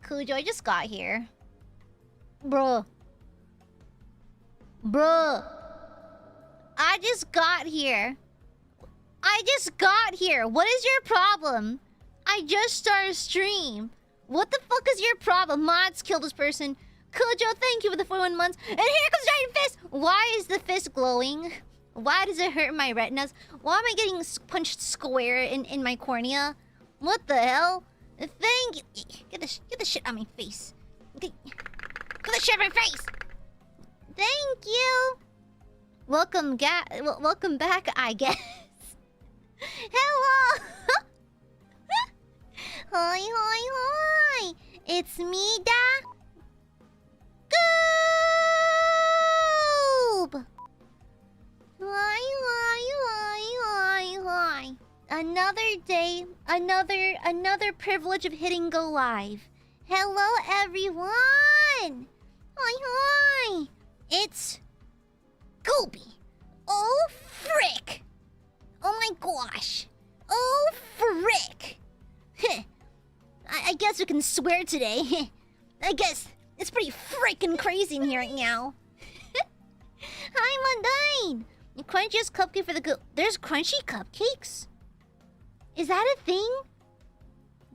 Cujo, I just got here. Bruh. Bruh. I just got here. What is your problem? I just started stream. What the fuck is your problem? Mods, kill this person. Cujo, thank you for the 41 months. And here comes Giant Fist! Why is the fist glowing? Why does it hurt my retinas? Why am I getting punched square in my cornea? What the hell? Thank you. Get the shit on my face. Get the shit on my face! Thank you! Welcome back, I guess. Hello! Hi, hi, hi! It's me, da. Goob! Hi, hi, hi, hi, hi. Another day, another privilege of hitting go live. Hello, everyone! Hi, hi! It's Gooby. Oh, frick! Oh my gosh! Oh, frick! I guess we can swear today. I guess it's pretty freaking crazy in here right now. Hi, Mundane! The crunchiest cupcake for the good. There's crunchy cupcakes? Is that a thing?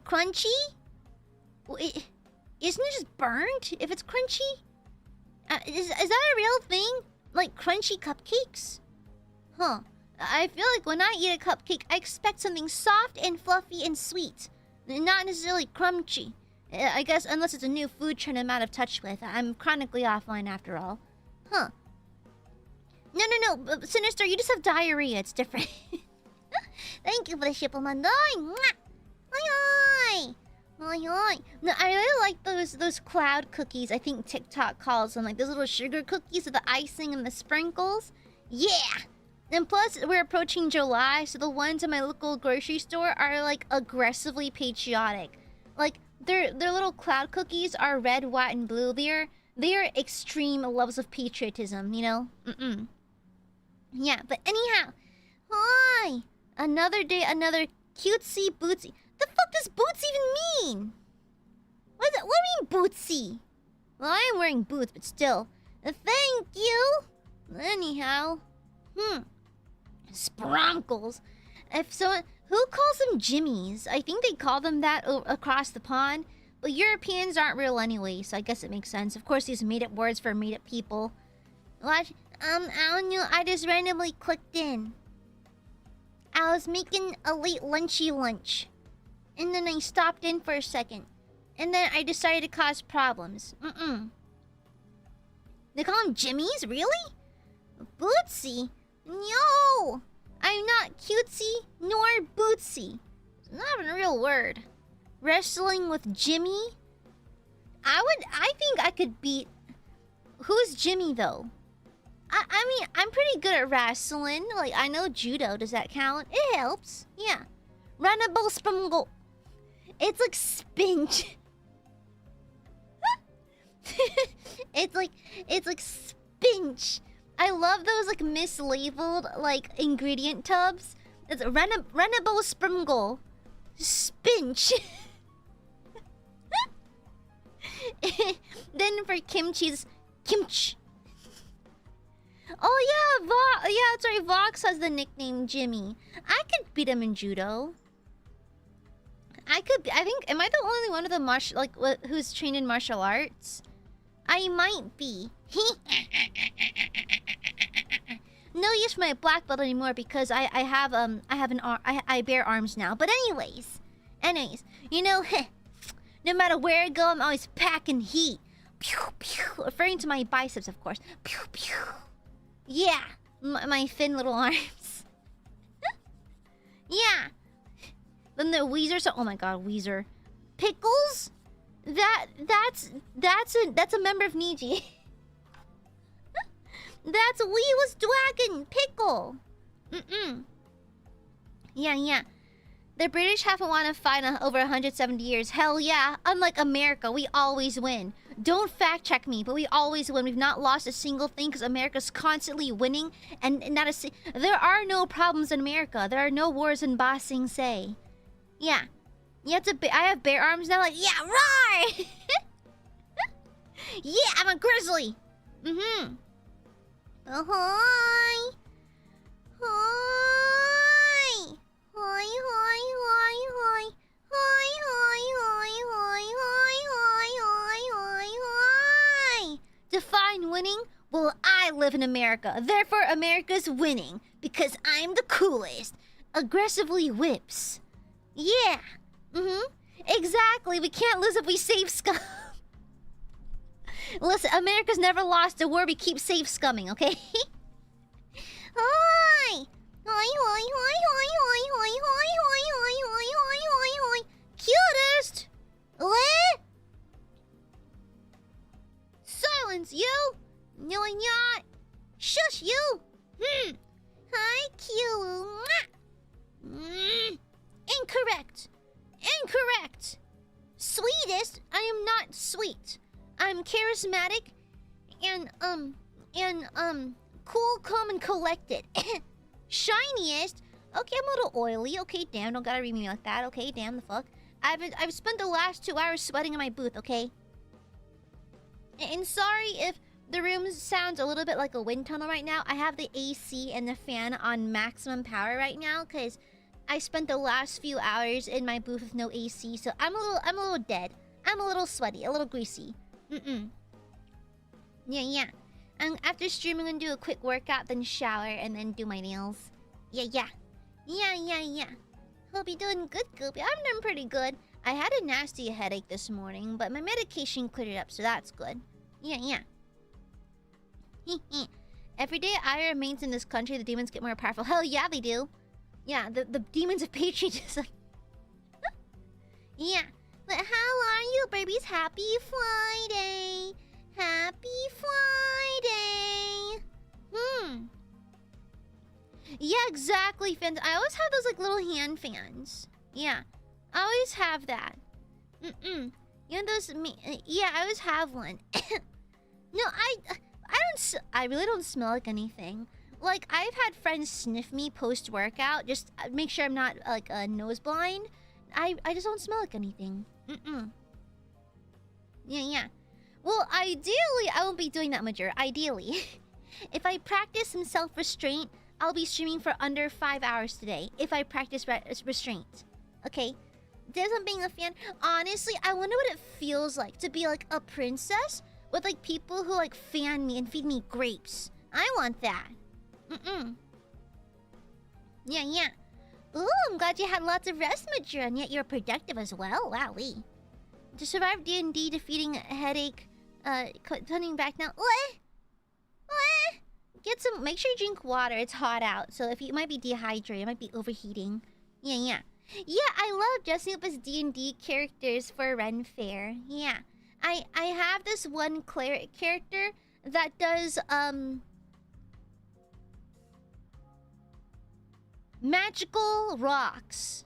Crunchy? Isn't it just burnt if it's crunchy? Is that a real thing? Like crunchy cupcakes? Huh. I feel like when I eat a cupcake, I expect something soft and fluffy and sweet. Not necessarily crunchy. I guess unless it's a new food trend I'm out of touch with. I'm chronically offline after all. Huh. No. Sinister, you just have diarrhea. It's different. Thank you for the shipperman. Hi. No, I really like those cloud cookies. I think TikTok calls them like those little sugar cookies with the icing and the sprinkles. Yeah. And plus, we're approaching July, so the ones in my local grocery store are like aggressively patriotic. Like their little cloud cookies are red, white, and blue. They're extreme levels of patriotism, you know. Yeah, but anyhow, hi. Another day, another cutesy bootsy. The fuck does boots even mean? What do you mean bootsy? Well, I am wearing boots, but still. Thank you. Anyhow, Spronkles. If someone who calls them Jimmies, I think they call them that across the pond. But Europeans aren't real anyway, so I guess it makes sense. Of course, these made-up words for made-up people. What? I don't know. I just randomly clicked in. I was making a late lunchy lunch. And then I stopped in for a second. And then I decided to cause problems. They call them Jimmies? Really? Bootsy? No! I'm not cutesy nor bootsy. It's not even a real word. Wrestling with Jimmy? I think I could beat... Who's Jimmy, though? I mean, I'm pretty good at wrestling. Like, I know judo. Does that count? It helps. Yeah. Runnable sprungle. It's like spinch. It's like spinch. I love those like mislabeled like ingredient tubs. It's runnable sprungle. Spinch. Then for kimchi's kimchi. Oh yeah, sorry, Vox has the nickname Jimmy. I could beat him in judo. I think, am I the only one of the who's trained in martial arts? I might be. No use for my black belt anymore because I bear arms now. But anyways, you know, no matter where I go, I'm always packing heat. Pew pew, referring to my biceps, of course. Pew pew. Yeah, my thin little arms. Yeah. Then the Weezer. Oh my God, Weezer. Pickles? That's a member of Niji. That's Wee was Dragon Pickle. Yeah. The British haven't won a fight in over 170 years. Hell yeah. Unlike America, we always win. Don't fact check me, but we always win. We've not lost a single thing because America's constantly winning, and not a there are no problems in America. There are no wars in Ba Sing Se. Yeah. You have to. I have bear arms now. Like, yeah, roar! Yeah, I'm a grizzly. Mm-hmm. Ahoy! Hi! Hi, hi, hi, hi. Hi, hi, hi, hi, hi, hi, hi, hi, hi. Define winning? Well, I live in America. Therefore, America's winning. Because I'm the coolest. Aggressively whips. Yeah. Mm-hmm. Exactly. We can't lose if we save scum. Listen, America's never lost a war. We keep save scumming, okay? Hi! Hi, hi, hi, hi, hi, hi, hi, hi, hi, hi, hi, hi, hi. Cutest! What? Silence, you! No, I'm not. Shush, you! Hi, cute. Incorrect. Incorrect. Sweetest? I am not sweet. I'm charismatic and cool, calm, and collected. Shiniest? Okay, I'm a little oily. Okay, damn, don't gotta read me like that. Okay, damn the fuck. I've spent the last 2 hours sweating in my booth, okay? And sorry if the room sounds a little bit like a wind tunnel right now. I have the AC and the fan on maximum power right now because I spent the last few hours in my booth with no AC, so I'm a little dead. I'm a little sweaty, a little greasy. Yeah. And after streaming, I'm gonna do a quick workout, then shower, and then do my nails. Yeah. Hope you're doing good, Goopy. I'm doing pretty good. I had a nasty headache this morning, but my medication cleared it up, so that's good. Yeah. Every day Aya remains in this country, the demons get more powerful. Hell yeah, they do. Yeah, the demons of patriotism. Yeah. But how are you, babies? Happy Friday. Happy Friday. Yeah, exactly, fans. I always have those like little hand fans. Yeah. I always have that. You know those yeah, I always have one. No, I really don't smell like anything. Like, I've had friends sniff me post-workout, just make sure I'm not, like, nose blind. I just don't smell like anything. Yeah. Well, ideally, I won't be doing that much. Ideally. If I practice some self-restraint, I'll be streaming for under 5 hours today. If I practice restraint. Okay? There's I'm being a fan. Honestly, I wonder what it feels like to be, like, a princess with, like, people who, like, fan me and feed me grapes. I want that. Yeah. Ooh, I'm glad you had lots of rest, Major, and yet you're productive as well. Wowee. To survive D&D defeating a headache, turning back now. What? Get some. Make sure you drink water. It's hot out, so if you might be dehydrated, it might be overheating. Yeah. I love dressing up as D&D characters for Ren Fair. Yeah, I have this one character that does magical rocks.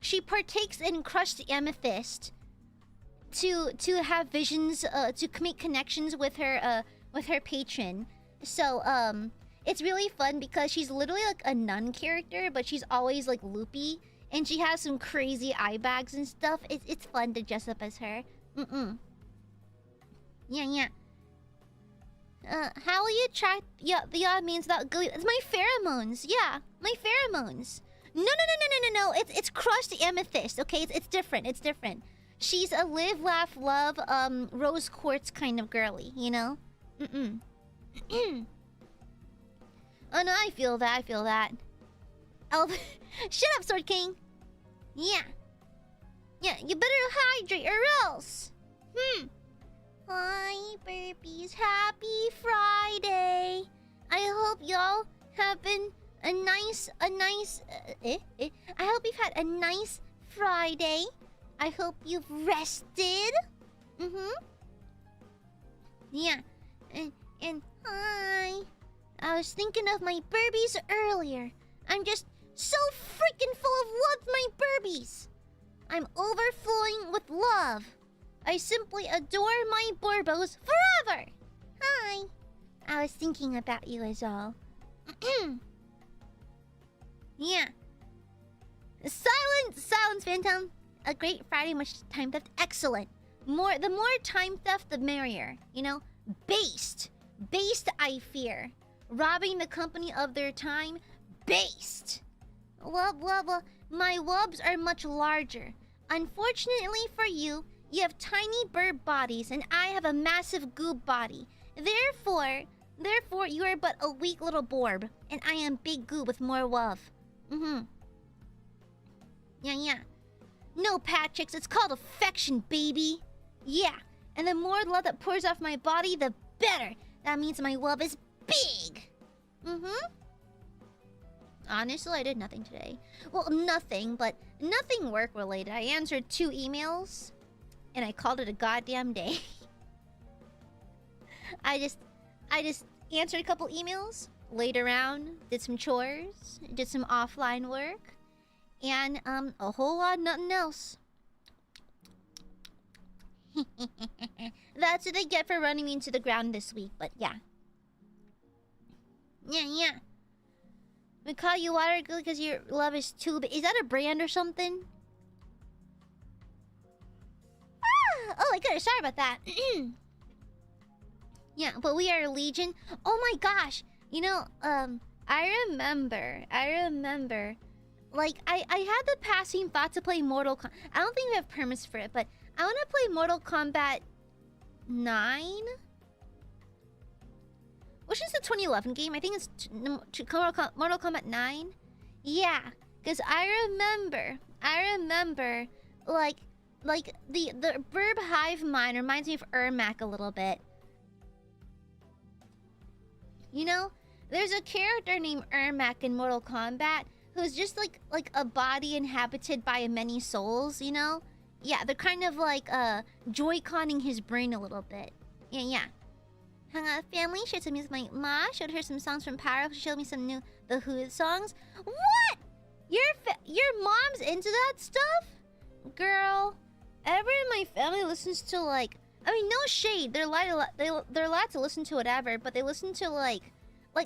She partakes in crushed amethyst to have visions, to make connections with her patron. So it's really fun because she's literally like a nun character, but she's always like loopy, and she has some crazy eye bags and stuff. It's fun to dress up as her. Yeah. How will you attract the odd means without gooey? It's my pheromones. Yeah, my pheromones. No. It's crushed amethyst. Okay, it's different. It's different. She's a live, laugh, love, rose quartz kind of girly. You know. Oh no, I feel that. Oh, shut up, Sword King. Yeah, you better hydrate or else. Hi, burpees. Happy Friday. I hope y'all have been a nice. I hope you've had a nice Friday. I hope you've rested. Yeah, and hi. I was thinking of my burbies earlier. I'm just so freaking full of love, my burbies. I'm overflowing with love. I simply adore my burbos forever. Hi. I was thinking about you as all. Yeah. Silence Phantom. A great Friday, much time theft. Excellent. The more time theft, the merrier. You know? Based. Based, I fear. Robbing the company of their time. Based. Wub, wub, wub. My wubs are much larger. Unfortunately for you, you have tiny bird bodies, and I have a massive goob body. Therefore, you are but a weak little borb, and I am big goo with more wub. Yeah. No, Patricks, it's called affection, baby. Yeah, and the more love that pours off my body, the better. That means my wub is big. Honestly, I did nothing today. Well, nothing, but nothing work-related. I answered 2 emails, and I called it a goddamn day. I just answered a couple emails, laid around, did some chores, did some offline work, and a whole lot of nothing else. That's what they get for running me into the ground this week, but yeah. Yeah. We call you water girl because your love is too big. Is that a brand or something? Oh my goodness, sorry about that. Yeah, but we are Legion. Oh my gosh. You know, I remember. Like, I had the passing thought to play Mortal Kombat. I don't think we have permits for it, but I want to play Mortal Kombat 9? Which is the 2011 game? I think it's Mortal Kombat 9. Yeah, because I remember, like the Burb Hive Mind reminds me of Ermac a little bit. You know, there's a character named Ermac in Mortal Kombat who's just like a body inhabited by many souls. You know? Yeah, they're kind of like Joy-Conning his brain a little bit. Yeah. Hung out with family, shared some music with my ma, showed her some songs from Power. She showed me some new The Who songs. What? Your mom's into that stuff? Girl, everyone in my family listens to like... I mean, no shade. They're allowed to listen to whatever, but they listen to like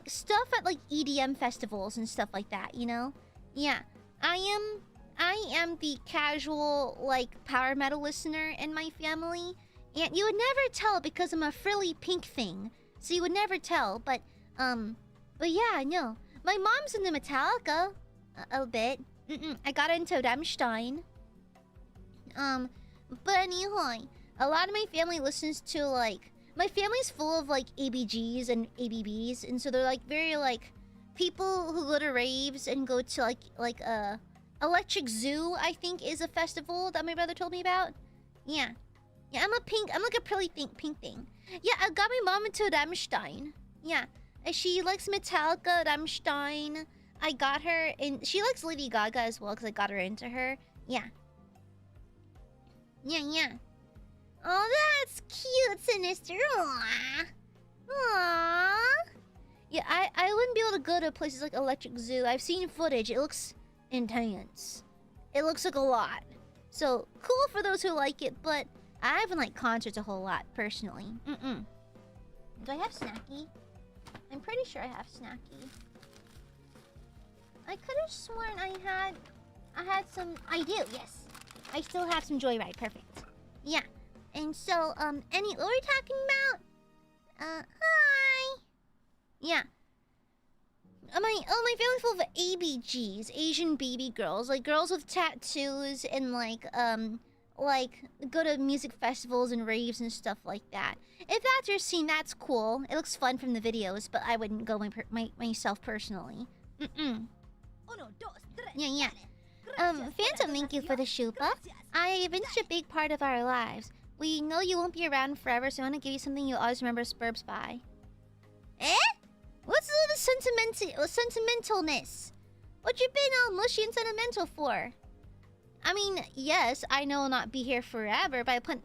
stuff at like EDM festivals and stuff like that, you know? Yeah. I am the casual like power metal listener in my family. And you would never tell because I'm a frilly pink thing. So you would never tell, but yeah, no. My mom's into Metallica a bit. I got into Rammstein. But anyway, a lot of my family listens to like... My family's full of like ABGs and ABBs, and so they're like very like people who go to raves and go to like Electric Zoo, I think, is a festival that my brother told me about. Yeah, I'm like a pretty pink thing. Yeah, I got my mom into Rammstein. Yeah, she likes Metallica, Rammstein. I got her in... She likes Lady Gaga as well because I got her into her. Yeah. Oh, that's cute, Sinister. Aww. Yeah, I wouldn't be able to go to places like Electric Zoo. I've seen footage. It looks intense. It looks like a lot. So, cool for those who like it, but I haven't liked concerts a whole lot, personally. Do I have Snacky? I'm pretty sure I have Snacky. I could have sworn I had some... I do, yes. I still have some Joyride, perfect. Yeah. And so, what were we talking about? Hi! Yeah. My family's full of ABGs, Asian baby girls. Like, girls with tattoos and, like, go to music festivals and raves and stuff like that. If that's your scene, that's cool. It looks fun from the videos, but I wouldn't go myself personally. Yeah. Phantom, thank you for the shupa. I've been such a big part of our lives. We know you won't be around forever, so I want to give you something you'll always remember Spurbs by. Eh? What's all the sentimentalness? What you been all mushy and sentimental for? I mean, yes, I know I'll not be here forever, but I put...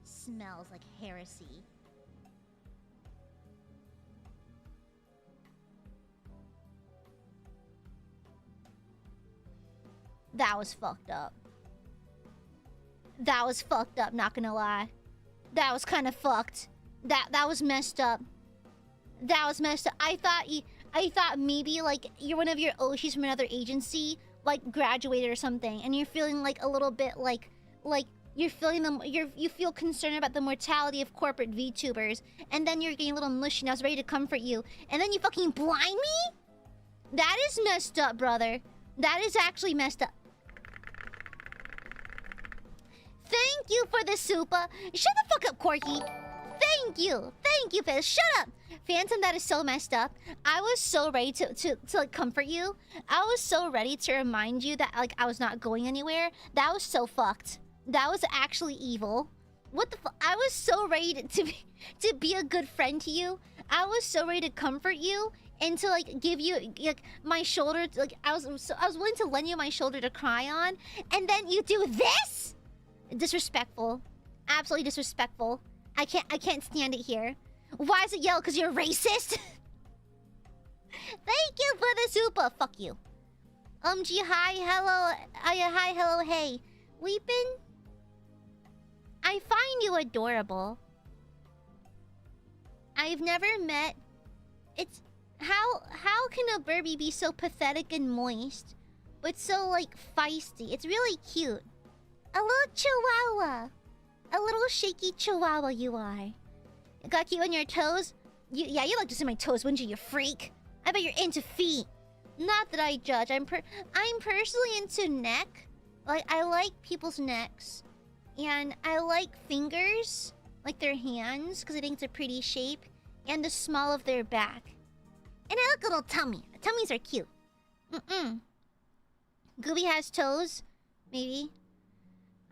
Smells like heresy. That was fucked up. That was fucked up, not gonna lie. That was kind of fucked. That was messed up. That was messed up. I thought I thought maybe like you're one of your Oshis from another agency, like graduated or something, and you're feeling like a little bit like you're feeling them. You feel concerned about the mortality of corporate VTubers, and then you're getting a little mushy. And I was ready to comfort you, and then you fucking blind me. That is messed up, brother. That is actually messed up. Thank you for the super. Shut the fuck up, Corky. Thank you, Fizz. Shut up, Phantom. That is so messed up. I was so ready to like comfort you. I was so ready to remind you that like I was not going anywhere. That was so fucked. That was actually evil. What the fuck? I was so ready to be a good friend to you. I was so ready to comfort you and to like give you like my shoulder. Like I was willing to lend you my shoulder to cry on, and then you do this. Disrespectful. Absolutely disrespectful. I can't stand it here. Why is it yellow? Because you're racist? Thank you for the super. Fuck you. Gee, hi, hello. Hi, hello, hey. Weepin'? I find you adorable. I've never met... It's... How can a Burby be so pathetic and moist, but so, like, feisty? It's really cute. A little chihuahua. A little shaky chihuahua you are. Got you on your toes? Yeah, you like to see my toes, wouldn't you, you freak? I bet you're into feet. Not that I judge. I'm personally into neck. Like, I like people's necks. And I like fingers. Like their hands, because I think it's a pretty shape. And the small of their back. And I like a little tummy. Tummies are cute. Gooby has toes? Maybe.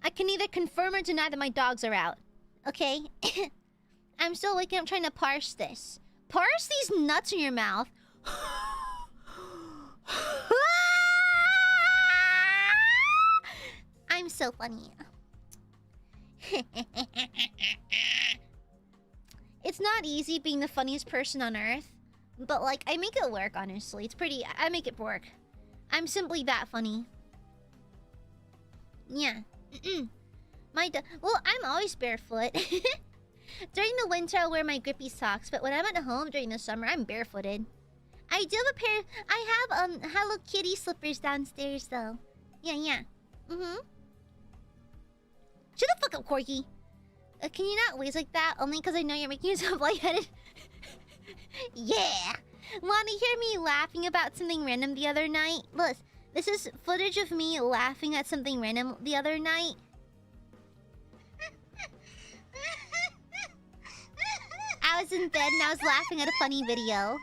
I can neither confirm or deny that my dogs are out. Okay? I'm still waking up trying to parse this. Parse these nuts in your mouth. I'm so funny. It's not easy being the funniest person on Earth. But, like, I make it work, honestly. It's pretty... I make it work. I'm simply that funny. Yeah. Well, I'm always barefoot. During the winter, I'll wear my grippy socks, but when I'm at home during the summer, I'm barefooted. I do have a pair... I have, Hello Kitty slippers downstairs, though. Yeah. Shut the fuck up, Corky. Can you not wheeze like that? Only because I know you're making yourself lightheaded. Yeah! Wanna hear me laughing about something random the other night? Look, this is footage of me laughing at something random the other night. I was in bed and I was laughing at a funny video.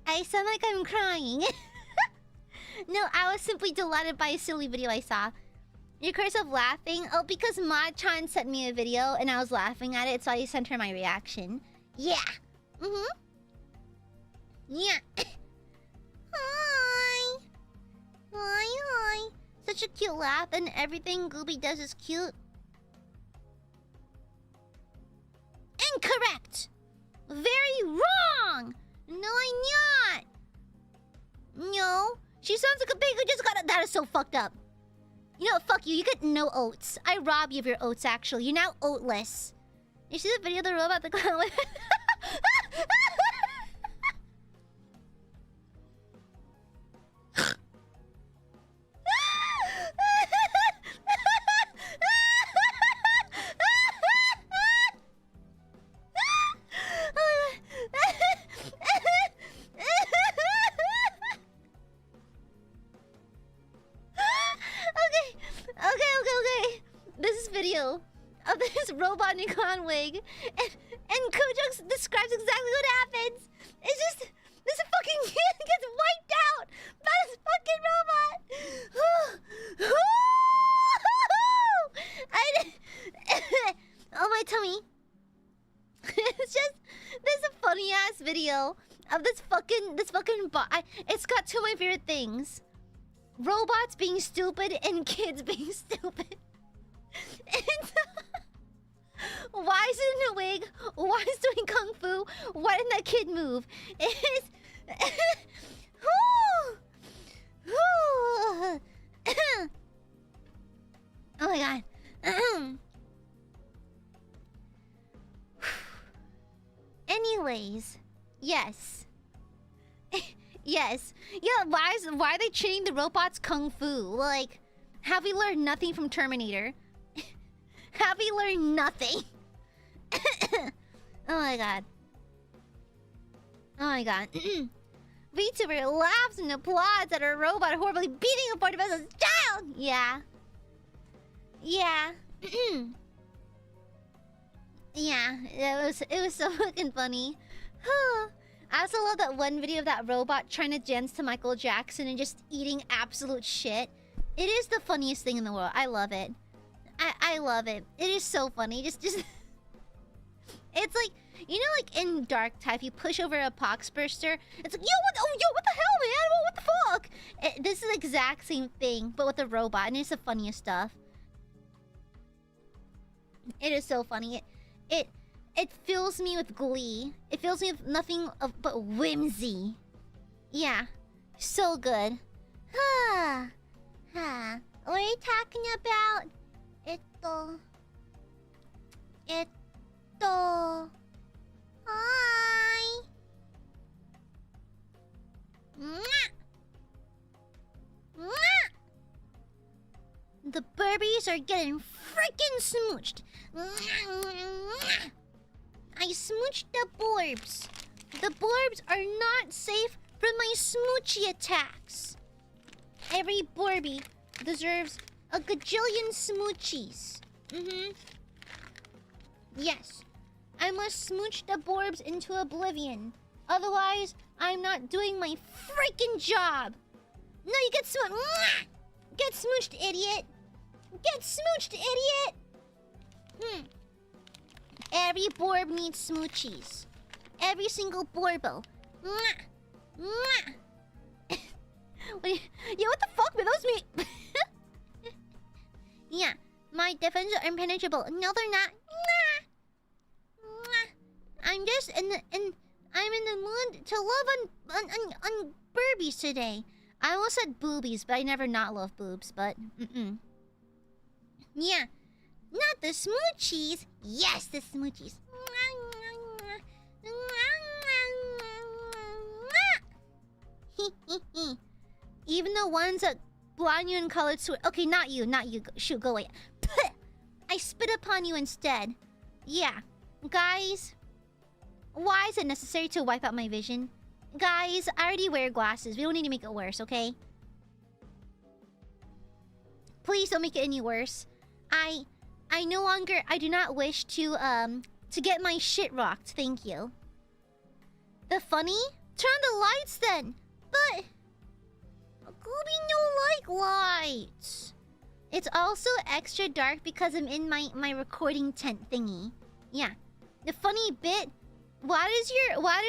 I sound like I'm crying. No, I was simply delighted by a silly video I saw. Your curse of laughing? Oh, because Ma-chan sent me a video and I was laughing at it, so I sent her my reaction. Yeah. Yeah. Hi. Hi. Such a cute laugh, and everything Gooby does is cute. Incorrect. Very wrong. No, I'm not. No. She sounds like a pig who just got a... That is so fucked up. You know what? Fuck you. You get no oats. I rob you of your oats, actually. You're now oatless. You see the video of the robot that got... Okay. This is video of this robot Nikon wig, and Kojak describes exactly what happens. It's just this fucking kid gets wiped out by this fucking robot. Oh, my tummy. It's just this funny ass video of this fucking bot. It's got two of my favorite things. robots being stupid and kids being stupid. And why is it in a wig? Why is doing kung fu? Why didn't that kid move? It's oh my god. Anyways, yes. Yes. Yeah, why are they training the robots kung fu? Like, have we learned nothing from Terminator? Have we learned nothing? Oh my god. Oh my god. VTuber laughs and applauds at a robot horribly beating a part of his child! Yeah. Yeah. Yeah, it was so fucking funny. I also love that one video of that robot trying to dance to Michael Jackson and just eating absolute shit. It is the funniest thing in the world. I love it. I love it. It is so funny. Just it's like, you know, like in Dark Type, you push over a pox burster. It's like, what the hell, man? What the fuck? This is the exact same thing, but with a robot, and it's the funniest stuff. It is so funny. It fills me with glee. It fills me with nothing but whimsy. Yeah, so good. What are you talking about? Hi. The Burbies are getting freaking smooched. I smooched the Borbs. The Borbs are not safe from my smoochy attacks. Every Borbie deserves a gajillion smoochies. Yes. I must smooch the Borbs into oblivion. Otherwise, I'm not doing my freaking job. No, you get smooched. Get smooched, idiot. Get smooched, idiot. Every Borb needs smoochies. Every single Borbo. What the fuck were those me? Yeah, my defenses are impenetrable. No, they're not. I'm just I'm in the mood to love on Burbies today. I almost said boobies, but I never not love boobs. But yeah, not the smoochies. Yes, the smoochies. Even the ones that blind you in colored sweat. Okay, not you. Shoot, go away. I spit upon you instead. Yeah, guys. Why is it necessary to wipe out my vision? Guys, I already wear glasses. We don't need to make it worse, okay? Please don't make it any worse. I do not wish to get my shit rocked. Thank you. The funny? Turn on the lights then. But Gooby no like lights. It's also extra dark because I'm in my recording tent thingy. Yeah. The funny bit. Why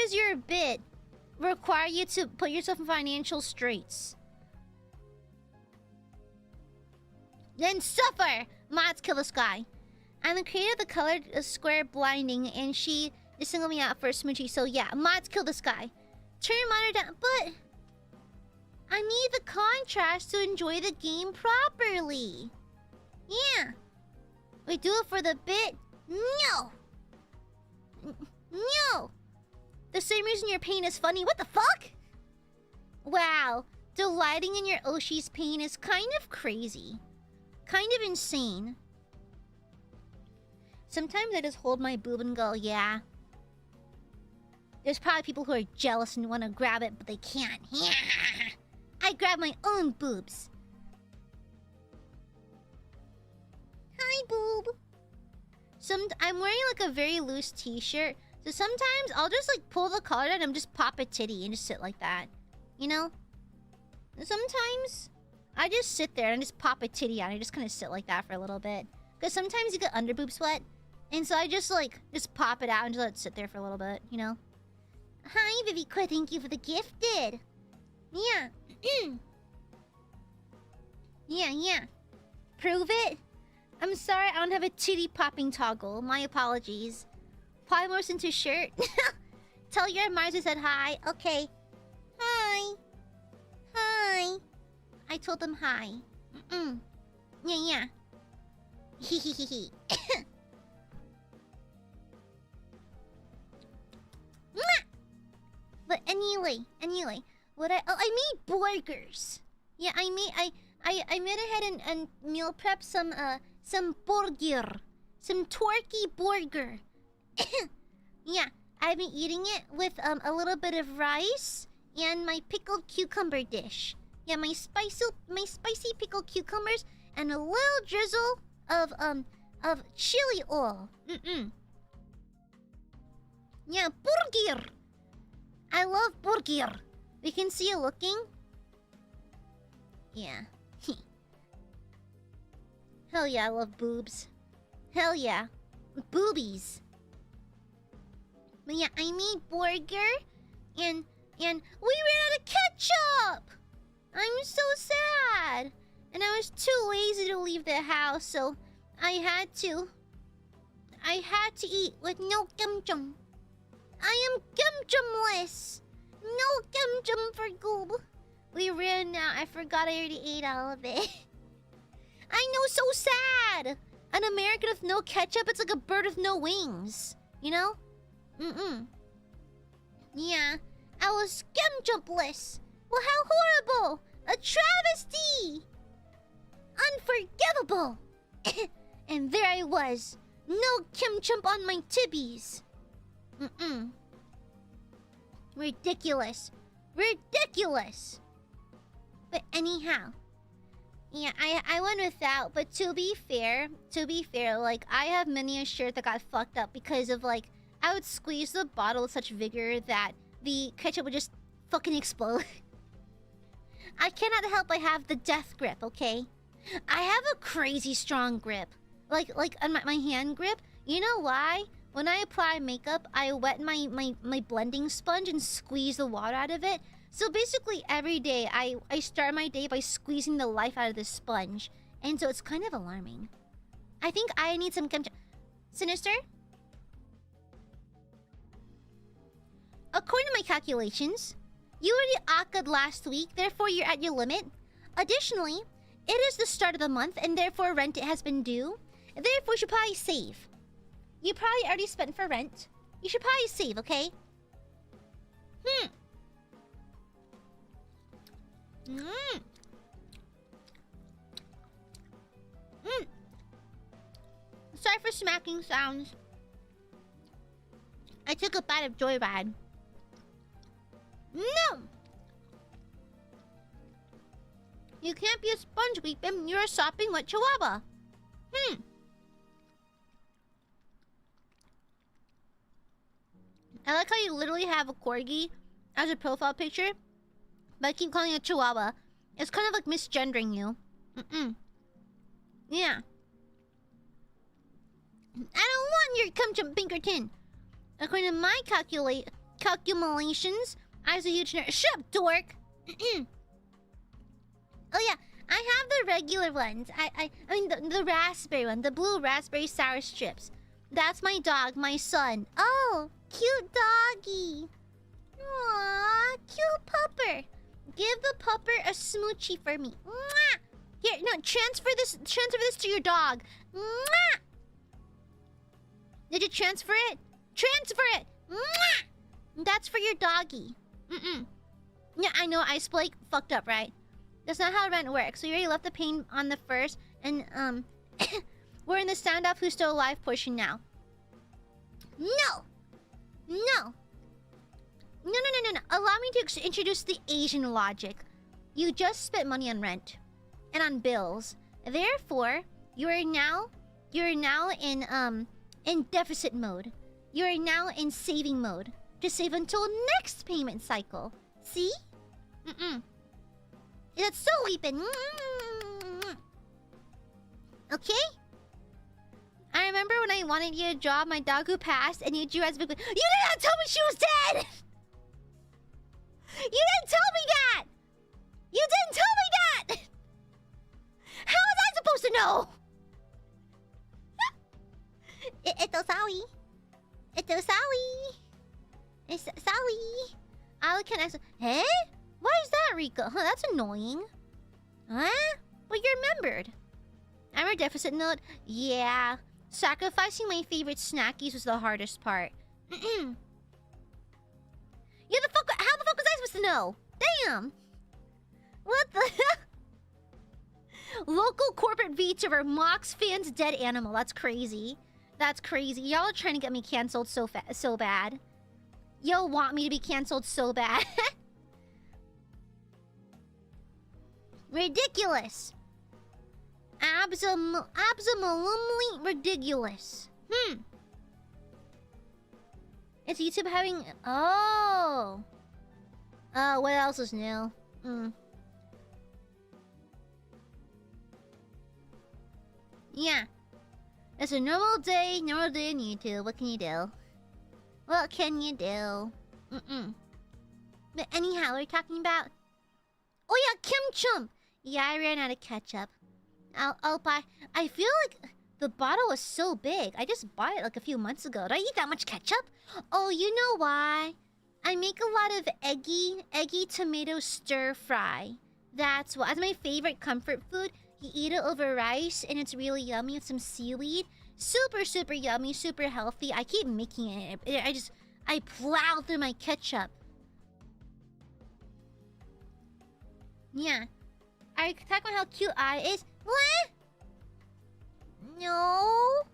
does your bit require you to put yourself in financial straits? Then suffer! Mods kill the sky. I'm the creator of the colored square blinding, and she just singled me out for a smoochie, so yeah, mods kill the sky. Turn your monitor down, but I need the contrast to enjoy the game properly. Yeah. We do it for the bit? No! No! The same reason your pain is funny. What the fuck? Wow. Delighting in your Oshi's pain is kind of crazy. Kind of insane. Sometimes I just hold my boob and go, yeah. There's probably people who are jealous and want to grab it, but they can't. I grab my own boobs. Hi, boob. I'm wearing like a very loose t-shirt. So sometimes I'll just like pull the collar down and just pop a titty and just sit like that. You know? And sometimes I just sit there and just pop a titty out and I just kind of sit like that for a little bit. Because sometimes you get under boob sweat. And so I just pop it out and just let it sit there for a little bit, you know? Hi, Viviqua, thank you for the gifted. Yeah. Yeah. Prove it. I'm sorry, I don't have a titty popping toggle. My apologies. Polymorphs into shirt. Tell your admirers I said hi. Okay. Hi. I told them hi. Yeah. Hehehehe. But anyway, what I made burgers. Yeah, I made ahead and meal prep some burger, some turkey burger. Yeah, I've been eating it with a little bit of rice and my pickled cucumber dish. Yeah, my spicy pickled cucumbers and a little drizzle of chili oil. Yeah, burger. I love burger. We can see you looking. Yeah. Hell yeah, I love boobs. Hell yeah. Boobies. But yeah, I made burger and we ran out of ketchup! I'm so sad. And I was too lazy to leave the house, so I had to eat with no gum. I am gum-jumless. No gum-jum for goob. We ran out. I forgot I already ate all of it. I know, so sad. An American with no ketchup, it's like a bird with no wings. You know? Yeah, I was gum-jumpless. Well, how horrible. A travesty. Unforgivable. And there I was. No kim-chump on my tibbies. Ridiculous. But anyhow, yeah, I went without. But to be fair, like I have many a shirt that got fucked up because of like I would squeeze the bottle with such vigor that the ketchup would just fucking explode. I cannot help but have the death grip. Okay, I have a crazy strong grip, like on my hand grip. You know why? When I apply makeup, I wet my blending sponge and squeeze the water out of it. So basically every day, I start my day by squeezing the life out of the sponge. And so it's kind of alarming. I think I need some Sinister? According to my calculations, you already akka'd last week, therefore you're at your limit. Additionally, it is the start of the month and therefore rent has been due. Therefore you should probably save. You probably already spent for rent. You should probably save, okay? Sorry for smacking sounds. I took a bite of Joyride. No! You can't be a sponge weeping. You're a sopping wet chihuahua. I like how you literally have a corgi as a profile picture, but I keep calling it a chihuahua. It's kind of like misgendering you. Yeah. I don't want your cum-jump Pinkerton. According to my calculations, I was a huge nerd. Shut up, dork! Oh yeah, I have the regular ones. I mean the raspberry one, the blue raspberry sour strips. That's my dog, my son. Oh, cute doggy. Aww, cute pupper. Give the pupper a smoochie for me. Mwah! Here, no, transfer this to your dog. Mwah! Did you transfer it? Transfer it! Mwah! That's for your doggy. Yeah, I know, Ice Blake fucked up, right? That's not how rent works. So you already left the pain on the first, and we're in the sound off who's still alive portion now. No! Allow me to introduce the Asian logic. You just spent money on rent and on bills. Therefore, you're now in deficit mode. You're now in saving mode. To save until next payment cycle. See? That's so weeping. Okay? I remember when I wanted you to draw my dog who passed and you drew as big. You did not tell me she was dead! You didn't tell me that! You didn't tell me that! no! Ito Sally. Ito Sally. It's Sally. I can ask. Hey? Why is that, Rico? Huh, that's annoying. Huh? But you're remembered. I'm a deficit note. Yeah. Sacrificing my favorite snackies was the hardest part. Yeah, the fuck. How the fuck was I supposed to know? Damn. What the hell? Local corporate VTuber mocks fans' dead animal. That's crazy. That's crazy. Y'all are trying to get me canceled so bad. Y'all want me to be canceled so bad. Ridiculous. Absolutely ridiculous. Is YouTube having... Oh. What else is new? Yeah. It's a normal day on YouTube. What can you do? What can you do? But anyhow, we're talking about... Oh yeah, Kim Chum! Yeah, I ran out of ketchup. I'll buy... I feel like the bottle was so big. I just bought it like a few months ago. Did I eat that much ketchup? Oh, you know why? I make a lot of eggy tomato stir fry. That's why. It's my favorite comfort food. You eat it over rice and it's really yummy with some seaweed. Super, super yummy, super healthy. I keep making it. I plow through my ketchup. Yeah. Are you talking about how cute I is? What? No.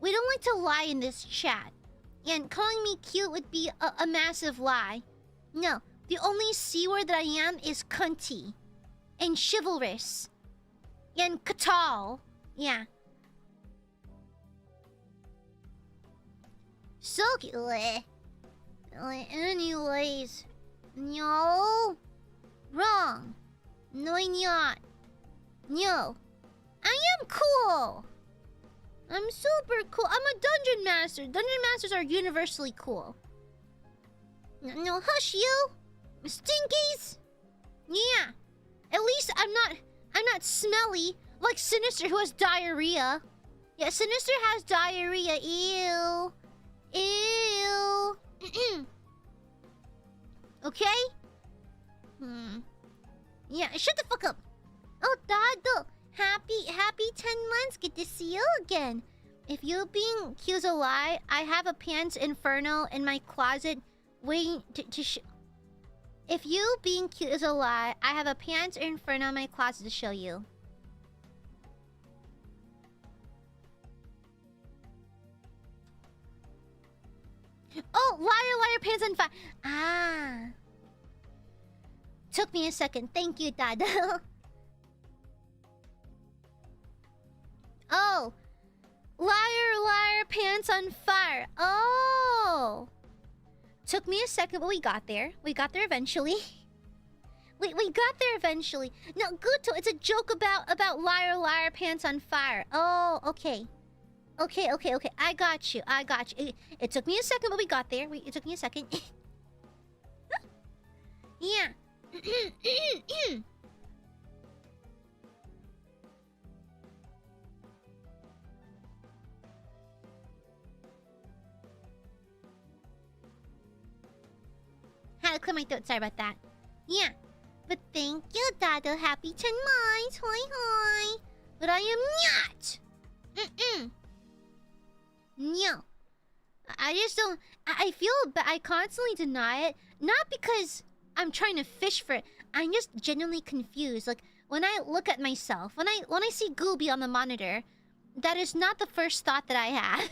We don't like to lie in this chat. And calling me cute would be a massive lie. No. The only C word that I am is cunty. And chivalrous. And katal. Yeah. So cute. Anyways. No. Wrong. No, I'm not. No. I am cool. I'm super cool. I'm a dungeon master. Dungeon masters are universally cool. No, hush you. Stinkies. Yeah. At least I'm not smelly like Sinister who has diarrhea. Yeah, Sinister has diarrhea. Ew. Ew. Okay? Yeah, shut the fuck up. Oh, Dado. Happy 10 months. Good to see you again. If you being cute is a lie, I have a pants inferno in my closet waiting to If you being cute is a lie, I have a pants inferno in my closet to show you. Oh, liar, pants on fire. Ah. Took me a second. Thank you, Dado. Oh. Liar, pants on fire. Oh. Took me a second, but we got there. We got there eventually. We got there eventually. No, Guto, it's a joke about liar, pants on fire. Oh, okay. Okay. I got you. It took me a second, but we got there. It took me a second. Yeah. Had to clear my throat. Sorry about that. Yeah. But thank you, Dado. Happy 10 months. Hi. But I am not. No. I just don't... I feel... But I constantly deny it. Not because I'm trying to fish for it. I'm just genuinely confused. Like, when I look at myself, when I see Gooby on the monitor, that is not the first thought that I have.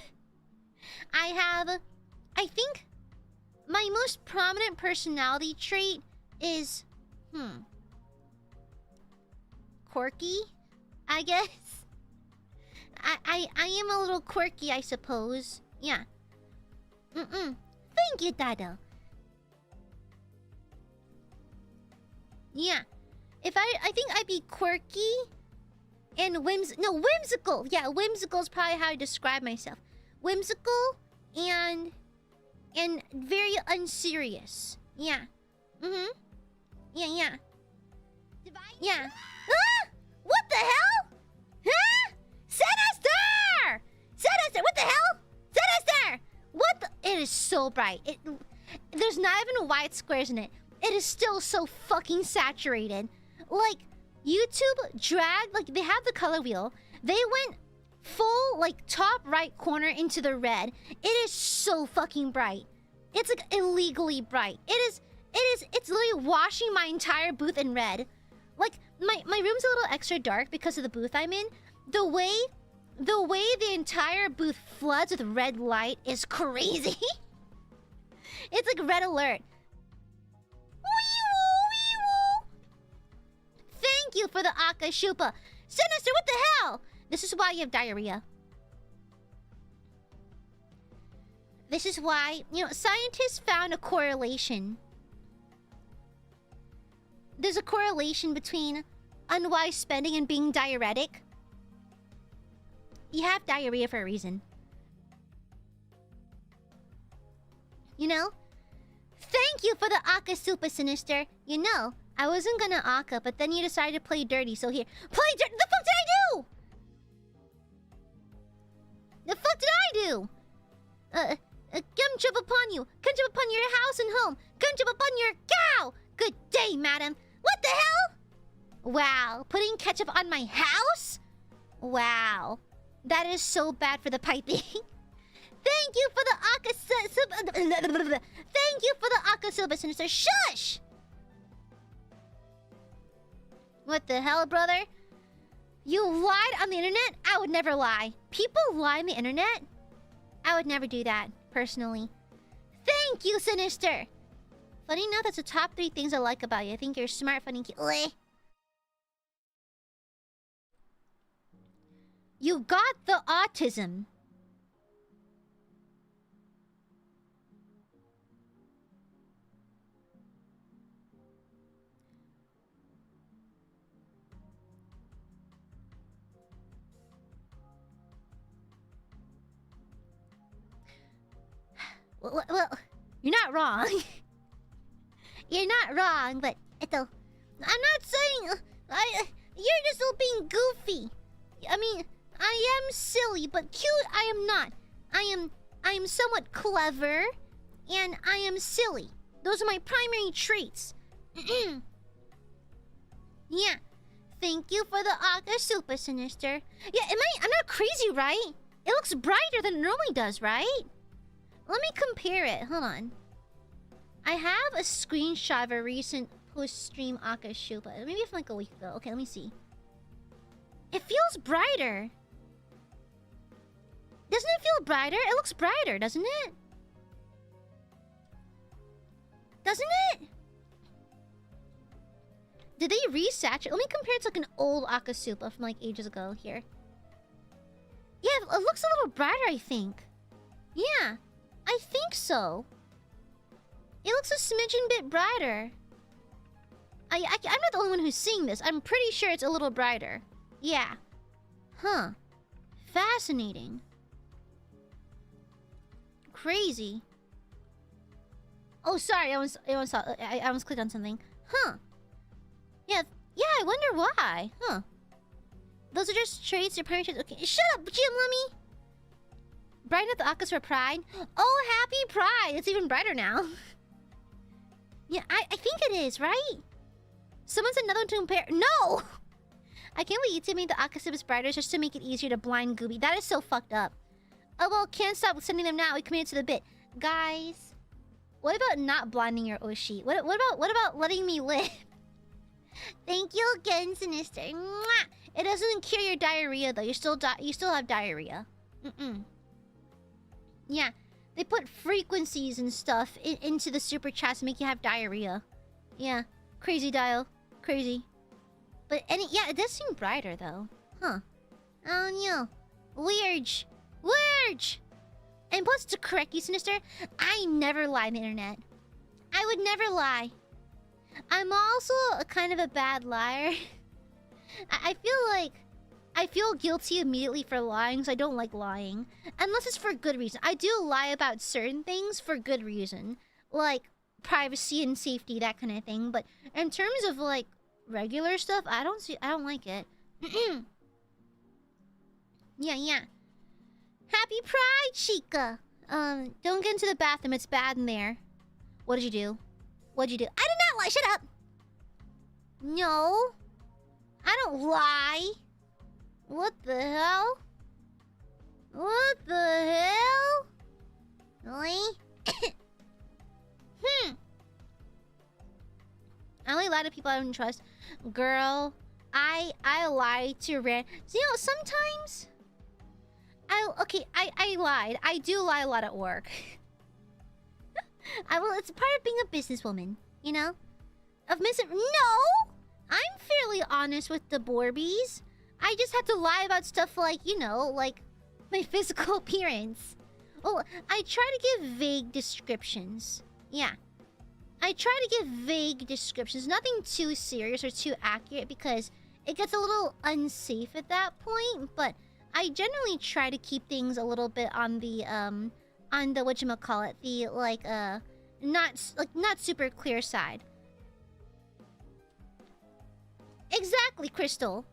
I think my most prominent personality trait is... quirky, I guess. I am a little quirky, I suppose. Yeah. Thank you, Dado. Yeah. If I think I'd be quirky and whimsical. Yeah, whimsical is probably how I describe myself. Whimsical and very unserious. Yeah. Yeah. Yeah. Ah! What the hell? Huh? Sinister! Sinister! What the hell? Sinister! What the? It is so bright. There's not even white squares in it. It is still so fucking saturated. Like, YouTube dragged, like, they have the color wheel. They went full, like, top right corner into the red. It is so fucking bright. It's, like, illegally bright. It's literally washing my entire booth in red. Like, my room's a little extra dark because of the booth I'm in. The way the entire booth floods with red light is crazy. It's like red alert. Thank you for the Akashupa. Sinister, what the hell? This is why you have diarrhea. This is why, you know, scientists found a correlation. There's a correlation between unwise spending and being diuretic. You have diarrhea for a reason. You know? Thank you for the Akasupa, Sinister. You know, I wasn't gonna Aka, but then you decided to play dirty, so here. Play dirty? The fuck did I do? The fuck did I do? Gumchup upon you. Gumchup upon your house and home. Gumchup upon your cow. Good day, madam. What the hell? Wow, putting ketchup on my house? Wow. That is so bad for the piping. Thank you for the Akasupa. Thank you for the Akasupa, Sinister. Shush! What the hell, brother? You lied on the internet? I would never lie. People lie on the internet? I would never do that, personally. Thank you, Sinister! Funny enough, that's the top 3 things I like about you. I think you're smart, funny, cute. You got the autism. Well, you're not wrong. You're not wrong, but I'm not saying you're just all being goofy. I mean, I am silly, but cute I am not. I am somewhat clever, and I am silly. Those are my primary traits. Yeah. Thank you for the Akasupa, Sinister. Yeah, I'm not crazy, right? It looks brighter than it normally does, right? Let me compare it. Hold on. I have a screenshot of a recent post-stream Akashupa. Maybe from like a week ago. Okay, let me see. It feels brighter. Doesn't it feel brighter? It looks brighter, doesn't it? Doesn't it? Did they resaturate? Let me compare it to like an old Akasupa from like ages ago here. Yeah, it looks a little brighter, I think. Yeah, I think so. It looks a smidgen bit brighter. I'm not the only one who's seeing this. I'm pretty sure it's a little brighter. Yeah. Huh. Fascinating. Crazy. Oh, sorry. I almost clicked on something. Huh. Yeah, I wonder why. Huh. Those are just traits, your primary traits. Okay, shut up, Jim Lummy! Brighten up the Akas for Pride. Oh, happy Pride! It's even brighter now. Yeah, I think it is, right? Someone said another one to compare. No! I can't believe YouTube made the Akasupas brighter just to make it easier to blind Gooby. That is so fucked up. Oh, well, can't stop sending them now. We committed to the bit. Guys, what about not blinding your Oshi? What about letting me live? Thank you again, Sinister. Mwah! It doesn't cure your diarrhea, though. You still have diarrhea. Yeah, they put frequencies and stuff into the super chats to make you have diarrhea. Yeah, crazy dial, crazy. But yeah, it does seem brighter though. Huh? Oh no, weird. And plus, to correct you, Sinister, I never lie on the internet. I would never lie. I'm also a kind of a bad liar. I feel guilty immediately for lying, so I don't like lying. Unless it's for good reason. I do lie about certain things for good reason. Like privacy and safety, that kind of thing. But in terms of like regular stuff, I don't like it. Yeah, yeah. Happy Pride, Chica. Don't get into the bathroom. It's bad in there. What did you do? What'd you do? I did not lie. Shut up. No. I don't lie. What the hell? What the hell? Really? I only lie to people I don't trust. Girl, I lie to random. So, you know, sometimes I lied. I do lie a lot at work. It's part of being a businesswoman, you know? No! I'm fairly honest with the Borbies. I just have to lie about stuff like, you know, like my physical appearance. Well, I try to give vague descriptions. Yeah. I try to give vague descriptions. Nothing too serious or too accurate because it gets a little unsafe at that point, but I generally try to keep things a little bit on the whatchamacallit, the not super clear side. Exactly, Crystal.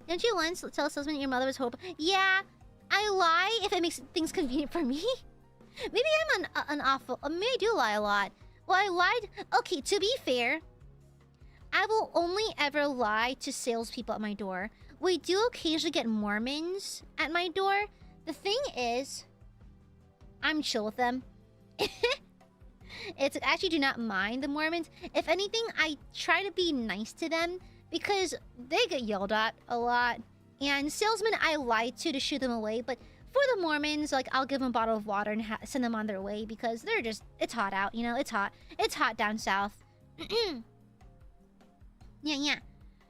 Didn't you once tell a salesman your mother was hope? Yeah, I lie if it makes things convenient for me. Maybe I'm an awful. Maybe I do lie a lot. Well, I lied. Okay, to be fair, I will only ever lie to salespeople at my door. We do occasionally get Mormons at my door. The thing is, I'm chill with them. It's actually do not mind the Mormons. If anything, I try to be nice to them because they get yelled at a lot. And salesmen I lie to shoo them away. But for the Mormons, like, I'll give them a bottle of water and send them on their way because they're just... It's hot out, you know? It's hot. It's hot down south. Yeah, yeah.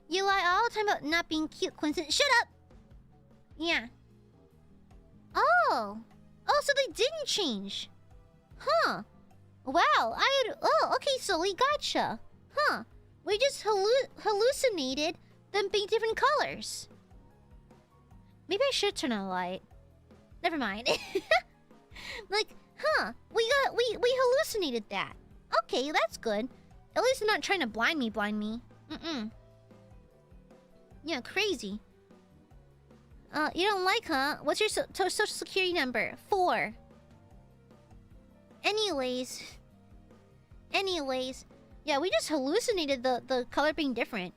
You lie all the time about not being cute, Quincy. Shut up! Yeah. Oh. Oh, so they didn't change. Huh. Wow, Oh, okay, Sully, gotcha. Huh. We just hallucinated them being different colors. Maybe I should turn on a light. Never mind. Like, huh. We hallucinated that. Okay, that's good. At least they're not trying to blind me. Yeah, crazy. You don't like, huh? What's your social security number? 4. Anyways. Yeah, we just hallucinated the color being different.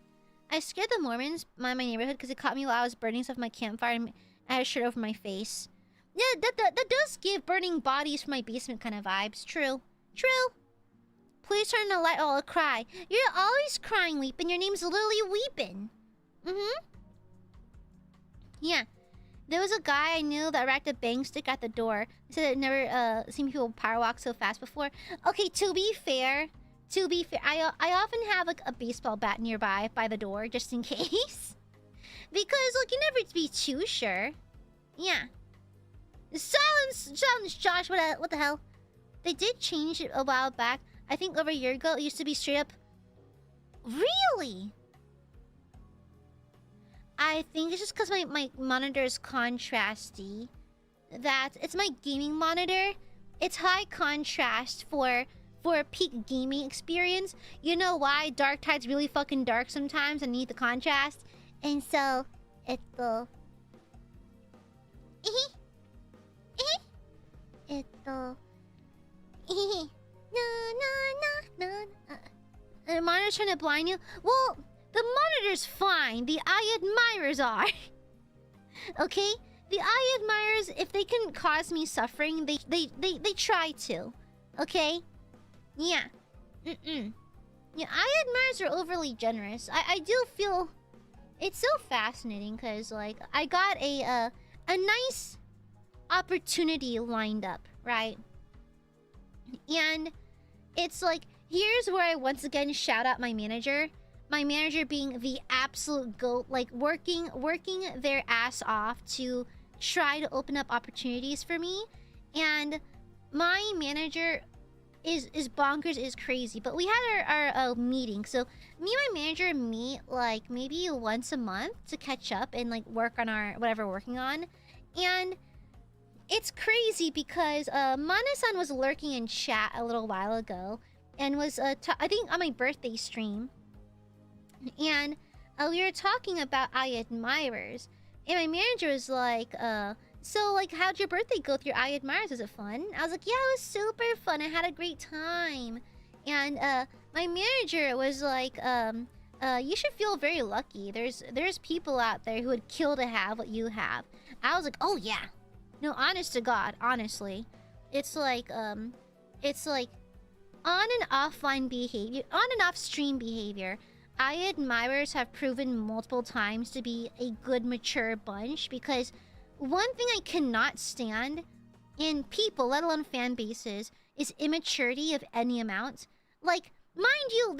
I scared the Mormons in my neighborhood because it caught me while I was burning stuff in my campfire and I had a shirt over my face. Yeah, that does give burning bodies from my basement kind of vibes. True. Please turn the light. Oh, I'll cry. You're always crying, Weepin. Your name's literally Weepin. Yeah. There was a guy I knew that racked a bang stick at the door. He said I'd never seen people power walk so fast before. Okay, to be fair, I often have like a baseball bat nearby by the door just in case. Because like you never be too sure. Yeah. Silence, Josh. What the hell? They did change it a while back. I think over a year ago. It used to be straight up. Really? I think it's just because my monitor is contrasty. That it's my gaming monitor. It's high contrast for a peak gaming experience. You know why? Dark Tide's really fucking dark sometimes. I need the contrast. And so, it's the... The monitor's trying to blind you? Well, the monitor's fine. The Aiadmirers are. Okay? The Aiadmirers, if they can cause me suffering, they try to. Okay? Yeah. Yeah, Aiadmirers are overly generous. I do feel... It's so fascinating because, like, I got a nice opportunity lined up, right? And it's like, here's where I once again shout out my manager. My manager being the absolute GOAT, like working their ass off to try to open up opportunities for me. And my manager is bonkers, is crazy. But we had our meeting. So me and my manager meet like maybe once a month to catch up and like work on our whatever we're working on. And it's crazy because Mana-san was lurking in chat a little while ago and was I think on my birthday stream. And we were talking about Aiadmirers. And my manager was like, so, like, how'd your birthday go with your Aiadmirers? Was it fun? I was like, yeah, it was super fun. I had a great time. And, my manager was like, you should feel very lucky. There's people out there who would kill to have what you have. I was like, oh, yeah. No, honest to God, honestly. It's like on and offline behavior, on and off stream behavior. Aiadmirers have proven multiple times to be a good, mature bunch because one thing I cannot stand in people, let alone fan bases, is immaturity of any amount. Like, mind you,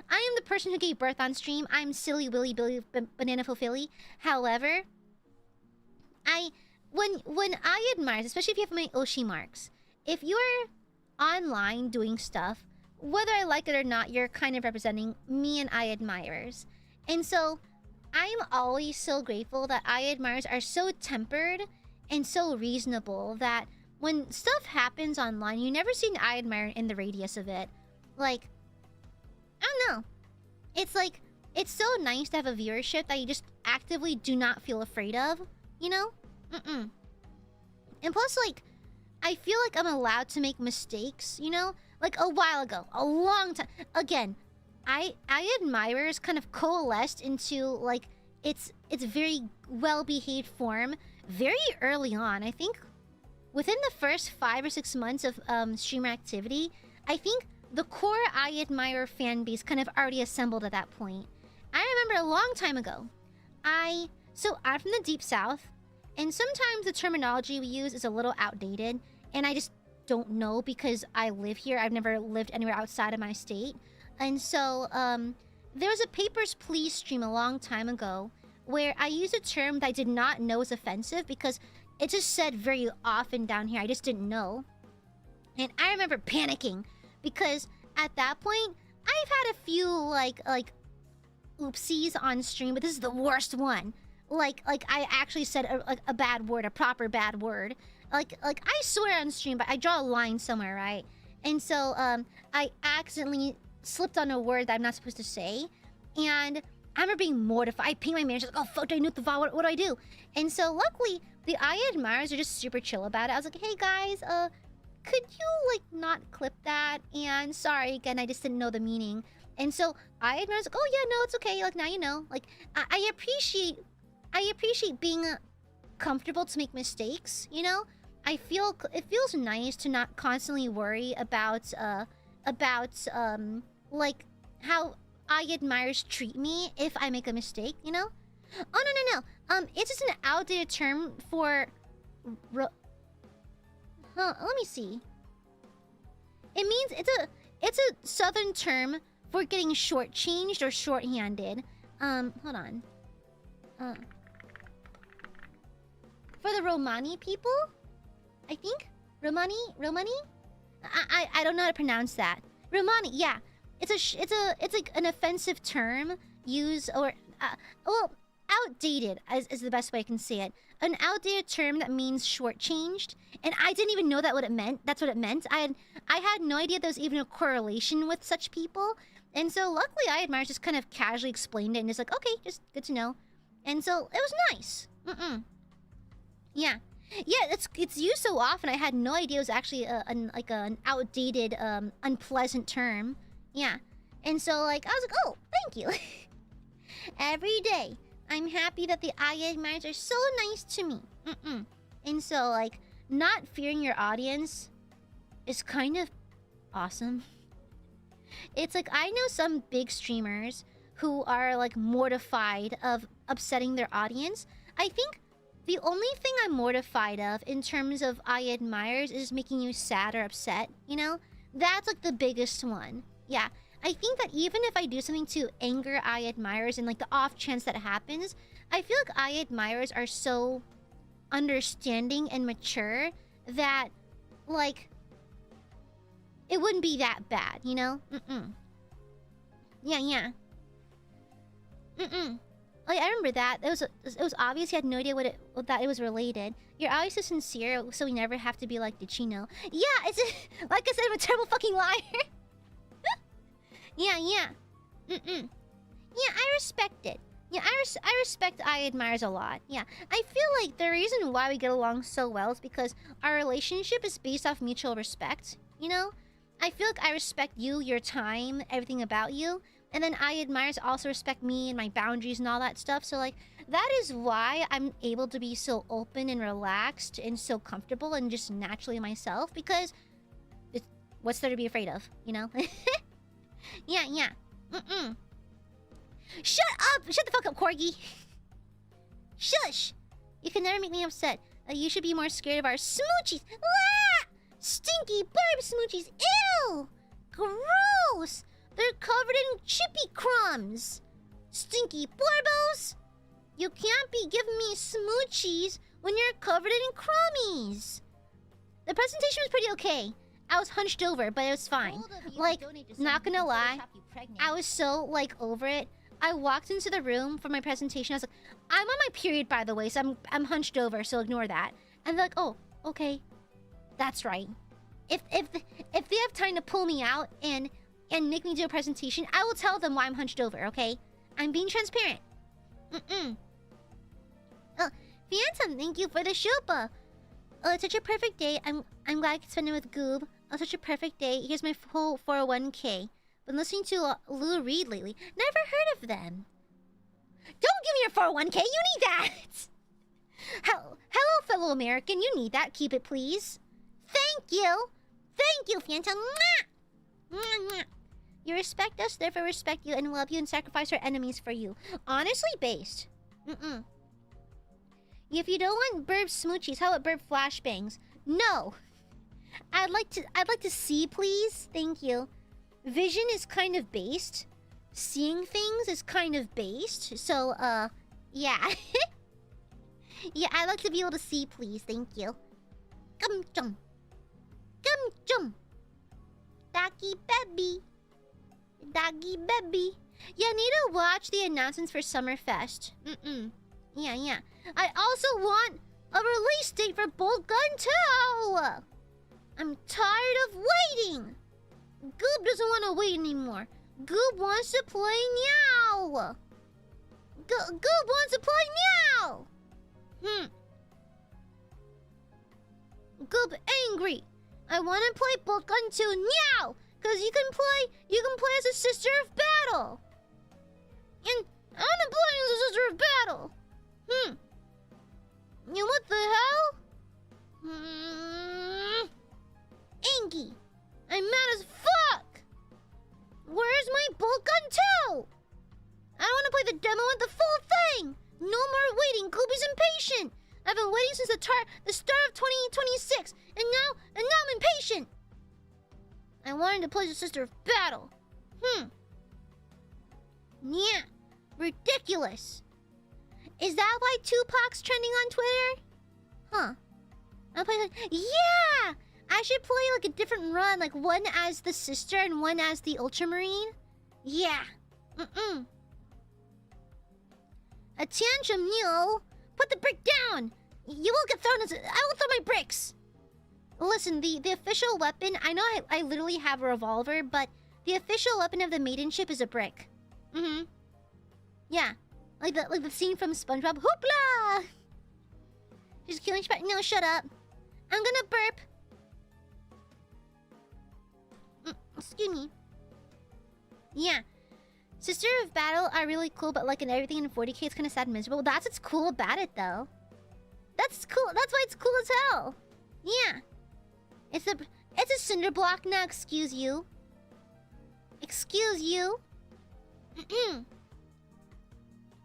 I am the person who gave birth on stream. I'm silly Willy Billy Banana Philly. However, when Aiadmirers, especially if you have my Oshi marks, if you're online doing stuff, whether I like it or not, you're kind of representing me and Aiadmirers. And so I'm always so grateful that Aiadmirers are so tempered and so reasonable that when stuff happens online, you never see an Aiadmirer in the radius of it. Like, I don't know. It's like, it's so nice to have a viewership that you just actively do not feel afraid of, you know? And plus, like, I feel like I'm allowed to make mistakes, you know? Like, a while ago, a long time... Again, Aiadmirers kind of coalesced into, like, its very well-behaved form very early on. I think within the first 5 or 6 months of streamer activity, I think the core Aiadmirer fan base kind of already assembled at that point. I remember a long time ago, I'm from the Deep South, and sometimes the terminology we use is a little outdated, and I just don't know because I live here. I've never lived anywhere outside of my state. And so, there was a Papers, Please stream a long time ago where I used a term that I did not know was offensive because it just said very often down here. I just didn't know. And I remember panicking because at that point, I've had a few, like oopsies on stream, but this is the worst one. Like I actually said a bad word, a proper bad word. Like I swear on stream, but I draw a line somewhere, right? And so I accidentally slipped on a word that I'm not supposed to say, and I remember being mortified. I pinged my manager, like, oh fuck, do I what do I do? And so luckily the Aiadmirers are just super chill about it. I was like, hey guys, could you like not clip that? And sorry again, I just didn't know the meaning. And so Aiadmirers like, oh yeah, no, it's okay. Like now you know. Like I appreciate being comfortable to make mistakes, you know? It feels nice to not constantly worry about like how Aiadmirers treat me if I make a mistake, you know? Oh no. It's just an outdated term for let me see. It means it's a southern term for getting shortchanged or shorthanded. Hold on. For the Romani people, I think Romani. I don't know how to pronounce that. Romani, yeah. It's like an offensive term used or well, outdated is the best way I can say it. An outdated term that means shortchanged, and I didn't even know what it meant. That's what it meant. I had no idea there was even a correlation with such people, and so luckily Aiadmirers just kind of casually explained it and just like, okay, just good to know, and so it was nice. Yeah, it's used so often. I had no idea it was actually an outdated, unpleasant term. Yeah, and so like I was like, oh, thank you. Every day, I'm happy that the Aiadmirers are so nice to me. And so like not fearing your audience is kind of awesome. It's like I know some big streamers who are like mortified of upsetting their audience. I think the only thing I'm mortified of in terms of Aiadmirers is making you sad or upset, you know? That's like the biggest one. Yeah, I think that even if I do something to anger Aiadmirers and like the off chance that it happens, I feel like Aiadmirers are so understanding and mature that like it wouldn't be that bad, you know? Yeah. Like, I remember that. It was obvious he had no idea that it was related. You're always so sincere, so we never have to be like, did she know? Yeah, it's like I said, I'm a terrible fucking liar. Yeah. Yeah, I respect it. Yeah, I respect Aiadmirers a lot. Yeah, I feel like the reason why we get along so well is because our relationship is based off mutual respect. You know, I feel like I respect you, your time, everything about you, and then Aiadmirers also respect me and my boundaries and all that stuff. So like that is why I'm able to be so open and relaxed and so comfortable and just naturally myself, because what's there to be afraid of, you know? Yeah. Shut up! Shut the fuck up, Corgi! Shush! You can never make me upset. You should be more scared of our smoochies. Ah! Stinky barb smoochies! Ew! Gross! They're covered in chippy crumbs! Stinky barbos! You can't be giving me smoochies when you're covered in crummies! The presentation was pretty okay. I was hunched over, but it was fine. Like, not gonna lie, I was so, like, over it. I walked into the room for my presentation. I was like, I'm on my period, by the way, so I'm hunched over, so ignore that. And they're like, oh, okay. That's right. If they have time to pull me out and make me do a presentation, I will tell them why I'm hunched over, okay? I'm being transparent. Oh, Phantom, thank you for the shupa. Oh, it's such a perfect day. I'm glad I could spend it with Goob. Oh, such a perfect day. Here's my whole 401k. Been listening to Lou Reed lately. Never heard of them. Don't give me your 401k. You need that. Hello, fellow American. You need that. Keep it, please. Thank you. Thank you, Phantom. Mwah! You respect us, therefore respect you and love you and sacrifice our enemies for you. Honestly based. If you don't want burp smoochies, how about burp flashbangs? No. I'd like to see, please. Thank you. Vision is kind of based. Seeing things is kind of based. So, yeah. Yeah, I'd like to be able to see, please. Thank you. Come jump. Come jump. Doggy baby. Doggy baby. Yeah, I need to watch the announcements for Summerfest. Yeah. I also want a release date for Bolt Gun 2! I'm tired of waiting! Goob doesn't want to wait anymore. Goob wants to play now! Goob wants to play now! Goob angry. I want to play Bolt Gun 2 now! Cause you can play as a Sister of Battle! And I want to play as a Sister of Battle! You what the hell? Angie, I'm mad as fuck! Where's my Bolt Gun 2? I want to play the demo and the full thing! No more waiting, Gooby's impatient! I've been waiting since the start of 2026, and now I'm impatient! I wanted to play the Sister of Battle. Yeah, ridiculous. Is that why Tupac's trending on Twitter? Huh. I'll play like... Yeah! I should play like a different run, like one as the sister and one as the Ultramarine. Yeah. A tantrum, no. Put the brick down. You will get thrown as... I will throw my bricks. Listen, the official weapon... I know I literally have a revolver, but the official weapon of the maidenship is a brick. Yeah. Like the scene from SpongeBob. Hoopla! She's killing... No, shut up. I'm gonna burp. Excuse me. Yeah. Sister of Battle are really cool, but like in everything in 40k, it's kind of sad and miserable. That's what's cool about it, though. That's cool. That's why it's cool as hell. Yeah. It's a cinder block now. Excuse you. Excuse you.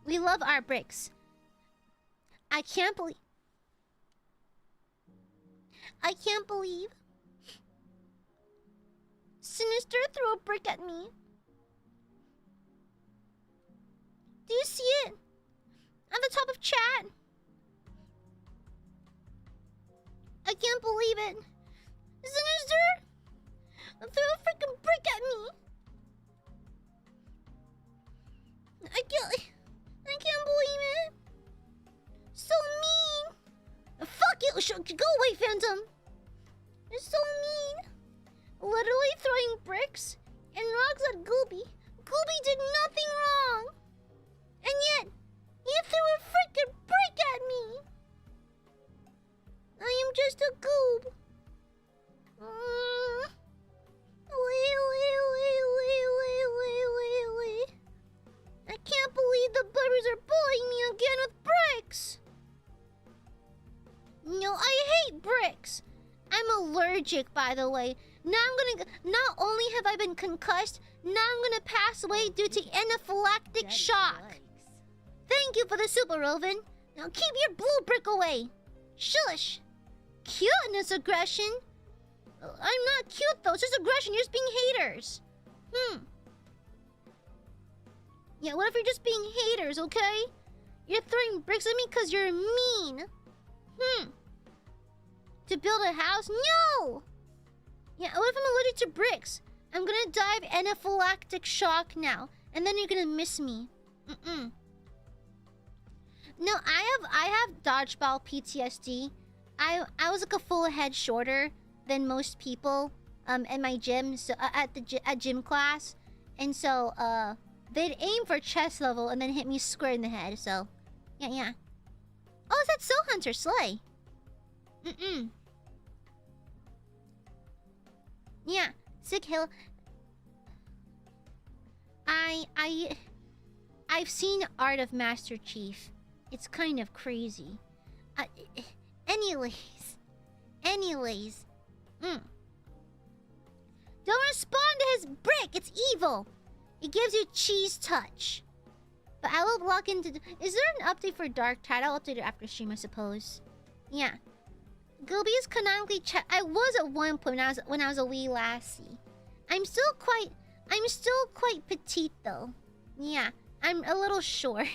We love our bricks. I can't believe. Sinister threw a brick at me. Do you see it? At the top of chat. I can't believe it. Sinister threw a freaking brick at me. I can't believe it. So mean. Fuck you. Go away, Phantom. You're so mean. Literally throwing bricks and rocks at Gooby. Gooby did nothing wrong. And yet, you threw a freaking brick at me! I am just a goob. I can't believe the butters are bullying me again with bricks! No, I hate bricks! I'm allergic, by the way. Now I'm gonna... Not only have I been concussed, now I'm gonna pass away due to anaphylactic shock. Thank you for the super, Roven. Now keep your blue brick away. Shush! Cuteness aggression? I'm not cute though, it's just aggression, you're just being haters. Yeah, what if you're just being haters, okay? You're throwing bricks at me because you're mean. To build a house? No! Yeah, what if I'm allergic to bricks? I'm gonna die of anaphylactic shock now, and then you're gonna miss me. No, I have dodgeball PTSD. I was like a full head shorter than most people in my gym, so at gym class, and so they'd aim for chest level and then hit me square in the head. So yeah. Oh, is that Soul Hunter Slay? Yeah, Sick Hill. I've seen Art of Master Chief. It's kind of crazy. Anyways. Don't respond to his brick. It's evil. It gives you cheese touch. But I will log into... Is there an update for Dark Tide? I'll update it after stream, I suppose. Yeah. Gobi is canonically... I was at one point when I was a wee lassie. I'm still quite petite, though. Yeah. I'm a little short.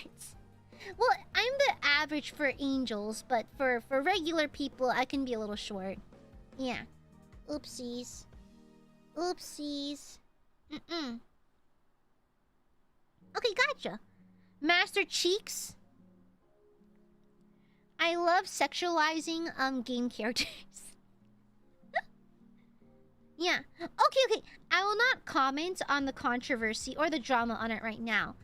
Well, I'm the average for angels, but for regular people, I can be a little short. Yeah. Oopsies. Okay, gotcha. Master Cheeks. I love sexualizing game characters. Yeah. Okay. I will not comment on the controversy or the drama on it right now.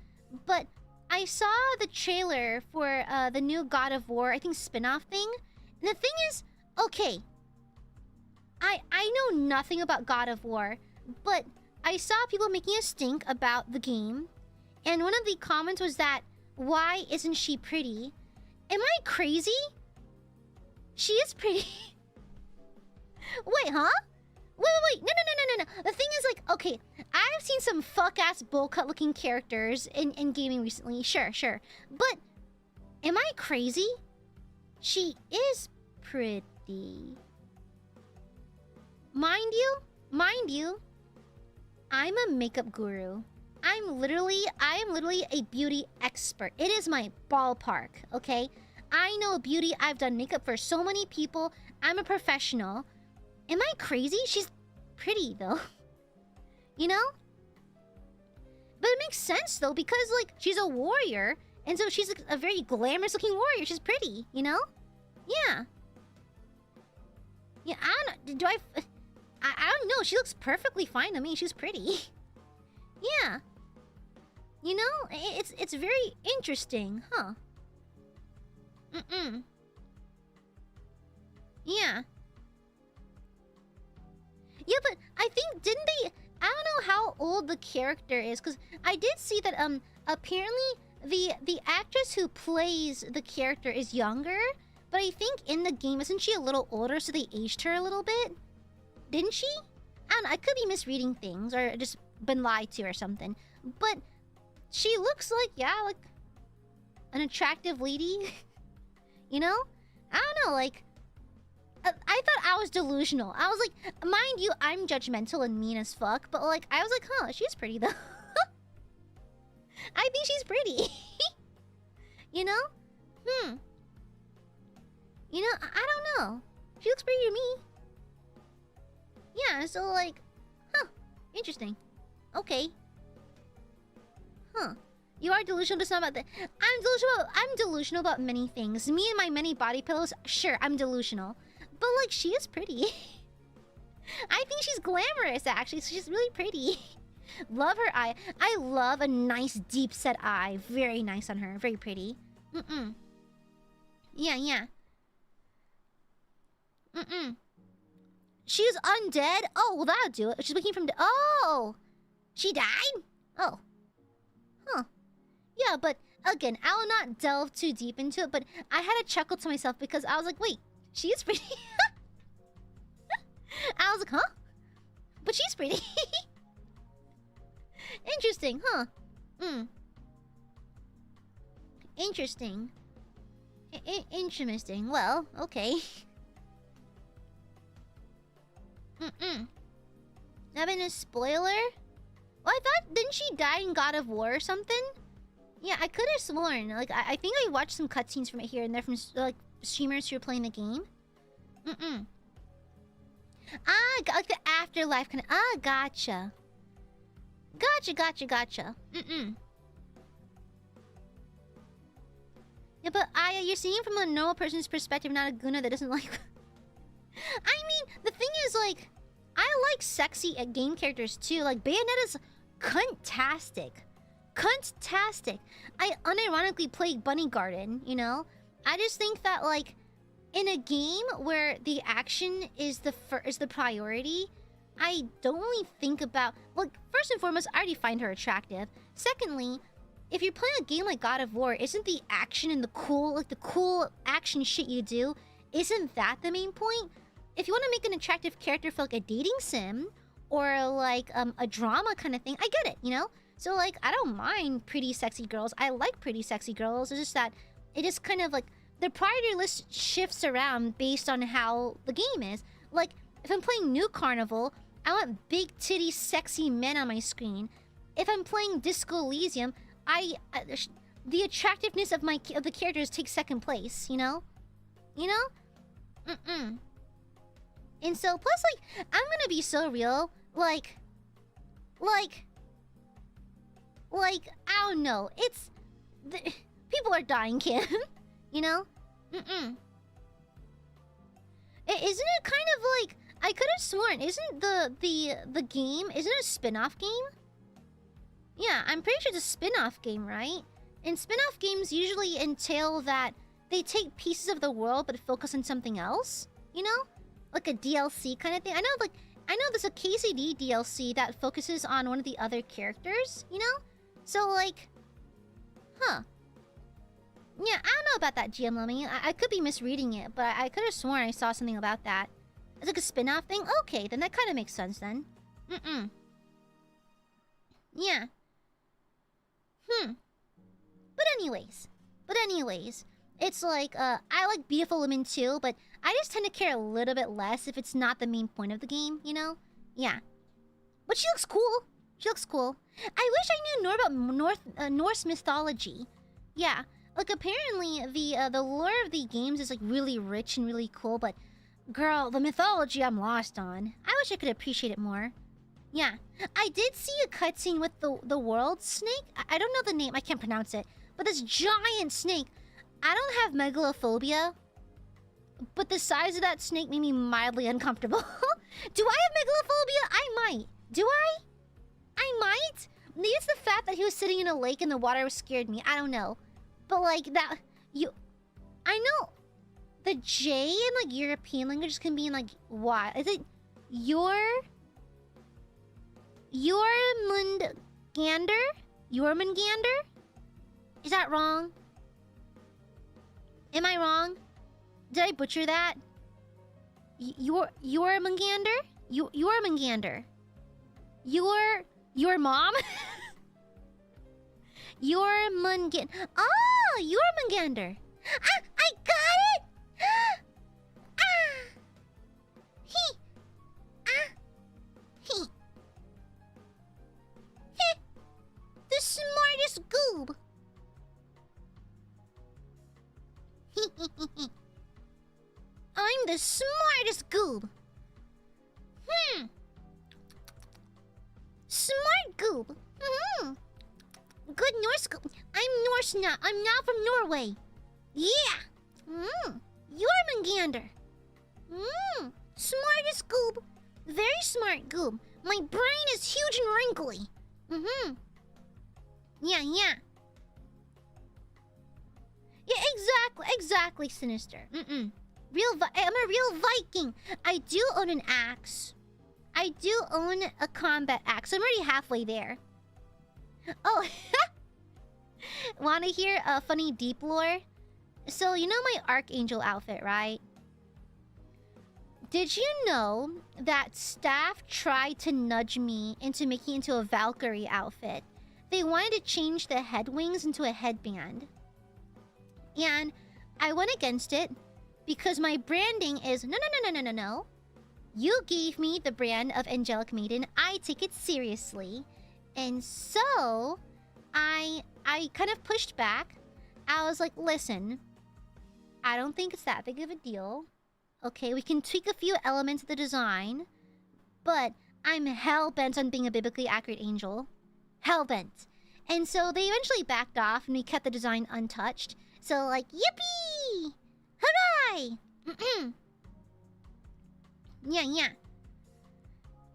But I saw the trailer for the new God of War, I think spin-off thing. And the thing is, okay, I know nothing about God of War, but I saw people making a stink about the game. And one of the comments was that, why isn't she pretty? Am I crazy? She is pretty. Wait, huh? Wait. No. The thing is, like, okay, I've seen some fuck-ass bullcut looking characters in gaming recently. Sure. But, am I crazy? She is pretty. Mind you, I'm a makeup guru. I am literally a beauty expert. It is my ballpark, okay? I know beauty. I've done makeup for so many people. I'm a professional. Am I crazy? She's pretty, though. You know? But it makes sense, though, because, like, she's a warrior. And so she's a very glamorous-looking warrior. She's pretty, you know? Yeah. Yeah, I don't know. I don't know. She looks perfectly fine to me. She's pretty. Yeah. You know? It's very interesting, huh? Yeah. Yeah, but I think, didn't they... I don't know how old the character is, because I did see that, apparently the actress who plays the character is younger, but I think in the game, isn't she a little older, so they aged her a little bit? Didn't she? I don't know, I could be misreading things, or just been lied to or something. But she looks like, yeah, like an attractive lady. You know? I don't know, like... I thought I was delusional. I was like, mind you, I'm judgmental and mean as fuck, but like, I was like, huh, she's pretty though. I think she's pretty. You know? You know, I don't know. She looks pretty to me. Yeah, so like, huh, interesting. Okay. Huh. You are delusional to some about that. I'm delusional about many things. Me and my many body pillows, sure, I'm delusional. But, like, she is pretty. I think she's glamorous, actually. So she's really pretty. Love her eye. I love a nice deep set eye. Very nice on her. Very pretty. Yeah, yeah. She was undead? Oh, well, that'll do it. She's waking from... Oh! She died? Oh. Huh. Yeah, but again, I will not delve too deep into it, but I had a chuckle to myself because I was like, wait, she is pretty. I was like, huh? But she's pretty. Interesting, huh? Interesting. Interesting. Well, okay. That been a spoiler? Well, I thought, didn't she die in God of War or something? Yeah, I could have sworn. Like, I think I watched some cutscenes from it here and there from, like, streamers who are playing the game. Ah, like the afterlife kind of... Ah, gotcha. Gotcha. Yeah, but Aya, you're seeing from a normal person's perspective, not a Guna that doesn't like... I mean, the thing is, like... I like sexy game characters, too. Like, Bayonetta's cunt-tastic. Cunt-tastic. I unironically play Bunny Garden, you know? I just think that, like... In a game where the action is the priority... I don't really think about... Well, first and foremost, I already find her attractive. Secondly... If you're playing a game like God of War, isn't the action and the cool action shit you do, isn't that the main point? If you want to make an attractive character for like a dating sim or like a drama kind of thing, I get it, you know? So like, I don't mind pretty sexy girls. I like pretty sexy girls. It's just that it is kind of like the priority list shifts around based on how the game is. Like, if I'm playing New Carnival, I want big titty sexy men on my screen. If I'm playing Disco Elysium, the attractiveness of the characters takes second place, you know? You know? And so, plus, like, I'm gonna be so real, like, I don't know, it's... people are dying, Kim. You know? Isn't it kind of like... I could have sworn, isn't the game... Isn't it a spin-off game? Yeah, I'm pretty sure it's a spin-off game, right? And spin-off games usually entail that they take pieces of the world but focus on something else, you know? Like a DLC kind of thing. I know there's a KCD DLC that focuses on one of the other characters, you know? So, like... Huh. Yeah, I don't know about that, GM Lummy. I could be misreading it, but I could have sworn I saw something about that. It's like a spin-off thing? Okay, then that kind of makes sense, then. Yeah. But anyways, it's like, I like beautiful women too, but I just tend to care a little bit less if it's not the main point of the game, you know? Yeah. But she looks cool. She looks cool. I wish I knew more about Norse mythology. Yeah. Like, apparently, the lore of the games is, like, really rich and really cool, but... Girl, the mythology I'm lost on. I wish I could appreciate it more. Yeah. I did see a cutscene with the world snake. I don't know the name. I can't pronounce it. But this giant snake. I don't have megalophobia. But the size of that snake made me mildly uncomfortable. Do I have megalophobia? I might. Do I? I might? Maybe it's the fact that he was sitting in a lake and the water scared me. I don't know. But like that... I know... The J in like European languages can be in like... What? Is it... Jormungandr? Jormungandr? Is that wrong? Am I wrong? Did I butcher that? Jormungandr? Jormungandr. Your mom? Jormungandr. Oh, Jormungandr. Ah, I got it! Ah! He. Ah! He. Heh. The smartest goob. I'm the smartest goob. Smart goob. Good Norse goob. I'm Norse now. I'm now from Norway. Yeah. Jormungandr. Smartest goob. Very smart goob. My brain is huge and wrinkly. Mm-hmm. Yeah, yeah. Yeah, exactly, Sinister. I'm a real Viking. I do own an axe. I do own a combat axe. I'm already halfway there. Oh, wanna hear a funny deep lore? So, you know my Archangel outfit, right? Did you know that staff tried to nudge me into making it into a Valkyrie outfit? They wanted to change the head wings into a headband. And I went against it because my branding is no. You gave me the brand of Angelic Maiden. I take it seriously. And so I kind of pushed back. I was like, listen, I don't think it's that big of a deal. Okay, we can tweak a few elements of the design, but I'm hell-bent on being a biblically accurate angel. Hell-bent. And so they eventually backed off and we kept the design untouched. So like, yippee! Hooray! Yeah.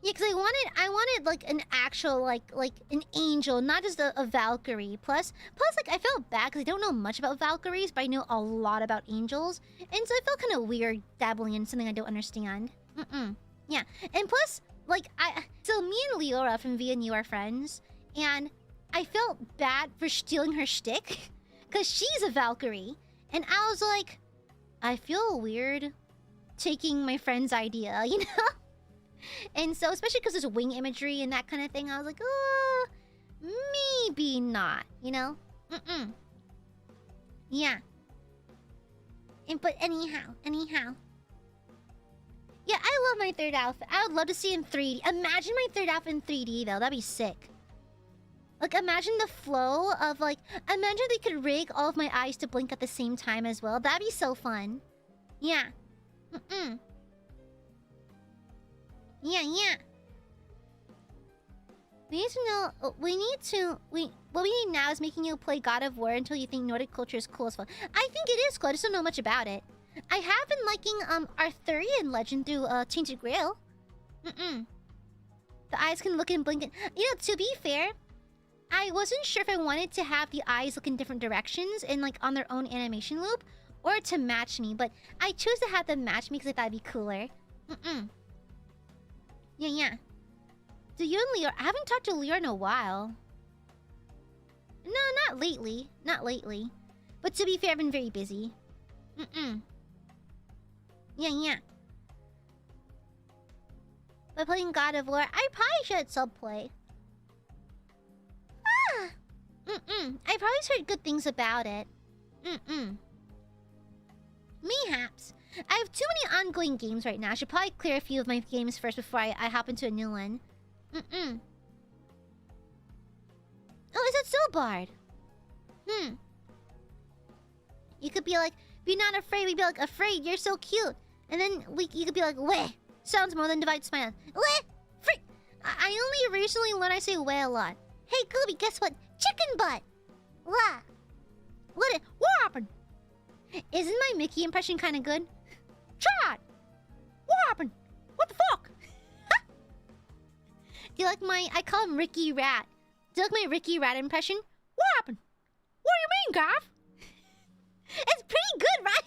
Yeah, because I wanted like an actual like an angel, not just a Valkyrie. Plus like I felt bad because I don't know much about Valkyries, but I know a lot about angels, and so I felt kind of weird dabbling in something I don't understand. Yeah, and plus like so me and Leora from VNU are friends, and I felt bad for stealing her shtick because she's a Valkyrie, and I was like, I feel weird taking my friend's idea, you know. And so, especially because there's wing imagery and that kind of thing, I was like, oh, maybe not, you know? Yeah. But anyhow. Yeah, I love my third outfit. I would love to see it in 3D. Imagine my third outfit in 3D, though. That'd be sick. Like, imagine the flow of, like... Imagine they could rig all of my eyes to blink at the same time as well. That'd be so fun. Yeah. Yeah. We need to know... What we need now is making you play God of War until you think Nordic culture is cool as fuck. I think it is cool. I just don't know much about it. I have been liking Arthurian legend through Tainted Grail. The eyes can look and blink. You know, to be fair, I wasn't sure if I wanted to have the eyes look in different directions and like on their own animation loop, or to match me. But I chose to have them match me because I thought it'd be cooler. Yeah. Do you and Leo... I haven't talked to Leo in a while. No, not lately. But to be fair, I've been very busy. Yeah. By playing God of War, I probably should subplay. I probably heard good things about it. Mayhaps. I have too many ongoing games right now. I should probably clear a few of my games first before I hop into a new one. Oh, is that so Bard? You could be like, be not afraid. We'd be like, afraid, you're so cute. And then you could be like, weh. Sounds more than divide smile. Weh! Freak! I only recently learned I say weh a lot. Hey, Gooby, guess what? Chicken butt! Wah! What happened? Isn't my Mickey impression kind of good? Chad! What happened? What the fuck? Do you like my... I call him Ricky Rat. Do you like my Ricky Rat impression? What happened? What do you mean, Gav? It's pretty good, right?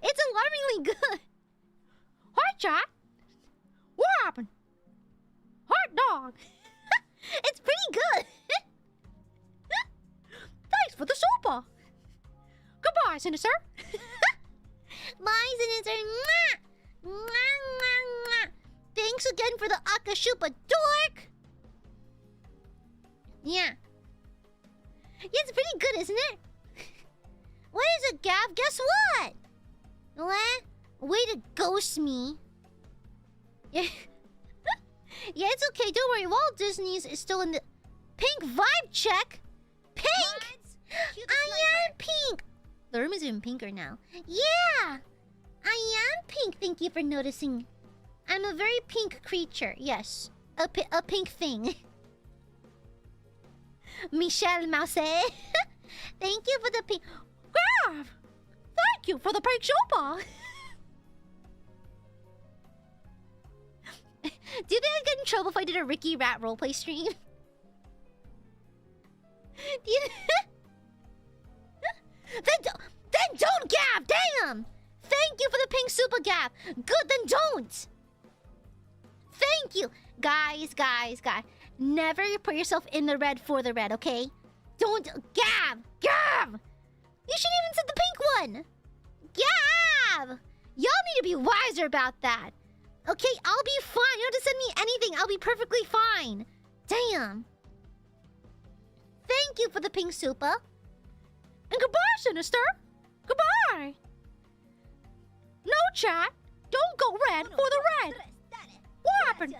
It's alarmingly good. Hi, Chad. What happened? Hot dog. It's pretty good. Thanks for the sopa. Goodbye, Sinister. Bye, Sinister. Mwah! Mwah. Thanks again for the Akashupa dork. Yeah, it's pretty good, isn't it? What is it, Gav? Guess what? What? Way to ghost me. Yeah. Yeah, it's okay. Don't worry. Walt Disney's is still in the... Pink vibe check? Pink! I am pink! The room is even pinker now. Yeah! I am pink. Thank you for noticing. I'm a very pink creature. Yes. A pink thing. Michelle Mouse. Thank you for the pink... Gav! Thank you for the pink sopa! Do you think I'd get in trouble if I did a Ricky Rat roleplay stream? Good, then don't! Thank you! Guys. Never put yourself in the red for the red, okay? Don't... Gab! You should even set the pink one! Gab! Y'all need to be wiser about that. Okay, I'll be fine. You don't have to send me anything. I'll be perfectly fine. Damn. Thank you for the pink super. And goodbye, Sinister. Goodbye. No chat. Don't go red for the red. What happened?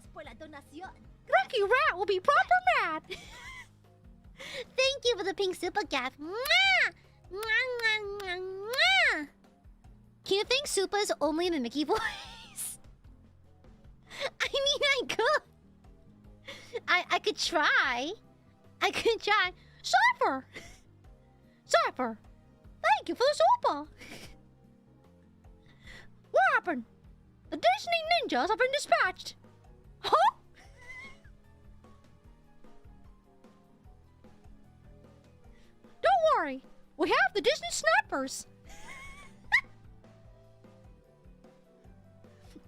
Rocky Rat will be proper mad. Thank you for the pink super, Gav. Mwah! Mwah. Can you think Supa is only the Mickey voice? I mean, I could try. Cypher! Thank you for the super. What happened? The Disney ninjas have been dispatched. Huh? Don't worry. We have the Disney snipers.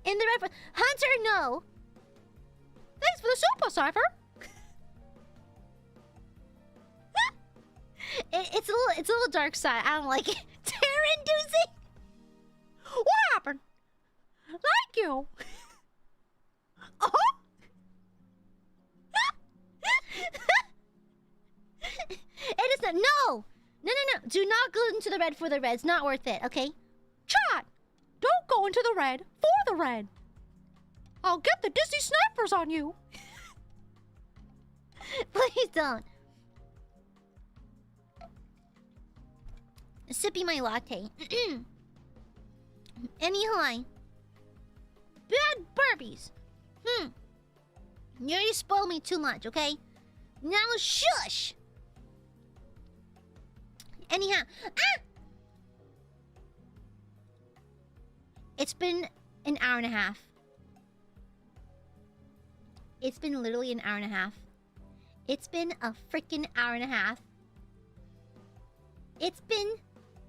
In the red... Hunter, no. Thanks for the super, Cypher. It's a little dark side. I don't like it. Terror-inducing. What happened? Thank you. Oh. It is not. No. Do not go into the red for the red. It's not worth it. Okay. Chat. Don't go into the red for the red. I'll get the Disney snipers on you. Please don't. Sippy my latte. Anyhow. Bad Barbies. You already spoiled me too much, okay? Now shush. Anyhow. It's been an hour and a half. It's been literally an hour and a half. It's been a freaking hour and a half. It's been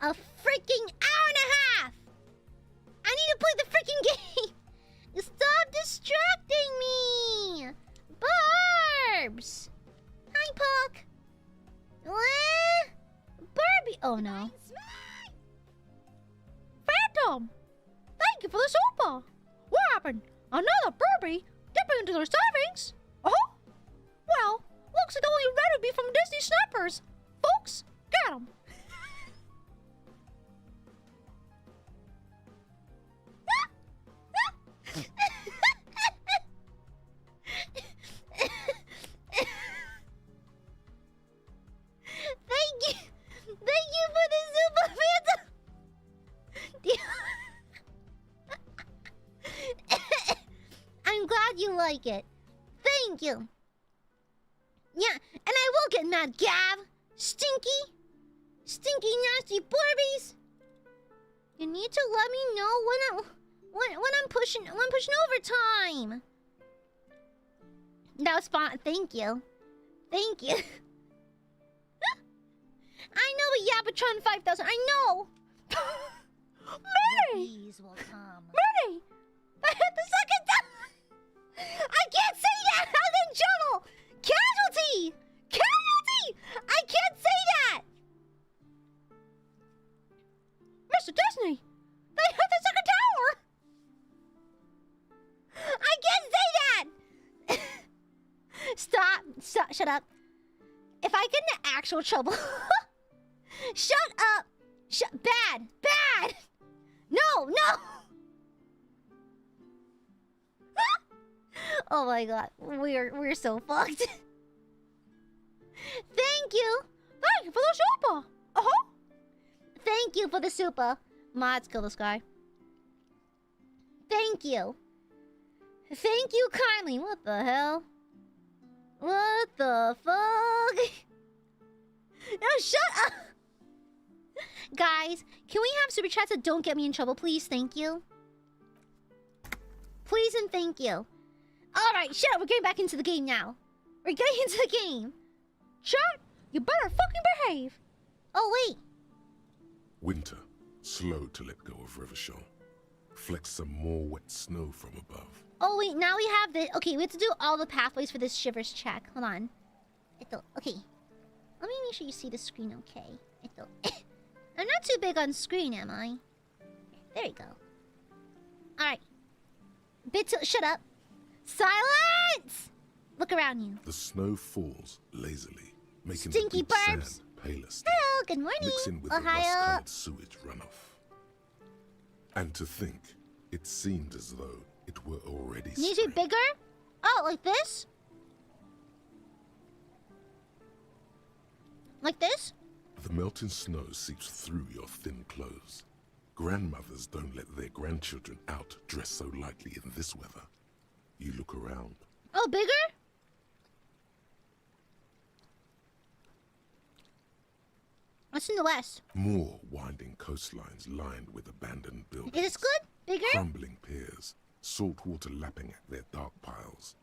a freaking hour and a half! I need to play the freaking game! Stop distracting me! Barbs! Hi, Puck! What? Barbie! Oh no. Phantom! Thank you for the super! What happened? Another Barbie dipping into their savings? Oh? Well, looks like the only red would be from Disney snipers. Folks, get 'em! Thank you for the super phantom! I'm glad you like it. Thank you. Yeah, and I will get mad, Gav. Stinky, nasty Barbies. You need to let me know when I'm pushing overtime. That was fun. Thank you. I know a Yapatron 5000. I know. Mary! Mary! I hit the second time! I can't say that! I'm in trouble! Casualty! I can't say that! Mr. Disney! They hit the second tower! I can't say that! Stop, shut up. If I get into actual trouble... Shut up! Bad! No! Oh my god, we're so fucked. Thank you for the super. Thank you for the super. Mods, kill this guy. Thank you kindly. What the hell? What the fuck? No, shut up. Guys, can we have super chats that don't get me in trouble, please? Thank you. Please and thank you. Alright, shut up. We're getting back into the game now. We're getting into the game. Chat, you better fucking behave. Oh, wait. Winter, slow to let go of Rivershaw. reflects some more wet snow from above. Oh wait, now we have the... Okay, we have to do all the pathways for this shivers check. Hold on. Okay. Let me make sure you see the screen okay. I'm not too big on screen, am I? There you go. Alright. Shut up. Silence! Look around you. The snow falls lazily, making Stinky the deep barbs. sand paler, Hello, good morning. mixing with the rust-colored sewage runoff. And to think, it seemed as though it were already Needs to be bigger? Oh, like this? Like this? The melting snow seeps through your thin clothes. Grandmothers don't let their grandchildren out dressed so lightly in this weather. You look around. Oh, bigger? What's in the west? More winding coastlines lined with abandoned buildings. Is this good? Bigger? Crumbling piers, salt water lapping at their dark piles.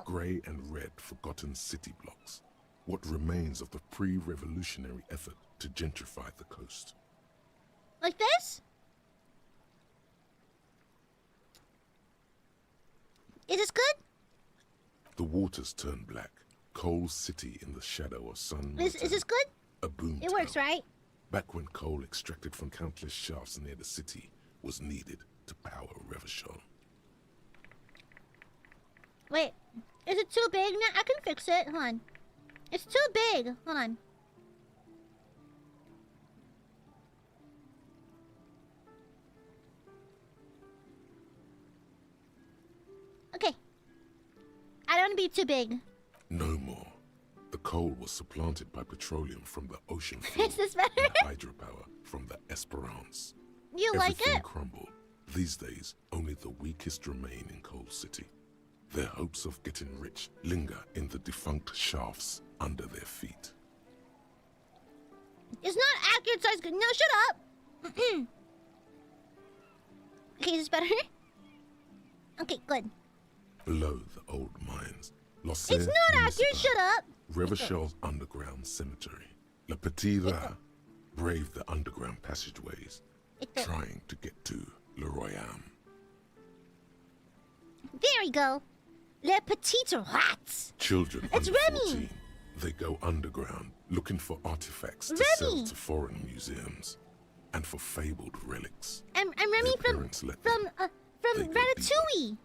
Grey and red forgotten city blocks. What remains of the pre-revolutionary effort to gentrify the coast. Like this? Is this good? The waters turn black. Coal City in the shadow of sun. Is this good? A boom It works, right? Back when coal extracted from countless shafts near the city was needed to power Revachol. Wait, is it too big now? I can fix it. Hold on. It's too big. Hold on. Okay. I don't want to be too big. No more. The coal was supplanted by petroleum from the ocean floor Is this better? and hydropower from the Esperance. You like Everything it? crumbled. These days, only the weakest remain in Coal City. Their hopes of getting rich linger in the defunct shafts under their feet. It's not accurate size good. No, shut up. Okay, is this better? Okay, good. Below the old mines, It's not accurate, shut up. Revachol's underground cemetery. Le Petit Rat braved the underground passageways, trying to get to Le Royaume. There we go. Le Petit Rats. Children It's under Remy. 14, they go underground looking for artifacts to Remy. sell to foreign museums and for fabled relics. I'm Remy Their from parents let them. They go Ratatouille.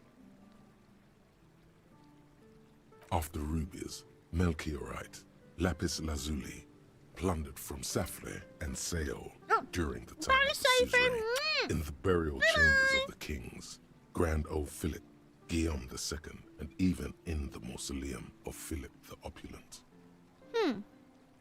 After rubies, melchiorite, lapis lazuli, plundered from Safle and Seol during the time of the suzerain, in the burial chambers of the kings, Grand Old Philip, Guillaume II, and even in the mausoleum of Philip the Opulent.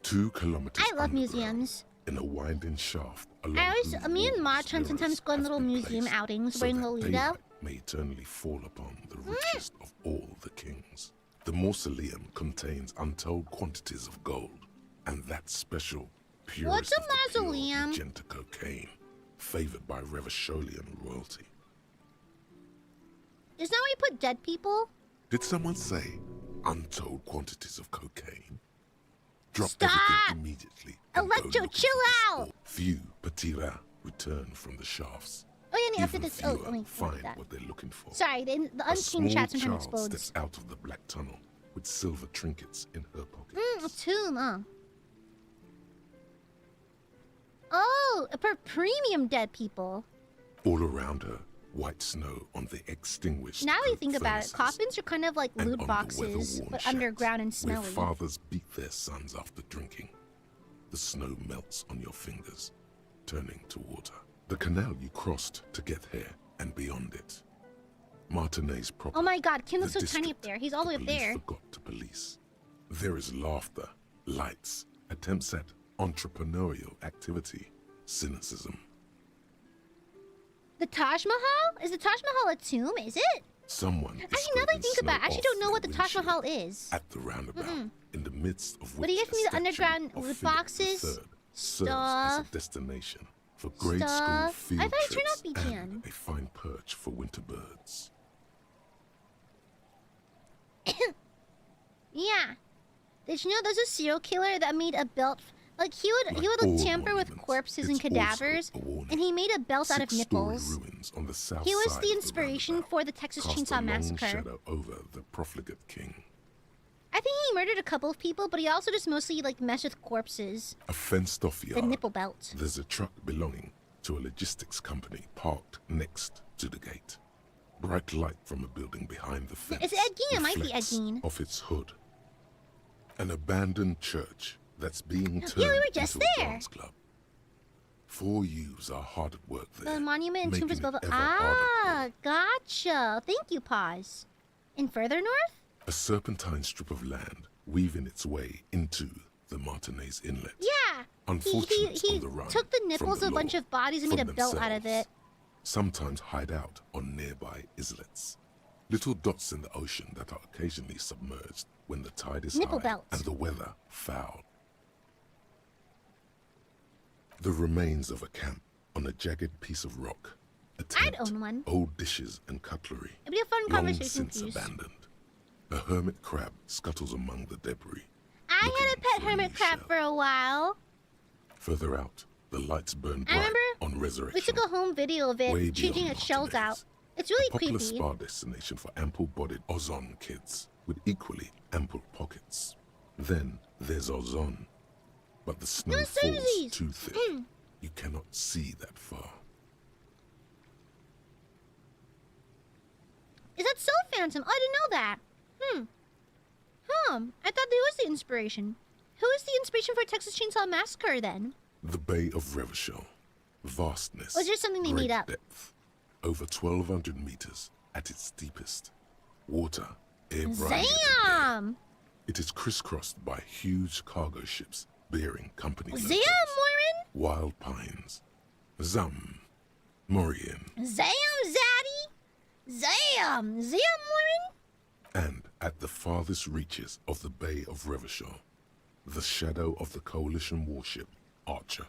2 kilometers I love underground, museums. in a winding shaft along I always, whose me and walls Machan sometimes mirrors go on have little been museum placed outings so wearing that Lolita. daylight may eternally fall upon the richest of all the kings. The mausoleum contains untold quantities of gold, and that special, purest What's a of the pure mausoleum? magenta cocaine, favored by Revacholian royalty. Isn't that where you put dead people? Did someone say untold quantities of cocaine? Drop Stop! everything immediately. and go Electro, looking chill for out! this. Few Petit Rat return from the shafts. Oh yeah, after Even this. Oh, fewer let me find that. what they're looking for. Sorry, the A unseen small chat sometimes child explodes. steps out of the black tunnel with silver trinkets in her pockets. A tomb, Oh, for premium dead people. All around her, white snow on the extinguished. Now you coke think about it, furnaces, coffins are kind of like and loot on the boxes, weather-worn but shacks underground and where smelly. fathers beat their sons after drinking. The snow melts on your fingers, turning to water. The canal you crossed to get here and beyond it. Martinet's property. Oh my god, Kim looks the so tiny up district there. He's all the way up police there. forgot to police. There is laughter, lights, attempts at entrepreneurial activity, cynicism. The Taj Mahal? Is the Taj Mahal a tomb? Is it? Someone Actually, now that I think about it, I actually don't know what the Taj Mahal is. At the roundabout, in the midst of which But he gives me the a statue underground of loot Philip boxes, III serves as stuff, a destination for grade school stuff. field I thought it turned trips out to be and BGN. a fine perch for winter birds. Yeah. Did you know there's a serial killer that made a belt Like he would like tamper with corpses and cadavers, and he made a belt out of nipples. He was the inspiration for the Texas Chainsaw Massacre. Over the profligate king. I think he murdered a couple of people, but he also just mostly like messed with corpses. A fenced-off yard. The nipple belt. There's a truck belonging to a logistics company parked next to the gate. Bright light from a building behind the fence. It's Ed Gein. It might be Ed Gein. Off its hood. An abandoned church that's being turned we were just into there. A dance club. 4 youths are hard at work there. The monument and tomb is built. Gotcha. Thank you, Pause. And further north? A serpentine strip of land weaving its way into the Martinez Inlet. Yeah. Unfortunately, he took the nipples of a bunch of bodies and made a belt out of it. Sometimes hide out on nearby islets. Little dots in the ocean that are occasionally submerged when the tide is high and the weather foul. The remains of a camp on a jagged piece of rock. A tent, I'd own one. Old dishes and cutlery. It'd be a fun conversation. Long since abandoned. A hermit crab scuttles among the debris. I had a pet hermit crab for a while. Further out, the lights burn bright on Resurrection. We took a home video of it changing its shells out. It's really creepy. A popular spa destination for ample-bodied Ozon kids with equally ample pockets. Then there's Ozon, but the snow falls too thick. You cannot see that far. Is that so Phantom? Oh, I didn't know that. I thought that was the inspiration. Who is the inspiration for Texas Chainsaw Massacre then? The Bay of Revachol. Vastness. Was there something they made up? Depth. Over 1,200 meters at its deepest. Water, air bright. Damn! It is crisscrossed by huge cargo ships bearing company logos. Zam, Morin? Wild pines. Zam. Morian. Zam, Zaddy? Zam! Zam, Morin? And at the farthest reaches of the Bay of Revachol, the shadow of the Coalition warship, Archer,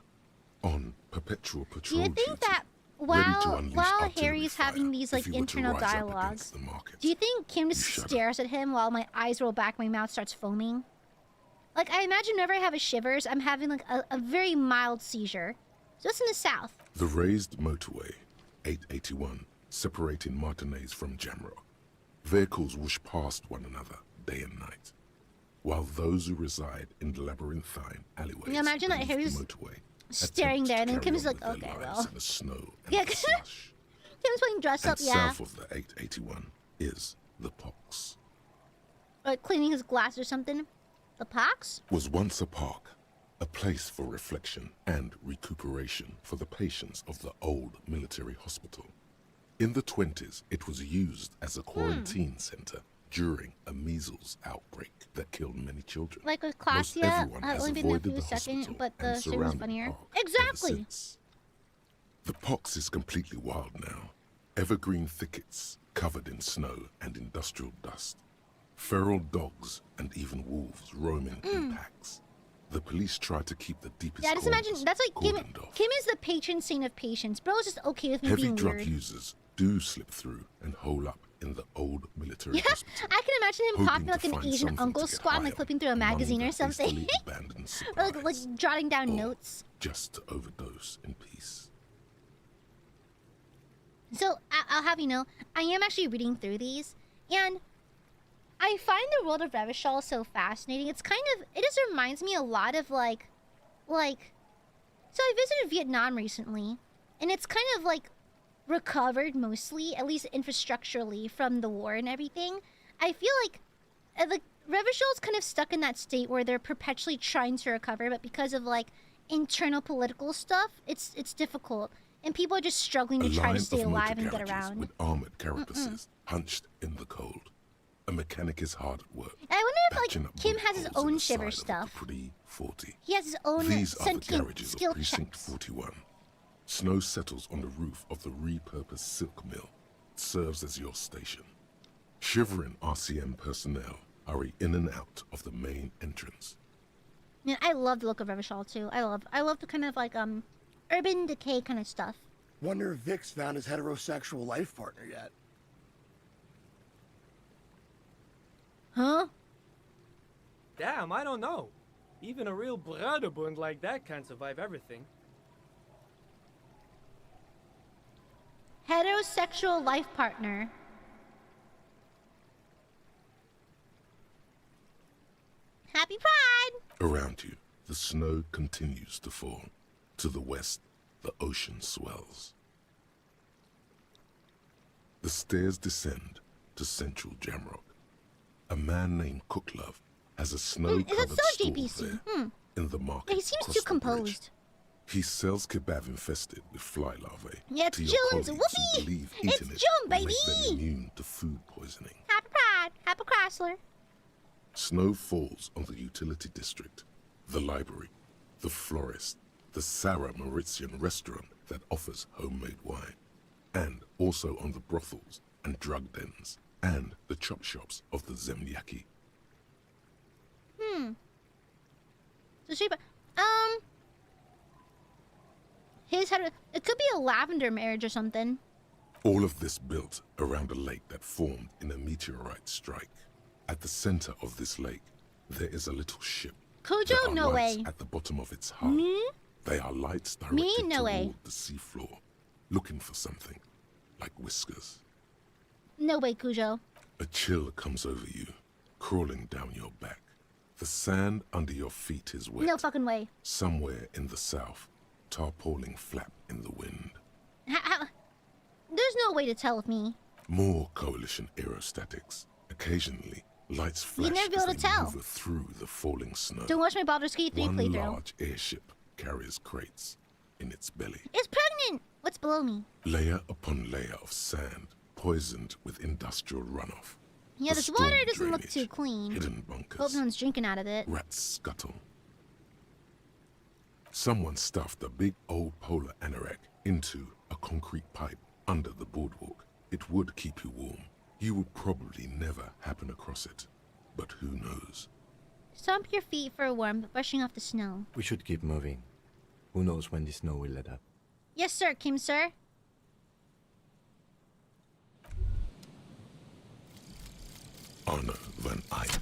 on perpetual patrol duty. Do you think that while Harry's having these like internal dialogues, do you think Kim just stares at him while my eyes roll back, my mouth starts foaming? Like, I imagine whenever I have a shivers, I'm having like a very mild seizure. So it's in the south. The raised motorway, 881, separating Martinez from Jamrock. Vehicles whoosh past one another day and night, while those who reside in the labyrinthine alleyways imagine that Harry's staring there, and then Kim's like, okay, well. In the snow and yeah, the slush. Kim's playing dress up, yeah. South of the 881 is the Pox. Like cleaning his glass or something. The Pox? Was once a park, a place for reflection and recuperation for the patients of the old military hospital. In the 20s, it was used as a quarantine center during a measles outbreak that killed many children. Like with Classia, only been there for a second, but the shit was funnier. Exactly! The Pox is completely wild now. Evergreen thickets covered in snow and industrial dust. Feral dogs and even wolves roaming in packs. The police try to keep the deepest just imagine, that's like Kim is the patron saint of patients. Bro is just okay with me being weird. Heavy drug users do slip through and hole up in the old military hospital. I can imagine him popping like an Asian uncle squad and like flipping through a magazine or something. Or like jotting down notes. Just to overdose in peace. So, I'll have you know, I am actually reading through these, and I find the world of Revachol so fascinating. It's kind of, it just reminds me a lot of like, so I visited Vietnam recently, and it's kind of like recovered mostly, at least infrastructurally, from the war and everything. I feel like Revachol's kind of stuck in that state where they're perpetually trying to recover, but because of like internal political stuff, it's difficult, and people are just struggling to try to stay alive and get around. With armored carapaces hunched in the cold. A mechanic is hard at work. I wonder if like Kim has his own shiver stuff. He has his own sentient skill checks. 41. Snow settles on the roof of the repurposed silk mill. It serves as your station. Shivering RCM personnel are in and out of the main entrance. Yeah, I love the look of Revachol too. I love the kind of like urban decay kind of stuff. Wonder if Vic's found his heterosexual life partner yet. Huh? Damn, I don't know. Even a real Bruderbund like that can't survive everything. Heterosexual life partner. Happy Pride! Around you, the snow continues to fall. To the west, the ocean swells. The stairs descend to central Jamrock. A man named Cooklove has a snow-covered stall there in the market. He seems across too the composed. bridge. He sells kebab infested with fly larvae Yeah, it's to your June's. colleagues Whoopee! who believe It's eating it June, will make them baby! immune to food poisoning. Happy Pride! Happy Chrysler! Snow falls on the utility district, the library, the florist, the Sarah Mauritian restaurant that offers homemade wine, and also on the brothels and drug dens, and the chop shops of the Zemlyaki. So she, it could be a lavender marriage or something. All of this built around a lake that formed in a meteorite strike. At the center of this lake, there is a little ship. Cujo, There are no lights way. at the bottom of its hull. Me? They are lights directed Me? No toward way. the seafloor, looking for something, like whiskers. No way, Cujo. A chill comes over you, crawling down your back. The sand under your feet is wet. No fucking way. Somewhere in the south, tarpaulin flap in the wind. There's no way to tell with me. More coalition aerostatics. Occasionally, lights flash never be as able they to tell. maneuver through the falling snow. Don't watch my Baldur's Gate 3 One playthrough. large airship carries crates in its belly. It's pregnant! What's below me? Layer upon layer of sand, poisoned with industrial runoff. Yeah, The this water storm doesn't look drainage, too clean. Hidden Hope bunkers. no one's drinking out of it. Rats scuttle. Someone stuffed a big old polar anorak into a concrete pipe under the boardwalk. It would keep you warm. You would probably never happen across it. But who knows? Stomp your feet for warmth, brushing off the snow. We should keep moving. Who knows when the snow will let up? Yes, sir, Kim, sir. Anna van Eyck.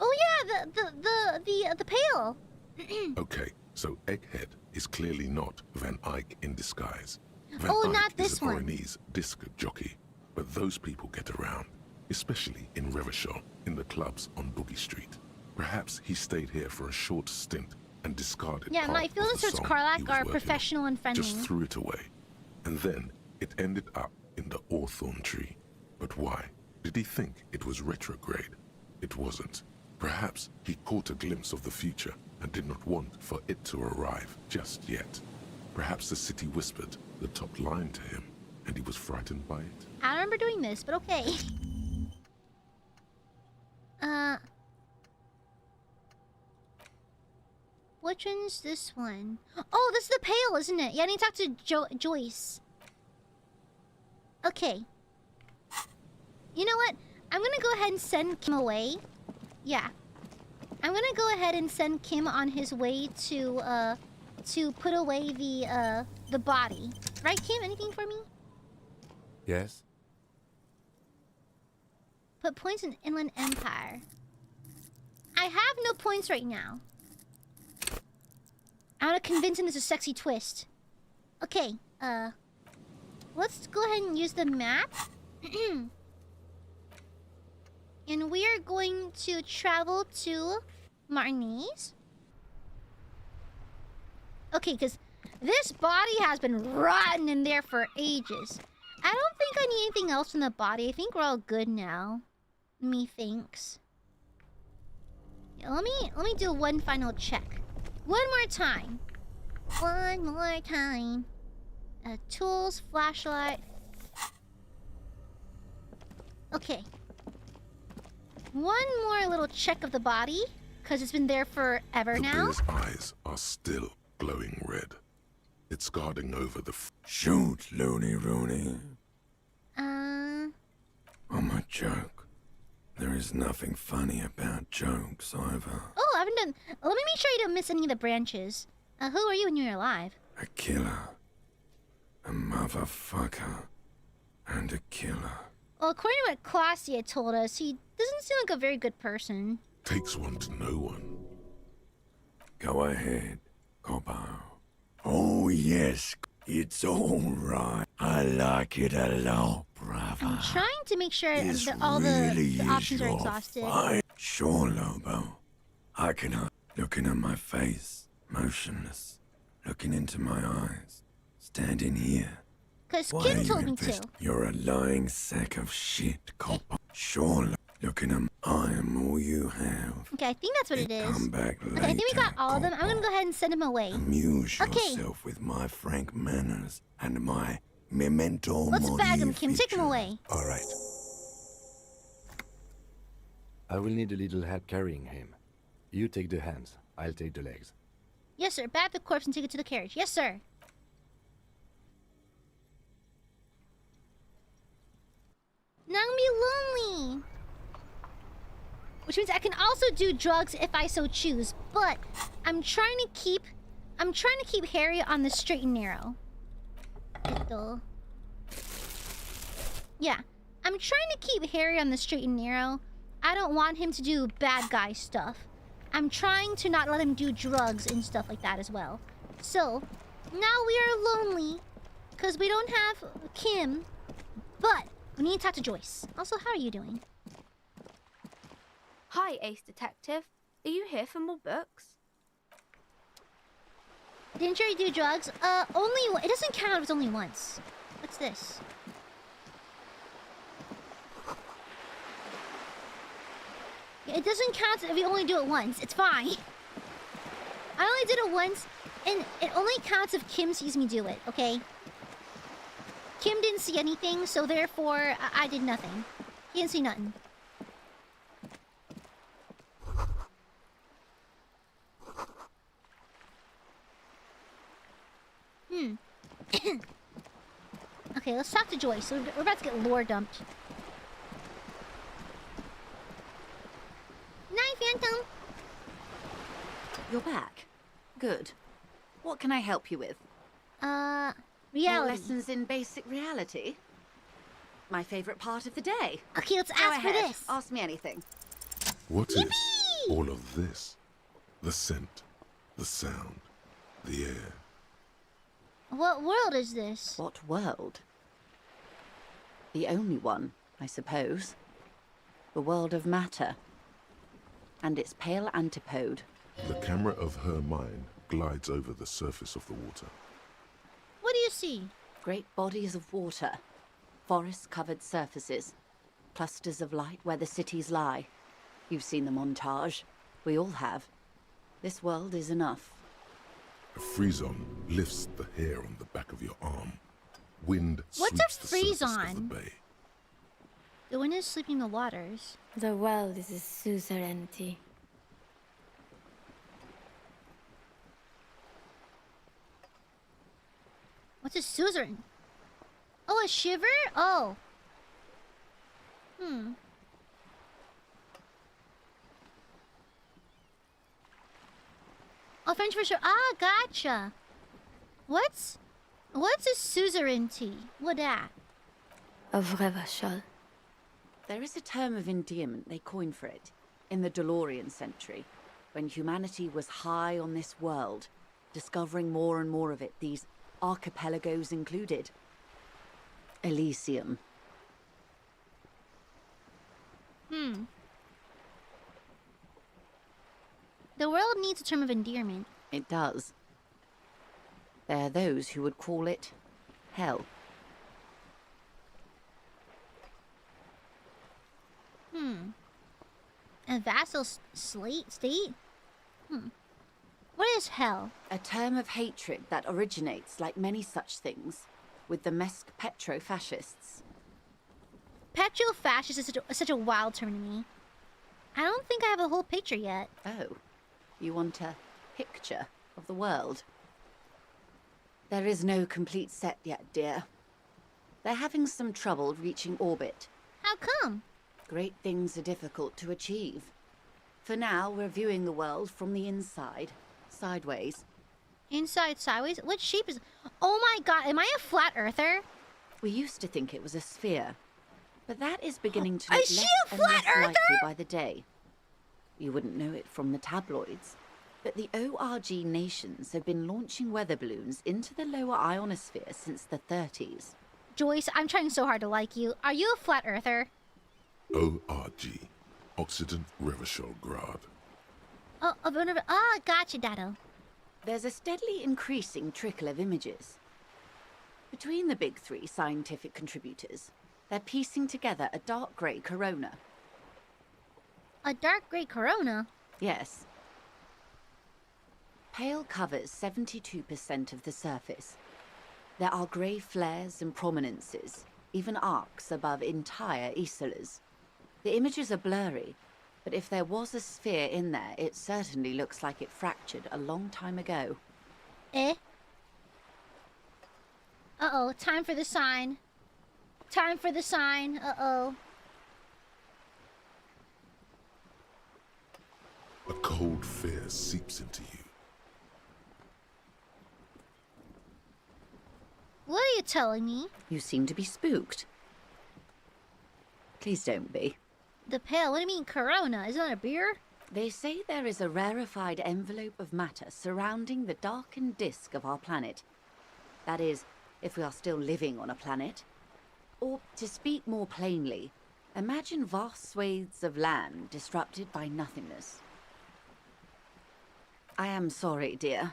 Oh yeah, the pail. Okay, so Egghead is clearly not Van Eyck in disguise. Van Oh, Eyck not is this a one. Voronese disc jockey, but those people get around, especially in Revachol, in the clubs on Boogie Street. Perhaps he stayed here for a short stint and discarded Yeah, part my of feelings the towards song Karlak he was are working on. professional and friendly. Just threw it away, and then it ended up in the Hawthorn tree. But why? Did he think it was retrograde? It wasn't. Perhaps he caught a glimpse of the future and did not want for it to arrive just yet. Perhaps the city whispered the top line to him, and he was frightened by it. I don't remember doing this, but okay. Which one's this one? Oh, this is the pail, isn't it? Yeah, I need to talk to Joyce. Okay. You know what? I'm gonna go ahead and send Kim away. Yeah. I'm gonna go ahead and send Kim on his way to put away the body. Right, Kim? Anything for me? Yes? Put points in Inland Empire. I have no points right now. I want to convince him there's a sexy twist. Okay, let's go ahead and use the map. And we are going to travel to Martinez. Okay, because this body has been rotten in there for ages. I don't think I need anything else in the body. I think we're all good now. Methinks. Yeah, let me do one final check. One more time. One more time. Tools, flashlight. Okay. One more little check of the body, because it's been there forever The now. bear's eyes are still glowing red. It's guarding over the Shoot, Looney Rooney. I'm a joke. There is nothing funny about jokes either. Oh, I haven't done... Let me make sure you don't miss any of the branches. Who are you when you're alive? A killer. A motherfucker. And a killer. Well, according to what Claudia told us, he doesn't seem like a very good person. takes one to know one. Go ahead, Coppo. Oh, yes. It's all right. I like it a lot, brother. I'm trying to make sure This that all really the options are your exhausted. fight. Sure, Lobo. I can looking at my face, motionless, looking into my eyes, standing here. Because Why Kim are told you me to. invest- You're a lying sack of shit, Coppo. Sure, looking at I am all you have. Okay, I think that's what it is. Come back later, Okay, I think we got all of them. I'm gonna Coppo. go ahead and send him away. Amuse Okay. yourself with my frank manners and my memento Let's bag him, mori Kim. Take him feature. away. All right. I will need a little help carrying him. You take the hands. I'll take the legs. Yes, sir. Bag the corpse and take it to the carriage. Yes, sir. Now I'm gonna be lonely. Which means I can also do drugs if I so choose. But I'm trying to keep Harry on the straight and narrow. Yeah. I'm trying to keep Harry on the straight and narrow. I don't want him to do bad guy stuff. I'm trying to not let him do drugs and stuff like that as well. So, now we are lonely because we don't have Kim, but we need to talk to Joyce. Also, how are you doing? Hi, Ace Detective. Are you here for more books? Didn't you do drugs? It doesn't count if it's only once. What's this? It doesn't count if you only do it once. It's fine. I only did it once, and it only counts if Kim sees me do it, okay? Kim didn't see anything, so therefore, I did nothing. He didn't see nothing. Okay, let's talk to Joyce. So we're about to get lore dumped. Night, Phantom. You're back. Good. What can I help you with? More Reality. lessons in basic reality? My favorite part of the day. Okay, let's Go ask for ahead. this. Ask me anything. What is all of this? The scent, the sound, the air. What world is this? What world? The only one, I suppose. The world of matter. And its pale antipode. The camera of her mind glides over the surface of the water. What do you see? Great bodies of water. Forest-covered surfaces. Clusters of light where the cities lie. You've seen the montage. We all have. This world is enough. A frisson lifts the hair on the back of your arm. Wind What's sweeps a the surface of the frisson? bay. The wind is sweeping the waters. The world is a suzerainty. What's a suzerain? Oh, a shiver? Oh. Oh, French for sure. Ah, gotcha. What's a suzerainty? What that? A vrai vachal. There is a term of endearment they coined for it in the DeLorean century, when humanity was high on this world, discovering more and more of it, these archipelagos included. Elysium. The world needs a term of endearment. It does. There are those who would call it hell. A vassal state? What is hell? A term of hatred that originates, like many such things, with the Mesk petro-fascists. Petro-fascist is such a wild term to me. I don't think I have a whole picture yet. Oh, you want a picture of the world? There is no complete set yet, dear. They're having some trouble reaching orbit. How come? Great things are difficult to achieve. For now, we're viewing the world from the inside, sideways. Inside, sideways? What shape is... Oh my god, am I a flat earther? We used to think it was a sphere, but that is beginning to Is look she less a and flat less likely earther? by the day. You wouldn't know it from the tabloids. But the ORG nations have been launching weather balloons into the lower ionosphere since the 30s. Joyce, I'm trying so hard to like you. Are you a flat earther? ORG, Occident Revachol Grad. Oh, gotcha, Dado. There's a steadily increasing trickle of images. Between the big three scientific contributors, they're piecing together a dark grey corona. A dark grey corona? Yes. Pale covers 72% of the surface. There are grey flares and prominences, even arcs above entire isolas. The images are blurry, but if there was a sphere in there, it certainly looks like it fractured a long time ago. Eh? Uh-oh, time for the sign. Time for the sign. Uh-oh. A cold fear seeps into you. What are you telling me? You seem to be spooked. Please don't be. The pale, what do you mean corona? Is that a beer? They say there is a rarefied envelope of matter surrounding the darkened disk of our planet. That is, if we are still living on a planet. Or, to speak more plainly, imagine vast swathes of land disrupted by nothingness. I am sorry, dear.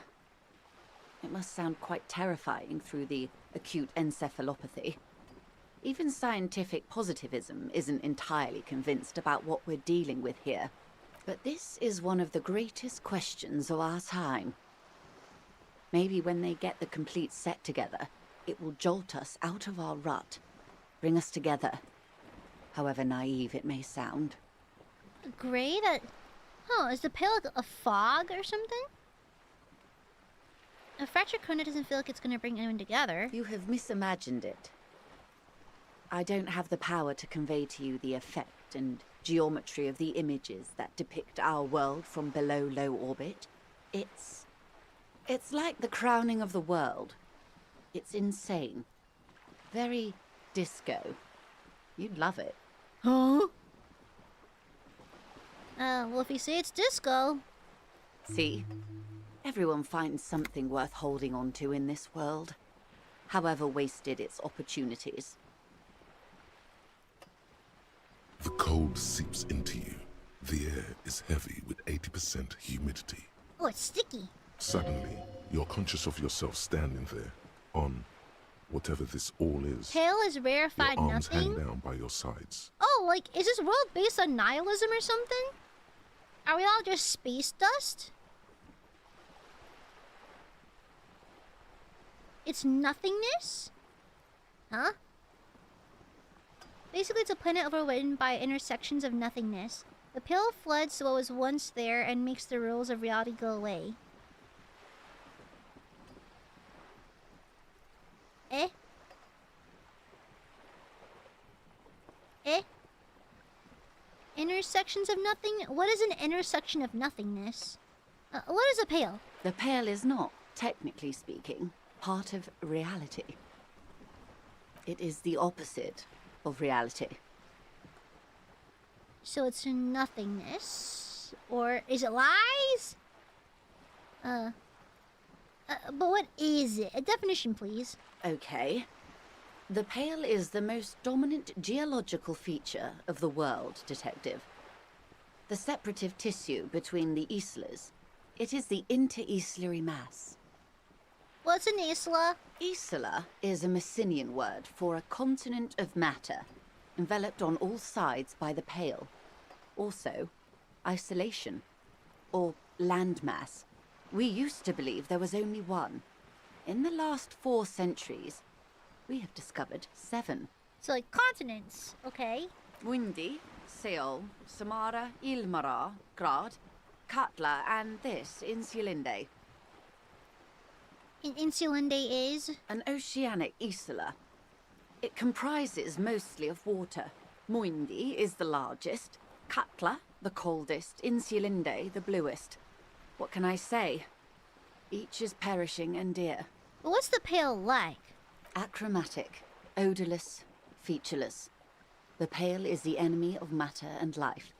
It must sound quite terrifying through the acute encephalopathy. Even scientific positivism isn't entirely convinced about what we're dealing with here. But this is one of the greatest questions of our time. Maybe when they get the complete set together, it will jolt us out of our rut, bring us together, however naive it may sound. Grey? That... Huh, is the pale like a fog or something? A fractured corona doesn't feel like it's gonna bring anyone together. You have misimagined it. I don't have the power to convey to you the effect and geometry of the images that depict our world from below low orbit. It's like the crowning of the world. It's insane. Very disco. You'd love it. Huh? Well, if you say it's disco... See? Everyone finds something worth holding on to in this world, however wasted its opportunities. The cold seeps into you. The air is heavy with 80% humidity. Oh, it's sticky. Suddenly, you're conscious of yourself standing there on whatever this all is. Pale is rarefied your arms nothing? hang down by your sides. Oh, like, is this world based on nihilism or something? Are we all just space dust? It's nothingness? Huh? Basically, it's a planet overridden by intersections of nothingness. The pale floods what was once there and makes the rules of reality go away. Eh? Eh? Intersections of nothing? What is an intersection of nothingness? What is a pale? The pale is not, technically speaking, part of reality. It is the opposite of reality. So it's nothingness? Or is it lies? But what is it? A definition, please. Okay. The pale is the most dominant geological feature of the world, Detective. The separative tissue between the islas. It is the inter-islary mass. What's an isla? Isla is a Messinian word for a continent of matter, enveloped on all sides by the pale. Also, isolation, or landmass. We used to believe there was only one. In the last 4 centuries, we have discovered 7. So like continents, okay. Windy, Seol, Samara, Ilmara, Grad, Katla, and this, Insulinde. Insulinde is? An oceanic isla. It comprises mostly of water. Muindi is the largest, Katla the coldest, Insulinde the bluest. What can I say? Each is perishing and dear. But what's the pale like? Achromatic, odorless, featureless. The pale is the enemy of matter and life.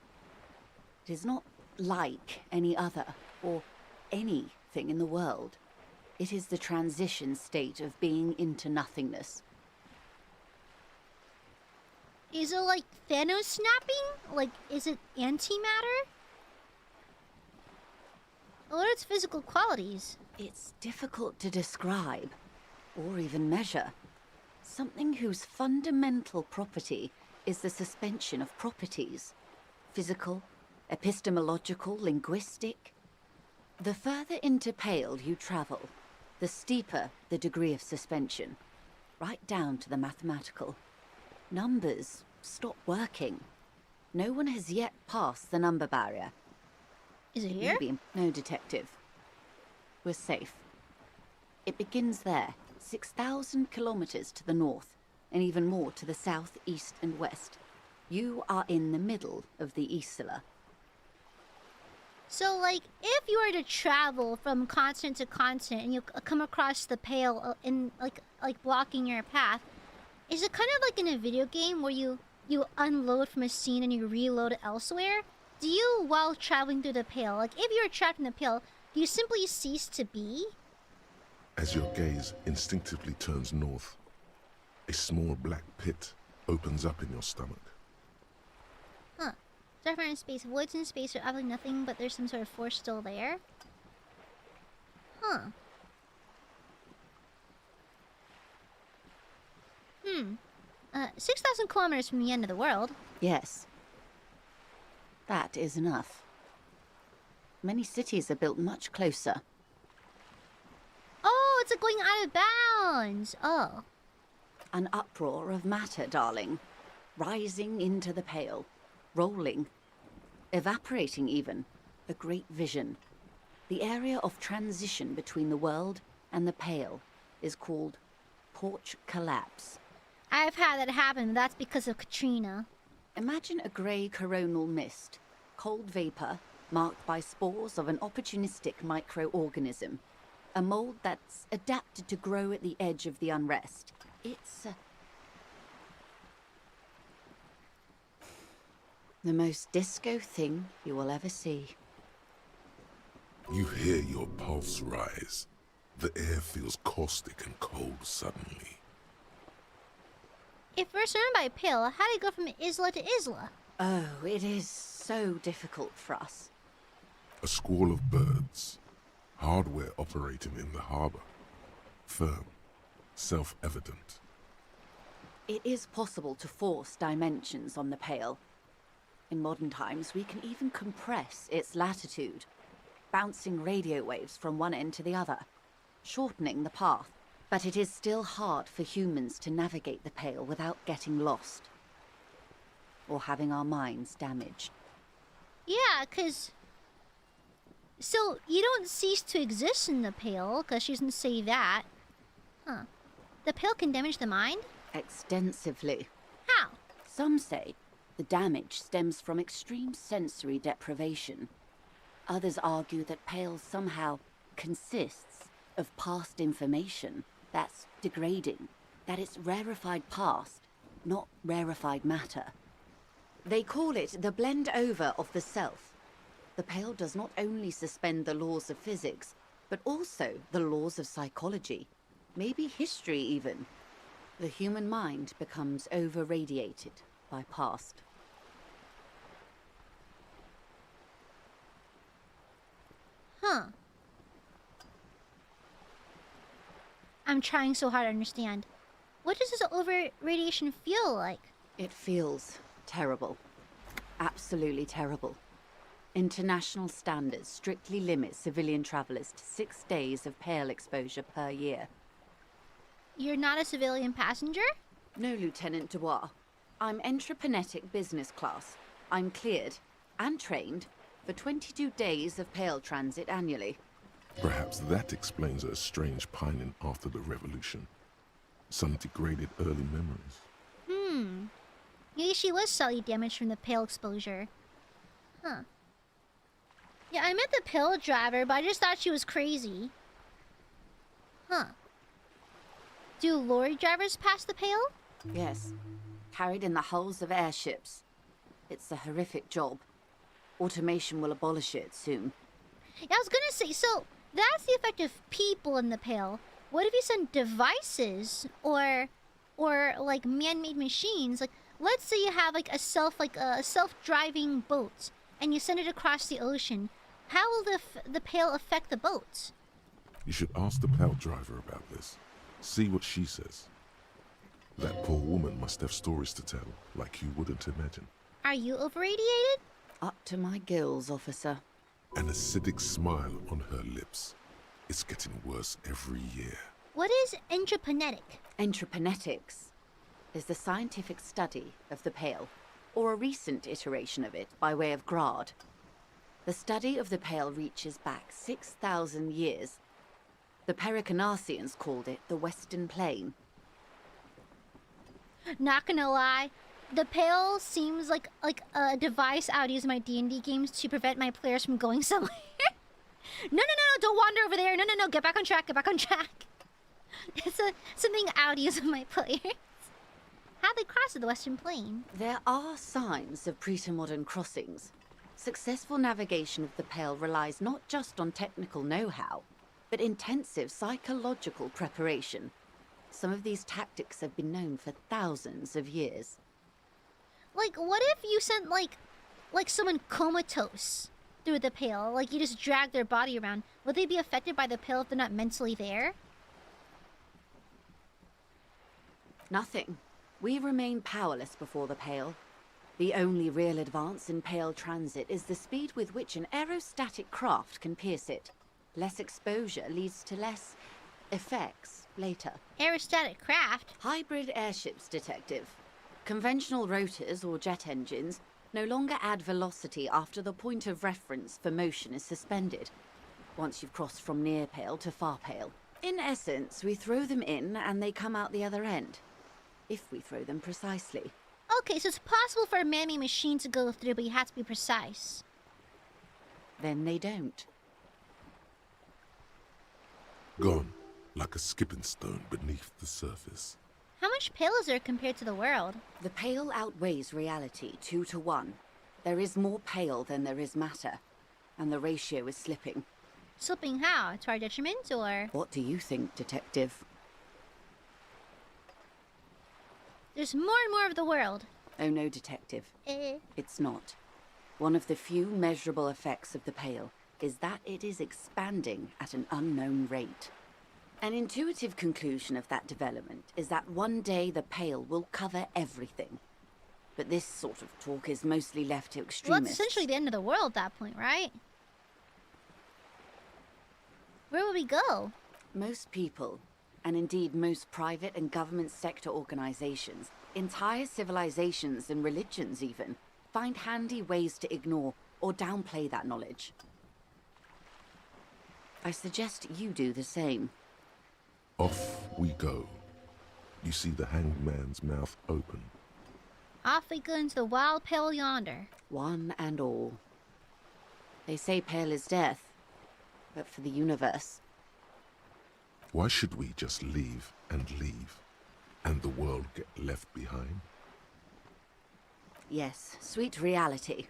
It is not like any other, or anything in the world. It is the transition state of being into nothingness. Is it like Thanos snapping? Like, is it antimatter? What are its physical qualities? It's difficult to describe, or even measure. Something whose fundamental property is the suspension of properties. Physical, epistemological, linguistic. The further into Pale you travel, the steeper the degree of suspension, right down to the mathematical. Numbers stop working. No one has yet passed the number barrier. Is it here? Maybe. No, detective. We're safe. It begins there, 6,000 kilometers to the north, and even more to the south, east, and west. You are in the middle of the Isla. So, like, if you were to travel from continent to continent and you come across the Pale in, like blocking your path, is it kind of like in a video game where you unload from a scene and you reload elsewhere? Do you, while traveling through the Pale, like, if you're trapped in the Pale, do you simply cease to be? As your gaze instinctively turns north, a small black pit opens up in your stomach. Huh. Dark in space. Voids in space are absolutely nothing, but there's some sort of force still there. Huh. 6,000 kilometers from the end of the world. Yes. That is enough. Many cities are built much closer. Oh, it's like going out of bounds. Oh. An uproar of matter, darling. Rising into the Pale. Rolling. Evaporating even. A great vision. The area of transition between the world and the Pale is called Porch Collapse. I've had that happen, but that's because of Katrina. Imagine a grey coronal mist. Cold vapor marked by spores of an opportunistic microorganism. A mold that's adapted to grow at the edge of the unrest. It's the most disco thing you will ever see. You hear your pulse rise. The air feels caustic and cold suddenly. If we're surrounded by Pale, how do you go from Isla to Isla? Oh, it is so difficult for us. A squall of birds. Hardware operating in the harbor. Firm. Self-evident. It is possible to force dimensions on the Pale. In modern times, we can even compress its latitude, bouncing radio waves from one end to the other, shortening the path. But it is still hard for humans to navigate the Pale without getting lost. Or having our minds damaged. Yeah, 'cause... So, you don't cease to exist in the Pale, 'cause she doesn't say that. Huh. The Pale can damage the mind? Extensively. How? Some say the damage stems from extreme sensory deprivation. Others argue that Pale somehow consists of past information that's degrading, that it's rarefied past, not rarefied matter. They call it the blend over of the self. The Pale does not only suspend the laws of physics, but also the laws of psychology, maybe history even. The human mind becomes over-radiated by past. Huh. I'm trying so hard to understand. What does this over-radiation feel like? It feels terrible. Absolutely terrible. International standards strictly limit civilian travelers to 6 days of Pale exposure per year. You're not a civilian passenger? No, Lieutenant Dubois. I'm entreprenetic business class. I'm cleared and trained for 22 days of Pale transit annually. Perhaps that explains her strange pining after the revolution. Some degraded early memories. Maybe she was slightly damaged from the Pale exposure. Huh. Yeah, I met the Pale driver, but I just thought she was crazy. Huh. Do lorry drivers pass the Pale? Yes. Carried in the hulls of airships. It's a horrific job. Automation will abolish it soon. Yeah, I was gonna say, so that's the effect of people in the Pale. What if you send devices or like man-made machines? Like, let's say you have like a self-driving boat, and you send it across the ocean. How will the Pale affect the boat? You should ask the Pale driver about this. See what she says. That poor woman must have stories to tell, like you wouldn't imagine. Are you overradiated? Up to my gills, officer. An acidic smile on her lips. It's getting worse every year. What is intrapenetic? Entropenetics is the scientific study of the Pale, or a recent iteration of it by way of grad. The study of the Pale reaches back 6,000 years. The Pericarnassians called it the Western Plain. Not gonna lie, the Pale seems like a device I would use in my D&D games to prevent my players from going somewhere. No, don't wander over there. No, get back on track, It's something I would use in my players. How'd they cross the Western Plain? There are signs of pre-modern crossings. Successful navigation of the Pale relies not just on technical know-how, but intensive psychological preparation. Some of these tactics have been known for thousands of years. Like, what if you sent, like someone comatose through the Pale? Like, you just drag their body around. Would they be affected by the Pale if they're not mentally there? Nothing. We remain powerless before the Pale. The only real advance in Pale transit is the speed with which an aerostatic craft can pierce it. Less exposure leads to less effects later. Aerostatic craft? Hybrid airships, Detective. Conventional rotors or jet engines no longer add velocity after the point of reference for motion is suspended, once you've crossed from near Pale to far Pale. In essence, we throw them in and they come out the other end, if we throw them precisely. Okay, so it's possible for a man-made machine to go through, but you have to be precise. Then they don't. Gone, like a skipping stone beneath the surface. How much Pale is there compared to the world? The Pale outweighs reality 2 to 1. There is more Pale than there is matter, and the ratio is slipping. Slipping how? To our detriment, or...? What do you think, Detective? There's more and more of the world. Oh no, Detective. Eh. It's not. One of the few measurable effects of the Pale is that it is expanding at an unknown rate. An intuitive conclusion of that development is that one day the Pale will cover everything. But this sort of talk is mostly left to extremists. Well, it's essentially the end of the world at that point, right? Where will we go? Most people, and indeed most private and government sector organizations, entire civilizations and religions even, find handy ways to ignore or downplay that knowledge. I suggest you do the same. Off we go. You see the hanged man's mouth open. Off we go into the wild Pale yonder. One and all. They say Pale is death, but for the universe. Why should we just leave, and the world get left behind? Yes, sweet reality.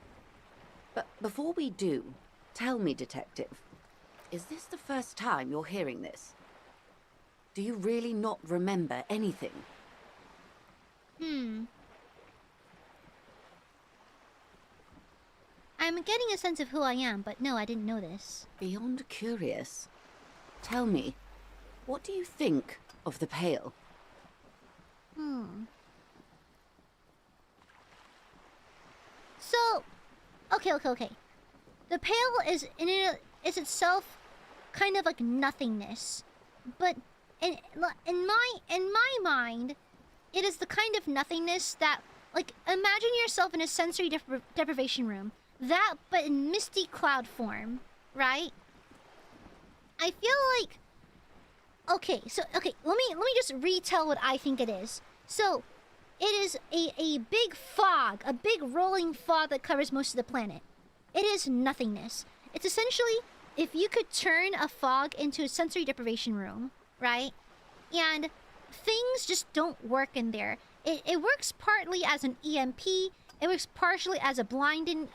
But before we do, tell me, Detective, is this the first time you're hearing this? Do you really not remember anything? I'm getting a sense of who I am, but no, I didn't know this. Beyond curious. Tell me, what do you think of the Pale? So, okay. The Pale is is itself kind of like nothingness, but in my mind, it is the kind of nothingness that, like, imagine yourself in a sensory deprivation room, that but in misty cloud form, right? I feel like, okay, let me just retell what I think it is. So, it is a big fog, a big rolling fog that covers most of the planet. It is nothingness. It's essentially, if you could turn a fog into a sensory deprivation room, right? And things just don't work in there. It works partly as an EMP. It works partially as a blinding,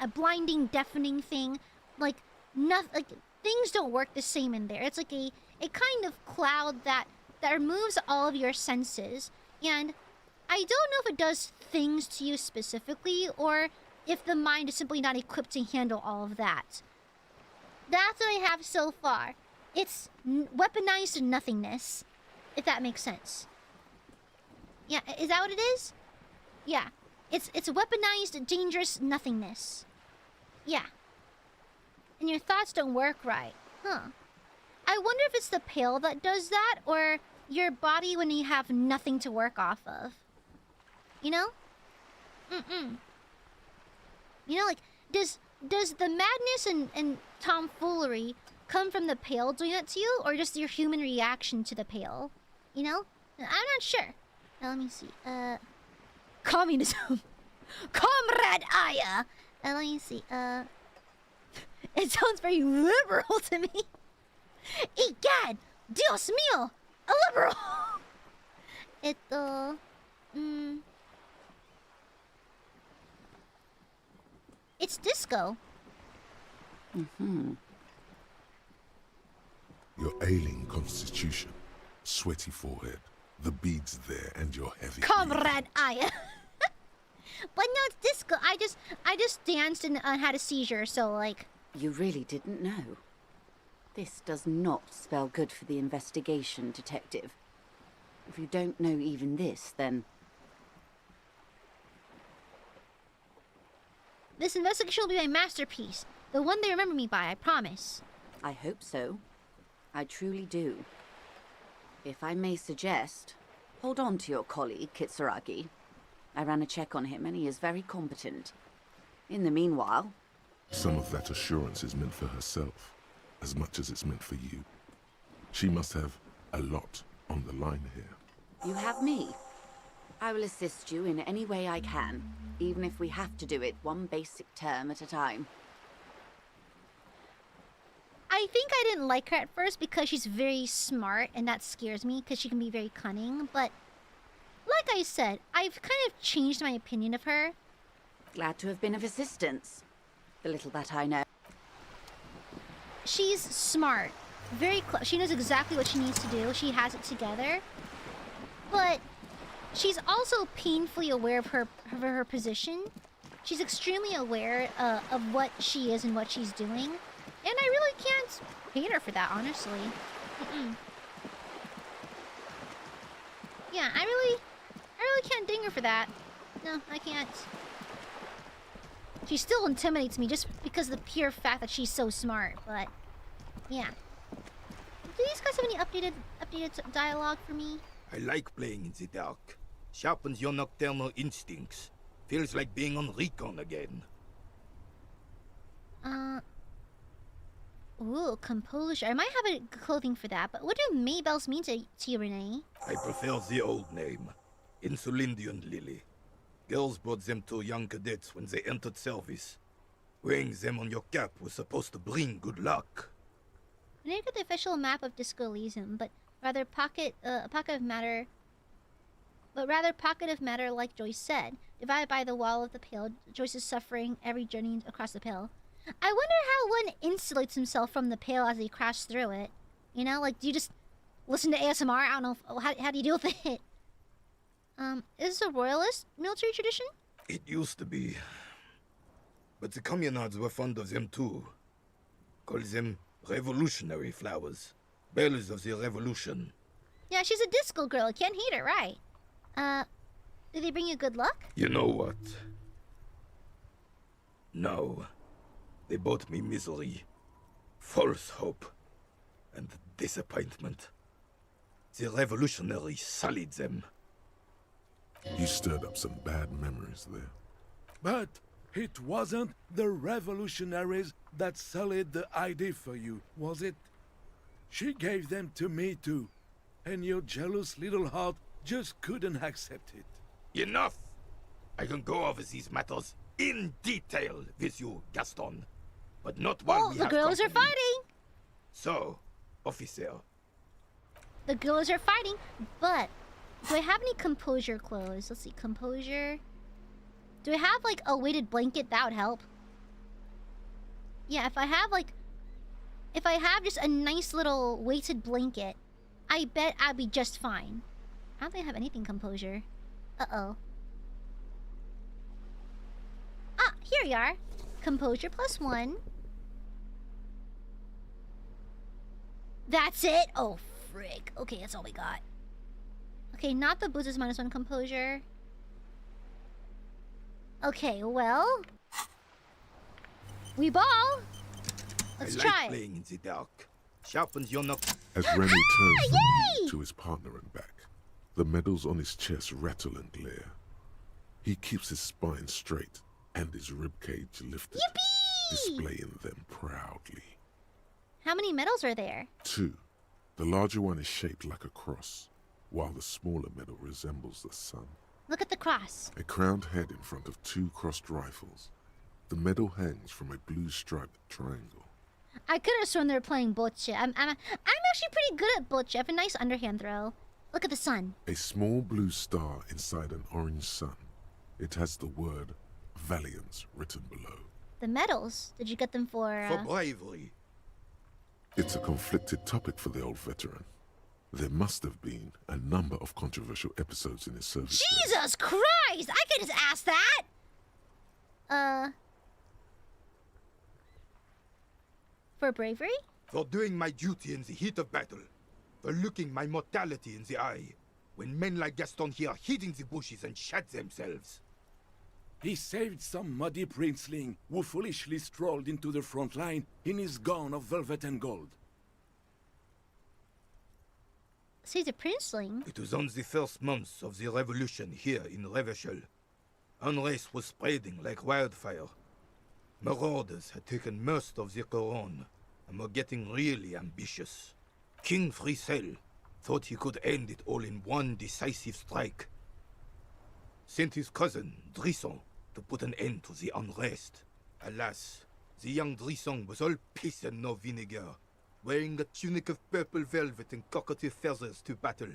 deafening thing. Like, think things don't work the same in there. It's like a kind of cloud that removes all of your senses. And I don't know if it does things to you specifically, or if the mind is simply not equipped to handle all of that. That's what I have so far. It's weaponized nothingness, if that makes sense. Yeah, is that what it is? Yeah. It's weaponized, dangerous nothingness. Yeah. And your thoughts don't work right. Huh. I wonder if it's the pill that does that, or your body when you have nothing to work off of. You know? You know, like, does the madness and tomfoolery come from the pale doing that to you, or just your human reaction to the pale? You know? I'm not sure. Now, let me see. Communism. Comrade Aya! Let me see. It sounds very liberal to me. Egad! Dios mío! A liberal! It's disco. Your ailing constitution, sweaty forehead, the beads there, and your heavy Comrade Aya. But no, it's disco. I just danced and had a seizure, so like... You really didn't know. This does not spell good for the investigation, Detective. If you don't know even this, then... This investigation will be my masterpiece. The one they remember me by, I promise. I hope so. I truly do. If I may suggest, hold on to your colleague, Kitsuragi. I ran a check on him and he is very competent. In the meanwhile... Some of that assurance is meant for herself, as much as it's meant for you. She must have a lot on the line here. You have me. I will assist you in any way I can, even if we have to do it one basic term at a time. I think I didn't like her at first because she's very smart, and that scares me because she can be very cunning, but like I said, I've kind of changed my opinion of her. Glad to have been of assistance. The little that I know. She's smart. Very close. She knows exactly what she needs to do. She has it together. But she's also painfully aware of her position. She's extremely aware of what she is and what she's doing. And I really can't hate her for that, honestly. Yeah, I really can't ding her for that. No, I can't. She still intimidates me just because of the pure fact that she's so smart, but yeah. Do these guys have any updated dialogue for me? I like playing in the dark. Sharpens your nocturnal instincts. Feels like being on recon again. Ooh, composure. I might have a clothing for that, but what do Maybells mean to you, Renee? I prefer the old name. Insulindian Lily. Girls bought them to young cadets when they entered service. Wearing them on your cap was supposed to bring good luck. We didn't get the official map of Disco Elysium, but rather pocket of matter. But rather pocket of matter, like Joyce said, divided by the wall of the pale. Joyce is suffering every journey across the pale. I wonder how one insulates himself from the pale as he crashes through it. You know, like, do you just listen to ASMR? I don't know. How do you deal with it? Is this a royalist military tradition? It used to be. But the communards were fond of them too. Call them revolutionary flowers. Bells of the revolution. Yeah, she's a disco girl. Can't hate her, right? Did they bring you good luck? You know what? No. They brought me misery, false hope, and disappointment. The revolutionaries sullied them. You stirred up some bad memories there. But it wasn't the revolutionaries that sullied the ID for you, was it? She gave them to me too, and your jealous little heart just couldn't accept it. Enough! I can go over these matters in detail with you, Gaston. But not while we have the girls are company. fighting! So, officer. The girls are fighting, but do I have any composure clothes? Let's see, composure. Do I have, like, a weighted blanket? That would help. Yeah, if I have, like, if I have just a nice little weighted blanket, I bet I'd be just fine. I don't think I have anything composure. Uh-oh. Ah, here we are. Composure +1. That's it? Oh, frick. Okay, that's all we got. Okay, not the boost is -1 composure. Okay, well... we ball! Let's I try like playing in the dark. Sharpens your knuckles. As Remy turns from Yay! me to his partner and back, the medals on his chest rattle and glare. He keeps his spine straight and his ribcage lifted, Yippee! displaying them proudly. How many medals are there? 2. The larger one is shaped like a cross, while the smaller medal resembles the sun. Look at the cross. A crowned head in front of 2 crossed rifles. The medal hangs from a blue striped triangle. I could have sworn they were playing bocce. I'm actually pretty good at bocce. I have a nice underhand throw. Look at the sun. A small blue star inside an orange sun. It has the word Valiance written below. The medals. Did you get them for For bravery. It's a conflicted topic for the old veteran. There must have been a number of controversial episodes in his service. Jesus Christ! I could just ask that! For bravery? For doing my duty in the heat of battle. For looking my mortality in the eye. When men like Gaston here hid in the bushes and shat themselves. He saved some muddy princeling who foolishly strolled into the front line in his gown of velvet and gold. So he's a princeling. It was on the first months of the revolution here in Revachol. Unrest was spreading like wildfire. Marauders had taken most of the Couronne and were getting really ambitious. King Frisel thought he could end it all in one decisive strike. Sent his cousin, Drisson, to put an end to the unrest. Alas, the young Drisson was all piss and no vinegar, wearing a tunic of purple velvet and cockatiel feathers to battle.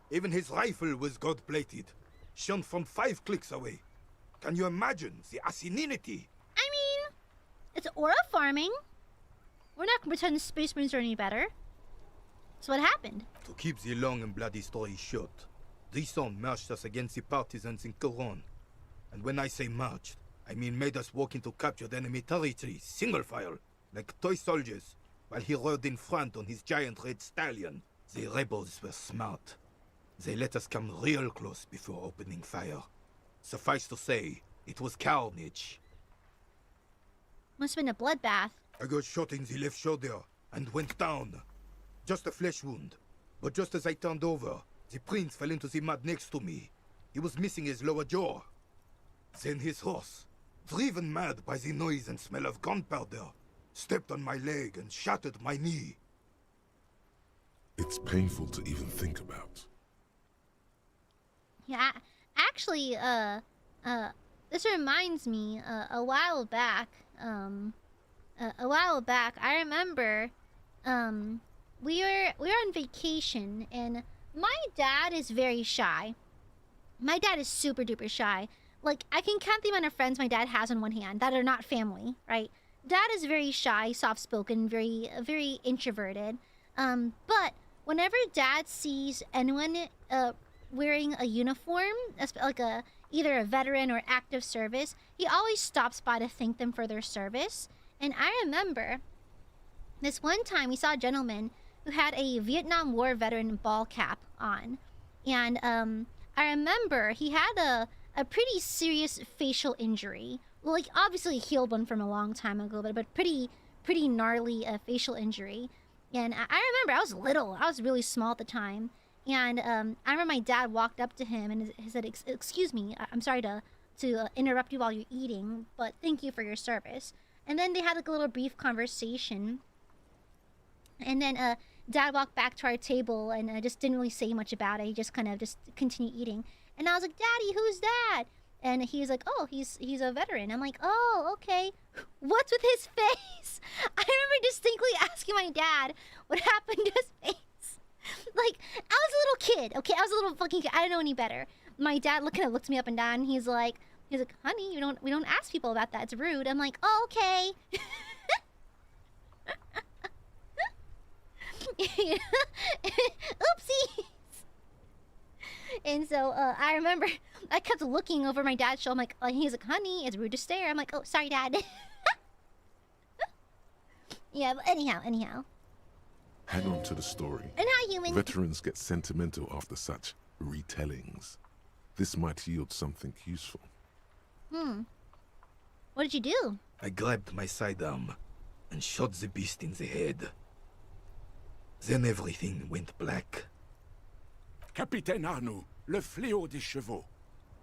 Even his rifle was gold-plated, shone from 5 clicks away. Can you imagine the asininity? I mean, it's aura farming. We're not gonna pretend Space Marines are any better. So what happened? To keep the long and bloody story short, Drisson marched us against the partisans in Couronne. And when I say marched, I mean made us walk into captured enemy territory, single file, like toy soldiers, while he rode in front on his giant red stallion. The rebels were smart. They let us come real close before opening fire. Suffice to say, it was carnage. Must have been a bloodbath. I got shot in the left shoulder and went down. Just a flesh wound. But just as I turned over, the prince fell into the mud next to me. He was missing his lower jaw. Then his horse, driven mad by the noise and smell of gunpowder, stepped on my leg and shattered my knee. It's painful to even think about. Yeah, actually, this reminds me, a while back, I remember, we were on vacation, and my dad is very shy. My dad is super duper shy. Like, I can count the amount of friends my dad has on one hand that are not family, right? Dad is very shy, soft-spoken, very introverted. But whenever Dad sees anyone wearing a uniform, like either a veteran or active service, he always stops by to thank them for their service. And I remember this one time we saw a gentleman who had a Vietnam War veteran ball cap on. And I remember he had a pretty serious facial injury. Well, like, obviously healed one from a long time ago, but pretty gnarly facial injury. And I remember I was little. I was really small at the time. And I remember my dad walked up to him and he said, "Excuse me, I'm sorry to interrupt you while you're eating, but thank you for your service." And then they had like a little brief conversation. And then Dad walked back to our table and just didn't really say much about it. He just kind of just continued eating. And I was like, "Daddy, who's that?" And he was like, "Oh, he's a veteran." I'm like, "Oh, okay. What's with his face?" I remember distinctly asking my dad what happened to his face. Like, I was a little kid, okay? I was a little fucking kid. I didn't know any better. My dad looked me up and down. And he's like, "Honey, we don't ask people about that. It's rude." I'm like, "Oh, okay." Oopsies. And so I remember I kept looking over my dad's shoulder. I'm like, he's like, honey, it's rude to stare. I'm like, oh, sorry, Dad. Yeah, but anyhow. Hang on to the story. And how human. Veterans get sentimental after such retellings. This might yield something useful. What did you do? I grabbed my sidearm and shot the beast in the head. Then everything went black. Capitaine Arnoux, le fléau des chevaux.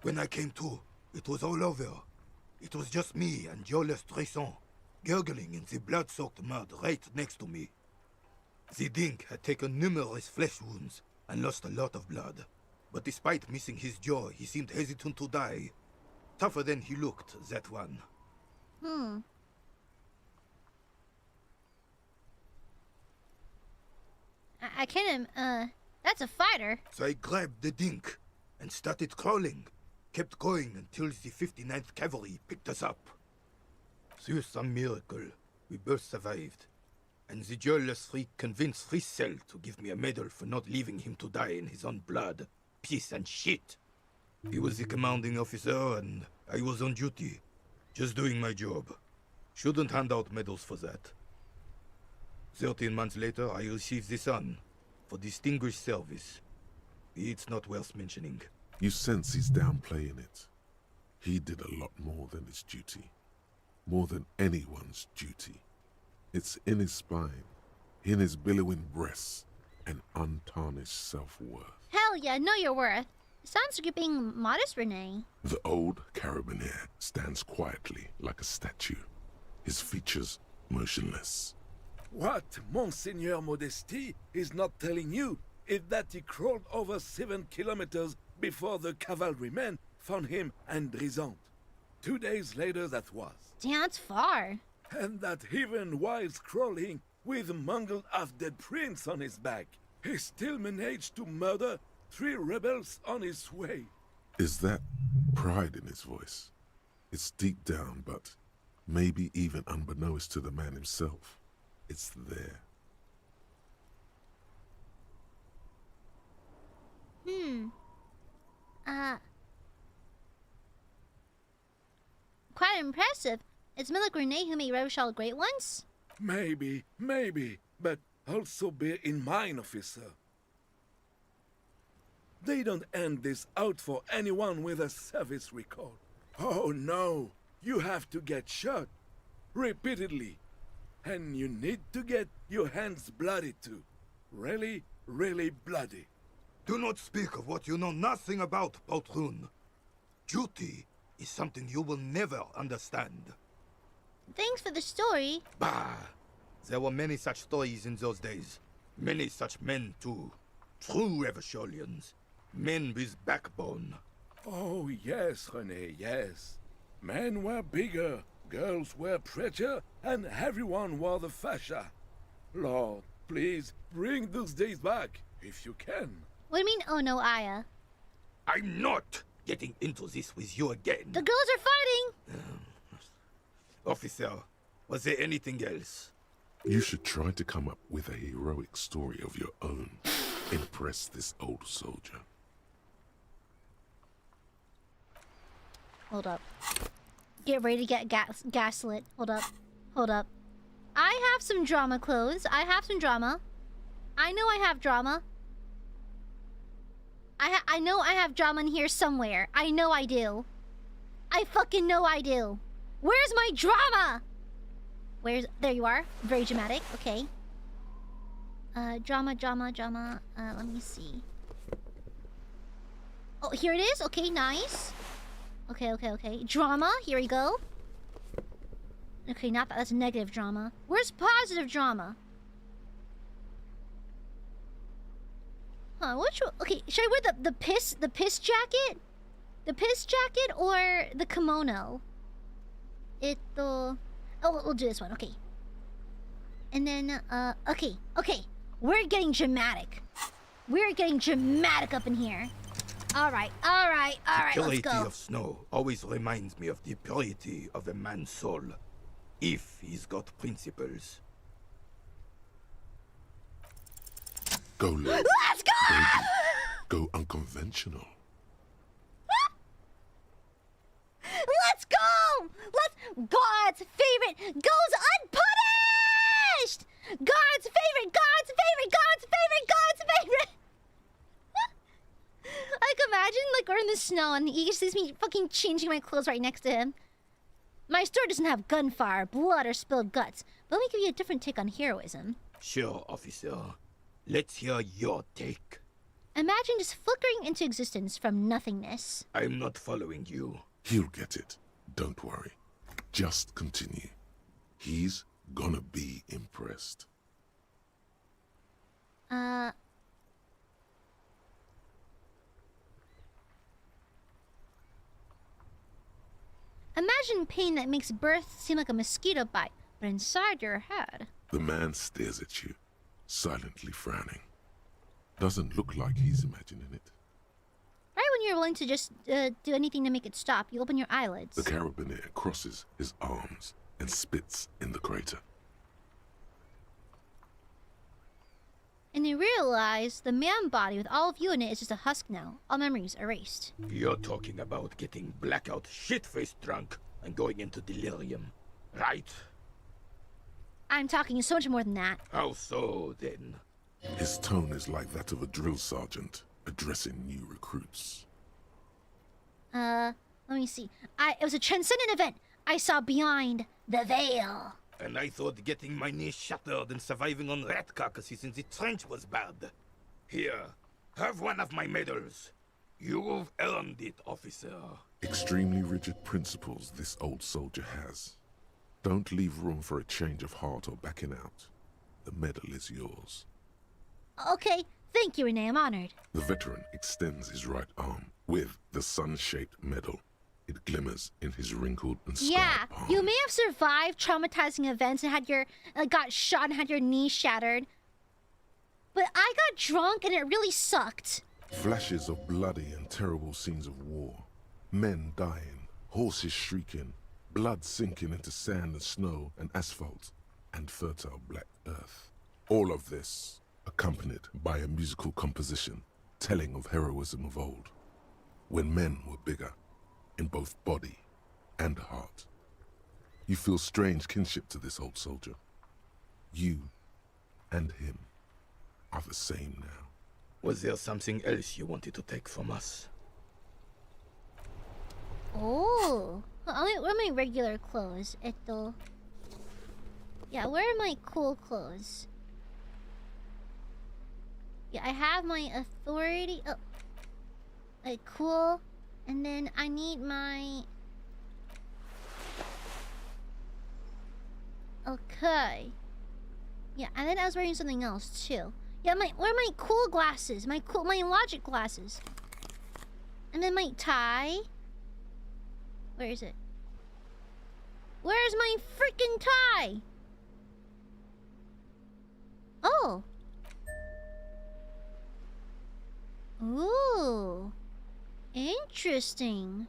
When I came to, it was all over. It was just me and Jolas Tresson, gurgling in the blood-soaked mud right next to me. The dink had taken numerous flesh wounds and lost a lot of blood. But despite missing his jaw, he seemed hesitant to die. Tougher than he looked, that one. I can't, that's a fighter. So I grabbed the dink and started crawling. Kept going until the 59th Cavalry picked us up. Through some miracle, we both survived. And the jealous freak convinced Frissel to give me a medal for not leaving him to die in his own blood. Piece and shit. He was the commanding officer and I was on duty. Just doing my job. Shouldn't hand out medals for that. 13 months later, I received the Sun for distinguished service. It's not worth mentioning. You sense he's downplaying it. He did a lot more than his duty. More than anyone's duty. It's in his spine, in his billowing breasts, and untarnished self-worth. Hell yeah, know your worth. Sounds like you're being modest, Renee. The old carabinier stands quietly like a statue, his features motionless. What Monseigneur Modesty is not telling you is that he crawled over 7 kilometers before the cavalrymen found him and Drizant. 2 days later that was. Damn, it's far. And that even while crawling with mangled half-dead prints on his back, he still managed to murder 3 rebels on his way. Is that pride in his voice? It's deep down, but maybe even unbeknownst to the man himself, it's there. Quite impressive. It's Miller Grenade who made Revachol great ones? Maybe, but also bear in mind, officer. They don't end this out for anyone with a service record. Oh no, you have to get shot. Repeatedly. And you need to get your hands bloody too. Really, really bloody. Do not speak of what you know nothing about, Poltroon. Duty is something you will never understand. Thanks for the story. Bah! There were many such stories in those days. Many such men, too. True Revacholians. Men with backbone. Oh, yes, René, yes. Men were bigger, girls were prettier, and everyone wore the fascia. Lord, please, bring those days back, if you can. What do you mean, oh no, Aya? I'm not getting into this with you again. The girls are fighting! Officer, was there anything else? You should try to come up with a heroic story of your own. Impress this old soldier. Hold up. Get ready to get gaslit. Hold up. I have some drama clothes. I have some drama. I know I have drama. I know I have drama in here somewhere. I know I do. I fucking know I do. Where's my drama? There you are. Very dramatic. Okay. Drama. Let me see. Oh, here it is. Okay, nice. Okay. Drama. Here we go. Okay, not that. That's negative drama. Where's positive drama? Huh, which one? Okay, should I wear the piss jacket? The piss jacket or the kimono? Oh, we'll do this one, okay. And then, okay. We're getting dramatic. We're getting dramatic up in here. Alright, let's Purity go. of snow always reminds me of the purity of a man's soul. If he's got principles. Go low. Let's go! Baby, go unconventional. Let's go! God's favorite goes unpunished! God's favorite, God's favorite, God's favorite, God's favorite! Like, imagine, like, we're in the snow and he just sees me fucking changing my clothes right next to him. My store doesn't have gunfire, blood, or spilled guts, but let me give you a different take on heroism. Sure, officer. Let's hear your take. Imagine just flickering into existence from nothingness. I'm not following you. He'll get it. Don't worry. Just continue. He's gonna be impressed. Imagine pain that makes birth seem like a mosquito bite, but inside your head. The man stares at you, silently frowning. Doesn't look like he's imagining it. Right when you're willing to just do anything to make it stop, you open your eyelids. The carabiner crosses his arms and spits in the crater. And you realize the man body with all of you in it is just a husk now. All memories erased. You're talking about getting blackout shit-faced drunk and going into delirium, right? I'm talking so much more than that. How so, then? His tone is like that of a drill sergeant addressing new recruits. Let me see. It was a transcendent event. I saw beyond the veil. And I thought getting my knee shattered and surviving on rat carcasses in the trench was bad. Here, have one of my medals. You've earned it, officer. Extremely rigid principles this old soldier has. Don't leave room for a change of heart or backing out. The medal is yours. Okay, thank you, Renee. I'm honored. The veteran extends his right arm with the sun-shaped medal. It glimmers in his wrinkled and scarred palm. You may have survived traumatizing events and had your got shot and had your knee shattered, but I got drunk and it really sucked. Flashes of bloody and terrible scenes of war. Men dying, horses shrieking, blood sinking into sand and snow and asphalt and fertile black earth. All of this accompanied by a musical composition telling of heroism of old, when men were bigger in both body and heart. You feel strange kinship to this old soldier. You and him are the same now. Was there something else you wanted to take from us? Oh, where are my regular clothes? Yeah, where are my cool clothes? Yeah, I have my authority. Oh, like cool, and then I need my. Okay. Yeah, and then I was wearing something else too. Yeah, where are my cool glasses? My logic glasses. And then my tie. Where is it? Where's my freaking tie? Oh. Ooh. Interesting.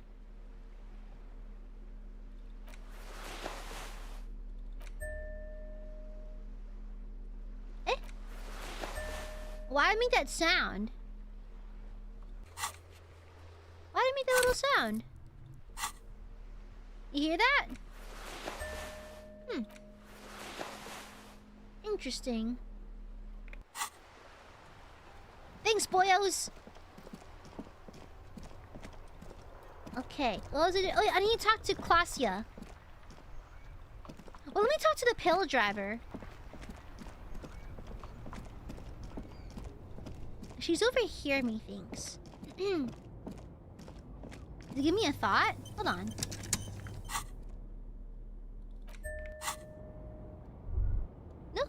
Eh? Why did I make that sound? Why did I make that little sound? You hear that? Interesting. Thanks, boyos. Okay. What was it? Oh, I need to talk to Klasia. Well, let me talk to the pill driver. She's over here, methinks. Did you give me a thought? Hold on.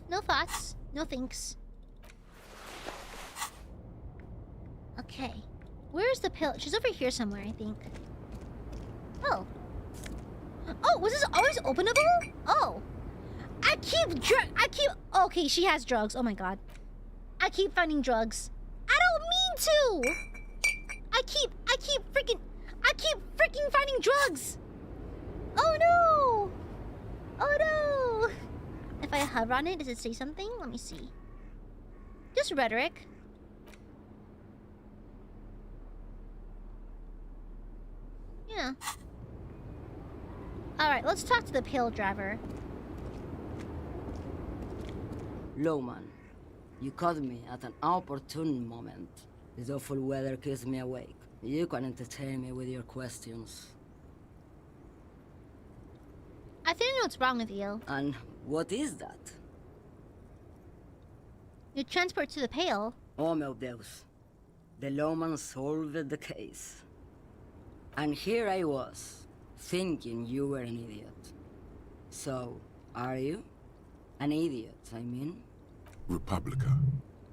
No thoughts. No thanks. Okay. Where's the pill? She's over here somewhere, I think. Oh. Oh, was this always openable? Oh. Okay, she has drugs. Oh my god. I keep finding drugs. I don't mean to! I keep freaking finding drugs! Oh no! Oh no! If I hover on it, does it say something? Let me see. Just rhetoric. Yeah. Alright, let's talk to the pale driver. Lowman, you caught me at an opportune moment. This awful weather keeps me awake. You can entertain me with your questions. I think I know what's wrong with you. And what is that? You transport to the pale. Oh meu Deus. The lawman solved the case. And here I was, thinking you were an idiot. So, are you? An idiot, I mean? Republica.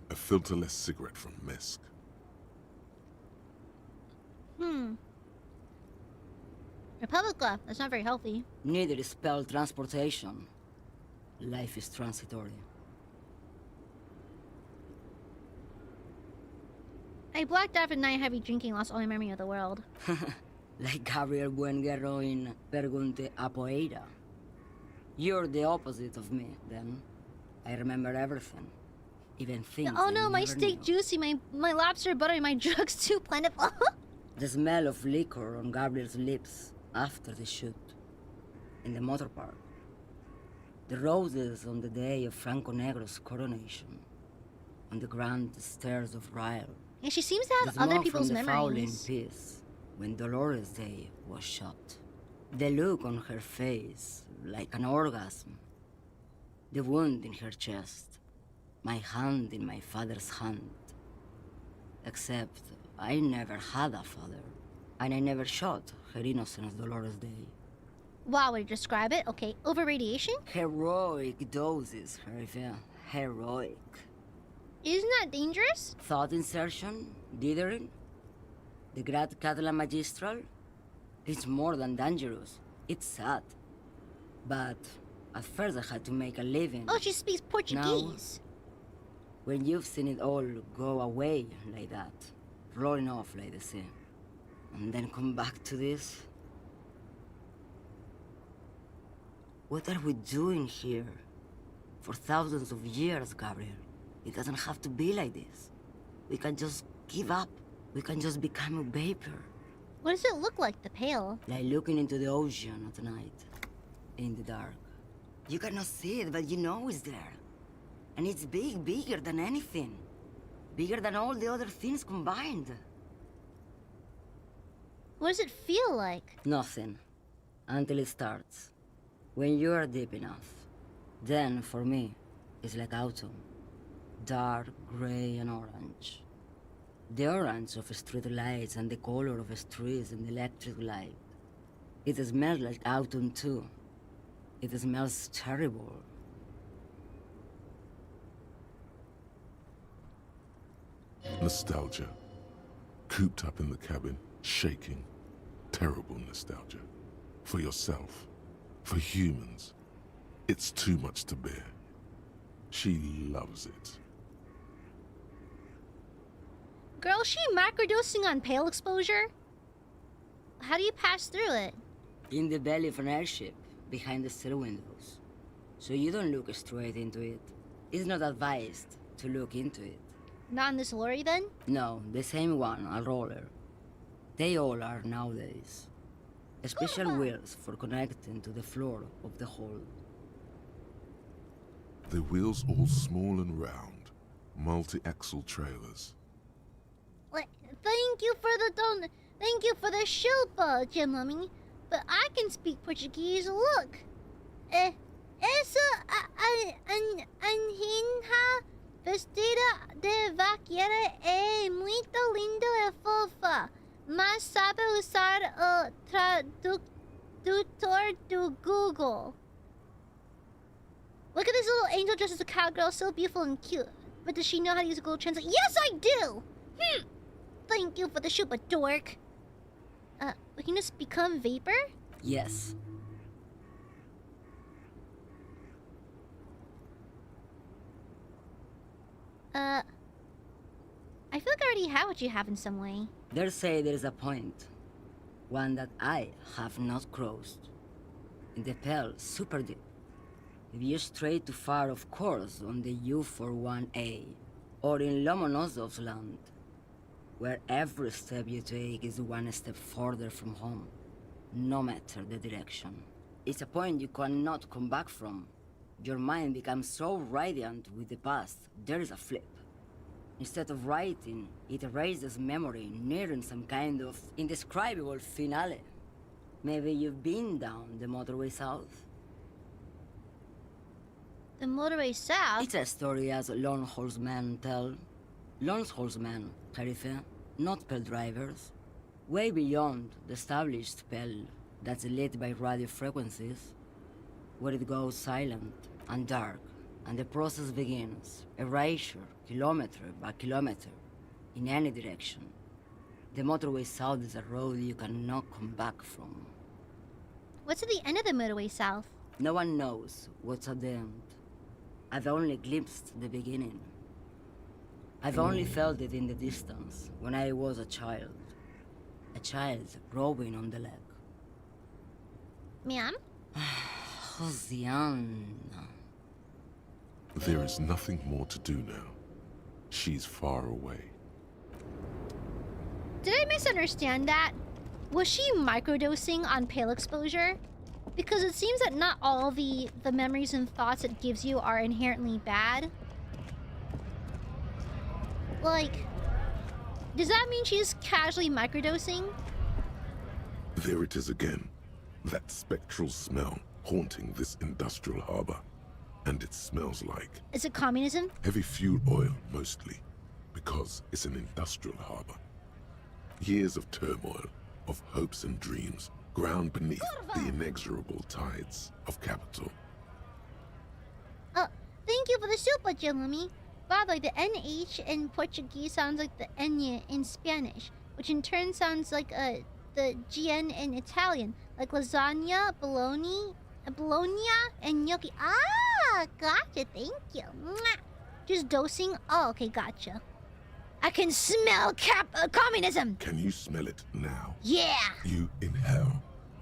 A filterless cigarette from Misk. Republica. That's not very healthy. Neither is spelled transportation. Life is transitory. I blacked out at night heavy drinking, lost all my memory of the world. Like Gabriel Buenguerro in Pergunte a Poeira. You're the opposite of me, then. I remember everything. Even things Oh I no, my never steak knew. juicy, my lobster buttery, my drugs too plentiful. The smell of liquor on Gabriel's lips after the shoot. In the motor park. The roses on the day of Franco Negro's coronation. On the grand stairs of Ryle. And she seems to have The other smoke people's from the Fowling memories. Piece when Dolores Day was shot. The look on her face, like an orgasm. The wound in her chest. My hand in my father's hand. Except, I never had a father. And I never shot her innocent Dolores Day. Wow, would you describe it? Okay, over radiation? Heroic doses, Herifia. Heroic. Isn't that dangerous? Thought insertion? Dithering? The Grad Catalan Magistral? It's more than dangerous. It's sad. But at first I had to make a living. Oh, she speaks Portuguese. When you've seen it all go away like that, rolling off like the sea, and then come back to this? What are we doing here? For thousands of years, Gabriel. It doesn't have to be like this. We can just give up. We can just become a vapor. What does it look like, the pale? Like looking into the ocean at night. In the dark. You cannot see it, but you know it's there. And it's big, bigger than anything. Bigger than all the other things combined. What does it feel like? Nothing. Until it starts. When you are deep enough. Then, for me, it's like autumn. Dark, gray, and orange. The orange of street lights and the color of streets and electric light. It smells like autumn too. It smells terrible. Nostalgia. Cooped up in the cabin, shaking. Terrible nostalgia. For yourself. For humans. It's too much to bear. She loves it. Girl, she macrodosing on pale exposure? How do you pass through it? In the belly of an airship, behind the stair windows. So you don't look straight into it. It's not advised to look into it. Not in this lorry, then? No, the same one, a roller. They all are nowadays. Special wheels for connecting to the floor of the hold. The wheels all small and round. Multi-axle trailers. Thank you for the thank you for the chupa, Jimmy. But I can speak Portuguese. Look. Essa anjinha vestida de vaqueira é muito linda e fofa, mas sabe usar o tradutor do Google. Look at this little angel dressed as a cowgirl, so beautiful and cute. But does she know how to use a Google Translate? Yes, I do! Thank you for the chupa, dork. We can just become vapor? Yes. I feel like I already have what you have in some way. They say there is a point. One that I have not crossed. In the Pale, super deep. If you stray too far, of course, on the U41A. or in Lomonosov's land, where every step you take is one step further from home, no matter the direction. It's a point you cannot come back from. Your mind becomes so radiant with the past, there is a flip. Instead of writing, it erases memory, nearing some kind of indescribable finale. Maybe you've been down the motorway south? The motorway south? It's a story as lone horsemen tell. Lone horsemen, Kharife, not pale drivers. Way beyond the established pale that's lit by radio frequencies, where it goes silent and dark, and the process begins, erasure, kilometer by kilometer, in any direction. The motorway south is a road you cannot come back from. What's at the end of the motorway south? No one knows what's at the end. I've only glimpsed the beginning. I've only felt it in the distance, when I was a child. A child growing on the leg. Ma'am? Josiane. There is nothing more to do now. She's far away. Did I misunderstand that? Was she microdosing on pale exposure? Because it seems that not all the memories and thoughts it gives you are inherently bad. Like, does that mean she's casually microdosing? There it is again. That spectral smell haunting this industrial harbor. And it smells like... Is it communism? heavy fuel oil, mostly. Because it's an industrial harbor. Years of turmoil, of hopes and dreams, ground beneath the inexorable tides of capital. Thank you for the super, Jeremy. By the way, the NH in Portuguese sounds like the Enya in Spanish, which in turn sounds like the GN in Italian, like lasagna, bologna, and gnocchi. Ah, gotcha, thank you. Mwah. Just dosing? Oh, okay, gotcha. I can smell communism! Can you smell it now? Yeah! You inhale.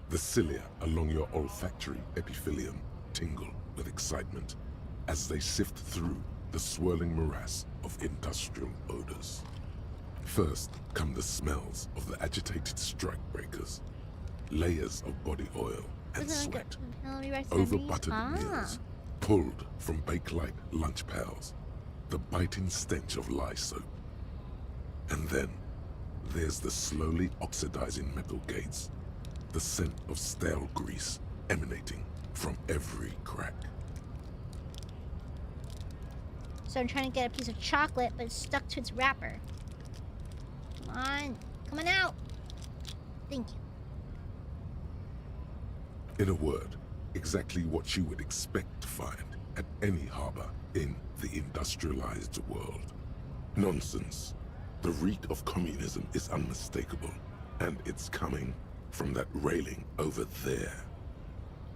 The cilia along your olfactory epithelium tingle with excitement as they sift through the swirling morass of industrial odors. First come the smells of the agitated strikebreakers, layers of body oil and sweat, over-buttered meals, pulled from bake-light lunch pails, the biting stench of lye soap. And then there's the slowly oxidizing metal gates, the scent of stale grease emanating from every crack. So I'm trying to get a piece of chocolate, but it's stuck to its wrapper. Come on out. Thank you. In a word, exactly what you would expect to find at any harbor in the industrialized world. Nonsense. The reek of communism is unmistakable, and it's coming from that railing over there.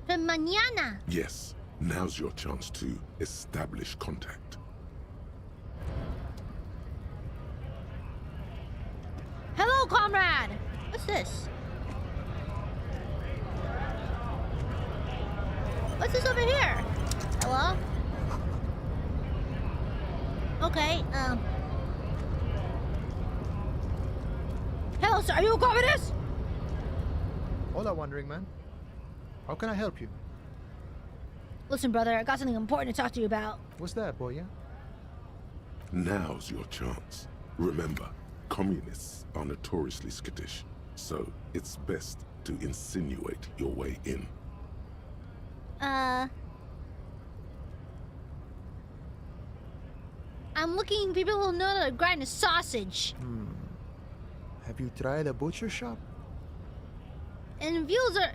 From mañana. Yes, now's your chance to establish contact. Hello, comrade! What's this? What's this over here? Hello? Okay, Hello, sir, are you a communist? Hola, Wandering Man. How can I help you? Listen, brother, I got something important to talk to you about. What's that, boy? Now's your chance. Remember, communists are notoriously skittish, so it's best to insinuate your way in. I'm looking for people who know how to grind a sausage. Have you tried a butcher shop? It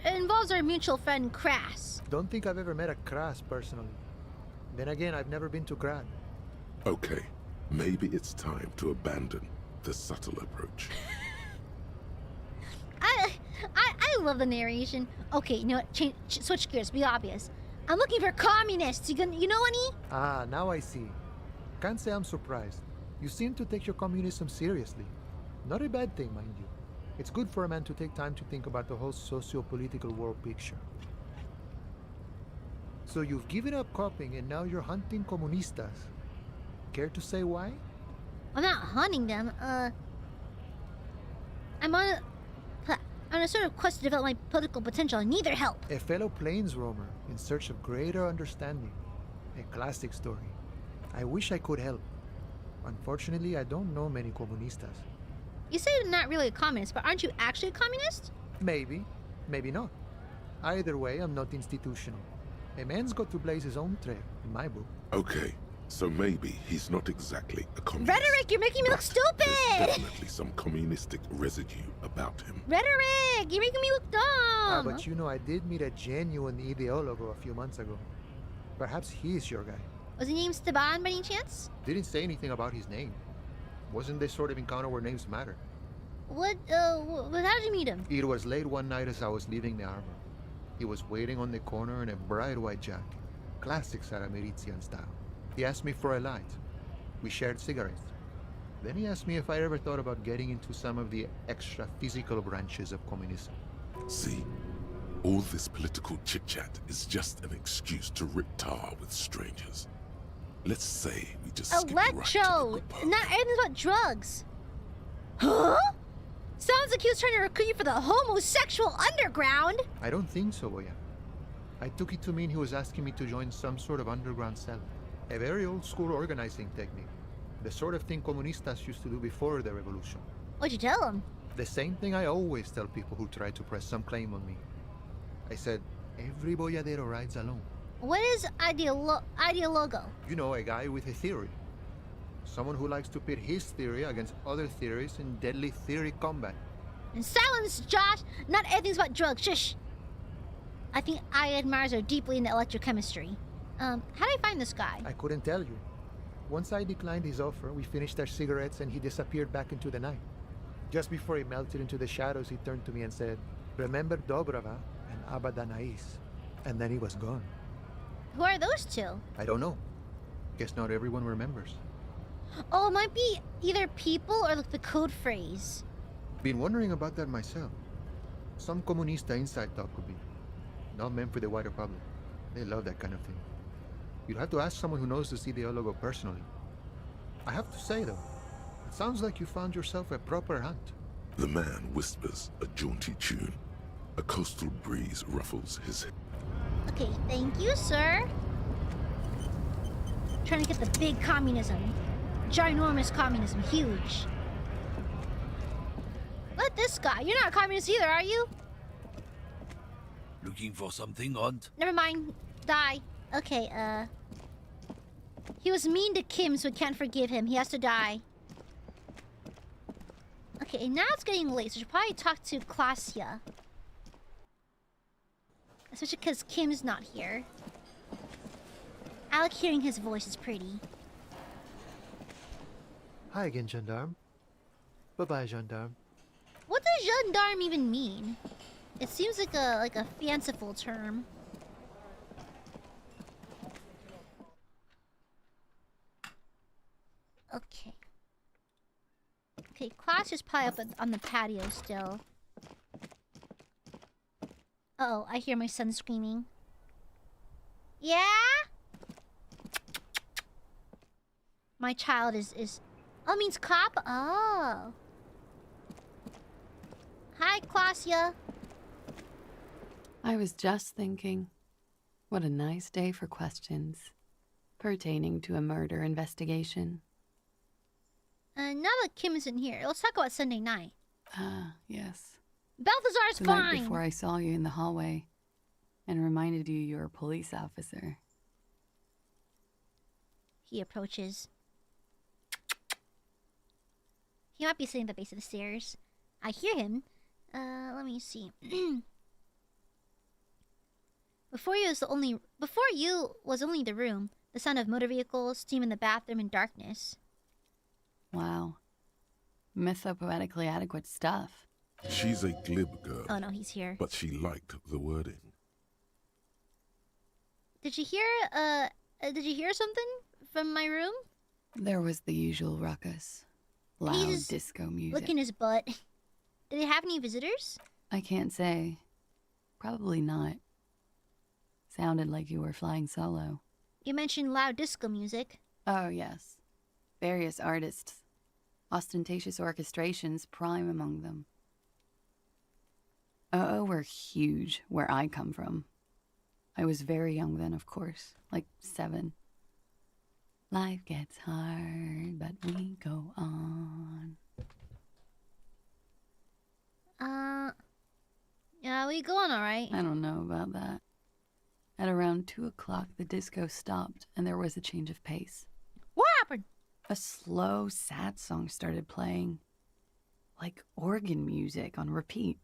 involves our mutual friend, Crass. Don't think I've ever met a Crass personally. Then again, I've never been to Grad. Okay, maybe it's time to abandon the subtle approach. I love the narration. Okay, you know what? Switch gears. Be obvious. I'm looking for communists. You know any? Ah, now I see. Can't say I'm surprised. You seem to take your communism seriously. Not a bad thing, mind you. It's good for a man to take time to think about the whole socio-political world picture. So you've given up copying and now you're hunting comunistas. Care to say why? I'm not hunting them. I'm on a sort of quest to develop my political potential. I need their help. A fellow plains roamer in search of greater understanding. A classic story. I wish I could help. Unfortunately, I don't know many comunistas. You say you're not really a communist, but aren't you actually a communist? Maybe, maybe not. Either way, I'm not institutional. A man's got to blaze his own trail, in my book. Okay, so maybe he's not exactly a communist. Rhetoric, you're making me look stupid! There's definitely some communistic residue about him. Rhetoric, you're making me look dumb! But you know, I did meet a genuine ideologo a few months ago. Perhaps he's your guy. Was he named Steban by any chance? Didn't say anything about his name. Wasn't this sort of encounter where names matter? How did you meet him? It was late one night as I was leaving the armor. He was waiting on the corner in a bright white jacket. Classic Sarameritian style. He asked me for a light. We shared cigarettes. Then he asked me if I ever thought about getting into some of the extra physical branches of communism. See, all this political chit-chat is just an excuse to rip tar with strangers. Let's say we just skip right to Electro! the Not everything's about drugs. Huh? Sounds like he was trying to recruit you for the homosexual underground. I don't think so, Boya. I took it to mean he was asking me to join some sort of underground cell. A very old school organizing technique. The sort of thing comunistas used to do before the revolution. What'd you tell him? The same thing I always tell people who try to press some claim on me. I said, every boyadero rides alone. What is ideologo? You know, a guy with a theory. Someone who likes to pit his theory against other theories in deadly theory combat. And silence, Josh! Not everything's about drugs, shush! I think Aiadmirers are deeply into electrochemistry. How did I find this guy? I couldn't tell you. Once I declined his offer, we finished our cigarettes and he disappeared back into the night. Just before he melted into the shadows, he turned to me and said, "Remember Dobrava and Abadanais." And then he was gone. Who are those two? I don't know. Guess not everyone remembers. Oh, it might be either people or like the code phrase. Been wondering about that myself. Some comunista inside talk could be. Not meant for the wider public. They love that kind of thing. You'd have to ask someone who knows this ideologo personally. I have to say though, it sounds like you found yourself a proper hunt. The man whispers a jaunty tune. A coastal breeze ruffles his head. Okay, thank you, sir. Trying to get the big communism. Ginormous communism, huge. Let this guy. You're not a communist either, are you? Looking for something odd? Never mind. Die. Okay, he was mean to Kim, so we can't forgive him. He has to die. Okay, now it's getting late, so we should probably talk to Klasia. Especially because Kim's not here. I like hearing his voice, it's pretty. Hi again, gendarme. Bye-bye, gendarme. What does gendarme even mean? It seems like a fanciful term. Okay. Okay, Clash is probably up on the patio still. Uh-oh, I hear my son screaming. Yeah? My child is... Oh, means cop? Oh. Hi, Klasia. I was just thinking, what a nice day for questions pertaining to a murder investigation. Now that Kim isn't here, let's talk about Sunday night. Yes. Balthazar's The fine! night before I saw you in the hallway and reminded you you're a police officer. He approaches. He might be sitting at the base of the stairs. I hear him. Let me see. Before you was only the room, the sound of motor vehicles, steam in the bathroom, and darkness. Wow. Mythopoetically adequate stuff. She's a glib girl. Oh no, he's here. But she liked the wording. Did you hear something from my room? There was the usual ruckus. Loud disco music. Licking his butt. Did it have any visitors? I can't say. Probably not. Sounded like you were flying solo. You mentioned loud disco music. Oh, yes. Various artists ostentatious orchestrations prime among them. Were huge where I come from. I was very young then, of course, like 7. Life gets hard, but we go on. Yeah, we going alright. I don't know about that. At around 2 o'clock, the disco stopped, and there was a change of pace. What happened? A slow, sad song started playing, like organ music on repeat.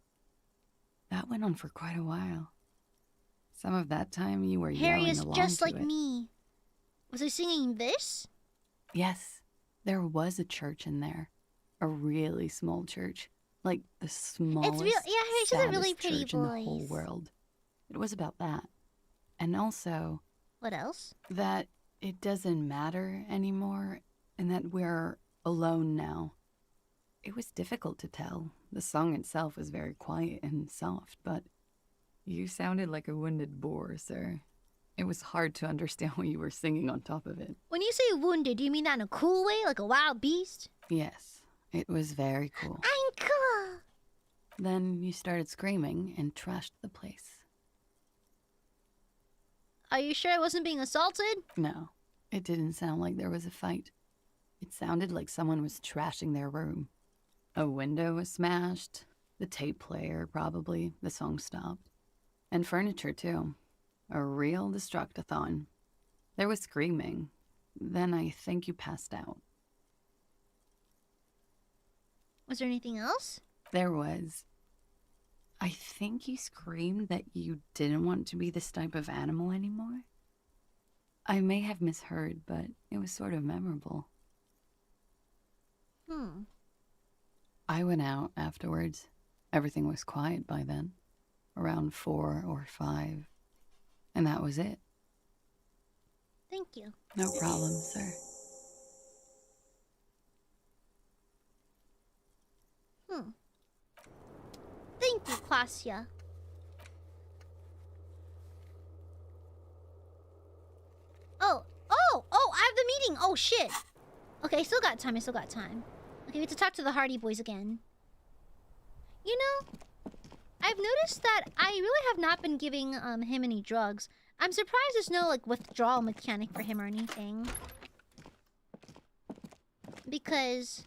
That went on for quite a while. Some of that time you were Harry yelling is along just to like it. me. Was I singing this? Yes, there was a church in there. A really small church. Like the smallest, Yeah, Harry has a really saddest pretty church in the whole voice. world. It was about that. And also... What else? That it doesn't matter anymore, and that we're alone now. It was difficult to tell. The song itself was very quiet and soft, but you sounded like a wounded boar, sir. It was hard to understand what you were singing on top of it. When you say wounded, do you mean that in a cool way, like a wild beast? Yes, it was very cool. I'm cool! Then you started screaming and trashed the place. Are you sure I wasn't being assaulted? No, it didn't sound like there was a fight. It sounded like someone was trashing their room. A window was smashed, the tape player probably, the song stopped. And furniture too. A real destructathon. There was screaming. Then I think you passed out. Was there anything else? There was. I think you screamed that you didn't want to be this type of animal anymore. I may have misheard, but it was sort of memorable. I went out afterwards. Everything was quiet by then. Around 4 or 5. And that was it. Thank you. No problem, sir. Thank you, Klasia. I have the meeting. Oh, shit. Okay, I still got time. Okay, we have to talk to the Hardy Boys again. You know, I've noticed that I really have not been giving him any drugs. I'm surprised there's no, like, withdrawal mechanic for him or anything. Because,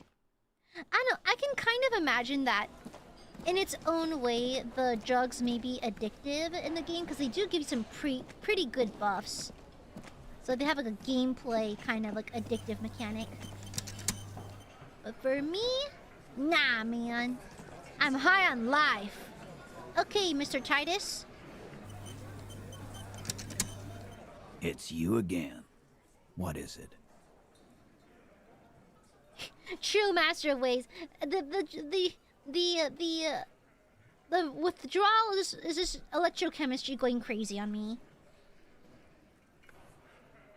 I don't know, I can kind of imagine that in its own way, the drugs may be addictive in the game, because they do give you some pretty good buffs. So they have like a gameplay kind of like addictive mechanic. But for me, nah, man. I'm high on life. Okay, Mr. Titus. It's you again. What is it? True master of ways. The withdrawal is this electrochemistry going crazy on me.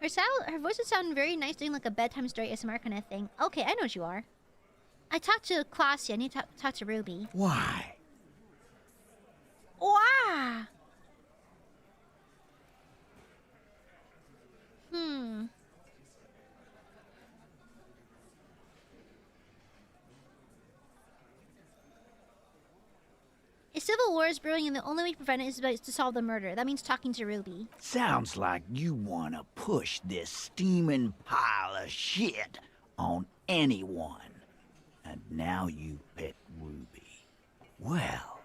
Her voice would sound very nice doing like a bedtime story ASMR kind of thing. Okay, I know what you are. I talked to Klasia. I need to talk to Ruby. Why? Why? A civil war is brewing, and the only way to prevent it is to solve the murder. That means talking to Ruby. Sounds like you want to push this steaming pile of shit on anyone. And now you pick Ruby. Well,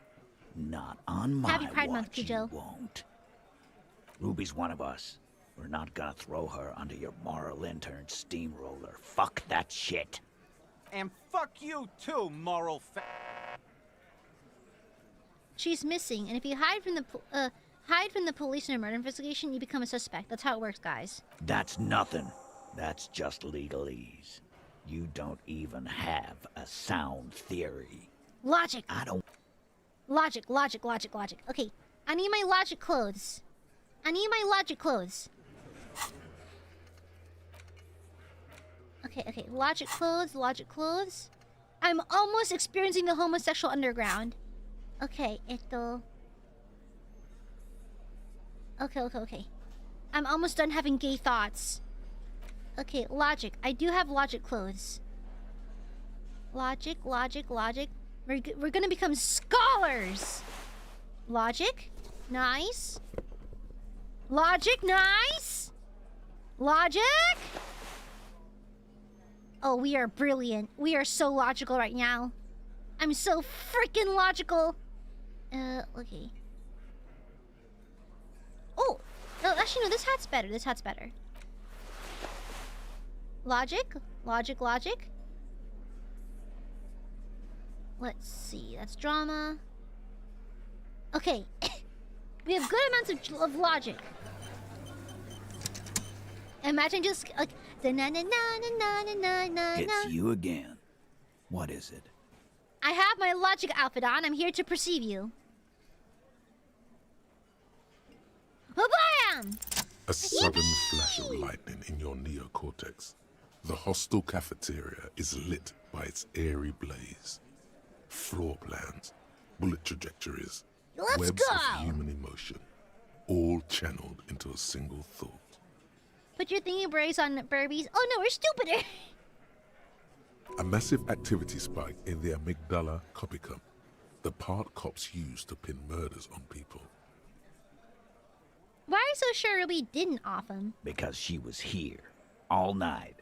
not on my Happy Pride Month, watch you Kujo. won't. Ruby's one of us. We're not gonna throw her under your moral intern steamroller. Fuck that shit. And fuck you too, moral She's missing, and if you hide from the police in a murder investigation, you become a suspect. That's how it works, guys. That's nothing. That's just legalese. You don't even have a sound theory. Logic. I don't... Logic. Okay, I need my logic clothes. Okay, logic clothes. I'm almost experiencing the homosexual underground. Okay, Okay. I'm almost done having gay thoughts. Okay, logic. I do have logic clothes. Logic, logic, logic. We're gonna become scholars. Logic, nice. Logic, nice. Logic. Oh, we are brilliant. We are so logical right now. I'm so freaking logical. Okay. Oh, no, actually, no, this hat's better. This hat's better. Logic, logic, logic. Let's see, that's drama. Okay. We have good amounts of logic. Imagine just like It's you again. What is it? I have my logic outfit on. I'm here to perceive you. Bam! A sudden flash of lightning in your neocortex. The hostel cafeteria is lit by its airy blaze. Floor plans, bullet trajectories, webs of human emotion, all channeled into a single thought. Put your thingy brace on Burbies. Oh no, we're stupider. A massive activity spike in the amygdala copycum, the part cops use to pin murders on people. Why are you so sure Ruby didn't off him? Because she was here, all night,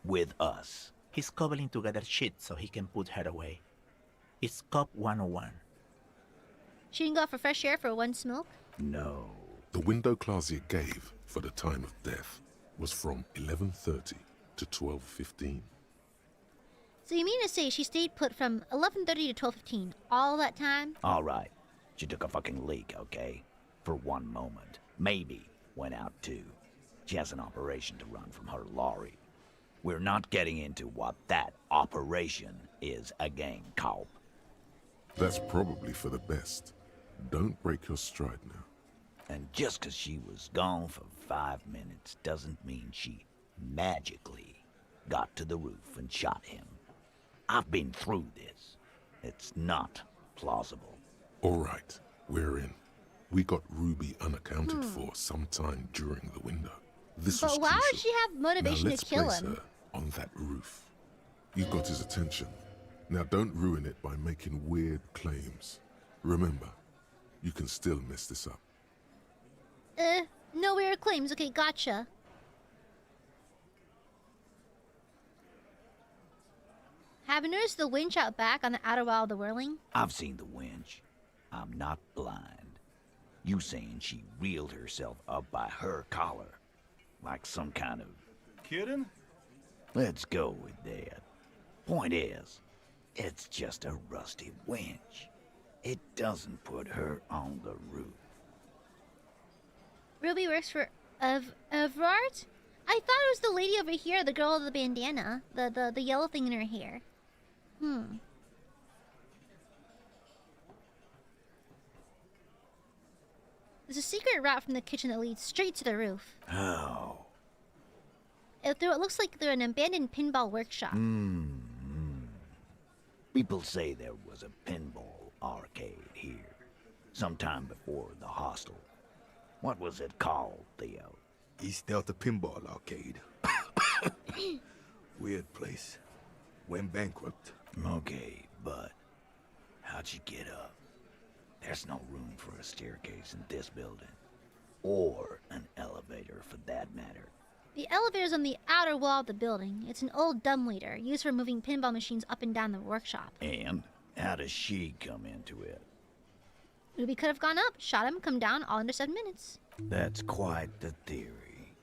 with us. He's cobbling together shit so he can put her away. It's Cop 101. She didn't go out for fresh air for one smoke? No. The window Clausia gave for the time of death was from 11:30 to 12:15. So you mean to say she stayed put from 11:30 to 12:15 all that time? All right. She took a fucking leak, okay? For one moment. Maybe went out too. She has an operation to run from her lorry. We're not getting into what that operation is again, Cop. That's probably for the best. Don't break your stride now. And just 'cause she was gone for 5 minutes doesn't mean she magically got to the roof and shot him. I've been through this. It's not plausible. All right, we're in. We got Ruby unaccounted for sometime during the window. This was But why crucial. would she have motivation Now let's to kill place him? her on that roof. You got his attention. Now don't ruin it by making weird claims. Remember, you can still mess this up. No weird claims. Okay, gotcha. Have you noticed the winch out back on the outer wall of the whirling? I've seen the winch. I'm not blind. You saying she reeled herself up by her collar, like some kind of... Kidding? Let's go with that. Point is, it's just a rusty winch. It doesn't put her on the roof. Ruby works for Evrard? I thought it was the lady over here, the girl with the bandana, the yellow thing in her hair. There's a secret route from the kitchen that leads straight to the roof. How? It looks like they're an abandoned pinball workshop. People say there was a pinball arcade here, sometime before the hostel. What was it called, Theo? East Delta Pinball Arcade. Weird place. Went bankrupt. Okay, but how'd you get up? There's no room for a staircase in this building. Or an elevator, for that matter. The elevator's on the outer wall of the building. It's an old dumbwaiter used for moving pinball machines up and down the workshop. And how does she come into it? Ruby could have gone up, shot him, come down, all under 7 minutes. That's quite the theory.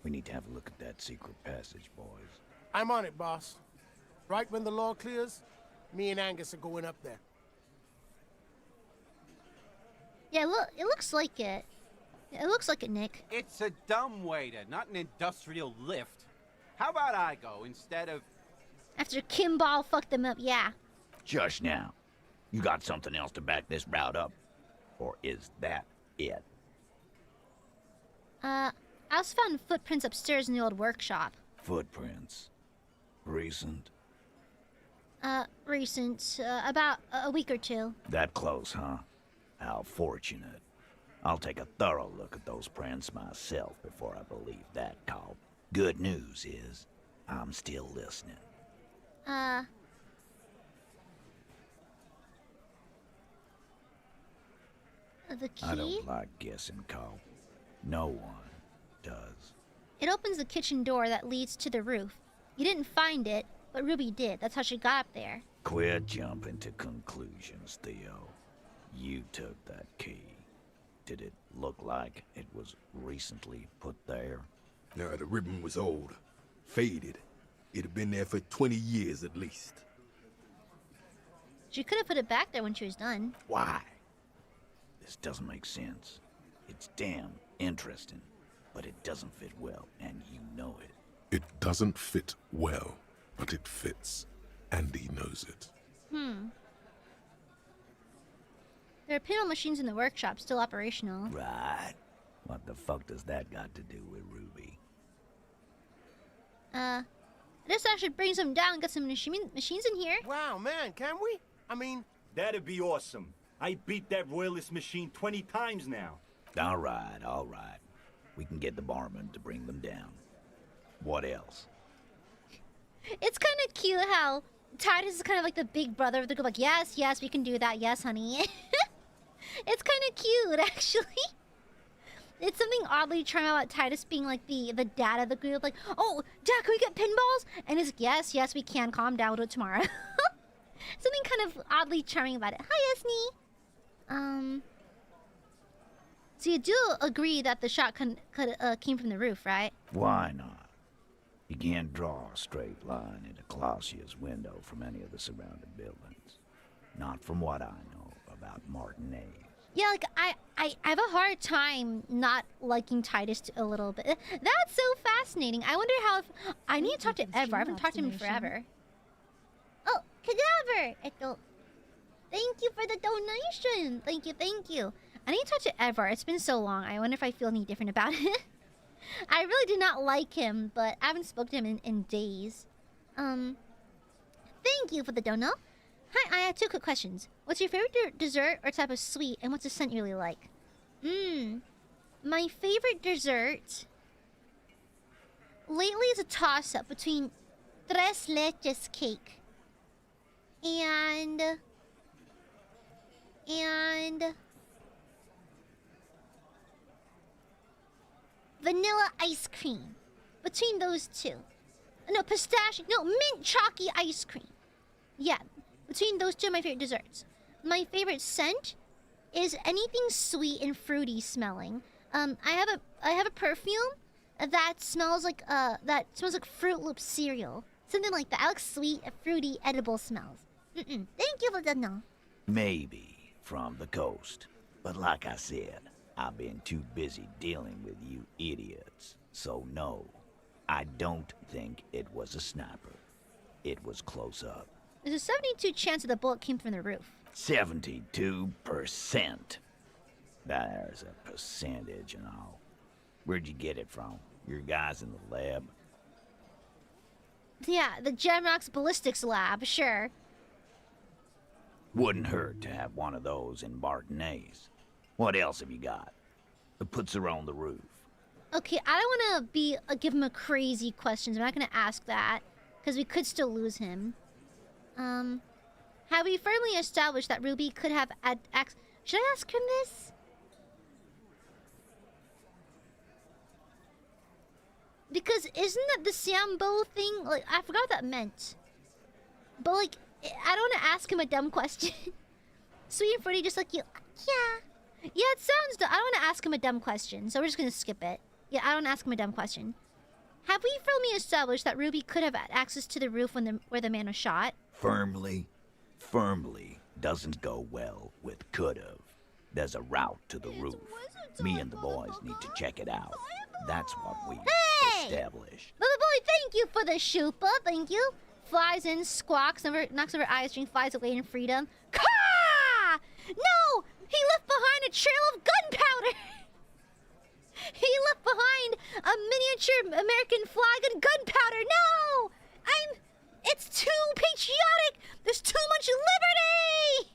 We need to have a look at that secret passage, boys. I'm on it, boss. Right when the law clears, me and Angus are going up there. Yeah, look, it looks like it. It looks like it, Nick. It's a dumbwaiter, not an industrial lift. How about I go instead of... After Kimball fucked them up, yeah. Just now. You got something else to back this route up? Or is that it? I also found footprints upstairs in the old workshop. Footprints? Recent? Recent. About a week or two. That close, huh? How fortunate. I'll take a thorough look at those prints myself before I believe that, Cop. Good news is, I'm still listening. The key? I don't like guessing, Cole. No one does. It opens the kitchen door that leads to the roof. You didn't find it, but Ruby did. That's how she got up there. Quit jumping to conclusions, Theo. You took that key. Did it look like it was recently put there? No, the ribbon was old. Faded. It had been there for 20 years at least. She could have put it back there when she was done. Why? This doesn't make sense. It's damn interesting, but it doesn't fit well, and you know it. It doesn't fit well, but it fits. And he knows it. There are pinhole machines in the workshop, still operational. Right. What the fuck does that got to do with Ruby? I guess I should bring some down and get some machines in here. Wow, man, can we? I mean... That'd be awesome. I beat that royalist machine 20 times now. All right, all right. We can get the barman to bring them down. What else? It's kind of cute how Titus is kind of like the big brother of the group. Like, yes, yes, we can do that. Yes, honey. It's kind of cute, actually. It's something oddly charming about Titus being like the dad of the group. Like, oh, Dad, can we get pinballs? And he's like, yes, yes, we can. Calm down. We'll do it tomorrow. Something kind of oddly charming about it. Hi, Esney. So you do agree that the shot came from the roof, right? Why not? You can't draw a straight line into Clausia's window from any of the surrounding buildings. Not from what I know about Martinez. Yeah, like, I have a hard time not liking Titus a little bit. That's so fascinating. I wonder how... I need to talk to Ever. I haven't talked to him forever. Oh, Cadaver! Thank you for the donation. Thank you, thank you. I need to talk to Ever. It's been so long. I wonder if I feel any different about it. I really did not like him, but I haven't spoken to him in days. Thank you for the dono. Hi, I have 2 quick questions. What's your favorite dessert or type of sweet, and what's the scent you really like? My favorite dessert lately is a toss-up between tres leches cake and vanilla ice cream. Between those 2. No, pistachio. No, mint chalky ice cream. Yeah, between those 2 are my favorite desserts. My favorite scent is anything sweet and fruity smelling. I have a perfume that smells like Fruit Loop cereal. Something like that. I like sweet, fruity, edible smells. Thank you for the no. Maybe from the coast. But like I said, I've been too busy dealing with you idiots. So no, I don't think it was a sniper. It was close up. There's a 72 chance that the bullet came from the roof. 72%. There's a percentage and all. Where'd you get it from? Your guys in the lab? Yeah, the Gemrox Ballistics Lab, sure. Wouldn't hurt to have one of those in Martinez. What else have you got that puts her on the roof? Okay, I don't want to give him a crazy questions. I'm not going to ask that, because we could still lose him. Have we firmly established that Ruby could have access? Should I ask him this? Because isn't that the Sambo thing? Like, I forgot what that meant. But, like, I don't want to ask him a dumb question. Sweet and fruity, just like you. Yeah. Yeah, it sounds dumb. I don't want to ask him a dumb question, so we're just going to skip it. Yeah, I don't ask him a dumb question. Have we firmly established that Ruby could have had access to the roof where the man was shot? Firmly doesn't go well with could've. There's a route to the roof. Me and the boys need to check it out. That's what we established. Little boy, thank you for the shupa. Thank you. Flies in, squawks, knocks over eye string, flies away in freedom. Caw! No! He left behind a trail of gunpowder! He left behind a miniature American flag and gunpowder! No! It's too patriotic! There's too much liberty!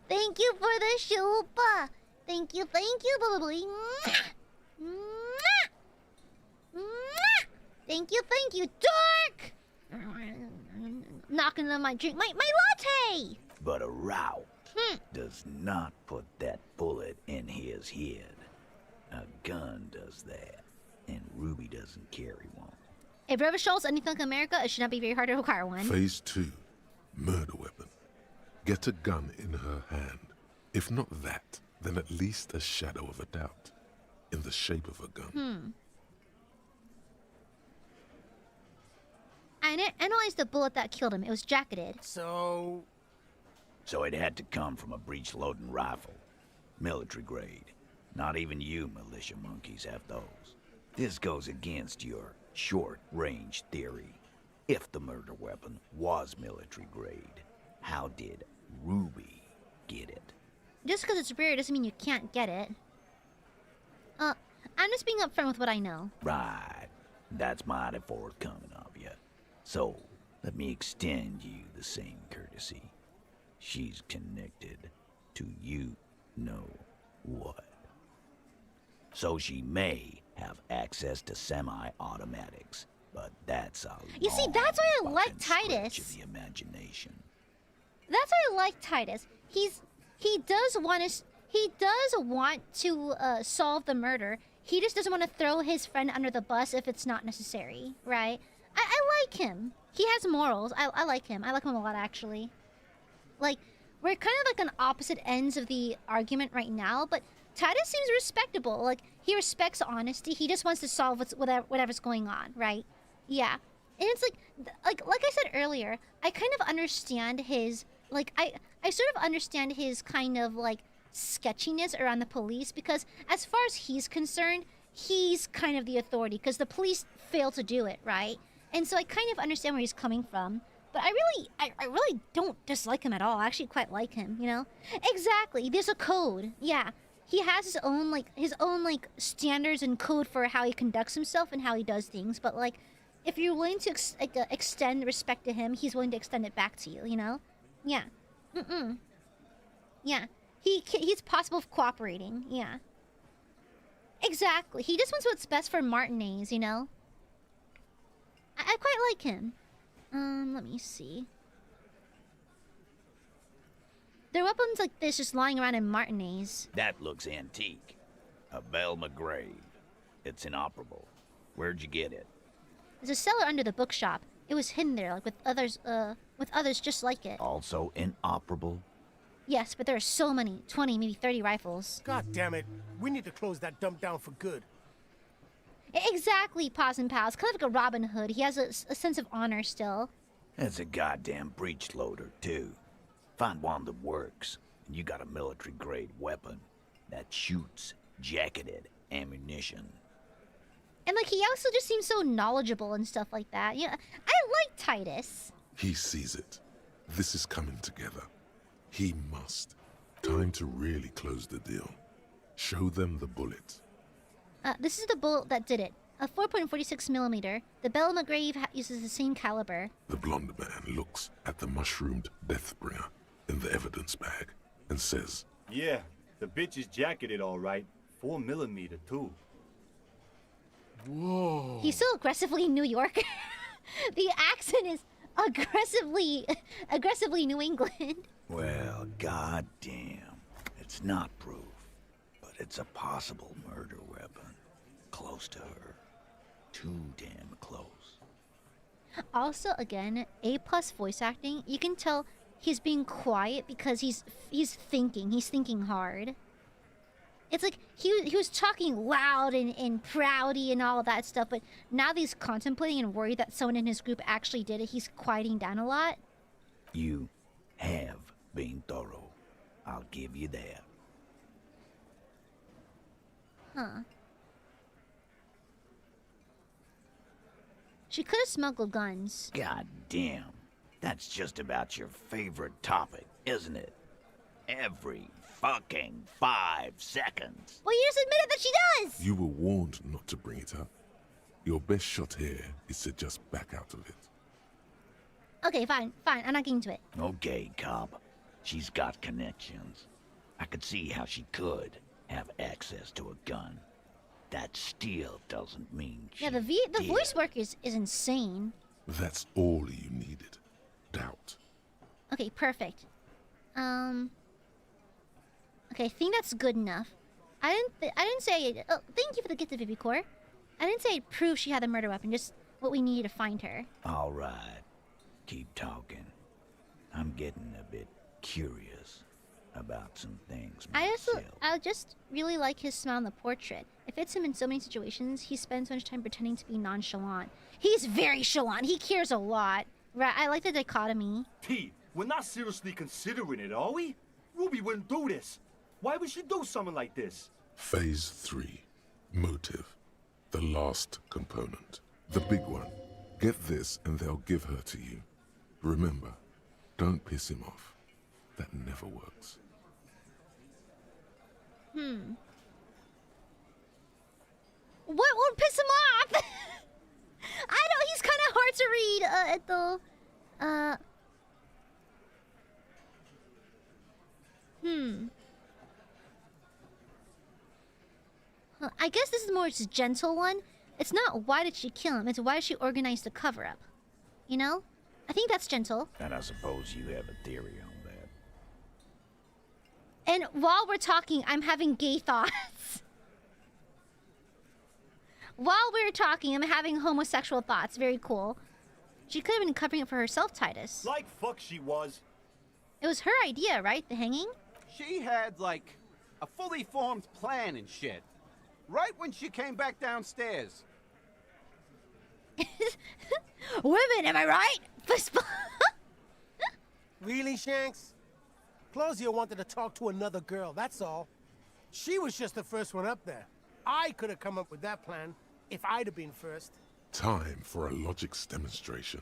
Thank you for the shupa. Thank you, baby. Thank you, Dark! Knocking on my drink, my latte! But a route. does not put that bullet in his head. A gun does that, and Ruby doesn't carry one. If River shows anything like America, it should not be very hard to acquire one. Phase 2. Murder weapon. Get a gun in her hand. If not that, then at least a shadow of a doubt. In the shape of a gun. I analyzed the bullet that killed him. It was jacketed. So it had to come from a breech-loading rifle. Military grade. Not even you militia monkeys have those. This goes against your short-range theory. If the murder weapon was military grade, how did Ruby get it? Just because it's rare doesn't mean you can't get it. I'm just being upfront with what I know. Right. That's mighty forthcoming of you. So, let me extend you the same courtesy. She's connected to you know what. So she may have access to semi-automatics, but that's a You see, that's why I like stretch Titus. of the imagination. That's why I like Titus. He does want to solve the murder. He just doesn't want to throw his friend under the bus if it's not necessary, right? I like him. He has morals. I like him. I like him a lot, actually. Like, we're kind of like on opposite ends of the argument right now, but Titus seems respectable. Like, he respects honesty. He just wants to solve whatever's going on, right? Yeah. And it's like I said earlier, I kind of understand his, like, I sort of understand his kind of, like, sketchiness around the police, because as far as he's concerned, he's kind of the authority, because the police failed to do it, right? And so I kind of understand where he's coming from. But I really don't dislike him at all. I actually quite like him, you know? Exactly. There's a code. Yeah. He has his own standards and code for how he conducts himself and how he does things. But, like, if you're willing to extend respect to him, he's willing to extend it back to you, you know? Yeah. Yeah. He's possible of cooperating. Yeah. Exactly. He just wants what's best for Martinez, you know? I quite like him. Let me see. There are weapons like this just lying around in Martinez. That looks antique. A Belma grave. It's inoperable. Where'd you get it? There's a cellar under the bookshop. It was hidden there, like with others just like it. Also inoperable? Yes, but there are so many, 20, maybe 30 rifles. God damn it. We need to close that dump down for good. Exactly, Paws and Pals. Kind of like a Robin Hood. He has a sense of honor still. That's a goddamn breech loader, too. Find one that works, and you got a military-grade weapon that shoots jacketed ammunition. And, like, he also just seems so knowledgeable and stuff like that. Yeah, I like Titus. He sees it. This is coming together. He must. Time to really close the deal. Show them the bullet. This is the bullet that did it. A 4.46 millimeter. The Belma grave uses the same caliber. The blonde man looks at the mushroomed Deathbringer in the evidence bag and says, Yeah, the bitch is jacketed all right. 4 millimeter, too. Whoa. He's so aggressively New York. The accent is aggressively New England. Well, goddamn. It's not proof, but it's a possible murder weapon. Close to her. Too damn close. Also, again, A+ voice acting. You can tell he's being quiet because he's thinking. He's thinking hard. It's like he was talking loud and proudy and all of that stuff, but now that he's contemplating and worried that someone in his group actually did it, he's quieting down a lot. You have been thorough. I'll give you that. Huh. She could have smuggled guns. God damn. That's just about your favorite topic, isn't it? Every fucking 5 seconds. Well, you just admitted that she does! You were warned not to bring it up. Your best shot here is to just back out of it. Okay, fine. I'm not getting to it. Okay, cop. She's got connections. I could see how she could have access to a gun. That still doesn't mean she Yeah, the voice work is insane. That's all you needed. Doubt. Okay, perfect. Okay, I think that's good enough. I didn't say. Oh, thank you for the gift of Vivicore. I didn't say it proved she had the murder weapon. Just what we needed to find her. All right. Keep talking. I'm getting a bit curious about some things myself. I just really like his smile in the portrait. It fits him in so many situations. He spends so much time pretending to be nonchalant. He's very chalant. He cares a lot. Right? I like the dichotomy. T, we're not seriously considering it, are we? Ruby wouldn't do this. Why would she do something like this? Phase 3. Motive. The last component. The big one. Get this and they'll give her to you. Remember, don't piss him off. That never works. What would piss him off? I know he's kind of hard to read, I guess this is more just a gentle one. It's not why did she kill him, it's why did she organize the cover-up. You know? I think that's gentle. And I suppose you have a theory on that. And while we're talking, I'm having gay thoughts. While we're talking, I'm having homosexual thoughts. Very cool. She could have been covering it for herself, Titus. Like fuck she was. It was her idea, right? The hanging? She had, like, a fully formed plan and shit. Right when she came back downstairs. Women, am I right? Really, Shanks? Closio wanted to talk to another girl, that's all. She was just the first one up there. I could have come up with that plan if I'd have been first. Time for a logics demonstration.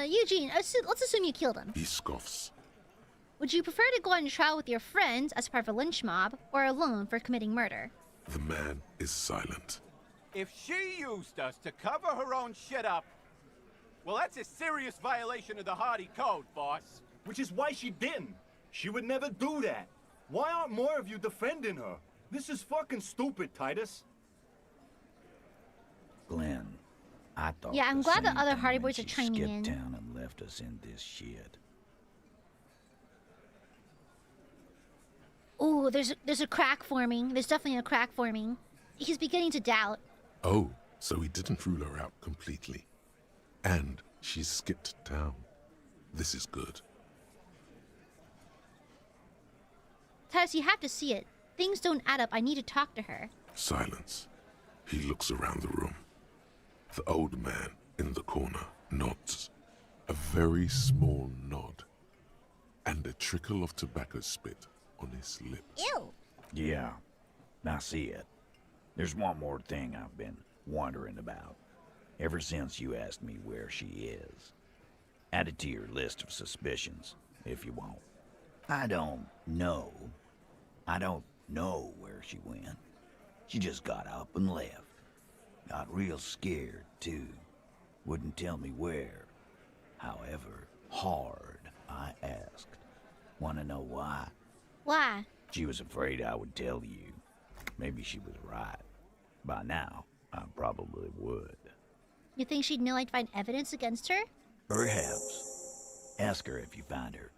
Eugene, let's assume you killed him. He scoffs. Would you prefer to go on trial with your friends as part of a lynch mob, or alone for committing murder? The man is silent. If she used us to cover her own shit up, well, that's a serious violation of the Hardy Code, boss. Which is why she didn't. She would never do that. Why aren't more of you defending her? This is fucking stupid, Titus. Glenn, I thought Yeah, I'm glad the other Hardy Boys are chiming in. skipped town and left us in this shit. Ooh, there's a crack forming. There's definitely a crack forming. He's beginning to doubt. Oh, so he didn't rule her out completely. And she's skipped town. This is good. Titus, you have to see it. Things don't add up. I need to talk to her. Silence. He looks around the room. The old man in the corner nods. A very small nod. And a trickle of tobacco spit on his lip. Ew! Yeah, I see it. There's one more thing I've been wondering about. Ever since you asked me where she is. Add it to your list of suspicions, if you want. I don't know. I don't know where she went. She just got up and left. Got real scared, too. Wouldn't tell me where. However hard I asked. Want to know why? Why? She was afraid I would tell you. Maybe she was right. By now, I probably would. You think she'd know I'd find evidence against her? Perhaps. Ask her if you find her.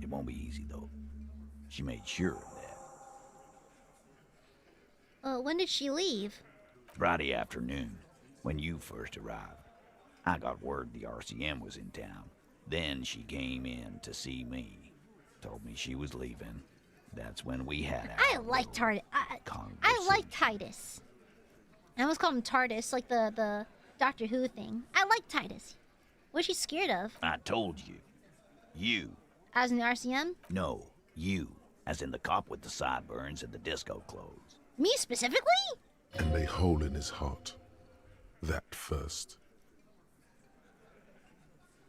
It won't be easy, though. She made sure of that. When did she leave? Friday afternoon, when you first arrived. I got word the RCM was in town. Then she came in to see me. Told me she was leaving. That's when we had our I like Titus. I like Titus. I almost called him TARDIS, like the Doctor Who thing. I like Titus. What's she scared of? I told you. You. As in the RCM? No, you. As in the cop with the sideburns and the disco clothes. Me specifically? And a hole in his heart. That first.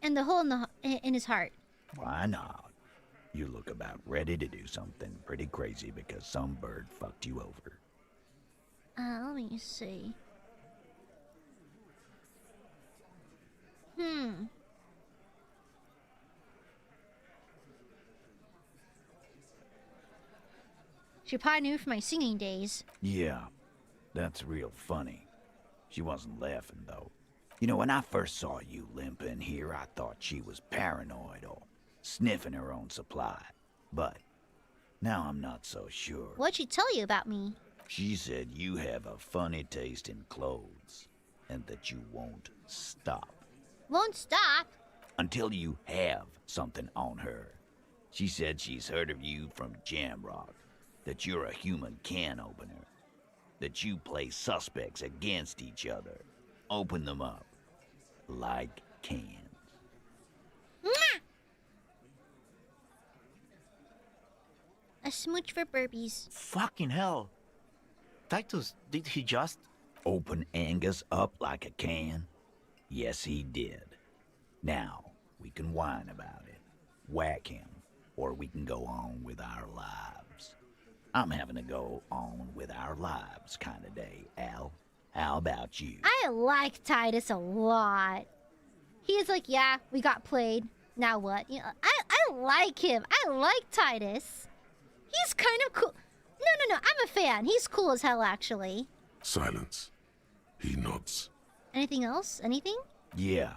And the hole in his heart. Why not? You look about ready to do something pretty crazy because some bird fucked you over. Let me see. She probably knew from my singing days. Yeah, that's real funny. She wasn't laughing, though. You know, when I first saw you limping here, I thought she was paranoid or sniffing her own supply. But now I'm not so sure. What'd she tell you about me? She said you have a funny taste in clothes and that you won't stop. Won't stop? Until you have something on her. She said she's heard of you from Jamrock, that you're a human can opener, that you play suspects against each other, open them up like cans. Mwah! A smooch for burpees. Fucking hell. Titus, did he just... Open Angus up like a can? Yes, he did. Now, we can whine about it, whack him, or we can go on with our lives. I'm having a go on with our lives kind of day, Al. How about you? I like Titus a lot. He's like, yeah, we got played. Now what? You know, I like him. I like Titus. He's kind of cool. No, I'm a fan. He's cool as hell, actually. Silence. He nods. Anything else? Anything? Yeah,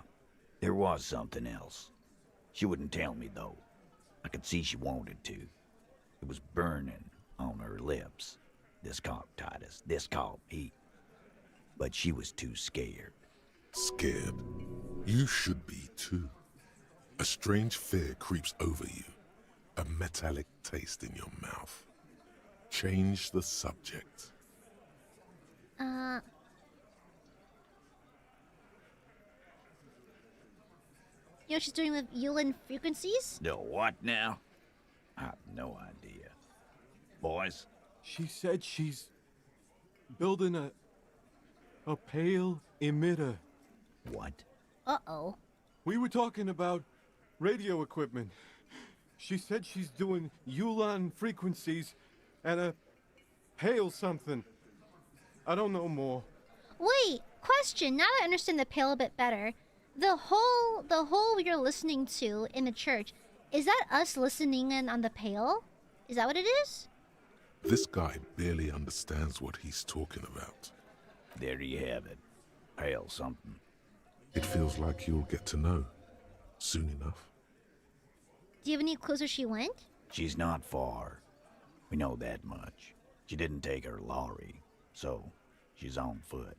there was something else. She wouldn't tell me, though. I could see she wanted to. It was burning on her lips. This caught Titus. This caught Pete. But she was too scared. Scared? You should be too. A strange fear creeps over you. A metallic taste in your mouth. Change the subject. You know what she's doing with ILUNA frequencies? The what now? I have no idea. Boys? She said she's building a pale emitter. What? Uh-oh. We were talking about radio equipment. She said she's doing ILUNA frequencies and a pale something. I don't know more. Wait, question. Now that I understand the pale a bit better, the whole you're listening to in the church, is that us listening in on the pale? Is that what it is? This guy barely understands what he's talking about. There you have it. Pale something. It feels like you'll get to know soon enough. Do you have any clues where she went? She's not far. We know that much. She didn't take her lorry, so she's on foot.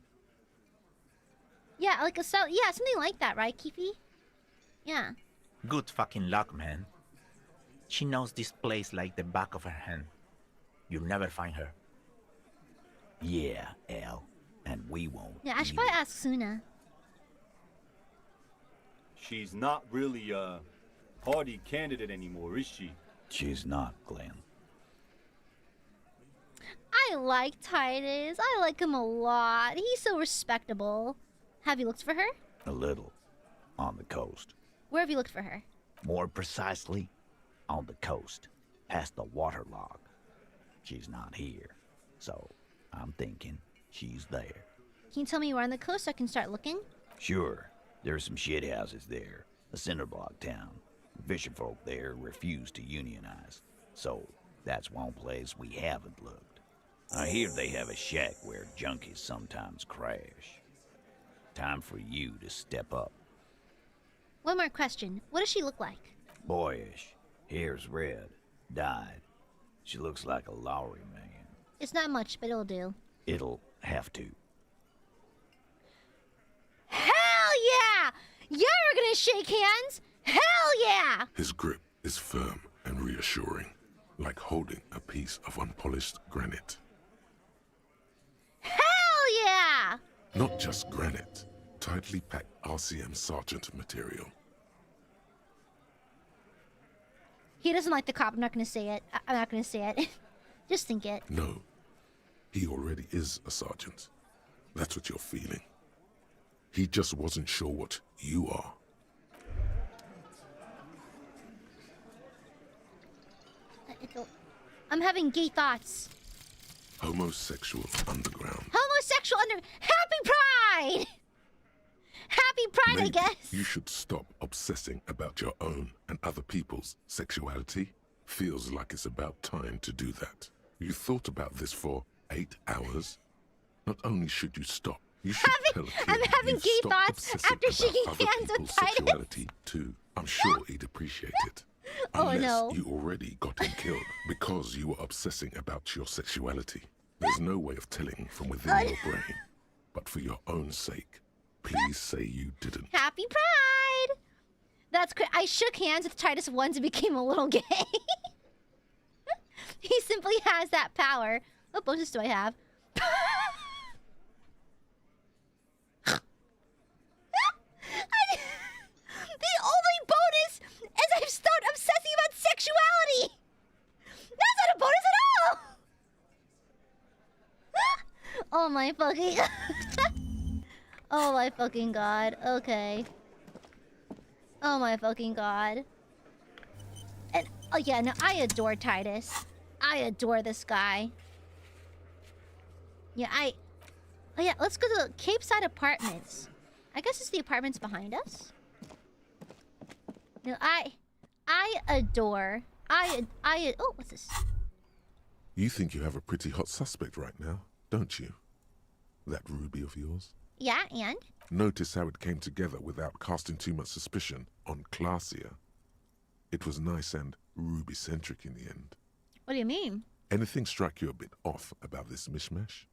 Yeah, like something like that, right, Keefy? Yeah. Good fucking luck, man. She knows this place like the back of her hand. You'll never find her. Yeah, Al. And we won't. Yeah, I should probably ask Suna. She's not really a party candidate anymore, is she? She's not, Glenn. I like Titus. I like him a lot. He's so respectable. Have you looked for her? A little. On the coast. Where have you looked for her? More precisely, on the coast. Past the waterlock. She's not here. So, I'm thinking she's there. Can you tell me where on the coast so I can start looking? Sure. There's some shit houses there. A cinderblock town. Fisherfolk there refuse to unionize. So, that's one place we haven't looked. I hear they have a shack where junkies sometimes crash. Time for you to step up. One more question. What does she look like? Boyish. Hair's red. Dyed. She looks like a lorry man. It's not much, but it'll do. It'll have to. Hell yeah! Yeah, we're gonna shake hands! Hell yeah! His grip is firm and reassuring, like holding a piece of unpolished granite. Hell yeah! Not just granite, tightly packed RCM Sergeant material. He doesn't like the cop. I'm not gonna say it. I'm not gonna say it. Just think it. No, he already is a sergeant. That's what you're feeling. He just wasn't sure what you are. I'm having gay thoughts. Homosexual underground. Homosexual Happy Pride! Happy Pride, Maybe I guess. you should stop obsessing about your own and other people's sexuality. Feels like it's about time to do that. You thought about this for 8 hours? Not only should you stop, You should tell a kid I'm having you've gay stopped thoughts obsessing after about shaking other hands with people's Titus. sexuality too. I'm sure he'd appreciate it. Oh, Unless no. you already got him killed because you were obsessing about your sexuality. There's no way of telling from within your brain. But for your own sake, please say you didn't. Happy Pride! That's great. I shook hands with Titus once and became a little gay. He simply has that power. What bonuses do I have? The only bonus is I've started obsessing about sexuality. That's not a bonus at all. Oh my fucking. Oh my fucking god. Okay. Oh my fucking god. And oh yeah, no, I adore Titus. I adore this guy. Yeah, oh yeah, let's go to the Cape Side Apartments. I guess it's the apartments behind us. No, I adore. Oh, what's this? You think you have a pretty hot suspect right now, don't you? That ruby of yours? Yeah, and? Notice how it came together without casting too much suspicion on Clasia. It was nice and ruby-centric in the end. What do you mean? Anything strike you a bit off about this mishmash?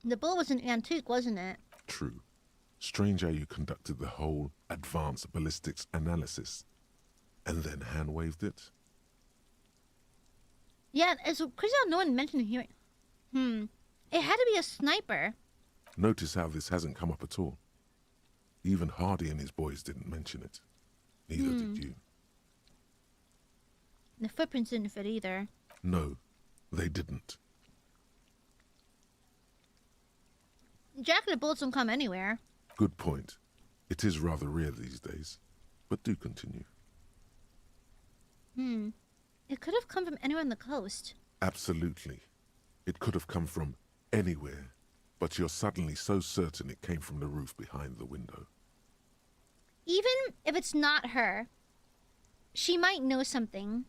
The bull was an antique, wasn't it? True. Strange how you conducted the whole advanced ballistics analysis and then hand-waved it. Yeah, it's crazy how no one mentioned it here. It had to be a sniper. Notice how this hasn't come up at all. Even Hardy and his boys didn't mention it. Neither did you. The footprints didn't fit either. No, they didn't. Jacket bullets don't come anywhere. Good point. It is rather rare these days. But do continue. It could have come from anywhere on the coast. Absolutely. It could have come from anywhere. But you're suddenly so certain it came from the roof behind the window. Even if it's not her, she might know something.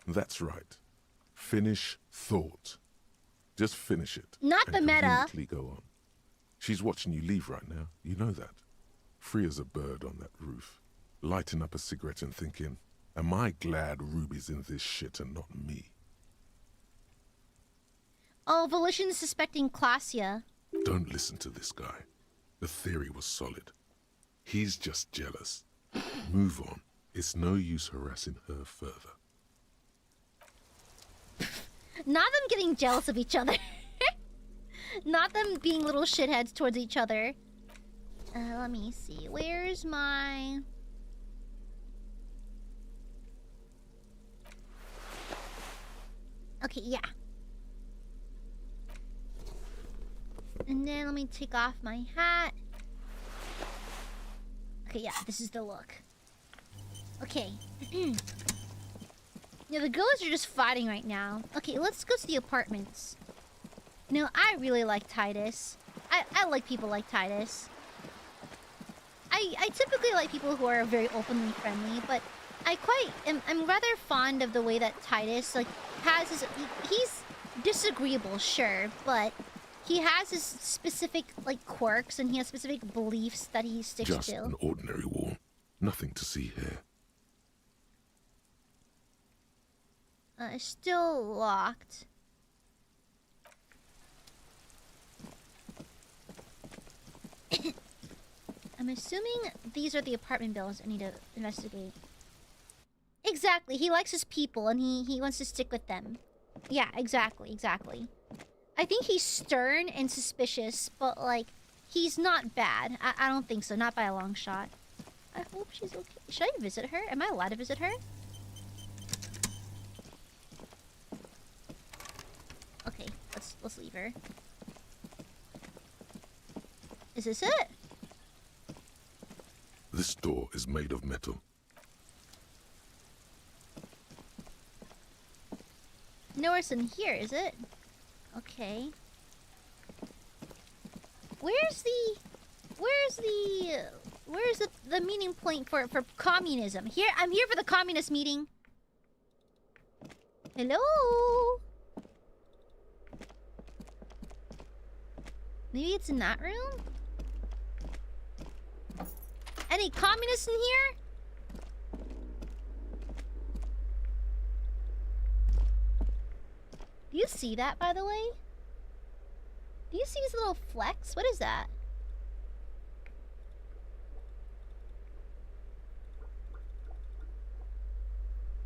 That's right. Finish thought. Just finish it. Not the meta. Completely go on. She's watching you leave right now. You know that. Free as a bird on that roof. Lighting up a cigarette and thinking, am I glad Ruby's in this shit and not me? Oh, Volition's suspecting Clasia. Don't listen to this guy. The theory was solid. He's just jealous. Move on. It's no use harassing her further. Not them getting jealous of each other. Not them being little shitheads towards each other. Let me see. Where's my... Okay, yeah. And then let me take off my hat. Okay, yeah, this is the look. Okay. Yeah, the girls are just fighting right now. Okay, let's go to the apartments. No, I really like Titus. I like people like Titus. I typically like people who are very openly friendly, but I'm rather fond of the way that Titus, like, has his... He's disagreeable, sure, but he has his specific, like, quirks, and he has specific beliefs that he sticks to. Just an ordinary wall. Nothing to see here. It's still locked. I'm assuming these are the apartment bills I need to investigate. Exactly, he likes his people and he wants to stick with them. Yeah, exactly. I think he's stern and suspicious, but like, he's not bad. I don't think so, not by a long shot. I hope she's okay. Should I visit her? Am I allowed to visit her? Okay, let's leave her. Is this it? This door is made of metal. No worse than here, is it? Okay. Where's the Where's the meeting point for communism? Here, I'm here for the communist meeting. Hello? Maybe it's in that room? Any communists in here? Do you see that, by the way? Do you see his little flex? What is that?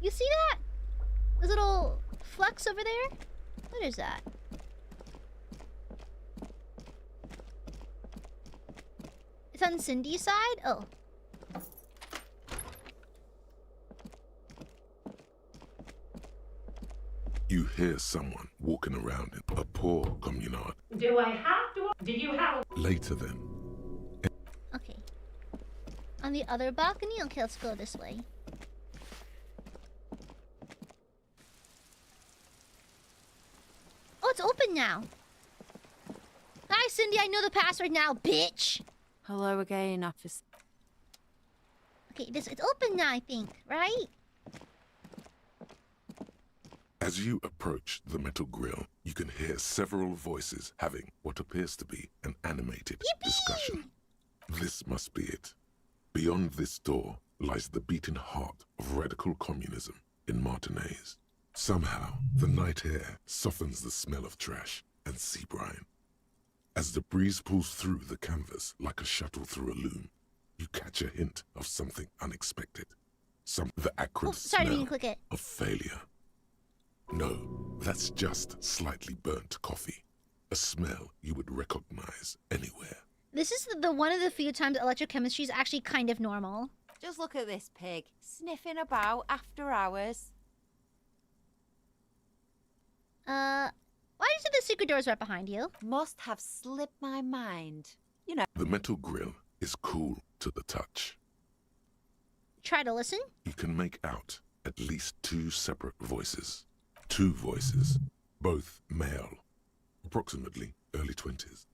You see that? This little flex over there? What is that? It's on Cindy's side? Oh. You hear someone walking around in a poor communard. Do I have to? Do you have? Later then. Okay. On the other balcony? Okay, let's go this way. Oh, it's open now. Hi, Cindy. I know the password now, bitch. Hello again, officer. Okay, it's open now, I think, right? As you approach the metal grill, you can hear several voices having what appears to be an animated discussion. This must be it. Beyond this door lies the beating heart of radical communism in Martinez. Somehow, the night air softens the smell of trash and sea brine. As the breeze pulls through the canvas like a shuttle through a loom, you catch a hint of something unexpected. The acrid smell of failure. No, that's just slightly burnt coffee. A smell you would recognize anywhere. This is the one of the few times electrochemistry is actually kind of normal. Just look at this pig, sniffing about after hours. Why is it the secret doors right behind you? Must have slipped my mind. You know. The metal grill is cool to the touch. Try to listen. You can make out at least two separate voices. Two voices, both male, approximately early 20s.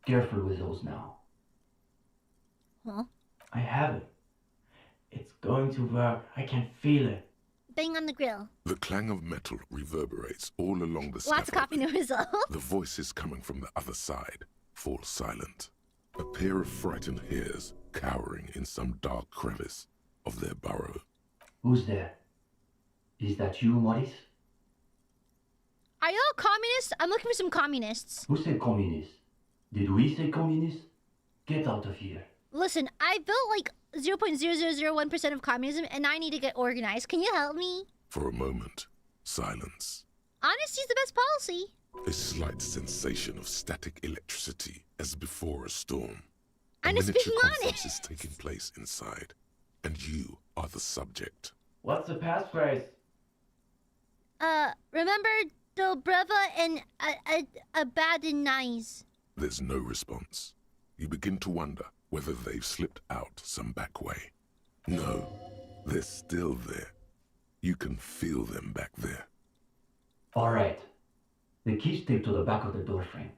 Careful with those now. Huh? I have it. It's going to work. I can feel it. Bang on the grill. The clang of metal reverberates all along the Lots of copy scaffolding. no result. The voices coming from the other side fall silent. A pair of frightened hares cowering in some dark crevice of their burrow. Who's there? Is that you, Maurice? Are y'all communists? I'm looking for some communists. Who said communist? Did we say communist? Get out of here. Listen, I built like 0.0001% of communism and I need to get organized. Can you help me? For a moment, silence. Honesty is the best policy. A slight sensation of static electricity as before a storm. A I'm just miniature being conference honest. is taking place inside, and you are the subject. What's the passphrase? Remember Dobreva and Abadinize. There's no response. You begin to wonder whether they've slipped out some back way. No, they're still there. You can feel them back there. All right. The key's taped to the back of the door frame.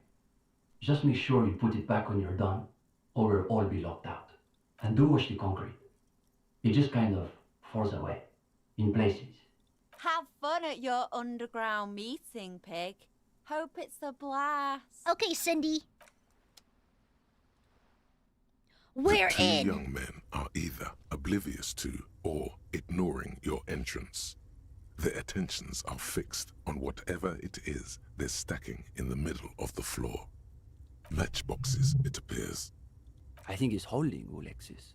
Just make sure you put it back when you're done, or we'll all be locked out. And do watch the concrete. It just kind of falls away, in places. Have fun at your underground meeting, pig. Hope it's a blast. Okay, Cindy. We're the two in. young men are either oblivious to or ignoring your entrance. Their attentions are fixed on whatever it is they're stacking in the middle of the floor. Matchboxes, it appears. I think it's holding, Alexis.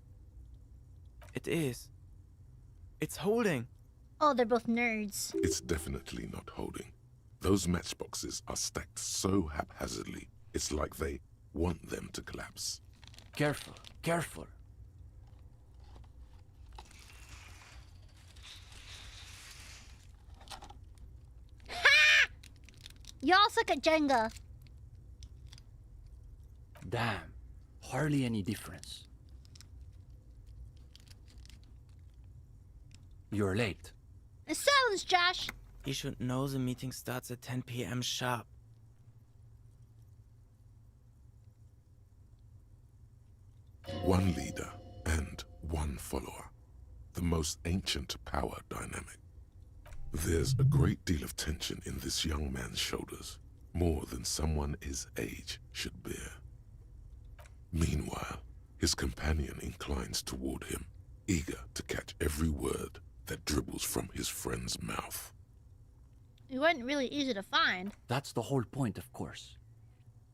It is. It's holding. Oh, they're both nerds. It's definitely not holding. Those matchboxes are stacked so haphazardly, it's like they want them to collapse. Careful, careful. Ha! Y'all suck at Jenga. Damn, hardly any difference. You're late. Silence, Josh. You should know the meeting starts at 10 p.m. sharp. One leader and one follower. The most ancient power dynamic. There's a great deal of tension in this young man's shoulders, more than someone his age should bear. Meanwhile, his companion inclines toward him, eager to catch every word that dribbles from his friend's mouth. It wasn't really easy to find. That's the whole point, of course.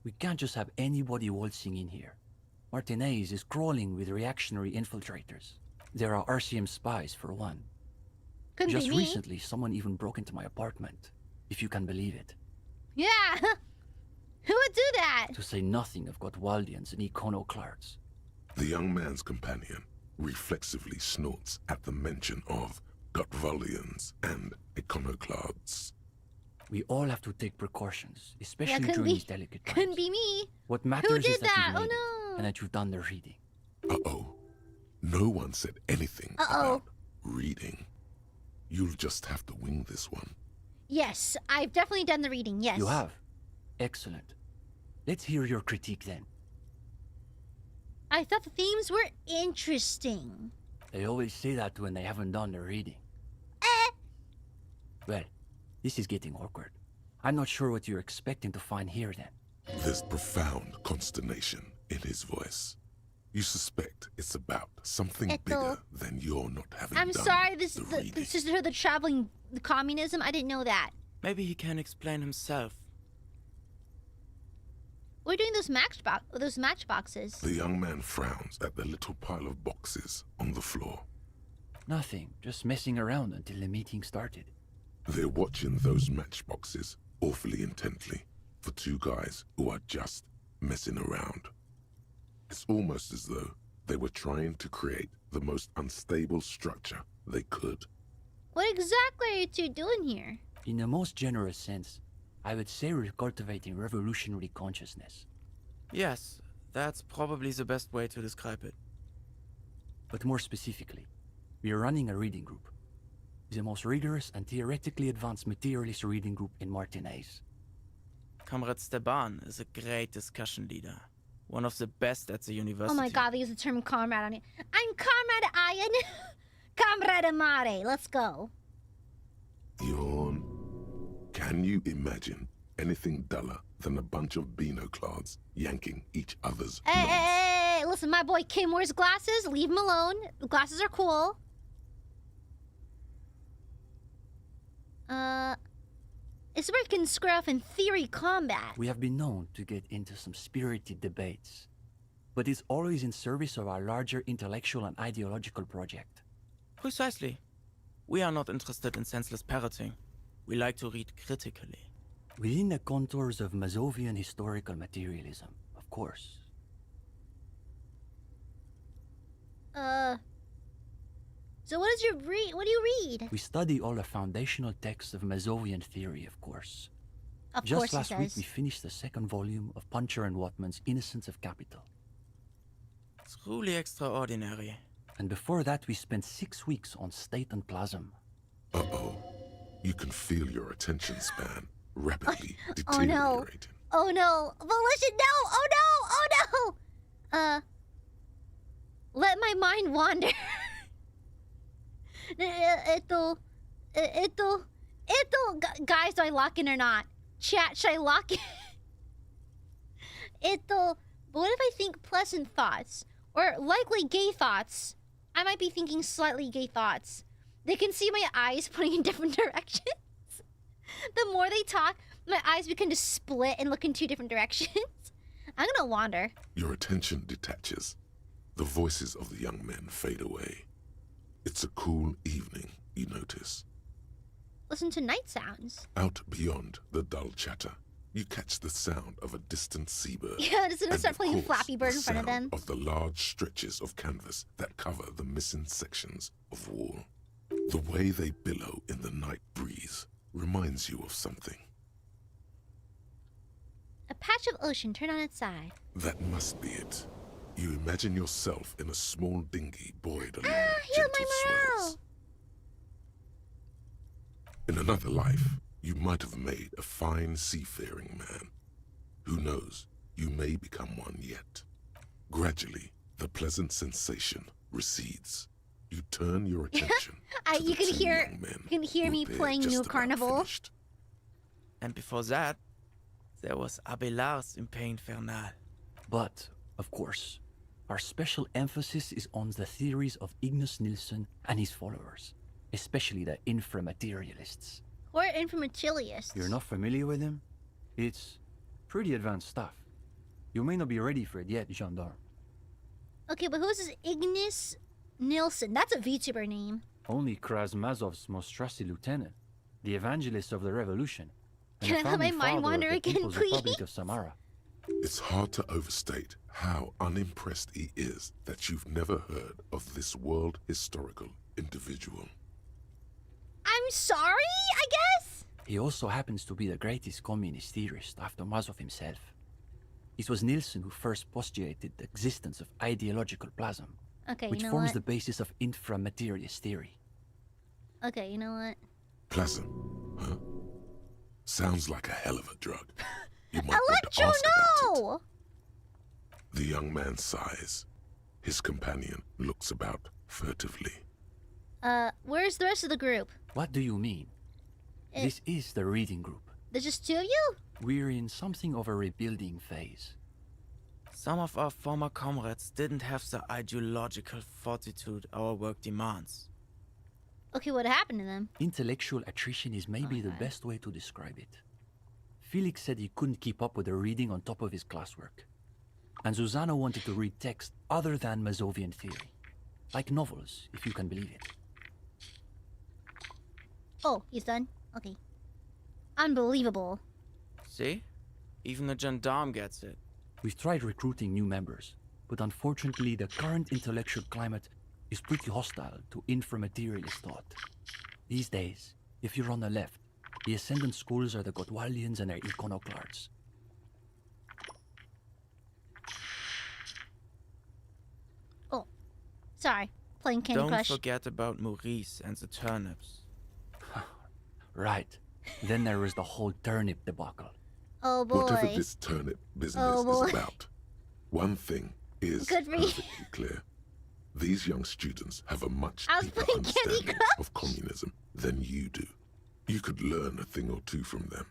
We can't just have anybody waltzing in here. Martinez is crawling with reactionary infiltrators. There are RCM spies, for one. Couldn't Just be me. recently, someone even broke into my apartment, if you can believe it. Yeah. Who would do that? To say nothing of Gotwaldians and iconoclasts. The young man's companion reflexively snorts at the mention of Gotwaldians and iconoclasts. We all have to take precautions, Yeah, especially couldn't during be. these delicate times. Couldn't be me. What matters did is that that? you've Oh, made no. it, and that you've done the reading. Uh-oh. No one said anything about reading. You'll just have to wing this one. Yes, I've definitely done the reading. Yes. You have? Excellent. Let's hear your critique then. I thought the themes were interesting. They always say that when they haven't done the reading. Well, this is getting awkward. I'm not sure what you're expecting to find here then. There's profound consternation in his voice. You suspect it's about something bigger than you're not having I'm done sorry, this the is reading. this is the traveling communism. I didn't know that. Maybe he can explain himself. We're doing those matchboxes. The young man frowns at the little pile of boxes on the floor. Nothing, just messing around until the meeting started. They're watching those matchboxes awfully intently for two guys who are just messing around. It's almost as though they were trying to create the most unstable structure they could. What exactly are you two doing here? In the most generous sense, I would say we're cultivating revolutionary consciousness. Yes, that's probably the best way to describe it. But more specifically, we are running a reading group. The most rigorous and theoretically advanced materialist reading group in Martinez. Comrade Steban is a great discussion leader. One of the best at the university. Oh my god, they use the term comrade on it. I'm Comrade Ian. Comrade Amare, let's go. Yawn. Can you imagine anything duller than a bunch of binoclards yanking each other's Hey, listen, my boy Kim wears glasses. Leave him alone. The glasses are cool. It's where you can square off in theory combat. We have been known to get into some spirited debates, but it's always in service of our larger intellectual and ideological project. Precisely. We are not interested in senseless parroting. We like to read critically. Within the contours of Mazovian historical materialism, of course. So what do you read? We study all the foundational texts of Mazovian theory, of course. Of Just course he last week says. we finished the second volume of Puncher and Watman's Innocence of Capital. Truly extraordinary. And before that we spent 6 weeks on State and Plasm. Uh-oh. You can feel your attention span rapidly Oh no. deteriorating. Oh no. Volition, no! Oh no! Oh no! Let my mind wander. Guys, do I lock in or not? Chat, should I lock in? But what if I think pleasant thoughts? Or likely gay thoughts? I might be thinking slightly gay thoughts. They can see my eyes pointing in different directions. The more they talk, my eyes begin to split and look in two different directions. I'm gonna wander. Your attention detaches. The voices of the young men fade away. It's a cool evening, you notice. Listen to night sounds. Out beyond the dull chatter, you catch the sound of a distant seabird. Yeah, just gonna and start of playing course, Flappy Bird the in front of sound them. of the large stretches of canvas that cover the missing sections of wall. The way they billow in the night breeze reminds you of something. A patch of ocean turned on its side. That must be it. You imagine yourself in a small dinghy buoyed along Heal gentle my morale! swells. In another life, you might have made a fine seafaring man. Who knows, you may become one yet. Gradually, The pleasant sensation recedes. You turn your attention to You the two young men you can hear who me appear playing just New about Carnival. finished. And before that, there was Abelard's Impé Infernal. But, of course, our special emphasis is on the theories of Ignace Nilsson and his followers, especially the inframaterialists. Or inframaterialists. You're not familiar with him? It's pretty advanced stuff. You may not be ready for it yet, Gendarme. Okay, but who's this Ignace Nilsson? That's a VTuber name. Only Krasmazov's most trusted lieutenant, the evangelist of the revolution, and Can the I let my founding mind father wander of the again, People's please? Republic of Samara. It's hard to overstate how unimpressed he is that you've never heard of this world historical individual. I'm sorry, I guess? He also happens to be the greatest communist theorist after Mazov himself. It was Nilsson who first postulated the existence of ideological plasm, Okay, which you know forms what? the basis of inframaterialist theory. Okay, you know what? Plasm, huh? Sounds like a hell of a drug. You might want to Electro, ask about it. no! The young man sighs. His companion looks about furtively. Where's the rest of the group? What do you mean? This is the reading group. There's just two of you? We're in something of a rebuilding phase. Some of our former comrades didn't have the ideological fortitude our work demands. Okay, what happened to them? Intellectual attrition is maybe the best way to describe it. Felix said he couldn't keep up with the reading on top of his classwork. And Susanna wanted to read text other than Mazovian theory. Like novels, if you can believe it. Oh, he's done? Okay. Unbelievable. See? Even the gendarme gets it. We've tried recruiting new members, but unfortunately the current intellectual climate is pretty hostile to inframaterialist thought. These days, if you're on the left, the Ascendant schools are the Gotwaldians and their iconoclasts. Oh, sorry. Playing Candy Don't Crush. forget about Maurice and the turnips. Right. Then there was the whole turnip debacle. Oh boy. Whatever this turnip business Oh, boy. is about, one thing is Good for you. perfectly clear. These young students have a much I was deeper playing Candy understanding Crush. of communism than you do. You could learn a thing or two from them.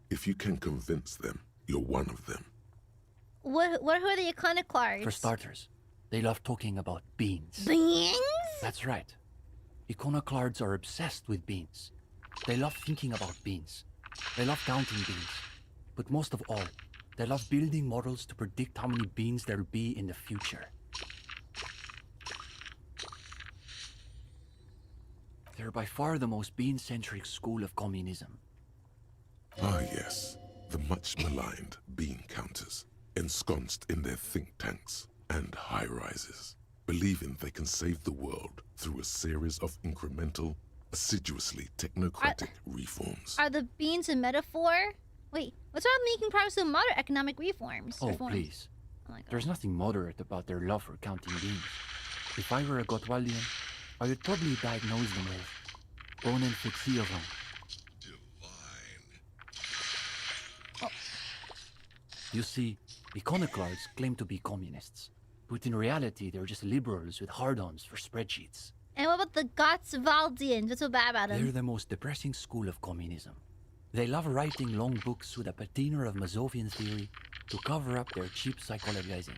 If you can convince them, you're one of them. Who are the iconoclasts? For starters, they love talking about beans. Beans? That's right. Iconoclasts are obsessed with beans. They love thinking about beans. They love counting beans. But most of all, they love building models to predict how many beans there'll be in the future. They're by far the most bean-centric school of communism. Ah yes, the much maligned bean counters, ensconced in their think tanks and high-rises, believing they can save the world through a series of incremental, assiduously technocratic reforms. Are the beans a metaphor? Wait, what's wrong with making promises of moderate economic reforms? Oh, please. Oh my God. There's nothing moderate about their love for counting beans. If I were a Gotwaldian, I would probably diagnose them with Bonenfexion. You see, iconoclasts claim to be communists, but in reality they're just liberals with hard-ons for spreadsheets. And what about the Gottswaldians? What's so bad about them? They're the most depressing school of communism. They love writing long books with a patina of Mazovian theory to cover up their cheap psychologizing.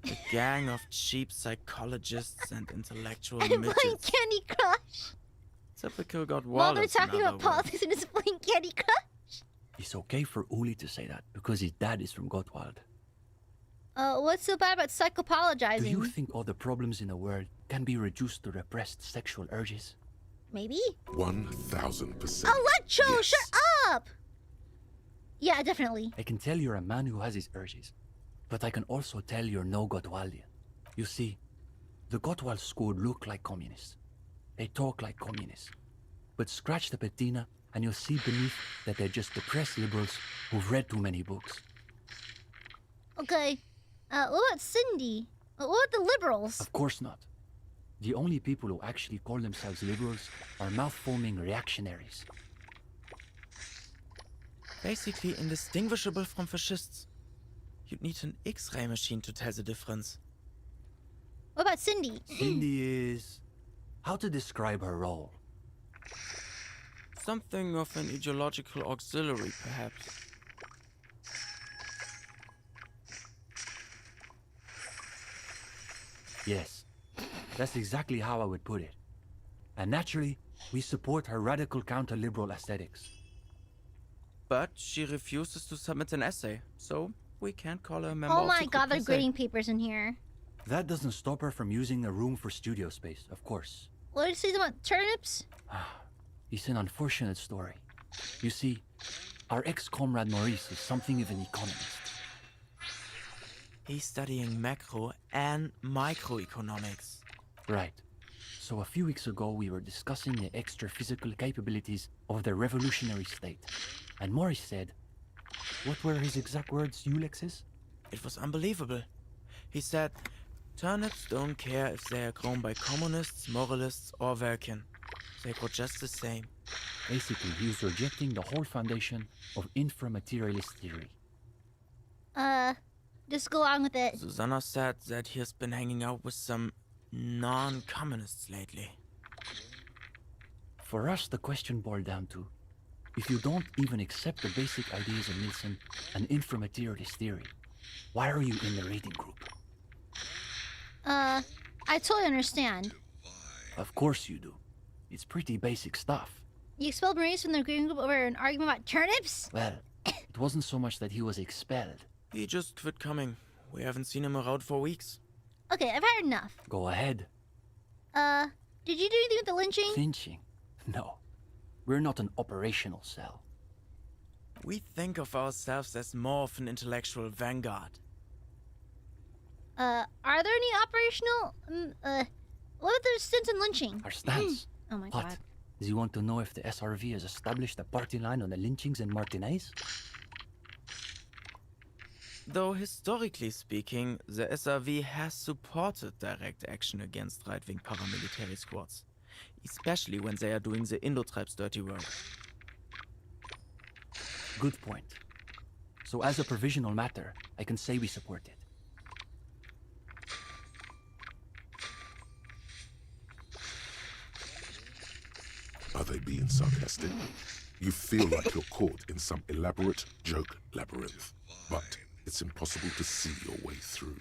A gang of cheap psychologists and intellectual I'm playing midgets. Candy Crush. Typical Gotwaldians. While they're talking about politics and just playing Candy Crush. It's okay for Uli to say that because his dad is from Gottwald. What's so bad about psychopologizing? Do you think all the problems in the world can be reduced to repressed sexual urges? Maybe? 1000%. Electro, yes. shut up! Yeah, definitely. I can tell you're a man who has his urges, but I can also tell you're no Gottwaldian. You see, the Gottwald school look like communists. They talk like communists. But scratch the patina and you'll see beneath that they're just depressed liberals who've read too many books. Okay. What about Cindy? What about the liberals? Of course not. The only people who actually call themselves liberals are mouth-foaming reactionaries. Basically indistinguishable from fascists. You'd need an X-ray machine to tell the difference. What about Cindy? Cindy is... How to describe her role? Something of an ideological auxiliary, perhaps. Yes, that's exactly how I would put it. And naturally, we support her radical counter-liberal aesthetics. But she refuses to submit an essay, so we can't call her a member Oh of my the god, they're Crusade. grading papers in here. That doesn't stop her from using the room for studio space, of course. What did you say about turnips? It's an unfortunate story. You see, our ex-comrade Maurice is something of an economist. He's studying macro and microeconomics. Right. So a few weeks ago we were discussing the extra physical capabilities of the revolutionary state. And Maurice said, what were his exact words, Ulex's? It was unbelievable. He said, turnips don't care if they are grown by communists, moralists, or Vulcan. They grow just the same. Basically, he was rejecting the whole foundation of inframaterialist theory. Just go along with it. Susanna said that he has been hanging out with some non-communists lately. For us, the question boiled down to, if you don't even accept the basic ideas of Nielsen and inframaterialist theory, why are you in the reading group? I totally understand. Of course you do. It's pretty basic stuff. You expelled Maurice from the green group over an argument about turnips? Well, it wasn't so much that he was expelled. He just quit coming. We haven't seen him around for weeks. Okay, I've had enough. Go ahead. Did you do anything with the lynching? Lynching? No. We're not an operational cell. We think of ourselves as more of an intellectual vanguard. Are there any operational, what are the stints in lynching? Our stance. Oh my What? god. Do you want to know if the SRV has established a party line on the lynchings in Martinez? Though historically speaking, the SRV has supported direct action against right-wing paramilitary squads, especially when they are doing the Indo-tribes' dirty work. Good point. So as a provisional matter, I can say we support it. Are they being sarcastic? You feel like you're caught in some elaborate joke labyrinth, but it's impossible to see your way through.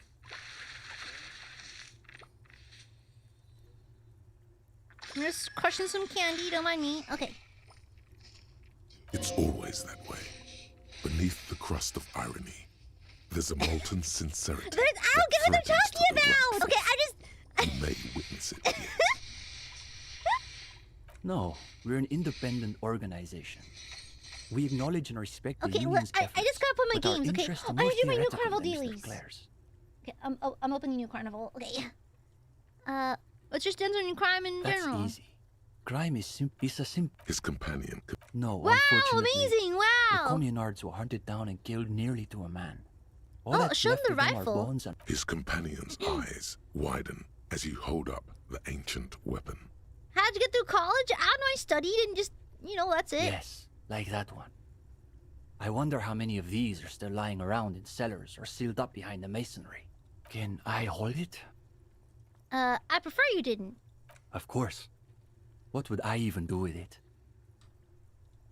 I'm just crushing some candy, don't mind me. Okay. It's always that way. Beneath the crust of irony, there's a molten sincerity. I don't get what they're talking about! Okay, You may witness it here. No, we're an independent organization. We acknowledge and respect the Okay, union's I just gotta put my but our games, okay? interests are I'm more gonna do my new theoretical carnival than Mr. dailies. Claire's. Okay, I'm opening a new carnival. Okay. What's your stance on crime in That's general? easy. Crime is a simple... His companion... No, Wow, unfortunately, amazing, the wow! communards were hunted down and killed nearly to a man. All Oh, that's show them left the of them are rifle. bones and... His companion's eyes widen as you hold up the ancient weapon. How'd you get through college? I don't know, I studied and just, that's it. Yes, like that one. I wonder how many of these are still lying around in cellars or sealed up behind the masonry. Can I hold it? I prefer you didn't. Of course. What would I even do with it?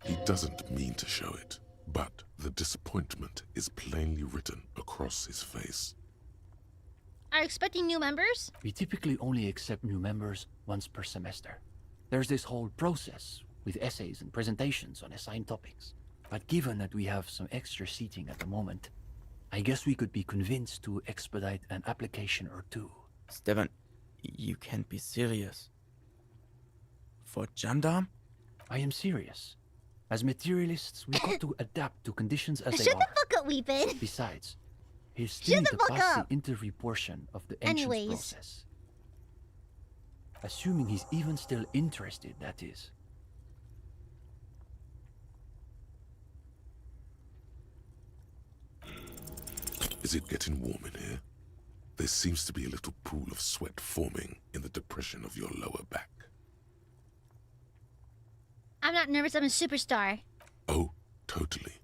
He doesn't mean to show it, but the disappointment is plainly written across his face. Are you expecting new members? We typically only accept new members once per semester. There's this whole process with essays and presentations on assigned topics. But given that we have some extra seating at the moment, I guess we could be convinced to expedite an application or two. Stefan, you can't be serious. For gendarme? I am serious. As materialists, we've got to adapt to conditions as they Shut are. the fuck up, Weepin. Besides, he's still Shut need the to fuck pass up. the interview portion of the entrance Anyways. process. Assuming he's even still interested, that is. Is it getting warm in here? There seems to be a little pool of sweat forming in the depression of your lower back. I'm not nervous, I'm a superstar. Oh, totally.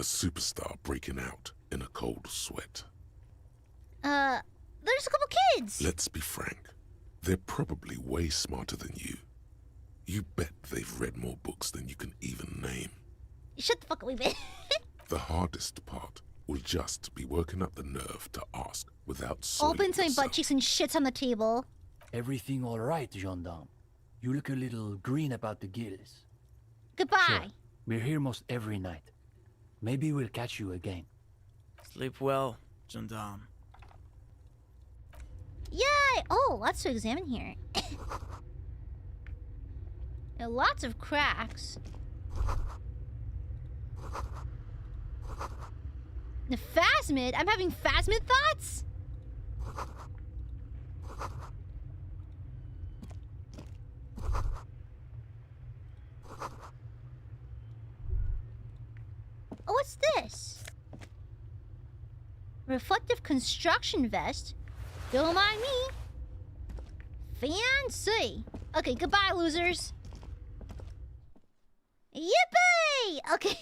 A superstar breaking out in a cold sweat. There's a couple kids. Let's be frank. They're probably way smarter than you. You bet they've read more books than you can even name. Shut the fuck up, baby. The hardest part will just be working up the nerve to ask without soiling Opens my yourself. butt cheeks and shits on the table. Everything all right, gendarme? You look a little green about the gills. Goodbye. Sure. We're here most every night. Maybe we'll catch you again. Sleep well, gendarme. Yay! Oh, lots to examine here. Lots of cracks. The phasmid? I'm having phasmid thoughts? Oh, what's this? Reflective construction vest? Don't mind me. Fancy. Okay, goodbye, losers. Yippee! Okay.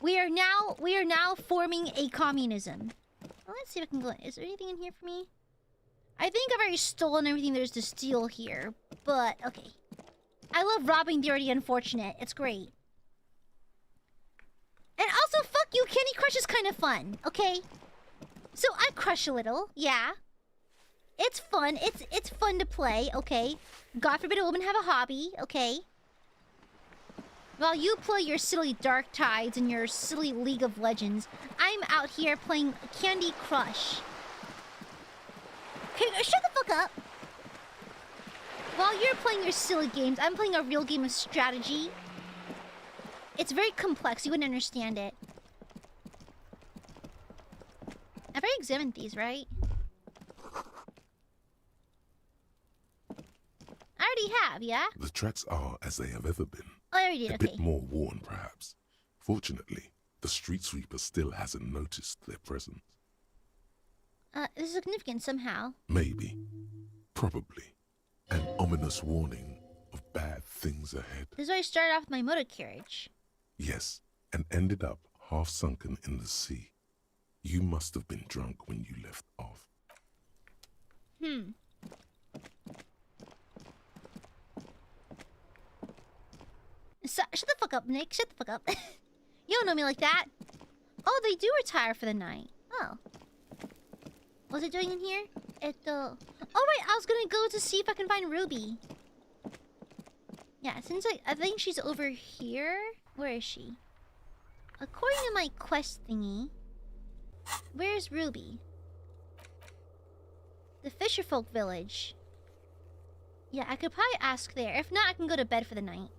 We are now forming a communism. Well, let's see if I can go. Is there anything in here for me? I think I've already stolen everything there's to steal here, but okay. I love robbing the already unfortunate. It's great. And also, fuck you, Candy Crush is kind of fun, okay? So I crush a little, yeah. It's fun. It's fun to play, okay? God forbid a woman have a hobby, okay? While you play your silly Dark Tides and your silly League of Legends, I'm out here playing Candy Crush. Okay, shut the fuck up. While you're playing your silly games, I'm playing a real game of strategy. It's very complex. You wouldn't understand it. I've already examined these, right? I already have, yeah? The tracks are as they have ever been. Oh, I already did, A okay. bit more worn, perhaps. Fortunately, the street sweeper still hasn't noticed their presence. This is significant somehow. Maybe. Probably. An ominous warning of bad things ahead. This is where I started off with my motor carriage. Yes, and ended up half sunken in the sea. You must have been drunk when you left off. Shut the fuck up, Nick. Shut the fuck up. You don't know me like that. Oh, they do retire for the night. Oh. What's it doing in here? Oh, right. I was gonna go to see if I can find Ruby. Yeah, since I think she's over here. Where is she? According to my quest thingy, where's Ruby? The Fisherfolk Village. Yeah, I could probably ask there. If not, I can go to bed for the night.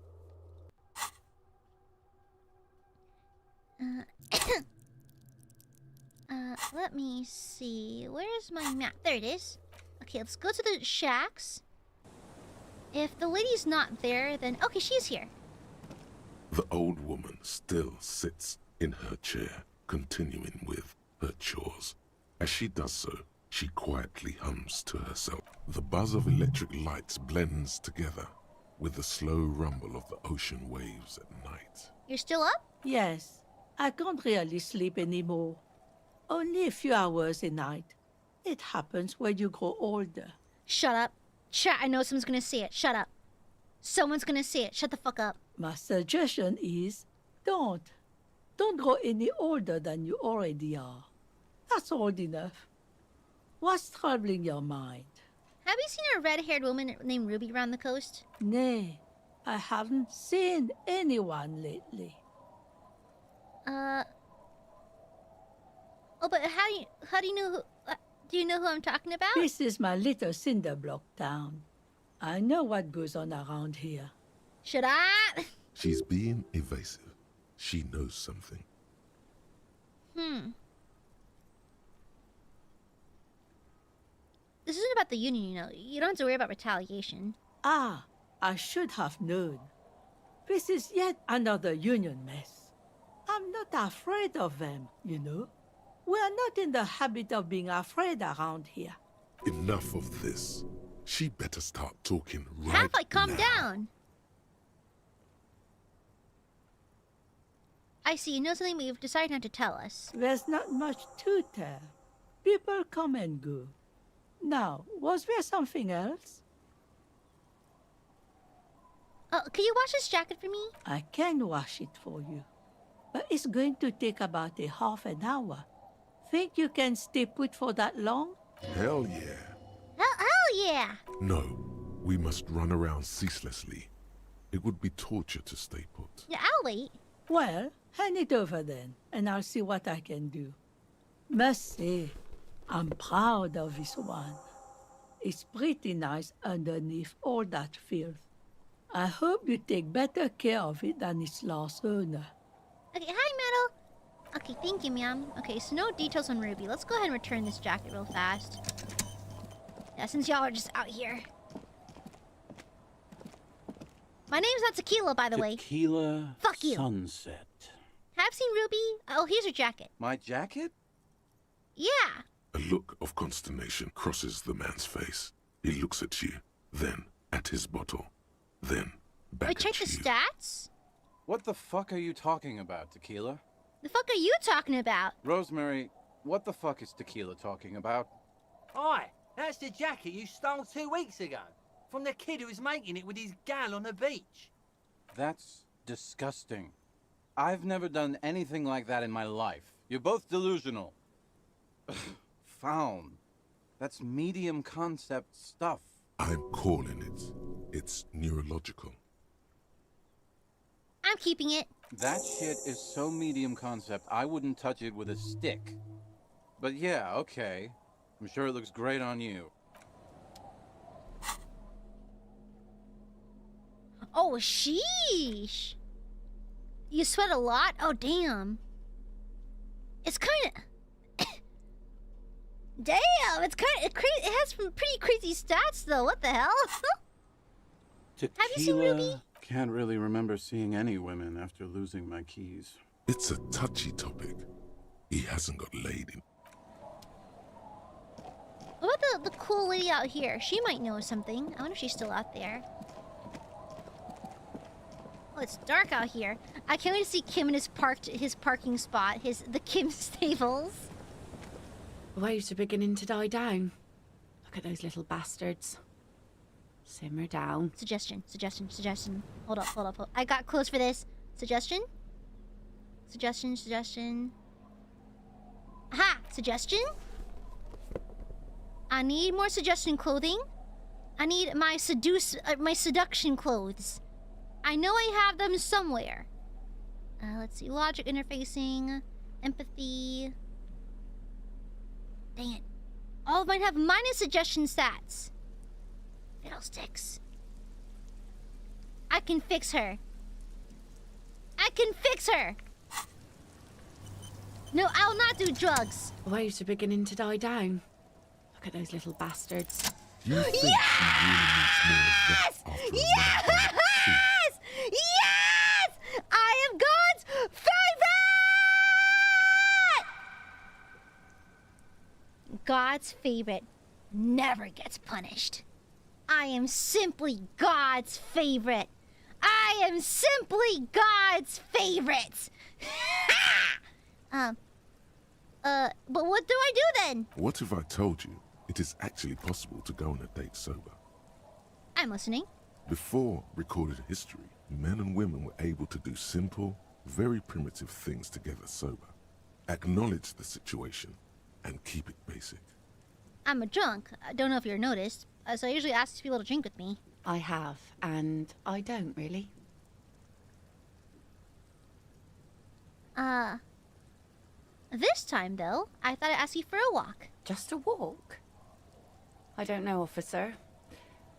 Let me see. Where's my map? There it is. Okay, let's go to the shacks. If the lady's not there, then... Okay, she's here. The old woman still sits in her chair, continuing with her chores. As she does so, she quietly hums to herself. The buzz of electric lights blends together with the slow rumble of the ocean waves at night. You're still up? Yes. I can't really sleep anymore. Only a few hours a night. It happens when you grow older. Shut up. Chat, I know someone's gonna say it. Shut up. Someone's gonna say it. Shut the fuck up. My suggestion is, don't. Don't grow any older than you already are. That's old enough. What's troubling your mind? Have you seen a red-haired woman named Ruby around the coast? Nay, I haven't seen anyone lately. Oh, but how do you know who... do you know who I'm talking about? This is my little cinder block town. I know what goes on around here. Shut up! She's being evasive. She knows something. This isn't about the union, you know. You don't have to worry about retaliation. Ah, I should have known. This is yet another union mess. I'm not afraid of them, you know. We are not in the habit of being afraid around here. Enough of this. She better start talking right Half-Light, calm now. down. I I see. You know something, but you've decided not to tell us. There's not much to tell. People come and go. Now, was there something else? Can you wash this jacket for me? I can wash it for you. But it's going to take about a half an hour. Think you can stay put for that long? Hell yeah. Hell yeah! No, we must run around ceaselessly. It would be torture to stay put. Yeah, I'll wait. Well, hand it over then, and I'll see what I can do. Must say, I'm proud of this one. It's pretty nice underneath all that filth. I hope you take better care of it than its last owner. Okay, hi, Metal. Okay, thank you, ma'am. Okay, so no details on Ruby. Let's go ahead and return this jacket real fast. Yeah, since y'all are just out here. My name's not Tequila, by the way. Tequila. Fuck you. Sunset. Have seen Ruby? Oh, here's her jacket. My jacket? Yeah. A look of consternation crosses the man's face. He looks at you, then at his bottle, then back Wait, check at the you. stats? What the fuck are you talking about, Tequila? The fuck are you talking about? Rosemary, what the fuck is Tequila talking about? Hi, that's the jacket you stole 2 weeks ago. From the kid who was making it with his gal on the beach. That's disgusting. I've never done anything like that in my life. You're both delusional. Found. That's medium concept stuff. I'm calling it. It's neurological. I'm keeping it. That shit is so medium concept, I wouldn't touch it with a stick. But yeah, okay. I'm sure it looks great on you. Oh, sheesh. You sweat a lot? Oh, damn. It's kind of... Damn, it's kind of... It has some pretty crazy stats, though. What the hell? Tequila. Have you seen Ruby? Can't really remember seeing any women after losing my keys. It's a touchy topic. He hasn't got laid in. What about the cool lady out here? She might know something. I wonder if she's still out there. Oh, it's dark out here. I can't wait to see Kim in his parking spot. The Kim stables. Waves are beginning to die down. Look at those little bastards. Simmer down. Suggestion. Hold up. I got clothes for this. Suggestion. Aha! Suggestion? I need more suggestion clothing. I need my seduction clothes. I know I have them somewhere. Let's see. Logic interfacing. Empathy. Dang it. All of mine have minus suggestion stats. Fiddlesticks. I can fix her. No, I'll not do drugs. Waves are beginning to die down. Look at those little bastards. You think she really needs more of that after a night Yes! Yes! I am God's favorite! God's favorite never gets punished. I am simply God's favorite. I am simply God's favorite. But what do I do then? What if I told you it is actually possible to go on a date sober? I'm listening. Before recorded history, men and women were able to do simple, very primitive things together sober. Acknowledge the situation and keep it basic. I'm a drunk. I don't know if you're noticed. So I usually ask people to drink with me. I have, and I don't really. This time, though, I thought I'd ask you for a walk. Just a walk? I don't know, officer.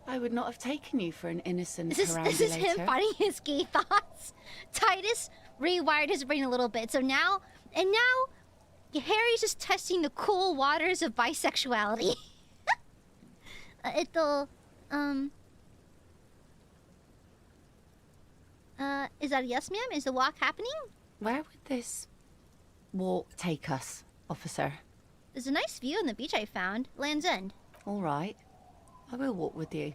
I would not have taken you for an innocent perambulator. This is him fighting his gay thoughts. Titus rewired his brain a little bit, so now Harry's just testing the cool waters of bisexuality. Is that a yes, ma'am? Is the walk happening? Where would this walk take us, officer? There's a nice view on the beach I found. Land's End. All right. I will walk with you.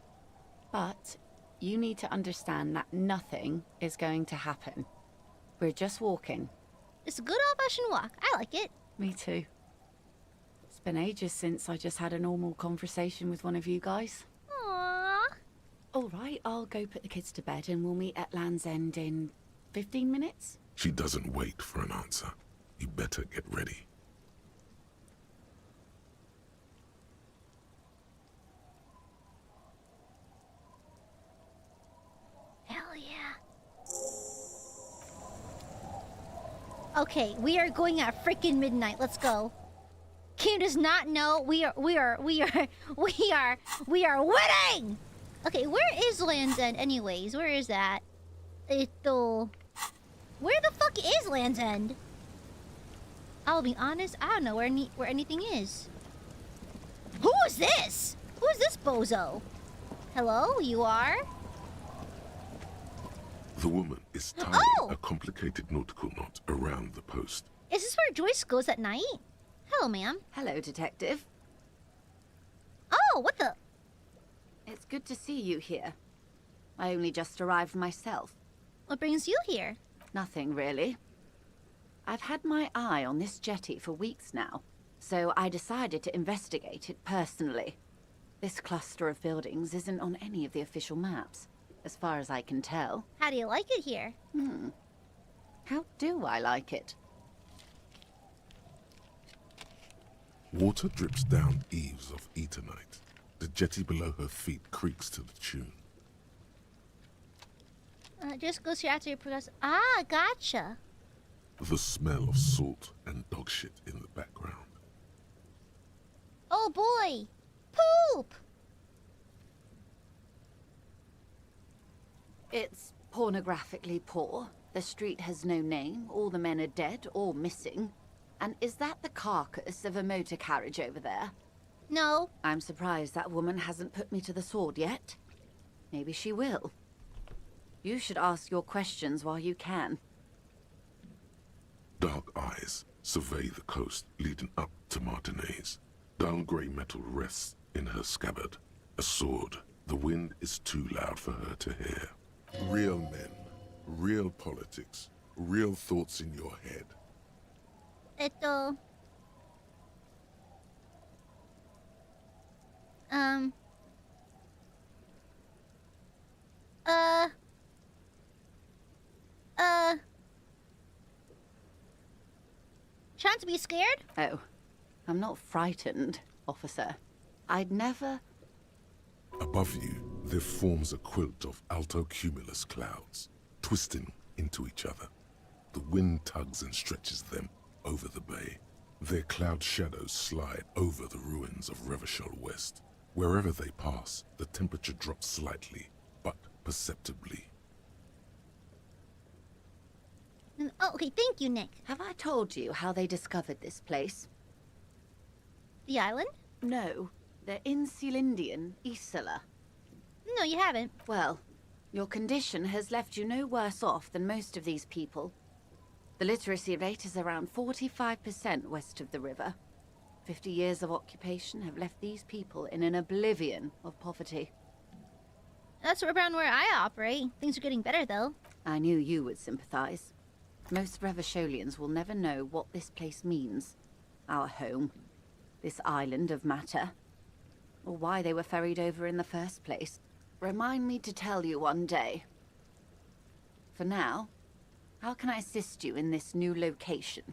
But you need to understand that nothing is going to happen. We're just walking. It's a good old-fashioned walk. I like it. Me too. It's been ages since I just had a normal conversation with one of you guys. Aww. All right, I'll go put the kids to bed and we'll meet at Land's End in 15 minutes. She doesn't wait for an answer. You better get ready. Hell yeah. Okay, we are going at freaking midnight. Let's go. Kim does not know we are winning! Okay, where is Land's End anyways? Where is that? Where the fuck is Land's End? I'll be honest, I don't know where anything is. Who is this? Who is this bozo? Hello, you are? The woman is tying a complicated nautical knot around the post. Is this where Joyce goes at night? Hello, ma'am. Hello, detective. Oh, what the? It's good to see you here. I only just arrived myself. What brings you here? Nothing, really. I've had my eye on this jetty for weeks now, so I decided to investigate it personally. This cluster of buildings isn't on any of the official maps, as far as I can tell. How do you like it here? How do I like it? Water drips down eaves of Eternite. The jetty below her feet creaks to the tune. Just goes here after you progress. Ah, gotcha. The smell of salt and dog shit in the background. Oh boy! Poop! It's pornographically poor. The street has no name. All the men are dead or missing. And is that the carcass of a motor carriage over there? No. I'm surprised that woman hasn't put me to the sword yet. Maybe she will. You should ask your questions while you can. Dark eyes survey the coast leading up to Martinez. Dull grey metal rests in her scabbard. A sword. The wind is too loud for her to hear. Real men, real politics, real thoughts in your head. Trying to be scared? Oh, I'm not frightened, officer. I'd never... Above you, there forms a quilt of altocumulus clouds, twisting into each other. The wind tugs and stretches them over the bay. Their cloud shadows slide over the ruins of Revachol West. Wherever they pass, the temperature drops slightly, but perceptibly. Oh, okay, thank you, Nick. Have I told you how they discovered this place? The island? No, they're in Celindian, Isla. No, you haven't. Well, your condition has left you no worse off than most of these people. The literacy rate is around 45% west of the river. 50 years of occupation have left these people in an oblivion of poverty. That's around where I operate. Things are getting better, though. I knew you would sympathize. Most Revacholians will never know what this place means. Our home. This island of matter. Or why they were ferried over in the first place. Remind me to tell you one day. For now, how can I assist you in this new location?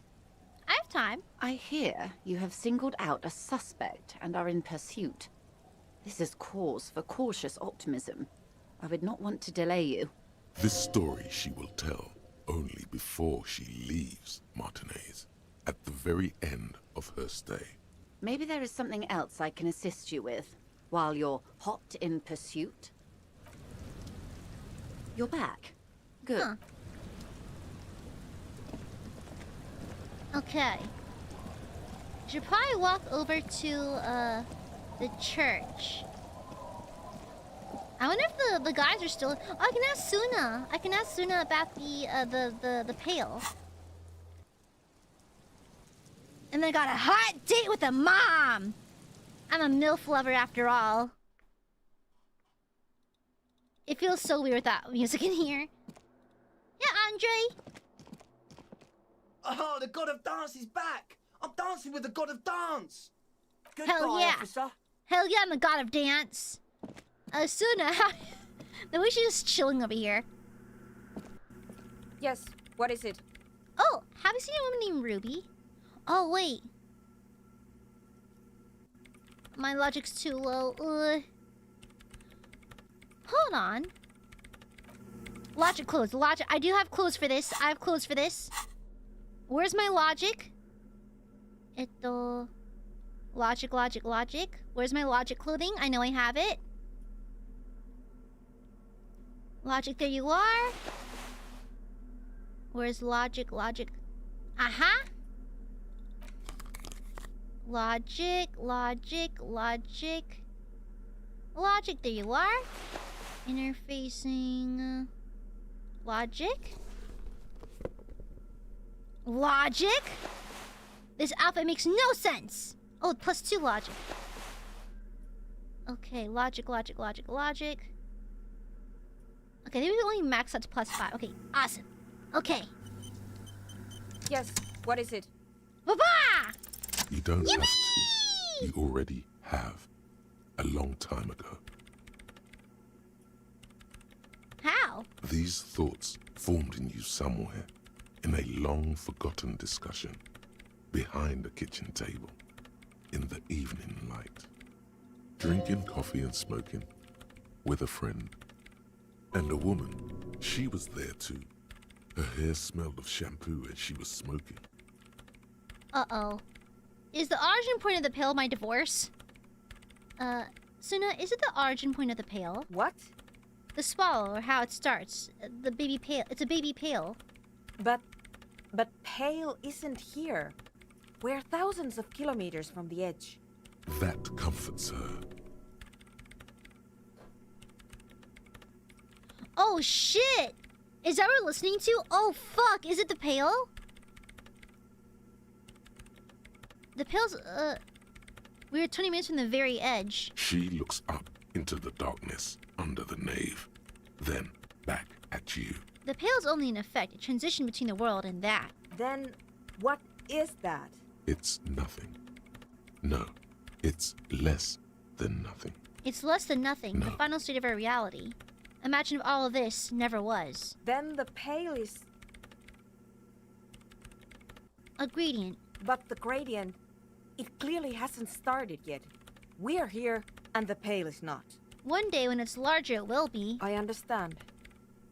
I have time. I hear you have singled out a suspect and are in pursuit. This is cause for cautious optimism. I would not want to delay you. This story she will tell only before she leaves Martinez, at the very end of her stay. Maybe there is something else I can assist you with, while you're hot in pursuit. You're back. Good. Huh. Okay. Should probably walk over to, the church. I wonder if the guys are still... Oh, I can ask Suna. I can ask Suna about the pail. And then I got a hot date with a mom! I'm a MILF lover after all. It feels so weird with that music in here. Yeah, Andre? Oh, the god of dance is back! I'm dancing with the god of dance! Goodbye, Hell yeah! officer. Hell yeah, I'm the god of dance. Suna, the way she's just chilling over here. Yes, what is it? Oh, have you seen a woman named Ruby? Oh, wait. My logic's too low. Hold on. Logic closed. Logic. I do have clues for this. I have clues for this. Where's my logic? Logic, logic, logic. Where's my logic clothing? I know I have it. Logic, there you are. Where's logic, logic? Aha! Logic, logic, logic. Logic, there you are. Interfacing. Logic. Logic? This outfit makes no sense! Oh, +2 logic. Okay, logic, logic, logic, logic. Okay, maybe we only max out to +5. Okay, awesome. Okay. Yes, what is it? Baba! You don't have to. You already have. A long time ago. How? These thoughts formed in you somewhere, in a long-forgotten discussion, behind a kitchen table, in the evening light, drinking coffee and smoking, with a friend, and a woman. She was there too. Her hair smelled of shampoo and she was smoking. Uh-oh. Is the origin point of the pail my divorce? Suna, is it the origin point of the pail? What? The swallow, or how it starts. The baby pail. It's a baby pail. But Pale isn't here. We're thousands of kilometers from the edge. That comforts her. Oh shit! Is that what we're listening to? Oh fuck! Is it the pail? The pail's we're 20 minutes from the very edge. She looks up into the darkness under the nave, then back at you. The pail's only an effect, a transition between the world and that. Then what is that? It's nothing. No, it's less than nothing. It's less than nothing, the final state of our reality. Imagine if all of this never was. Then the Pale is... a gradient. But the gradient, it clearly hasn't started yet. We're here, and the Pale is not. One day when it's larger, it will be. I understand.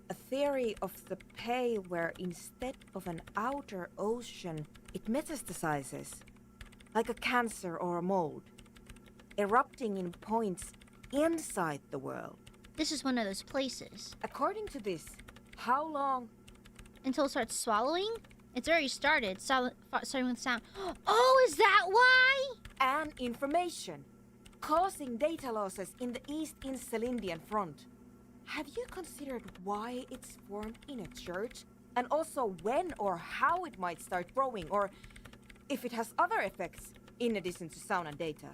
A theory of the Pale where instead of an outer ocean, it metastasizes. Like a cancer or a mold. Erupting in points inside the world. This is one of those places. According to this, how long? Until it starts swallowing? It's already started, starting with sound. Oh, is that why? And information. Causing data losses in the East Insulindian front. Have you considered why it's formed in a church? And also when or how it might start growing, or if it has other effects, in addition to sound and data?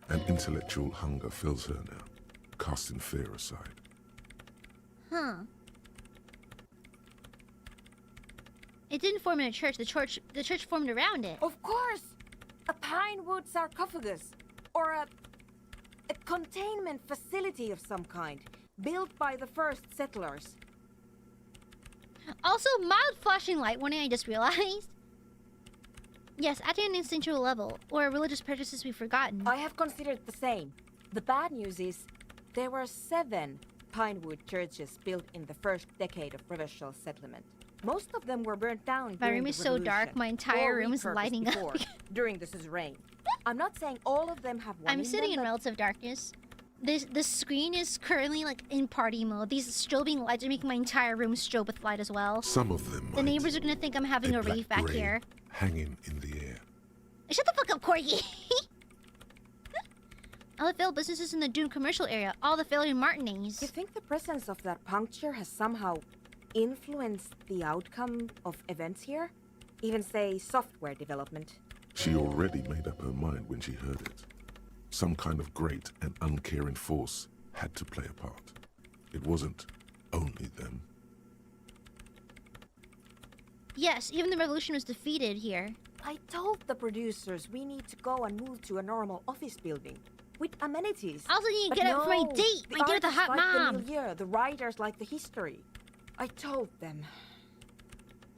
An intellectual hunger fills her now, casting fear aside. Huh. It didn't form in a church. The church formed around it. Of course! A pine wood sarcophagus. Or a containment facility of some kind. Built by the first settlers. Also, mild flashing light warning, I just realized. Yes, at an instinctual level, or religious practices we've forgotten. I have considered the same. The bad news is, there were 7 pinewood churches built in the first decade of provincial settlement. Most of them were burnt down. My room is so dark, my entire room is lighting up. During the suzerain. I'm not saying all of them have one. I'm sitting in relative darkness. The screen is currently like in party mode. These strobing lights are making my entire room strobe with light as well. Some of them. The neighbors are gonna think I'm having a rave back here. Hanging in the air. Shut the fuck up, Corgi! All the failed businesses in the Dune commercial area. All the failure Martinez. You think the presence of that puncture has somehow influenced the outcome of events here? Even say software development? She already made up her mind when she heard it. Some kind of great and uncaring force had to play a part. It wasn't only them. Yes, even the revolution was defeated here. I told the producers we need to go and move to a normal office building with amenities. I also need to But get up for my no, date. The My date with the artists hot like mom. the milieu, the writers like the history. I told them.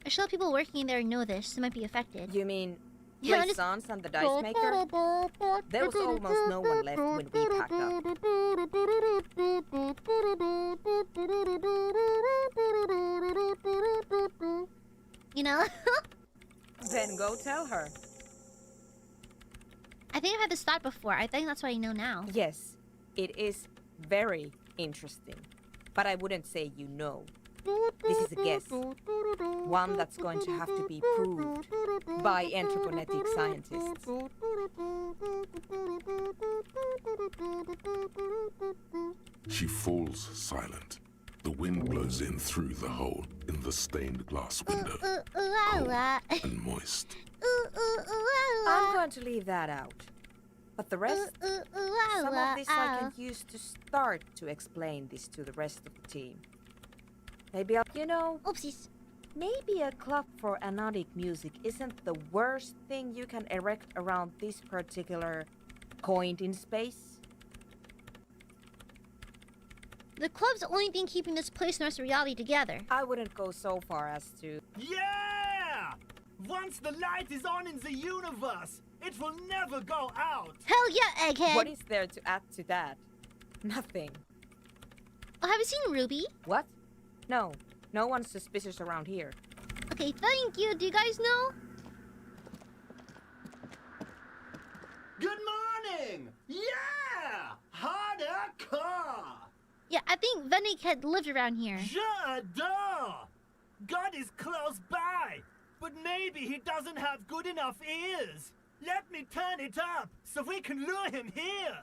I should let people working there know this. They might be affected. You mean Yeah, Plaisance and the dice maker? There was almost no one left when we packed up. You know? Then go tell her. I think I've had this thought before. I think that's what I know now. Yes, it is very interesting. But I wouldn't say you know. This is a guess. One that's going to have to be proved by anthroponetic scientists. She falls silent. The wind blows in through the hole in the stained glass window, cold and moist. I'm going to leave that out. But the rest, some of this I can use to start to explain this to the rest of the team. Maybe you know, oopsies. Maybe a club for anodic music isn't the worst thing you can erect around this particular point in space. The club's the only thing keeping this place and the rest of reality together. I wouldn't go so far as to... Yeah! Once the light is on in the universe, it will never go out! Hell yeah, egghead! What is there to add to that? Nothing. Oh, have you seen Ruby? What? No. No one's suspicious around here. Okay, thank you. Do you guys know? Good morning! Yeah! Hardcore! Yeah, I think Venik had lived around here. J'adore! God is close by, but maybe he doesn't have good enough ears. Let me turn it up so we can lure him here.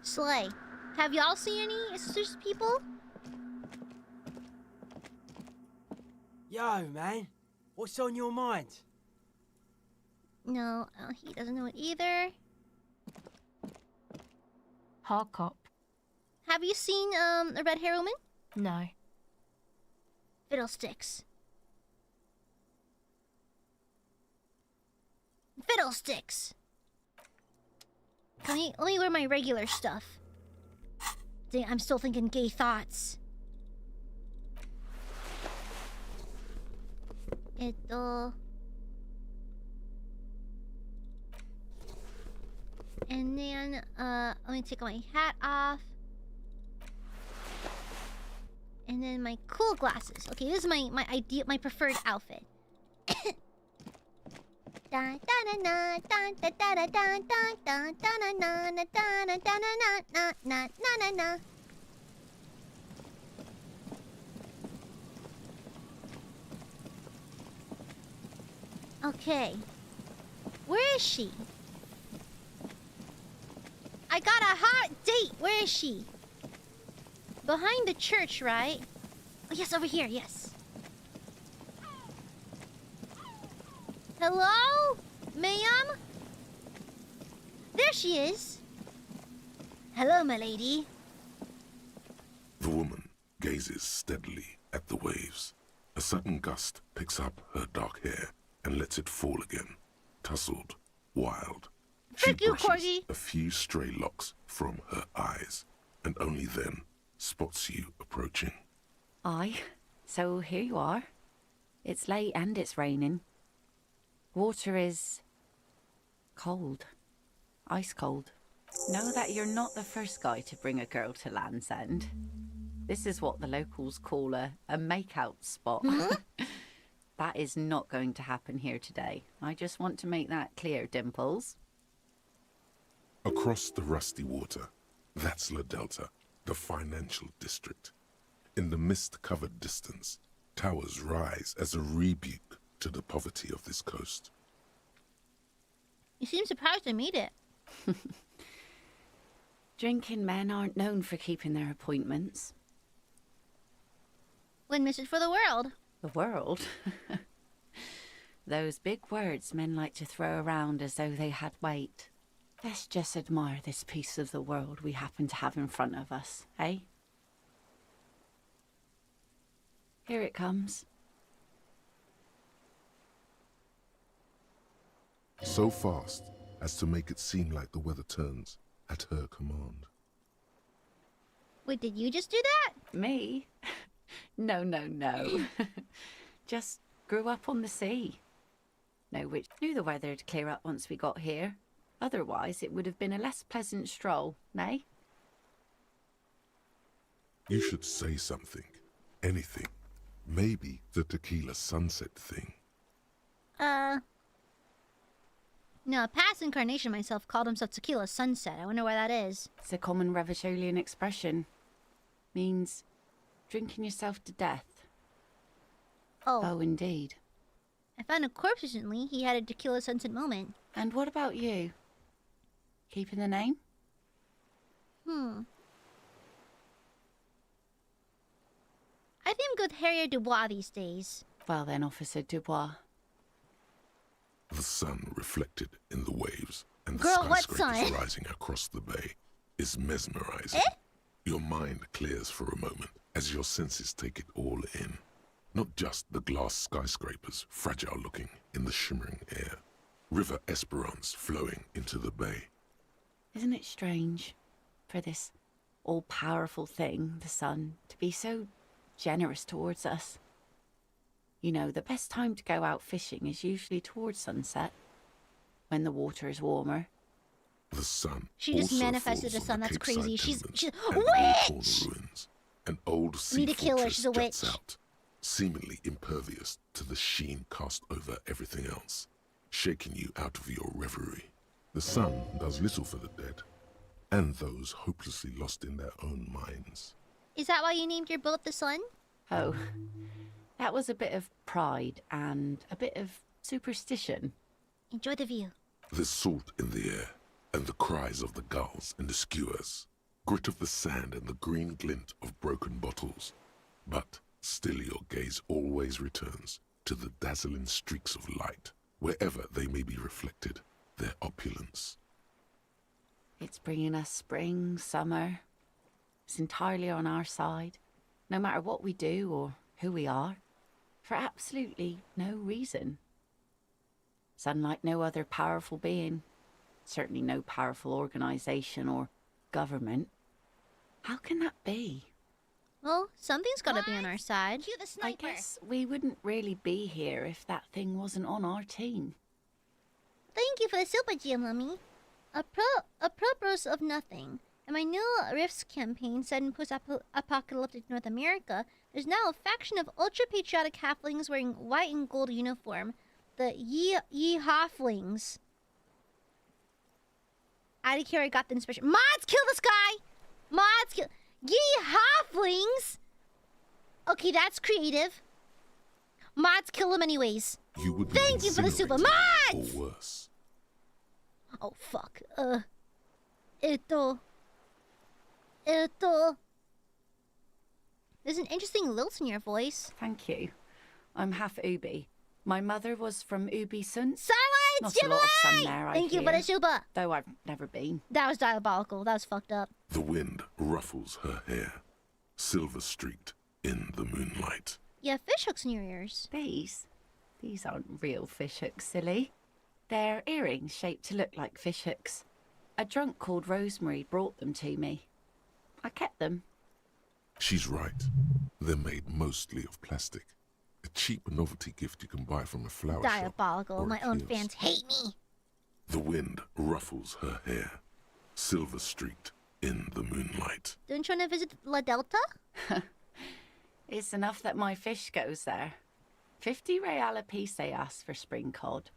Slay. Have y'all seen any suspicious people? Yo, man. What's on your mind? No, he doesn't know it either. Hard cop. Have you seen a red hair woman? No. Fiddlesticks. Fiddlesticks! Let me wear my regular stuff. Dang, I'm still thinking gay thoughts. And then, let me take my hat off. And then my cool glasses. Okay, this is my preferred outfit. Okay. Where is she? I got a hot date. Where is she? Behind the church, right? Oh, yes, over here, yes. Hello? Ma'am? There she is. Hello, my lady. The woman gazes steadily at the waves. A sudden gust picks up her dark hair and lets it fall again, tousled, wild. She brushes a few stray locks from her eyes, and only then spots you approaching. Aye, so here you are. It's late and it's raining. Water is cold. Ice cold. Know that you're not the first guy to bring a girl to Land's End. This is what the locals call a make-out spot. That is not going to happen here today. I just want to make that clear, Dimples. Across the rusty water, that's La Delta, the financial district. In the mist-covered distance, towers rise as a rebuke to the poverty of this coast. You seem surprised I made it. Drinking men aren't known for keeping their appointments. One message for the world. The world? Those big words men like to throw around as though they had weight. Let's just admire this piece of the world we happen to have in front of us, eh? Here it comes. so fast as to make it seem like the weather turns at her command. Wait, did you just do that? Me? No. Just grew up on the sea. No, which knew the weather'd clear up once we got here. Otherwise, it would have been a less pleasant stroll, nay? You should say something. Anything. Maybe the tequila sunset thing. No, a past incarnation myself called himself Tequila Sunset. I wonder why that is. It's a common Revacholian expression. Means drinking yourself to death. Oh, indeed. I found a corpse recently. He had a Tequila Sunset moment. And what about you? Keeping the name? I think I'm good with Harrier Dubois these days. Well then, Officer Dubois. The sun reflected in the waves and the Girl, what skyscrapers sun? rising across the bay is mesmerizing. Your mind clears for a moment as your senses take it all in. Not just the glass skyscrapers, fragile looking in the shimmering air. River Esperance flowing into the bay. Isn't it strange for this all-powerful thing, the sun, to be so generous towards us? You know, the best time to go out fishing is usually towards sunset, when the water is warmer. The sun. She just also manifested a falls sun. on the That's Capeside crazy. She's tenements and witch. Corner ruins. An old sea Need to kill her. fortress She's a juts witch. out, seemingly impervious to the sheen cast over everything else, shaking you out of your reverie. The sun does little for the dead, and those hopelessly lost in their own minds. Is that why you named your boat the Sun? Oh, that was a bit of pride and a bit of superstition. Enjoy the view. There's salt in the air, and the cries of the gulls and the skuas, grit of the sand and the green glint of broken bottles. But still your gaze always returns to the dazzling streaks of light, wherever they may be reflected, their opulence. It's bringing us spring, summer. It's entirely on our side, no matter what we do or who we are, for absolutely no reason. It's unlike no other powerful being, certainly no powerful organization or government. How can that be? Well, something's got to be on our side. Cue the I sniper. guess we wouldn't really be here if that thing wasn't on our team. Thank you for the super gem, Mummy. Apropos of nothing. In my new Rifts campaign set in post-apocalyptic North America, there's now a faction of ultra-patriotic halflings wearing white and gold uniform. The Ye Halflings. Adikari got the inspiration. Mods, kill this guy! Mods, kill... Ye Halflings! Okay, that's creative. Mods, kill him anyways. You would Thank you for the super mods! Or worse. Oh, fuck. There's an interesting lilt in your voice. Thank you. I'm half Ubi. My mother was from Ubi Sunt. Silence! Not a lot of sun there, I Thank you for hear. the super. Though I've never been. That was diabolical. That was fucked up. The wind ruffles her hair, silver-streaked in the moonlight. You have fish hooks in your ears. These aren't real fish hooks, silly. They're earrings shaped to look like fish hooks. A drunk called Rosemary brought them to me. I kept them. She's right. They're made mostly of plastic. A cheap novelty gift you can buy from a flower shop. Diabolical. or a My own kiosk. fans hate me. The wind ruffles her hair, silver-streaked in the moonlight. Don't you want to visit La Delta? It's enough that my fish goes there. 50 real a piece they ask for spring cod.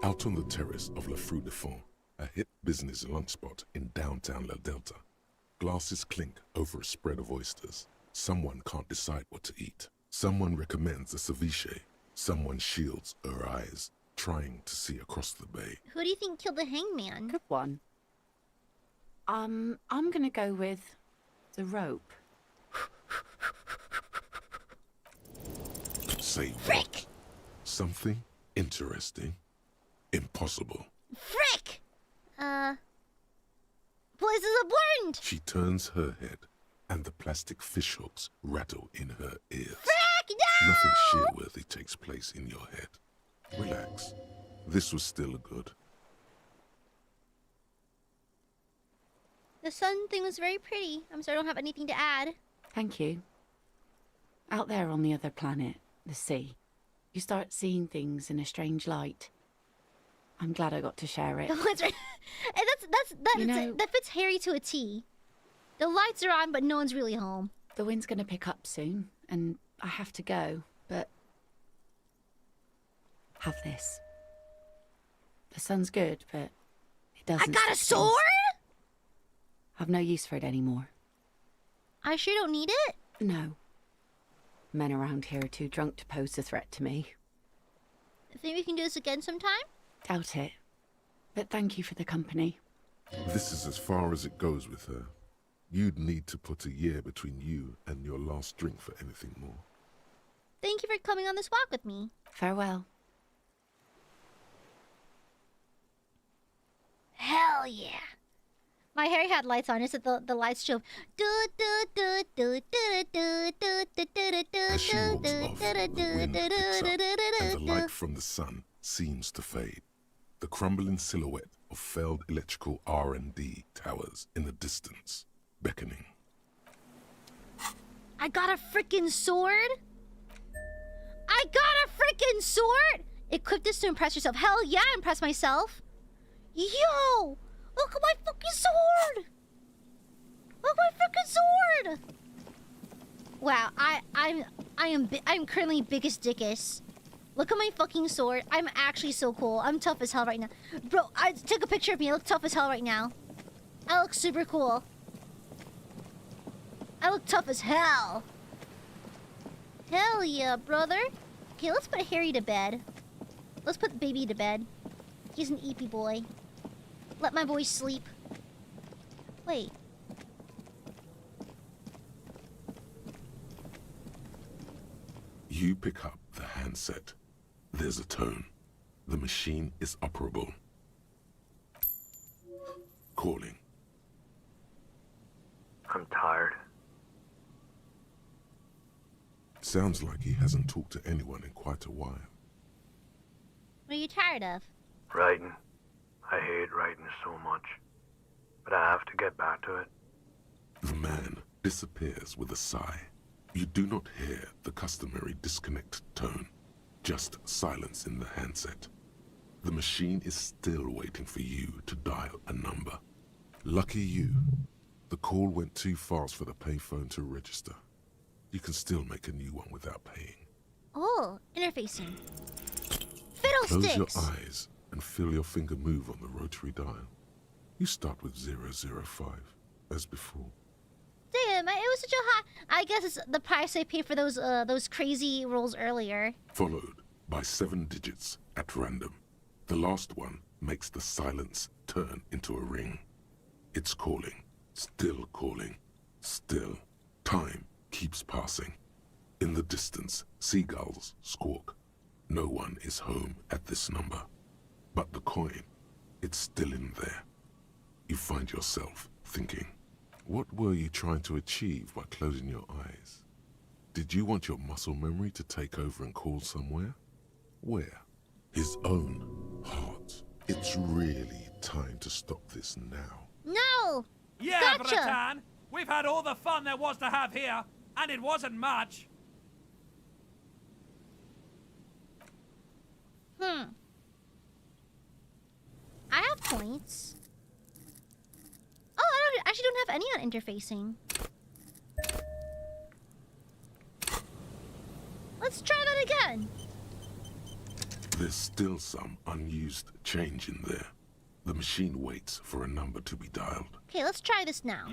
Out on the terrace of La Fru de Fond, a hip business lunch spot in downtown La Delta, glasses clink over a spread of oysters. Someone can't decide what to eat. Someone recommends a ceviche. Someone shields her eyes, trying to see across the bay. Who do you think killed the hangman? Good one. I'm gonna go with the rope. Say what? Something interesting? Impossible. Frick! Place is important! She turns her head, and the plastic fishhooks rattle in her ears. Frick! No! Nothing shear-worthy takes place in your head. Relax. This was still good. The sun thing was very pretty. I'm sorry I don't have anything to add. Thank you. Out there on the other planet, the sea, you start seeing things in a strange light. I'm glad I got to share it. That's right. And that fits Harry to a T. The lights are on, but no one's really home. The wind's gonna pick up soon, and I have to go, but... Have this. The sun's good, but it doesn't... I got a sword?! I've no use for it anymore. I sure don't need it? No. Men around here are too drunk to pose a threat to me. Think we can do this again sometime? Doubt it. But thank you for the company. This is as far as it goes with her. You'd need to put a year between you and your last drink for anything more. Thank you for coming on this walk with me. Farewell. Hell yeah. My Harry had lights on. It's that the lights show. As she walks off, the wind picks up, and the light from the sun seems to fade. The crumbling silhouette of failed electrical R&D towers in the distance, beckoning. I got a freaking sword? I got a freaking sword? Equip this to impress yourself. Hell yeah, impress myself. Yo! Look at my fucking sword! Look at my freaking sword! Wow, I'm currently biggest dickus. Look at my fucking sword. I'm actually so cool. I'm tough as hell right now. Bro, I took a picture of me. I look tough as hell right now. I look super cool. I look tough as hell. Hell yeah, brother. Okay, let's put Harry to bed. Let's put baby to bed. He's an eepy boy. Let my boy sleep. Wait. You pick up the handset. There's a tone. The machine is operable. Calling. I'm tired. Sounds like he hasn't talked to anyone in quite a while. What are you tired of? Writing. I hate writing so much. But I have to get back to it. The man disappears with a sigh. You do not hear the customary disconnect tone. Just silence in the handset. The machine is still waiting for you to dial a number. Lucky you. The call went too fast for the payphone to register. You can still make a new one without paying. Oh, interfacing. Close your Fiddlesticks! eyes and feel your finger move on the rotary dial. You start with 005, as before. Damn, it was such a high... I guess it's the price I paid for those crazy rolls earlier. Followed by 7 digits at random. The last one makes the silence turn into a ring. It's calling, still calling, still. Time keeps passing. In the distance, seagulls squawk. No one is home at this number. But the coin, it's still in there. You find yourself thinking, what were you trying to achieve by closing your eyes? Did you want your muscle memory to take over and call somewhere? Where? His own heart. It's really time to stop this now. No! Yeah, Gotcha! Bratan! We've had all the fun there was to have here, and it wasn't much. I have points. Oh, I actually don't have any on interfacing. Let's try that again. There's still some unused change in there. The machine waits for a number to be dialed. Okay, let's try this now.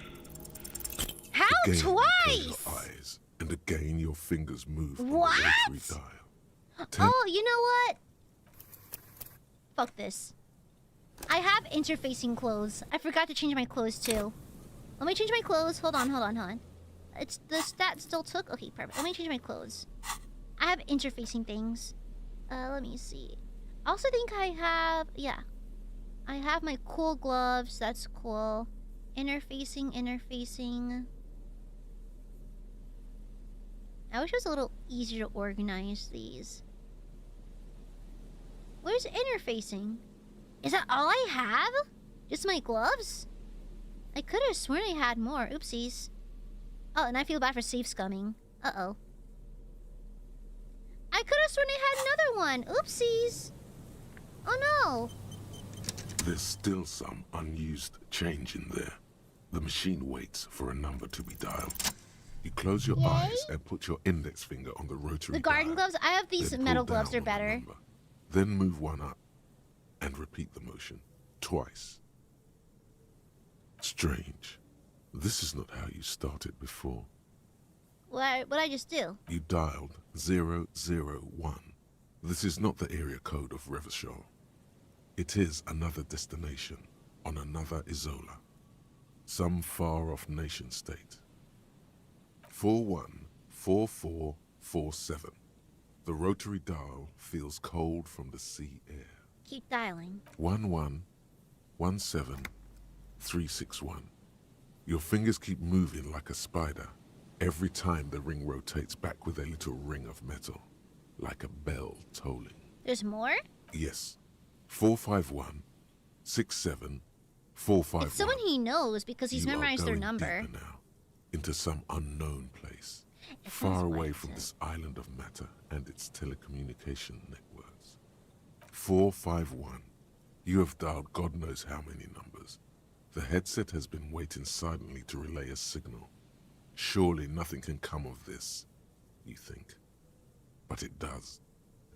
How Again, you close twice? your eyes, and again your fingers move on What? the rotary dial. Oh, you know what? Fuck this. I have interfacing clothes. I forgot to change my clothes too. Let me change my clothes. Hold on. It's the stat still took. Okay, perfect. Let me change my clothes. I have interfacing things. Let me see. I also think I have, yeah. I have my cool gloves. That's cool. Interfacing. I wish it was a little easier to organize these. Where's is interfacing. Is that all I have? Just my gloves? I could have sworn I had more. Oopsies. Oh, and I feel bad for safe scumming. Uh-oh. I could have sworn I had another one. Oopsies. Oh no. There's still some unused change in there. The machine waits for a number to be dialed. You close your eyes and put your index finger on the rotary The garden dial. gloves? I have these Then metal pull gloves. They're down on the better. number. Then move one up and repeat the motion twice. Strange. This is not how you started before. What'd I just do? You dialed 001. This is not the area code of Revachol. It is another destination on another Isola. Some far-off nation-state. 414447. The rotary dial feels cold from the sea air. Keep dialing. 1117361. Your fingers keep moving like a spider every time the ring rotates back with a little ring of metal, like a bell tolling. There's more? Yes. 451-67-451. It's someone he knows because he's memorized their number. Now, into some unknown place, far away from this island of matter and its telecommunication networks. 451. You have dialed God knows how many numbers. The headset has been waiting silently to relay a signal. Surely nothing can come of this, you think. But it does.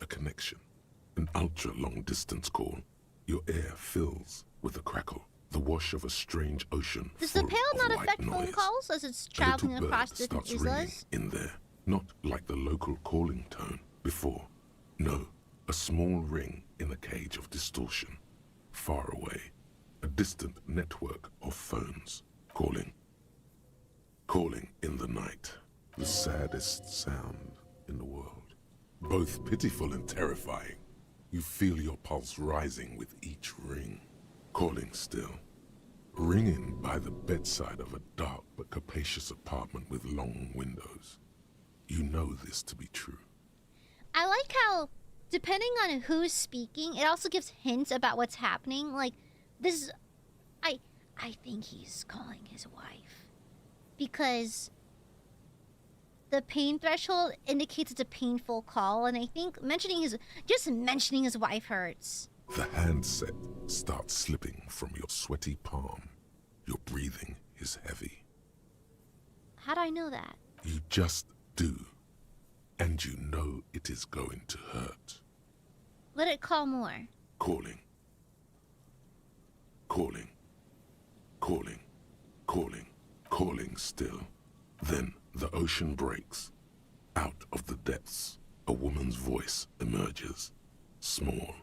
A connection. An ultra-long distance call. Your air fills with a crackle. The wash of a strange ocean. Does the pail not affect phone noise. calls as it's A traveling little across bird different starts ringing islas? in there. Not like the local calling tone before. No, a small ring in a cage of distortion. Far away. A distant network of phones. Calling. Calling in the night. The saddest sound in the world. Both pitiful and terrifying. You feel your pulse rising with each ring. Calling still. Ringing by the bedside of a dark but capacious apartment with long windows. You know this to be true. I like how, depending on who's speaking, it also gives hints about what's happening. Like, this is... I think he's calling his wife. Because the pain threshold indicates it's a painful call, and I think just mentioning his wife hurts. The handset starts slipping from your sweaty palm. Your breathing is heavy. How'd I know that? You just do. And you know it is going to hurt. Let it call more. Calling. Calling. Calling. Calling. Calling still. Then the ocean breaks. Out of the depths, a woman's voice emerges. Small.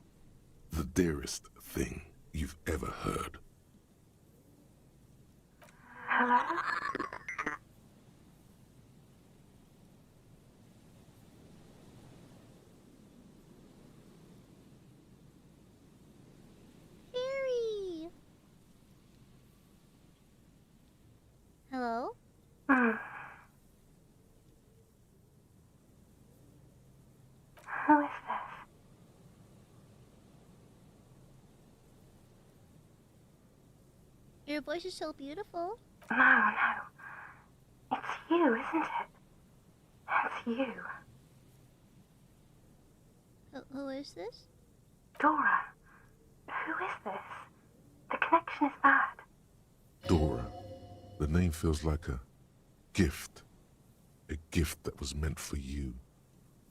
The dearest thing you've ever heard. Hello? Harry! Hello? Who is this? Your voice is so beautiful. No, no. It's you, isn't it? It's you. Who is this? Dora. Who is this? The connection is bad. Dora. The name feels like a gift. A gift that was meant for you.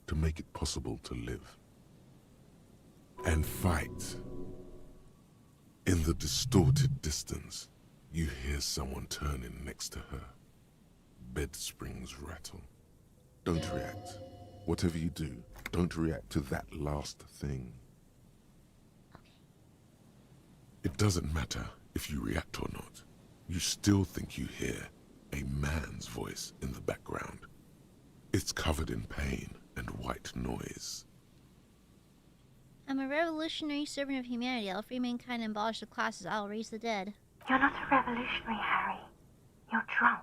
To make it possible to live. And fight. In the distorted distance, you hear someone turning next to her. Bed springs rattle. Don't react. Whatever you do, don't react to that last thing. It doesn't matter if you react or not. You still think you hear a man's voice in the background. It's covered in pain and white noise. I'm a revolutionary servant of humanity. I'll free mankind and abolish the classes. I'll raise the dead. You're not a revolutionary, Harry. You're drunk.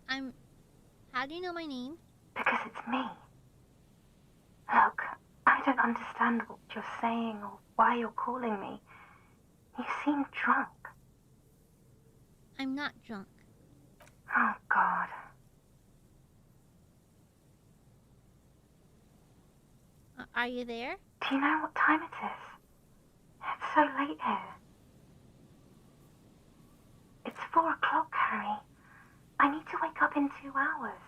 I'm... How do you know my name? Because it's me. Look, I don't understand what you're saying or why you're calling me. You seem drunk. I'm not drunk. Oh, God. Are you there? Do you know what time it is? It's so late here. It's 4 o'clock, Harry. I need to wake up in 2 hours.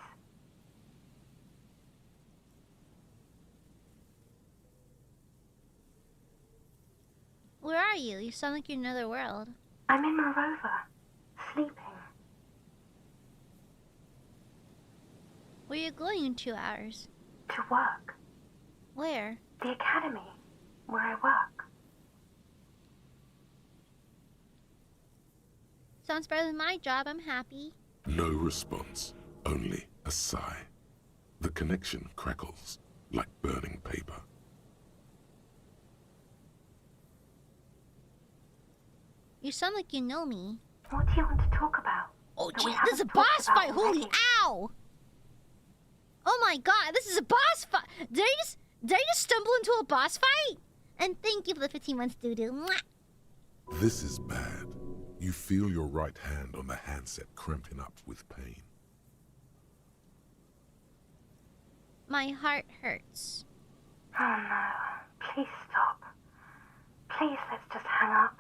Where are you? You sound like you're in another world. I'm in my rover, sleeping. Where are you going in 2 hours? To work. Where? The academy, where I work. Sounds better than my job. I'm happy. No response, only a sigh. The connection crackles like burning paper. You sound like you know me. What do you want to talk about? Oh, gee, this is a boss fight! Holy ow! Oh my god, this is a boss fight! Did I just stumble into a boss fight? And thank you for the 15 months, doo-doo. This is bad. You feel your right hand on the handset cramping up with pain. My heart hurts. Oh no, please stop. Please, let's just hang up.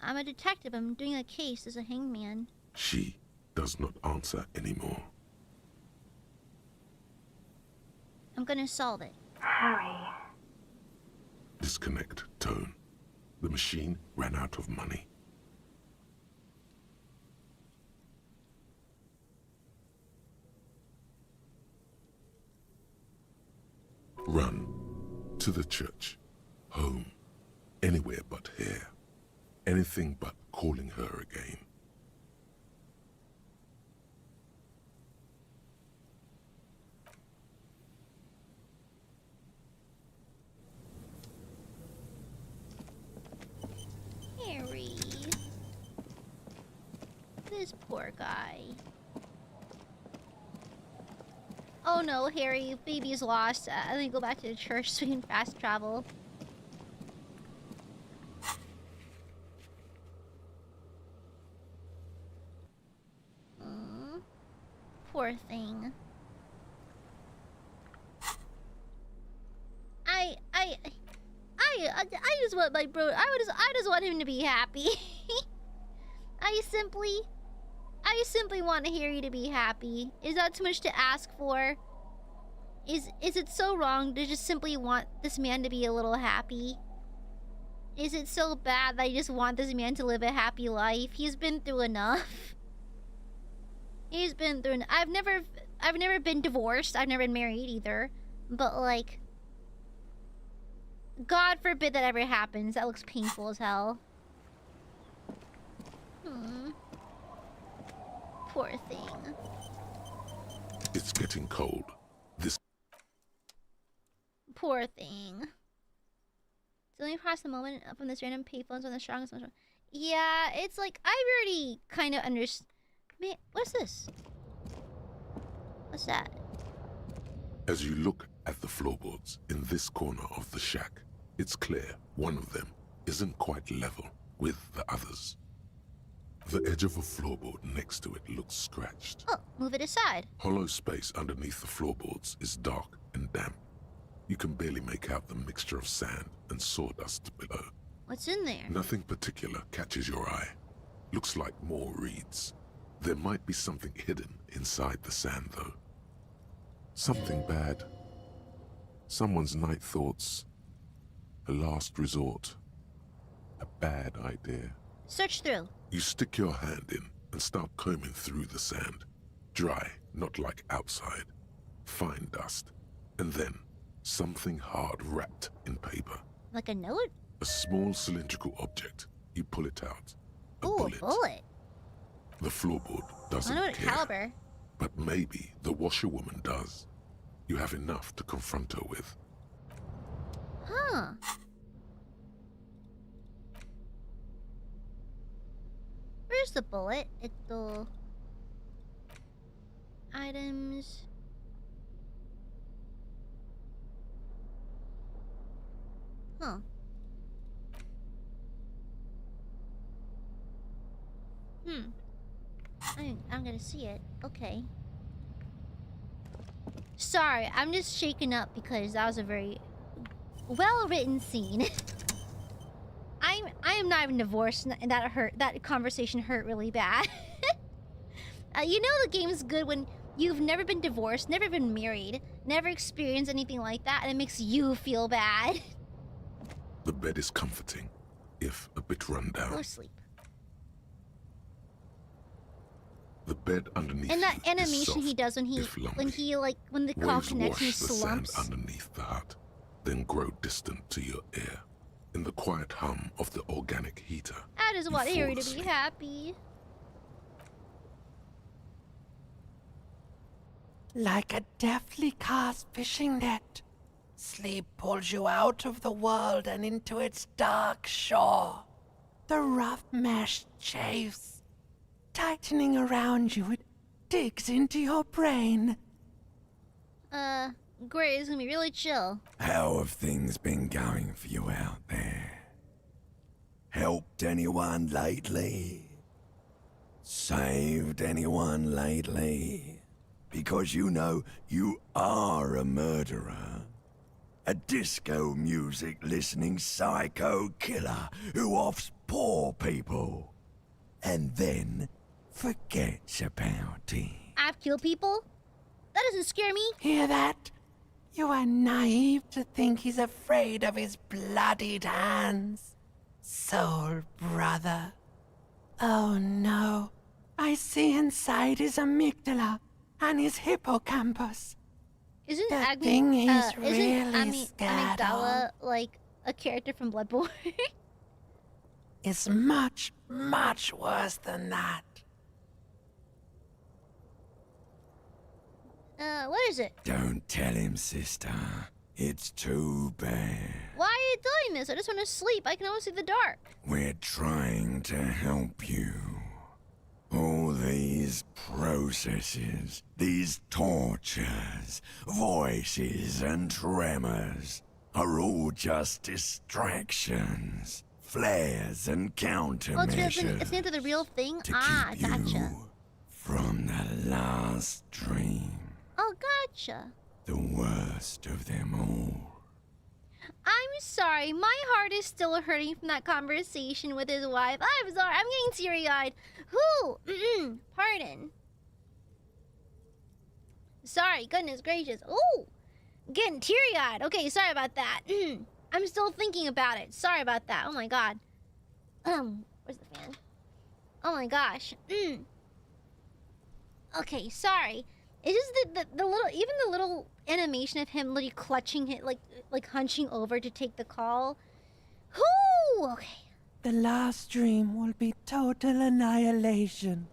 I'm a detective. I'm doing a case as a hangman. She does not answer anymore. I'm gonna solve it. Harry. Disconnect tone. The machine ran out of money. Run to the church, home, anywhere but here. Anything but calling her again. Harry. This poor guy. Oh no, Harry, baby's lost. Let me go back to the church so we can fast travel. Poor thing. I just want my bro. I just want him to be happy. I simply want Harry to be happy. Is that too much to ask for? Is it so wrong to just simply want this man to be a little happy? Is it so bad that I just want this man to live a happy life? He's been through enough. He's been through. I've never been divorced. I've never been married either. But like, God forbid that ever happens. That looks painful as hell. Poor thing. It's getting cold. This poor thing. It's only past the moment from this random payphones on the strongest. Yeah, it's like I've already kind of understood. Man, what's this? What's that? As you look at the floorboards in this corner of the shack, it's clear one of them isn't quite level with the others. The edge of a floorboard next to it looks scratched. Oh, move it aside. Hollow space underneath the floorboards is dark and damp. You can barely make out the mixture of sand and sawdust below. What's in there? Nothing particular catches your eye. Looks like more reeds. There might be something hidden inside the sand, though. Something bad. Someone's night thoughts. A last resort. A bad idea. Search through. You stick your hand in and start combing through the sand. Dry, not like outside. Fine dust. And then, something hard wrapped in paper. Like a note? A small cylindrical object. You pull it out. Ooh, a bullet. The floorboard doesn't I know what care. caliber. But maybe the washerwoman does. You have enough to confront her with. Huh. where's the bullet? Items. Huh. I'm gonna see it. Okay. Sorry, I'm just shaken up because that was a very well-written scene. I am not even divorced, and that hurt. That conversation hurt really bad. You know the game's good when you've never been divorced, never been married, never experienced anything like that, and it makes you feel bad. The bed is comforting, if a bit run down. Go sleep. The bed underneath And that you animation is soft, he does when the call Waves connects, he wash the slumps. sand underneath the hut, then grow distant to your ear, in the quiet hum of the organic heater. I just want you Harry fall to be asleep. happy. Like a deftly cast fishing net, sleep pulls you out of the world and into its dark shore. The rough mesh chafes, tightening around you, it digs into your brain. Great, it's gonna be really chill. How have things been going for you out there? Helped anyone lately? Saved anyone lately? Because you know you are a murderer. A disco music listening psycho killer who offs poor people. And then forgets about it. I've killed people? That doesn't scare me. Hear that? You are naive to think he's afraid of his bloodied hands. Soul brother. Oh no. I see inside his amygdala and his hippocampus. Isn't the thing he's really scared Amygdala like a character from Bloodborne? It's much, much worse than that. What is it? Don't tell him, sister. It's too bad. Why are you doing this? I just want to sleep. I can always see the dark. We're trying to help you. All these processes, these tortures, voices and tremors are all just distractions, flares and countermeasures. It's into the real thing? to Ah, keep gotcha. you from the last dream, Oh, gotcha. the worst of them all. I'm sorry. My heart is still hurting from that conversation with his wife. I'm sorry. I'm getting teary-eyed. Who? Pardon. Sorry. Goodness gracious. Ooh. Getting teary-eyed. Okay, sorry about that. I'm still thinking about it. Sorry about that. Oh my god. Where's the fan? Oh my gosh. Okay, sorry. It's just the little, even the little animation of him literally clutching it, like hunching over to take the call. Whoo! Okay. The last dream will be total annihilation.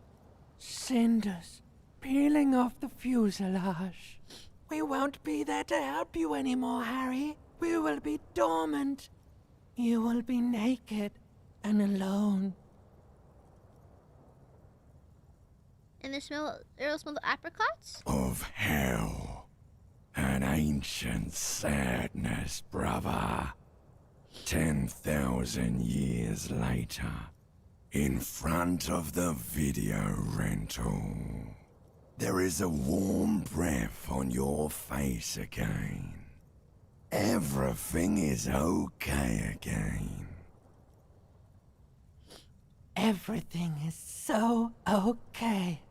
Cinders peeling off the fuselage. We won't be there to help you anymore, Harry. We will be dormant. You will be naked and alone. And it'll smell the apricots? Of hell. An ancient sadness, brother. 10,000 years later, in front of the video rental, there is a warm breath on your face again. Everything is okay again. Everything is so okay.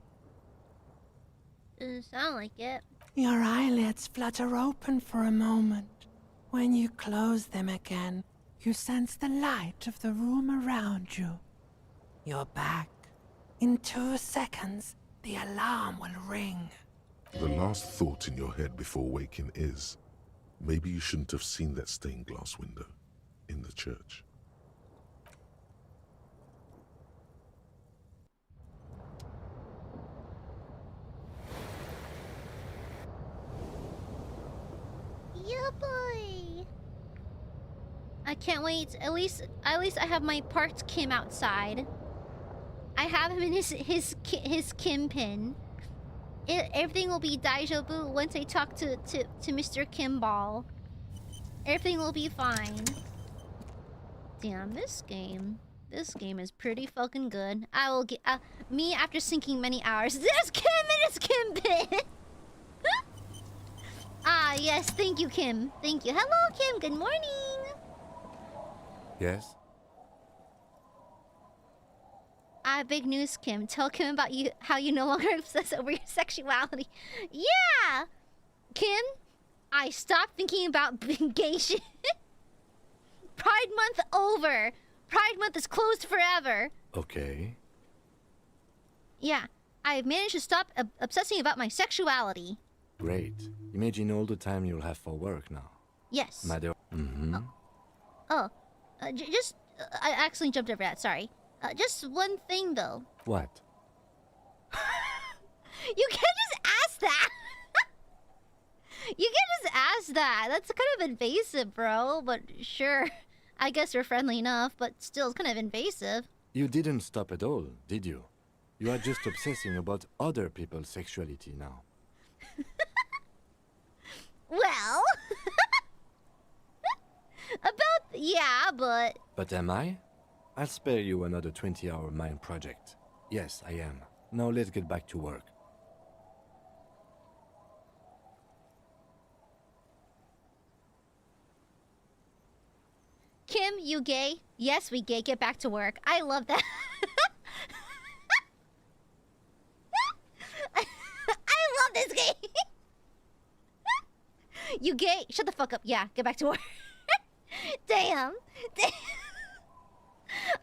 Doesn't sound like it. Your eyelids flutter open for a moment. When you close them again, you sense the light of the room around you. You're back. In 2 seconds, the alarm will ring. The last thought in your head before waking is, maybe you shouldn't have seen that stained glass window in the church. Yeah, boy. I can't wait. At least I have my parts Kim outside. I have him in his Kim pin. Everything will be Daijobu once I talk to Mr. Kimball. Everything will be fine. Damn, this game is pretty fucking good. I will get me after sinking many hours. There's Kim in his Kim pin. Ah, yes, thank you, Kim. Thank you. Hello, Kim. Good morning. Yes? I have big news, Kim. Tell Kim about how you no longer obsess over your sexuality. Yeah! Kim, I stopped thinking about being gay shit. Pride Month over. Pride Month is closed forever. Okay. Yeah, I've managed to stop obsessing about my sexuality. Great. Imagine all the time you'll have for work now. Yes. Matter. Mm-hmm. Oh, I accidentally jumped over that, sorry. Just one thing, though. What? You can't just ask that! You can't just ask that! That's kind of invasive, bro, but sure. I guess we're friendly enough, but still, it's kind of invasive. You didn't stop at all, did you? You are just obsessing about other people's sexuality now. Well... yeah, but... But am I? I'll spare you another 20-hour mind project. Yes, I am. Now let's get back to work. Kim, you gay? Yes, we gay. Get back to work. I love that. I love this game. You gay? Shut the fuck up. Yeah, get back to work. Damn.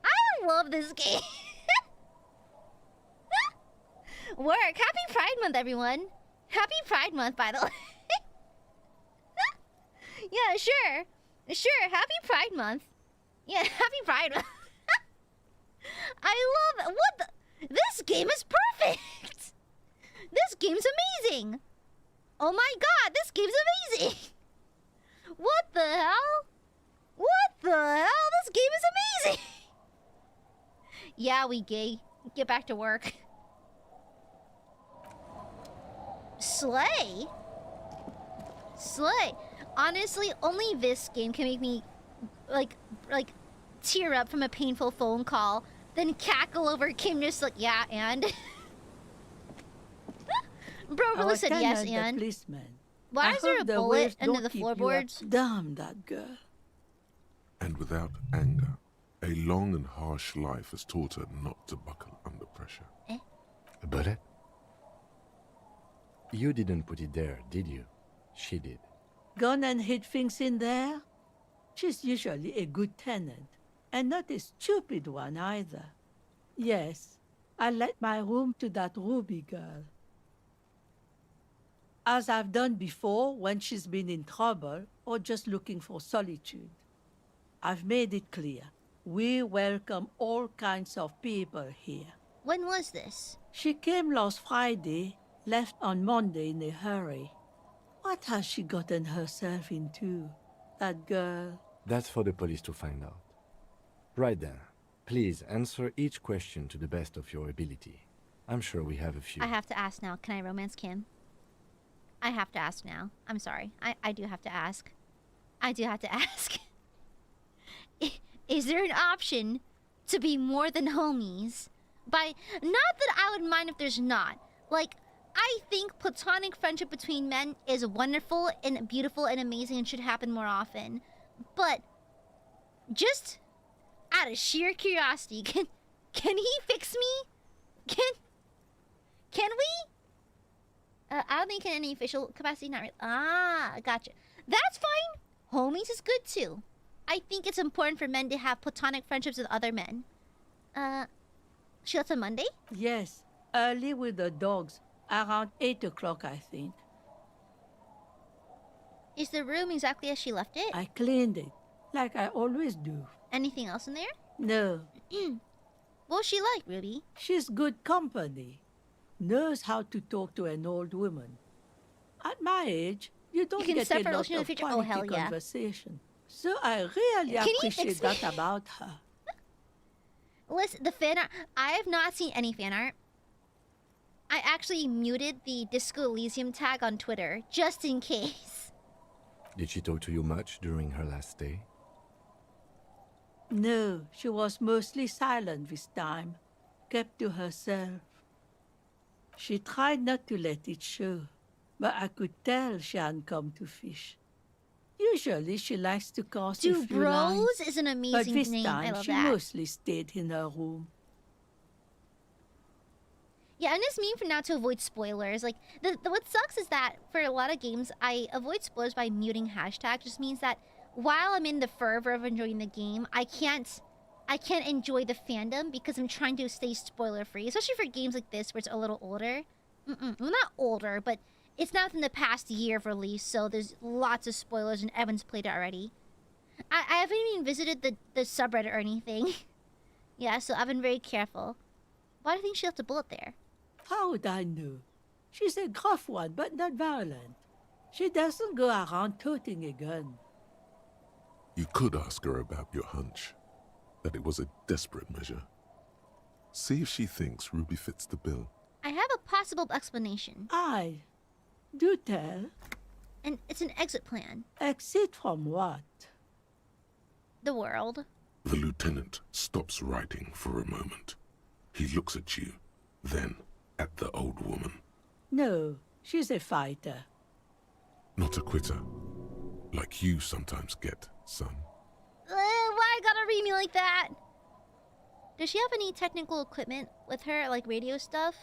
I love this game. Work. Happy Pride Month, everyone. Happy Pride Month, by the way. Yeah, sure. Sure, happy Pride Month. Yeah, happy Pride Month. I love it. What the? This game is perfect. This game's amazing. Oh my god, this game's amazing. What the hell? What the hell? This game is amazing. Yeah, we gay. Get back to work. Slay. Slay. Honestly, only this game can make me, like tear up from a painful phone call, then cackle over Kim just like, yeah, and... Bro really said yes, and... Why is there a bullet under the floorboards? Damn that girl. And without anger, a long and harsh life has taught her not to buckle under pressure. A bullet? You didn't put it there, did you? She did. Gone and hid things in there? She's usually a good tenant, and not a stupid one either. Yes, I let my room to that Ruby girl. As I've done before when she's been in trouble or just looking for solitude. I've made it clear. We welcome all kinds of people here. When was this? She came last Friday, left on Monday in a hurry. What has she gotten herself into, that girl? That's for the police to find out. Right then, please answer each question to the best of your ability. I'm sure we have a few. I have to ask now. Can I romance Kim? I have to ask now. I'm sorry. I do have to ask. I do have to ask. Is there an option to be more than homies? Not that I would mind if there's not. Like, I think platonic friendship between men is wonderful and beautiful and amazing and should happen more often. But just out of sheer curiosity, can he fix me? Can we? I don't think in any official capacity, not really. Ah, gotcha. That's fine. Homies is good too. I think it's important for men to have platonic friendships with other men. She left on Monday? Yes, early with the dogs. Around 8 o'clock, I think. Is the room exactly as she left it? I cleaned it, like I always do. Anything else in there? No. What was she like, Ruby? She's good company. Knows how to talk to an old woman. At my age, you don't get a lot of quality conversation. So I really appreciate that about her. Listen, the fan art. I have not seen any fan art. I actually muted the Disco Elysium tag on Twitter just in case. Did she talk to you much during her last stay? No, she was mostly silent this time, kept to herself. She tried not to let it show, but I could tell she hadn't come to fish. Usually she likes to cast a few lines, Dubros is an amazing but this name. I time love she that. mostly stayed in her room. Yeah, and this mean for now to avoid spoilers. Like, what sucks is that for a lot of games, I avoid spoilers by muting hashtag. Just means that while I'm in the fervor of enjoying the game, I can't enjoy the fandom because I'm trying to stay spoiler free. Especially for games like this where it's a little older. Well, not older, but it's not within the past year of release, so there's lots of spoilers and Evan's played it already. I haven't even visited the subreddit or anything. Yeah, so I've been very careful. Why do you think she left a bullet there? How would I know? She's a gruff one, but not violent. She doesn't go around toting a gun. You could ask her about your hunch, that it was a desperate measure. See if she thinks Ruby fits the bill. I have a possible explanation. Aye. Do tell. And it's an exit plan. Exit from what? The world. The lieutenant stops writing for a moment. He looks at you, then at the old woman. No, she's a fighter. Not a quitter, like you sometimes get, son. Why you gotta read me like that? Does she have any technical equipment with her, like radio stuff?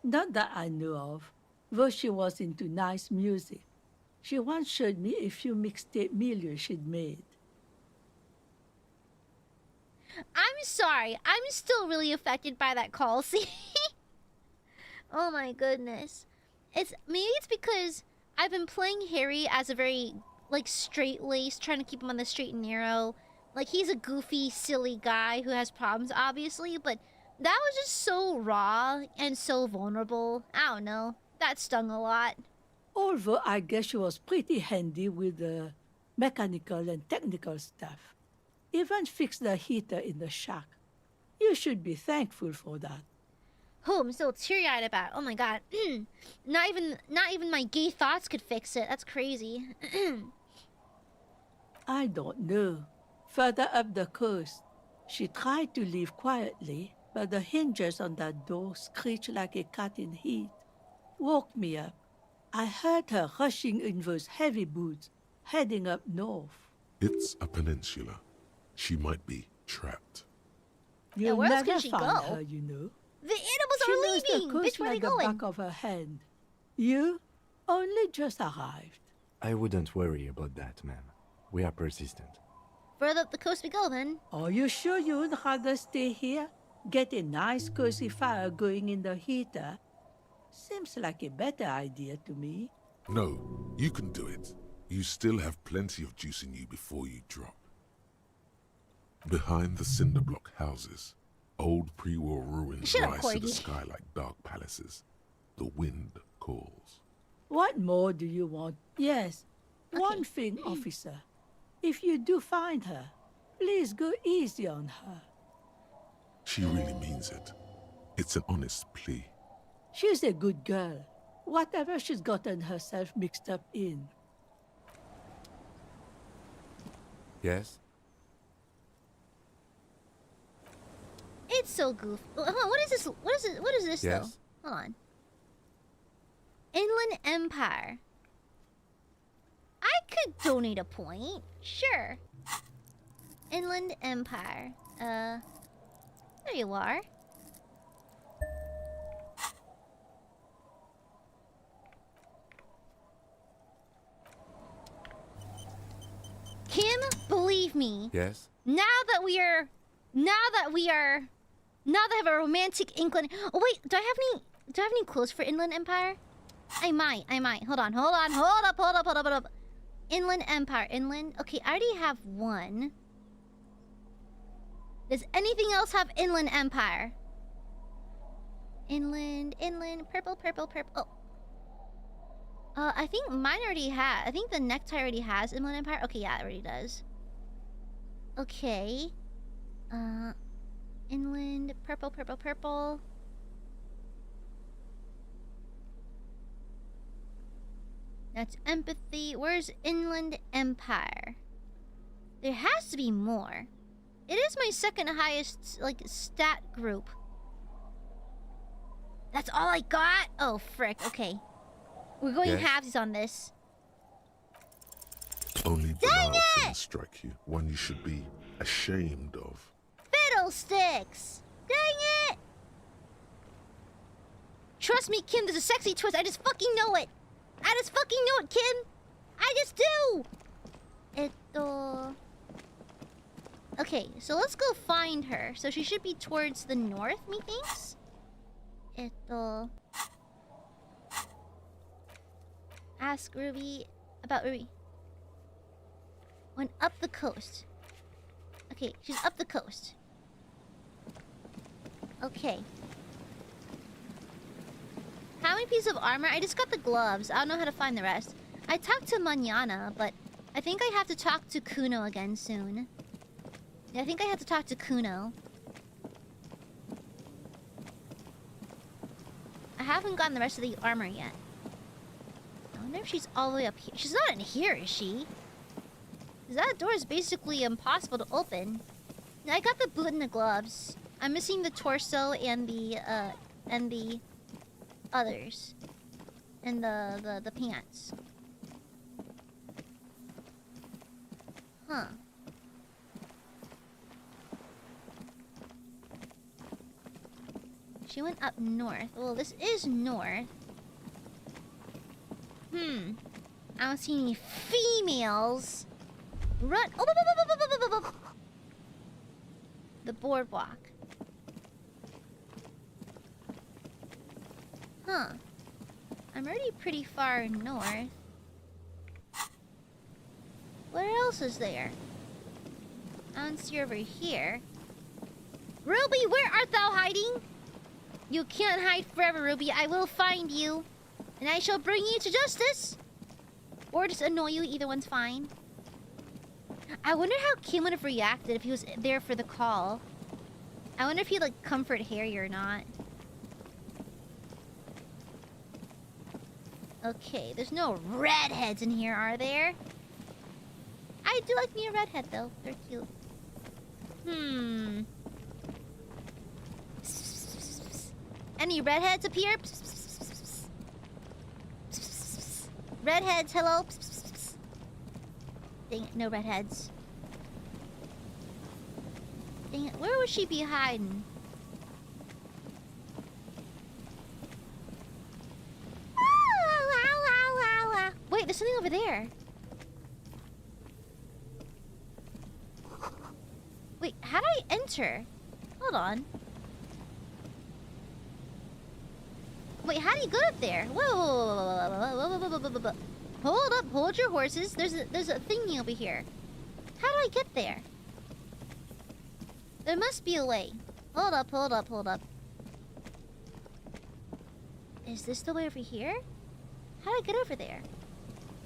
Not that I know of, though she was into nice music. She once showed me a few mixtape milieux she'd made. I'm sorry. I'm still really affected by that call scene. Oh my goodness. Maybe it's because I've been playing Harry as a very, like, straight-laced, trying to keep him on the straight and narrow. Like, he's a goofy, silly guy who has problems, obviously, but that was just so raw and so vulnerable. I don't know. That stung a lot. Although I guess she was pretty handy with the mechanical and technical stuff. Even fixed the heater in the shack. You should be thankful for that. Oh, I'm so teary-eyed about it. Oh my god. Not even my gay thoughts could fix it. That's crazy. I don't know. Further up the coast, she tried to leave quietly, but the hinges on that door screeched like a cat in heat. Woke me up. I heard her rushing in those heavy boots, heading up north. It's a peninsula. She might be trapped. You'll where else never can she find go? her, you know. The animals She are knows leaving! the coast Bitch, where are they like the going? back of her hand. You only just arrived. I wouldn't worry about that, ma'am. We are persistent. Further up the coast we go, then. Are you sure you would rather stay here? Get a nice cozy fire going in the heater? Seems like a better idea to me. No, you can do it. You still have plenty of juice in you before you drop. Behind the cinder block houses, old pre-war ruins Shut up, rise to the Corgi. sky like dark palaces. The wind calls. What more do you want? Yes, one thing, officer. If you do find her, please go easy on her. She really means it. It's an honest plea. She's a good girl. Whatever she's gotten herself mixed up in. Yes? It's so goofy. Hold on, what is this? What is this, Yes? though? Hold on. Inland Empire. I could donate a point. Sure. Inland Empire. There you are. Kim, believe me. Yes? Now that I have a romantic inkling. Oh wait, do I have any clothes for Inland Empire? I might. Hold up. Inland Empire, Inland. Okay, I already have one. Does anything else have Inland Empire? Inland, purple. Oh. I think mine already has. I think the necktie already has Inland Empire. Okay, yeah, it already does. Okay. Inland, purple, purple, purple. That's empathy. Where's Inland Empire? There has to be more. It is my second highest, like, stat group. That's all I got? Oh, frick. Okay. We're going halvesies on this. Only banal things strike you, one you should be ashamed of. Fiddlesticks! Dang it! Trust me, Kim, there's a sexy twist. I just fucking know it. I just fucking know it, Kim. I just do. Okay, so let's go find her. So she should be towards the north, methinks. Ask Ruby about Ruby. Went up the coast. Okay, she's up the coast. Okay. How many pieces of armor? I just got the gloves. I don't know how to find the rest. I talked to Manana, but I think I have to talk to Kuno again soon. Yeah, I think I have to talk to Kuno. I haven't gotten the rest of the armor yet. I wonder if she's all the way up here. She's not in here, is she? Because that door is basically impossible to open. I got the boot and the gloves. I'm missing the torso and the others. And the pants. Huh. She went up north. Well, this is north. I don't see any females. Run! Oh, the boardwalk. Huh. I'm already pretty far north. What else is there? I don't see over here. Ruby, where art thou hiding? You can't hide forever, Ruby. I will find you. And I shall bring you to justice. Or just annoy you. Either one's fine. I wonder how Kim would have reacted if he was there for the call. I wonder if he'd, like, comfort Harry or not. Okay, there's no redheads in here, are there? I do like me a redhead, though. They're cute. Any redheads up here? Redheads, hello? Dang it, no redheads. Dang it, where would she be hiding? Wait, there's something over there. Wait, how do I enter? Hold on. Wait, how do you go up there? Whoa. Hold up, hold your horses. There's a thingy over here. How do I get there? There must be a way. Hold up. Is this the way over here? How do I get over there?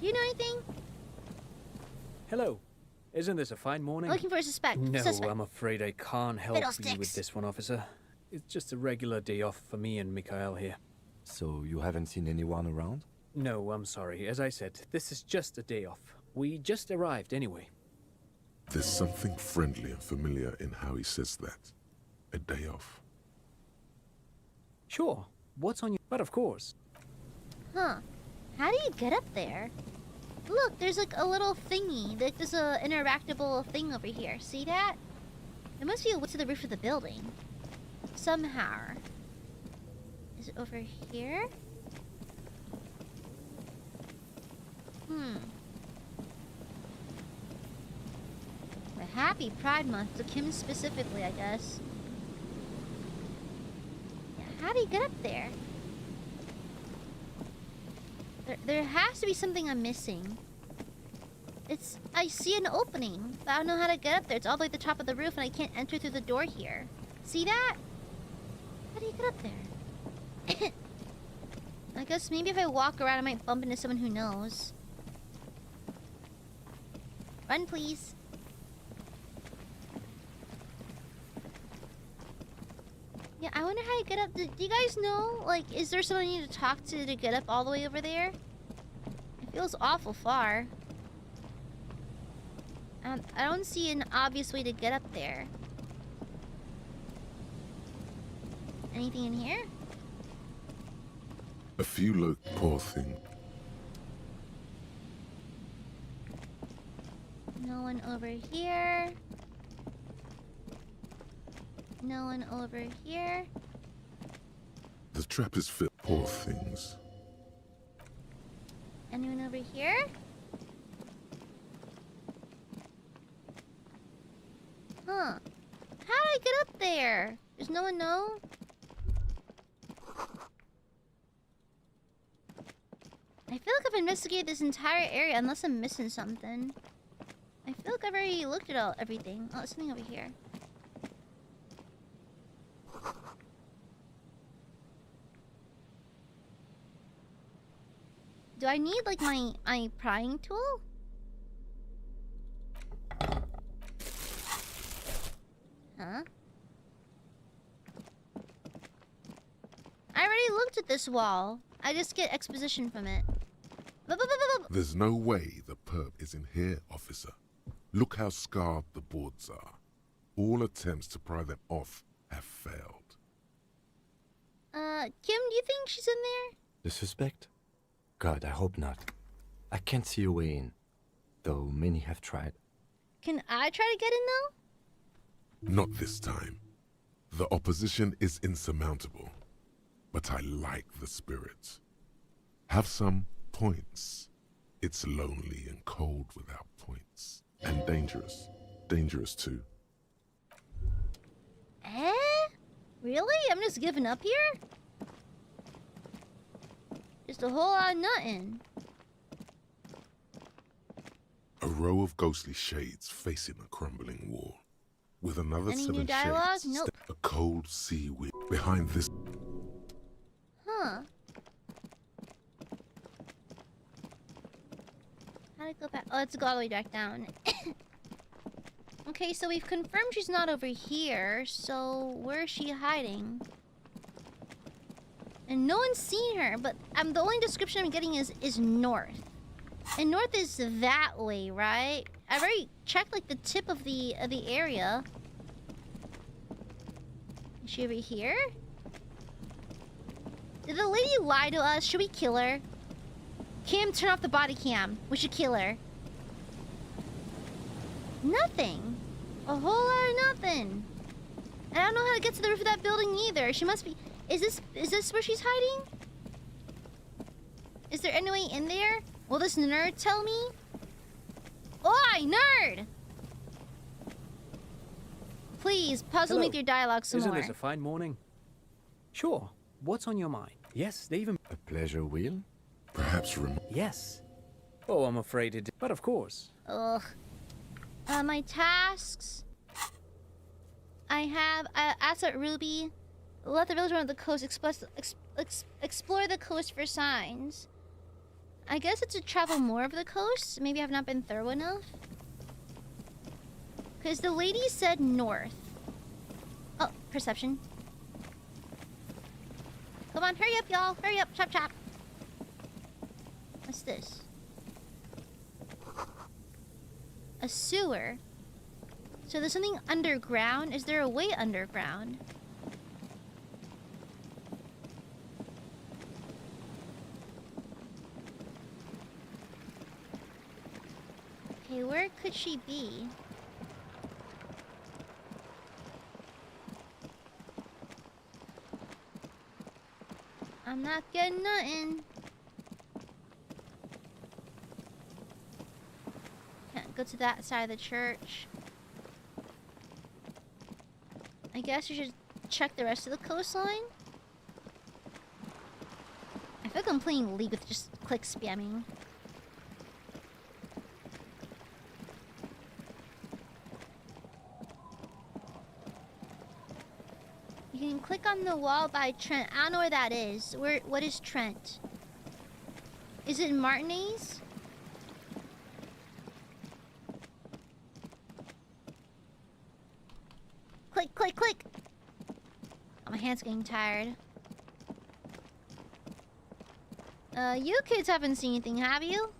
Do you know anything? Hello. Isn't this a fine morning? Looking for a suspect. No, I'm afraid I can't help you with this one, officer. It's just a regular day off for me and Mikhail here. So you haven't seen anyone around? No, I'm sorry. As I said, this is just a day off. We just arrived anyway. There's something friendly and familiar in how he says that. A day off. Sure. What's on your... But of course. Huh. How do you get up there? Look, there's like a little thingy. Like there's a interactable thing over here. See that? There must be a way to the roof of the building. Somehow. Is it over here? The happy Pride Month to Kim specifically, I guess. Yeah, how do you get up there? There has to be something I'm missing. I see an opening, but I don't know how to get up there. It's all the way at the top of the roof and I can't enter through the door here. See that? How do you get up there? I guess maybe if I walk around I might bump into someone who knows. Run, please. Yeah, I wonder how you get up. Do you guys know? Like, is there someone you need to talk to get up all the way over there? It feels awful far. I don't see an obvious way to get up there. Anything in here? A few poor thing. No one over here. No one over here. The trap is fit. Poor things. Anyone over here? Huh. How did I get up there? Does no one know? I feel like I've investigated this entire area unless I'm missing something. I feel like I've already looked at everything. Oh, there's something over here. Do I need like my prying tool? Huh? I already looked at this wall. I just get exposition from it. There's no way the perp is in here, officer. Look how scarred the boards are. All attempts to pry them off have failed. Kim, do you think she's in there? The suspect? God, I hope not. I can't see a way in, though many have tried. Can I try to get in though? Not this time. The opposition is insurmountable, but I like the spirit. Have some points. It's lonely and cold without points. And dangerous. Dangerous too. Eh? Really? I'm just giving up here? Just a whole lot of nothing. A row of ghostly shades facing a crumbling wall. With another Any 7 new dialogue? shades. Nope. A cold sea wind behind this. Huh. How do I go back? Oh, let's go all the way back down. Okay, so we've confirmed she's not over here. So where is she hiding? And no one's seen her, but the only description I'm getting is north. And north is that way, right? I've already checked like the tip of the area. Is she over here? Did the lady lie to us? Should we kill her? Kim, turn off the body cam. We should kill her. Nothing. A whole lot of nothing. And I don't know how to get to the roof of that building either. She must be... Is this where she's hiding? Is there any way in there? Will this nerd tell me? Oi, nerd! Please, puzzle me with your dialogue some more. Isn't this a fine morning? Sure. What's on your mind? Yes, they even... A pleasure wheel? Perhaps Yes. Oh, I'm afraid it... But of course. Ugh. My tasks. I have Asset Ruby. Let the village around the coast explore the coast for signs. I guess it's to travel more of the coast. Maybe I've not been thorough enough. Because the lady said north. Oh, perception. Come on, hurry up, y'all. Hurry up, chop chop. What's this? A sewer. So there's something underground. Is there a way underground? Okay, where could she be? I'm not getting nothing. Can't go to that side of the church. I guess you should check the rest of the coastline. I feel like I'm playing League with just click spamming. You can click on the wall by Trent. I don't know where that is. What is Trent? Is it Martinez? Click, click, click. Oh, my hand's getting tired. You kids haven't seen anything, have you?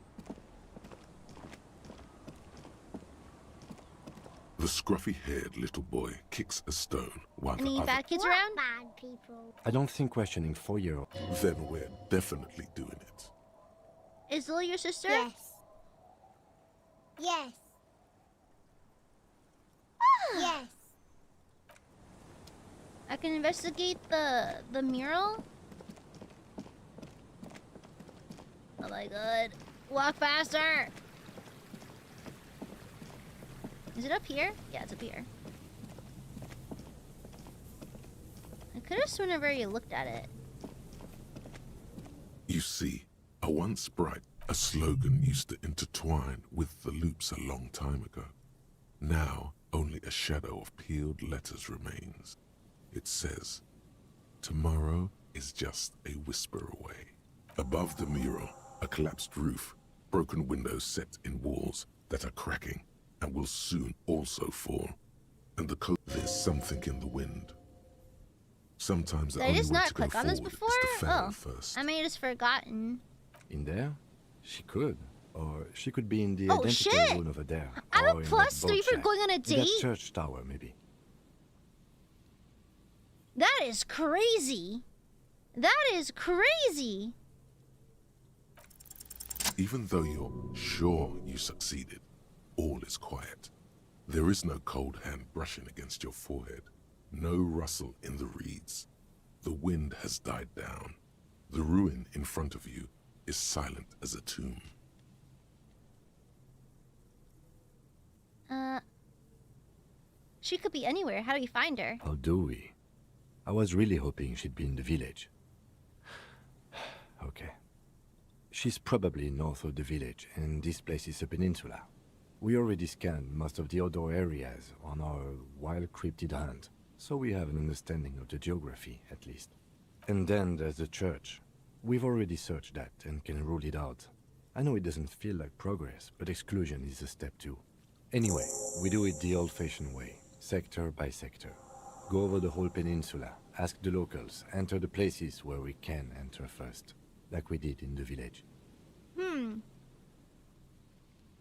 The scruffy-haired little boy kicks a stone while Any the other... bad kids around? Bad people. I don't think questioning 4-year-old. Then we're definitely doing it. Is Lily your sister? Yes. Yes. Yes. I can investigate the mural. Oh my god. Walk faster! Is it up here? Yeah, it's up here. I could have sworn I've already looked at it. You see, a once bright, a slogan used to intertwine with the loops a long time ago. Now, only a shadow of peeled letters remains. It says, tomorrow is just a whisper away. Above the mural, a collapsed roof, broken windows set in walls that are cracking and will soon also fall. And there's something in the wind. Sometimes the Did I only just way not to go click on this forward before? is to fail Oh, first. I may have just forgotten. In there? She could. Or she could be in the Oh, identical shit! room over there. I'm or a in that +3 boat for shack. going on a In date? that church tower, maybe. That is crazy. That is crazy. Even though you're sure you succeeded, all is quiet. There is no cold hand brushing against your forehead, no rustle in the reeds. The wind has died down. The ruin in front of you is silent as a tomb. She could be anywhere. How do we find her? How do we? I was really hoping she'd be in the village. Okay. She's probably north of the village, and this place is a peninsula. We already scanned most of the outdoor areas on our wild cryptid hunt, so we have an understanding of the geography, at least. And then there's the church. We've already searched that and can rule it out. I know it doesn't feel like progress, but exclusion is a step too. Anyway, we do it the old-fashioned way, sector by sector. Go over the whole peninsula, ask the locals, enter the places where we can enter first, like we did in the village.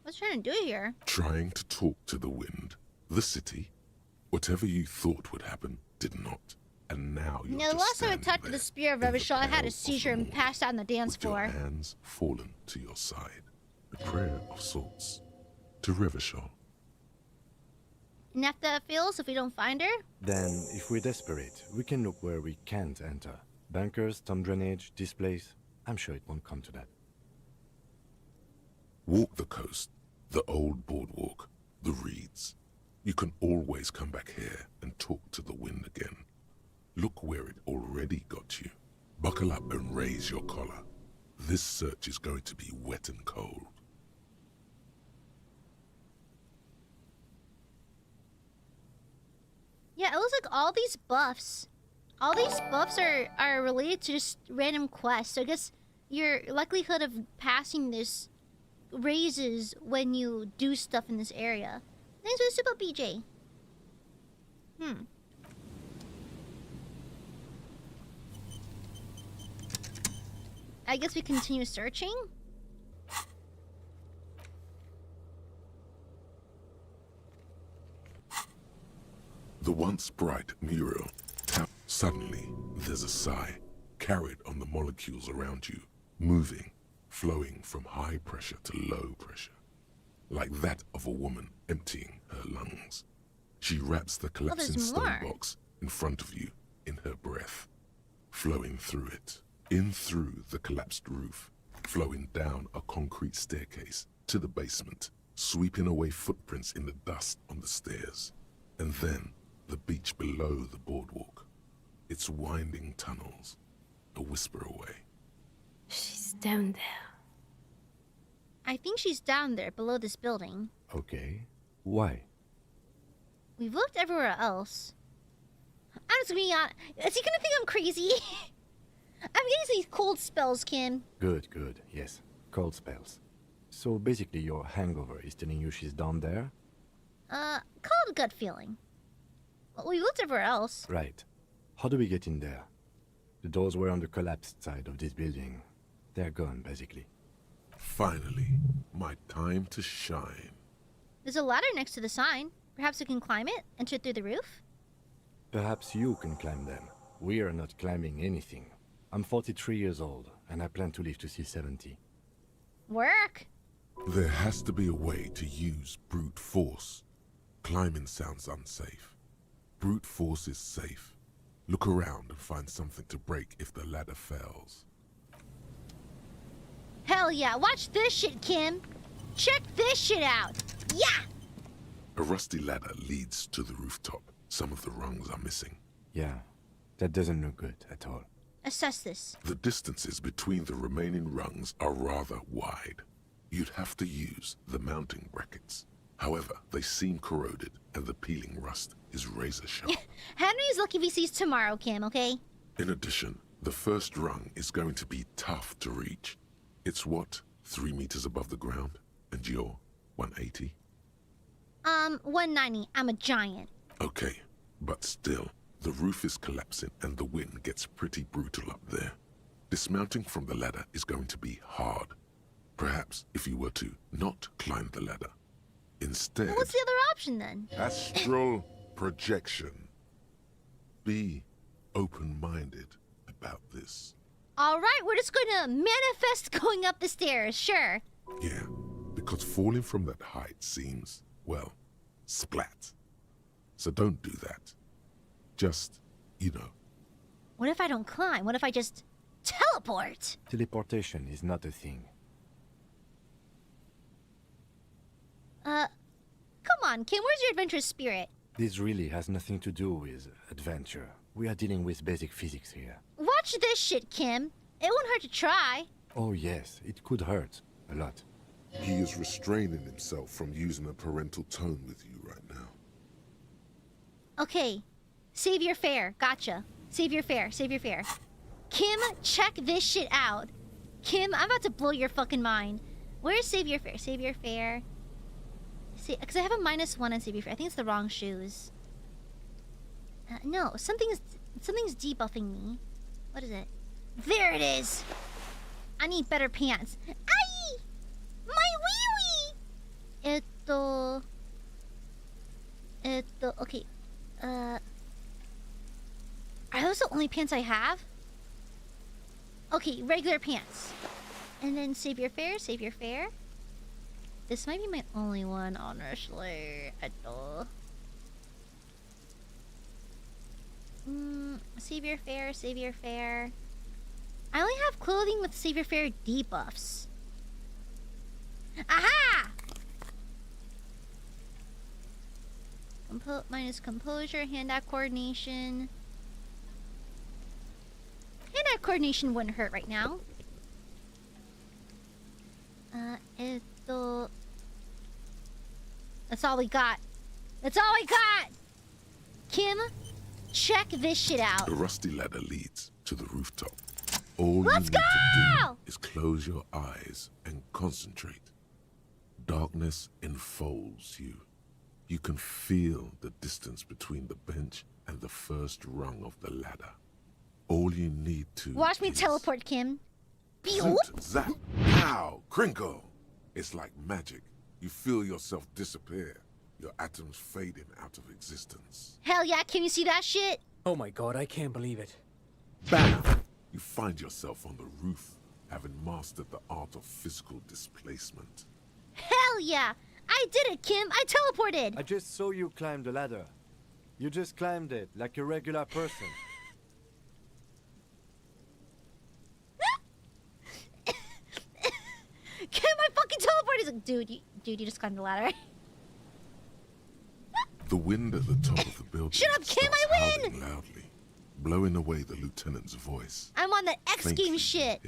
What's trying to do here? Trying to talk to the wind, the city. Whatever you thought would happen did not. And now you're You know, the just last time I standing talked to there the Spear of Revachol, I had a seizure and passed out on the dance with your floor. hands fallen to your side. A prayer of sorts to Revachol. And if that fails, if we don't find her? Then, if we're desperate, we can look where we can't enter. Bunkers, storm drainage, this place. I'm sure it won't come to that. Walk the coast, the old boardwalk, the reeds. You can always come back here and talk to the wind again. Look where it already got you. Buckle up and raise your collar. This search is going to be wet and cold. Yeah, it looks like all these buffs are related to just random quests. So I guess your likelihood of passing this raises when you do stuff in this area. Thanks for the super BJ. I guess we continue searching. The once bright mural. Suddenly, there's a sigh, carried on the molecules around you, moving, flowing from high pressure to low pressure, like that of a woman emptying her lungs. She wraps the collapsing stone box in front of you in her breath, flowing through it, in through the collapsed roof, flowing down a concrete staircase to the basement, sweeping away footprints in the dust on the stairs, and then the beach below the boardwalk, its winding tunnels, a whisper away. She's down there. I think she's down there below this building. Okay. Why? We've looked everywhere else. I'm just being honest. Is he gonna think I'm crazy? I'm getting these cold spells, Kim. Good, good. Yes. Cold spells. So basically your hangover is telling you she's down there? Call it a gut feeling. Well, we looked everywhere else. Right. How do we get in there? The doors were on the collapsed side of this building. They're gone, basically. Finally, my time to shine. There's a ladder next to the sign. Perhaps we can climb it, enter through the roof? Perhaps you can climb them. We are not climbing anything. I'm 43 years old, and I plan to live to see 70. Work! There has to be a way to use brute force. Climbing sounds unsafe. Brute force is safe. Look around and find something to break if the ladder fails. Hell yeah, watch this shit, Kim! Check this shit out! Yeah! A rusty ladder leads to the rooftop. Some of the rungs are missing. Yeah, that doesn't look good at all. Assess this. The distances between the remaining rungs are rather wide. You'd have to use the mounting brackets. However, they seem corroded, and the peeling rust is razor sharp. Henry's lucky if he sees tomorrow, Kim, okay? In addition, the first rung is going to be tough to reach. It's what, 3 meters above the ground? And you're 180? 190. I'm a giant. Okay, but still, the roof is collapsing and the wind gets pretty brutal up there. Dismounting from the ladder is going to be hard. Perhaps if you were to not climb the ladder. Instead... What's the other option then? Astral projection. Be open-minded about this. Alright, we're just gonna manifest going up the stairs, sure. Yeah, because falling from that height seems, well, splat. So don't do that. Just, you know. What if I don't climb? What if I just teleport? Teleportation is not a thing. Come on, Kim, where's your adventurous spirit? This really has nothing to do with adventure. We are dealing with basic physics here. Watch this shit, Kim. It won't hurt to try. Oh yes, it could hurt. A lot. He is restraining himself from using a parental tone with you right now. Okay. Save your fare. Gotcha. Save your fare. Save your fare. Kim, check this shit out. Kim, I'm about to blow your fucking mind. Where's save your fare? Save your fare. See, because I have a -1 on save your fare. I think it's the wrong shoes. No, something's debuffing me. What is it? There it is. I need better pants. Ai! My wee wee. Okay. Are those the only pants I have? Okay, regular pants. And then save your fare, save your fare. This might be my only one, honestly. Save your fare, save your fare. I only have clothing with save your fare debuffs. Aha! Minus composure, hand-eye coordination. Hand-eye coordination wouldn't hurt right now. That's all we got. That's all we got! Kim, check this shit out. The rusty ladder leads to the rooftop. All Let's you need to do is close your eyes and concentrate. Darkness enfolds you. You can feel the distance between the bench and the first rung of the ladder. All you need to watch me teleport, Kim. Zoot, zap, pow, crinkle. It's like magic. You feel yourself disappear. Your atoms fading out of existence. Hell yeah, can you see that shit? Oh my god, I can't believe it. Bam! You find yourself on the roof, having mastered the art of physical displacement. Hell yeah! I did it, Kim! I teleported! I just saw you climb the ladder. You just climbed it like a regular person. Kim, I fucking teleported! He's like, dude, you just climbed the ladder. The wind at the top of the building Shut up, Kim, I win! howling loudly, blowing away the lieutenant's voice. I'm on the X Games shit.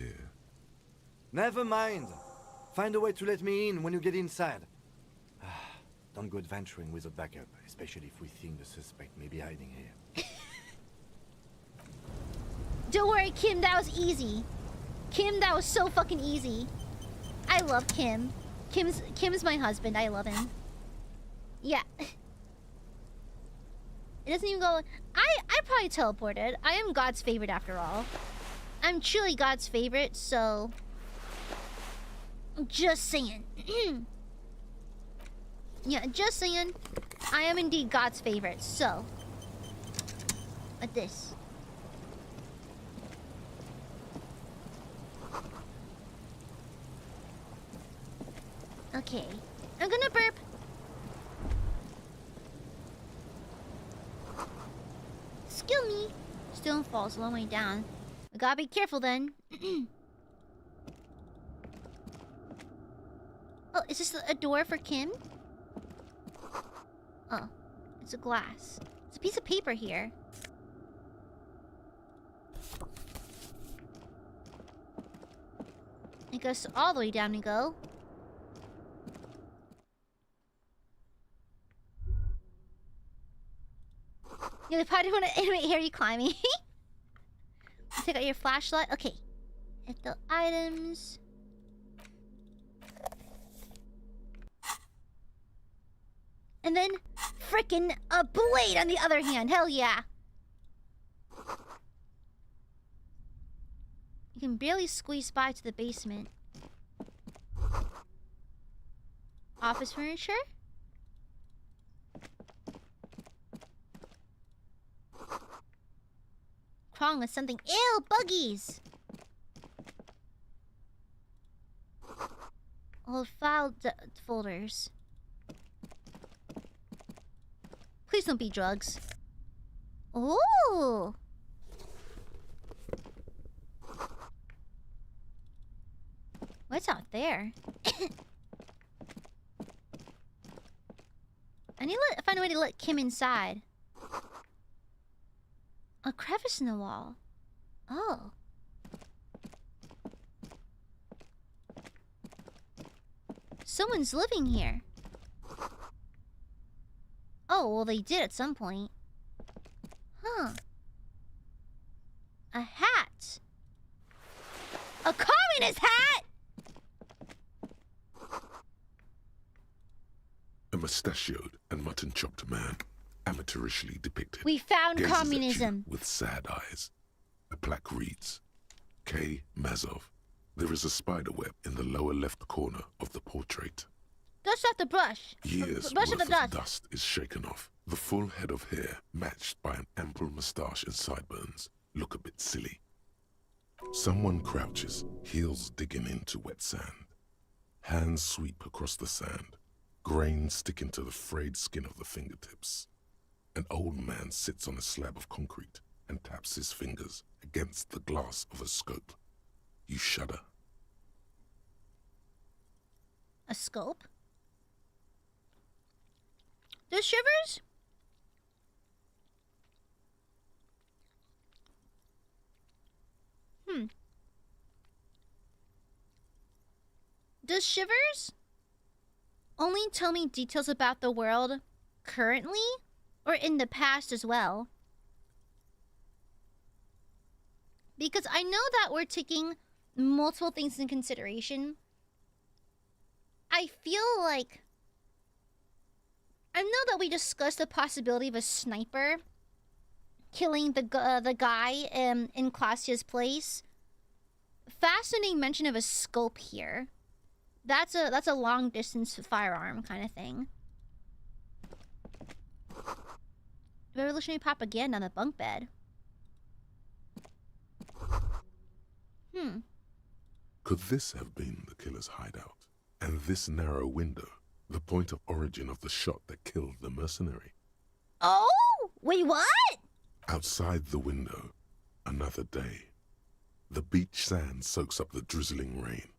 Never mind. Find a way to let me in when you get inside. Don't go adventuring with a backup, especially if we think the suspect may be hiding here. Don't worry, Kim, that was easy. Kim, that was so fucking easy. I love Kim. Kim's my husband. I love him. Yeah. It doesn't even go... I probably teleported. I am God's favorite after all. I'm truly God's favorite, so... Just saying. Yeah, just saying. I am indeed God's favorite, so... Like this. Okay. I'm gonna burp. Excuse me. Stone falls a long way down. I gotta be careful then. Oh, is this a door for Kim? Oh, it's a glass. It's a piece of paper here. It goes all the way down to go. Yeah, they probably want to animate Harry climbing. Take out your flashlight. Okay. Hit the items. And then, frickin' a blade on the other hand. Hell yeah. You can barely squeeze by to the basement. Office furniture? Crawling with something. Ew, buggies! Old file folders. Please don't be drugs. Ooh! What's out there? I need to find a way to let Kim inside. A crevice in the wall. Oh. Someone's living here. Oh, well, they did at some point. Huh. A hat. A communist hat! A mustachioed and mutton-chopped man, amateurishly depicted. We found gazes at communism. you with sad eyes. A plaque reads, K. Mazov. There is a spider web in the lower left corner of the portrait. Dust off the brush. Years Brush worth of the of dust is shaken off. The full head of hair, matched by an ample moustache and sideburns, look a bit silly. Someone crouches, heels digging into wet sand. Hands sweep across the sand. Grains sticking to the frayed skin of the fingertips. An old man sits on a slab of concrete and taps his fingers against the glass of a scope. You shudder. A scope? There's shivers? Does shivers only tell me details about the world currently or in the past as well? Because I know that we're taking multiple things into consideration. I feel like... I know that we discussed the possibility of a sniper killing the guy in Classia's place. Fascinating mention of a scope here. That's a long distance firearm kind of thing. Revolutionary propaganda on the bunk bed. Could this have been the killer's hideout? And this narrow window, the point of origin of the shot that killed the mercenary? Oh! Wait, what? Outside the window, another day. The beach sand soaks up the drizzling rain,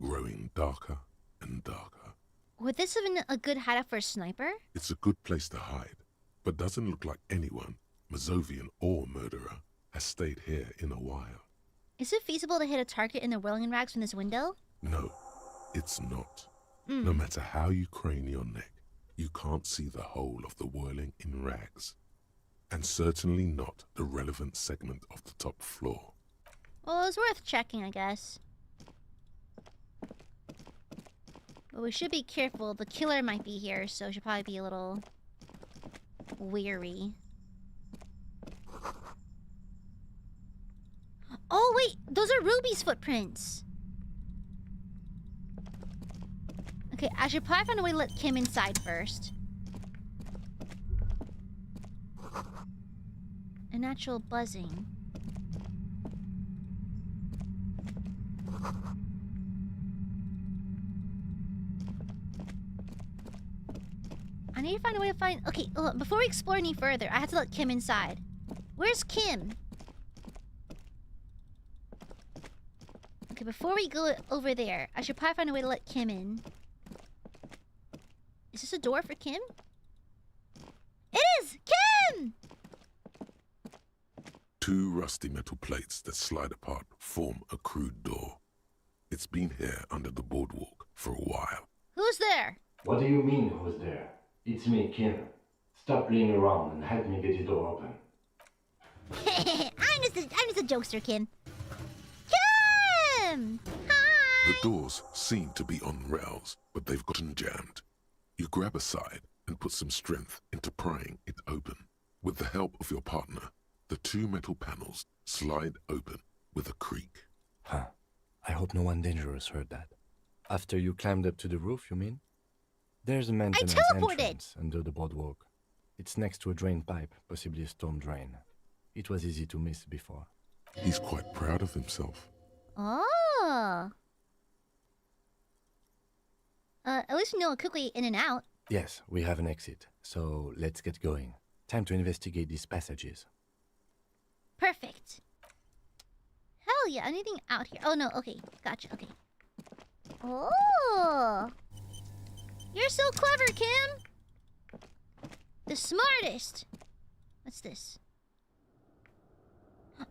growing darker and darker. Would this have been a good hideout for a sniper? It's a good place to hide, but doesn't look like anyone, Mazovian or murderer, has stayed here in a while. Is it feasible to hit a target in the whirling rags from this window? No, it's not. No matter how you crane your neck, you can't see the whole of the whirling in rags. And certainly not the relevant segment of the top floor. Well, it's worth checking, I guess. But we should be careful. The killer might be here, so we should probably be a little wary. wait, those are Ruby's footprints. Okay, I should probably find a way to let Kim inside first. A natural buzzing. I need to find a way to find... Okay, hold on. Before we explore any further, I have to let Kim inside. Where's Kim? Okay, before we go over there, I should probably find a way to let Kim in. Is this a door for Kim? It is! Kim! 2 rusty metal plates that slide apart form a crude door. It's been here under the boardwalk for a while. Who's there? What do you mean, who's there? It's me, Kim. Stop playing around and help me get the door open. I'm just a jokester, Kim. Kim! Hi! The doors seem to be on rails, but they've gotten jammed. You grab a side and put some strength into prying it open. With the help of your partner, the 2 metal panels slide open with a creak. Huh. I hope no one dangerous heard that. After you climbed up to the roof, you mean? There's a maintenance entrance under the boardwalk. It's next to a drain pipe, possibly a storm drain. It was easy to miss before. He's quite proud of himself. Oh. At least we know a quick way in and out. Yes, we have an exit, so let's get going. Time to investigate these passages. Perfect. Hell yeah, anything out here? Oh no, okay, gotcha, okay. Oh! You're so clever, Kim! The smartest! What's this?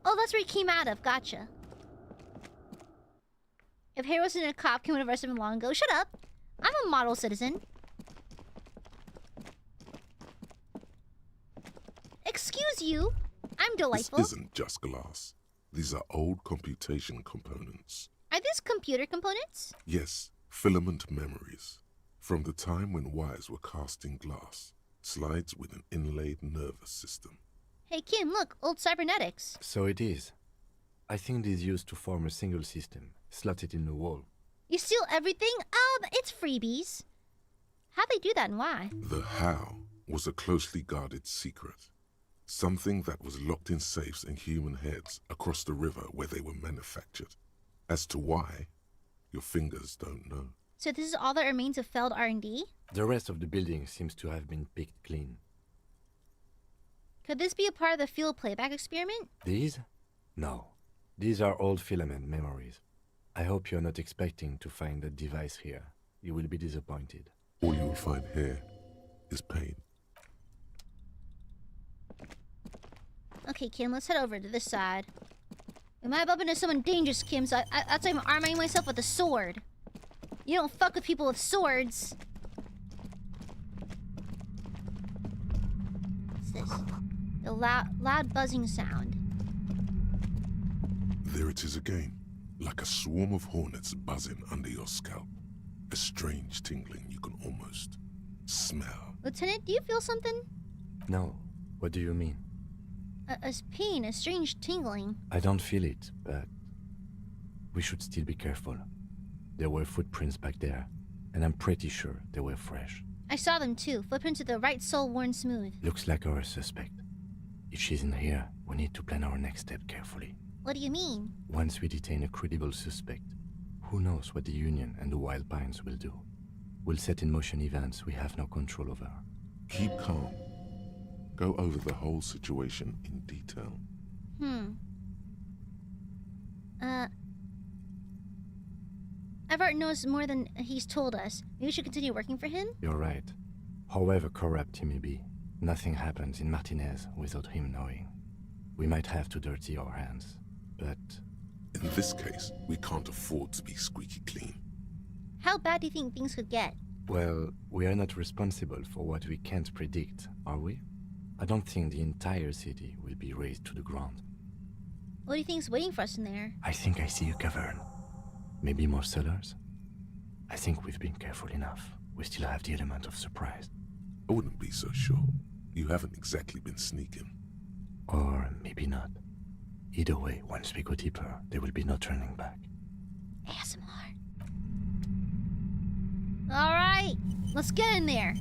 Oh, that's where he came out of, gotcha. If Harry wasn't a cop, Kim would have arrested him long ago. Shut up! I'm a model citizen. Excuse you, I'm delightful. This isn't just glass. These are old computation components. Are these computer components? Yes, filament memories. From the time when wires were cast in glass, slides with an inlaid nervous system. Hey Kim, look, old cybernetics. So it is. I think these used to form a single system, slotted in the wall. You steal everything? It's freebies. How'd they do that and why? The how was a closely guarded secret. Something that was locked in safes in human heads across the river where they were manufactured. As to why, your fingers don't know. So this is all that remains of failed R&D? The rest of the building seems to have been picked clean. Could this be a part of the field playback experiment? These? No. These are old filament memories. I hope you're not expecting to find that device here. You will be disappointed. All you will find here is pain. Okay, Kim, let's head over to this side. We might bump into someone dangerous, Kim, so that's why I'm arming myself with a sword. You don't fuck with people with swords. What's this? The loud buzzing sound. There it is again, like a swarm of hornets buzzing under your scalp. A strange tingling you can almost smell. Lieutenant, do you feel something? No. What do you mean? A pain, a strange tingling. I don't feel it, but we should still be careful. There were footprints back there, and I'm pretty sure they were fresh. I saw them too. Footprints with the right sole worn smooth. Looks like our suspect. If she's in here, we need to plan our next step carefully. What do you mean? Once we detain a credible suspect, who knows what the Union and the Wild Pines will do? We'll set in motion events we have no control over. Keep calm. Go over the whole situation in detail. Everett knows more than he's told us. Maybe we should continue working for him? You're right. However corrupt he may be, nothing happens in Martinez without him knowing. We might have to dirty our hands, but... In this case, we can't afford to be squeaky clean. How bad do you think things could get? Well, we are not responsible for what we can't predict, are we? I don't think the entire city will be razed to the ground. What do you think's waiting for us in there? I think I see a cavern. Maybe more cellars? I think we've been careful enough. We still have the element of surprise. I wouldn't be so sure. You haven't exactly been sneaking. Or maybe not. Either way, once we go deeper, there will be no turning back. ASMR. Alright, let's get in there.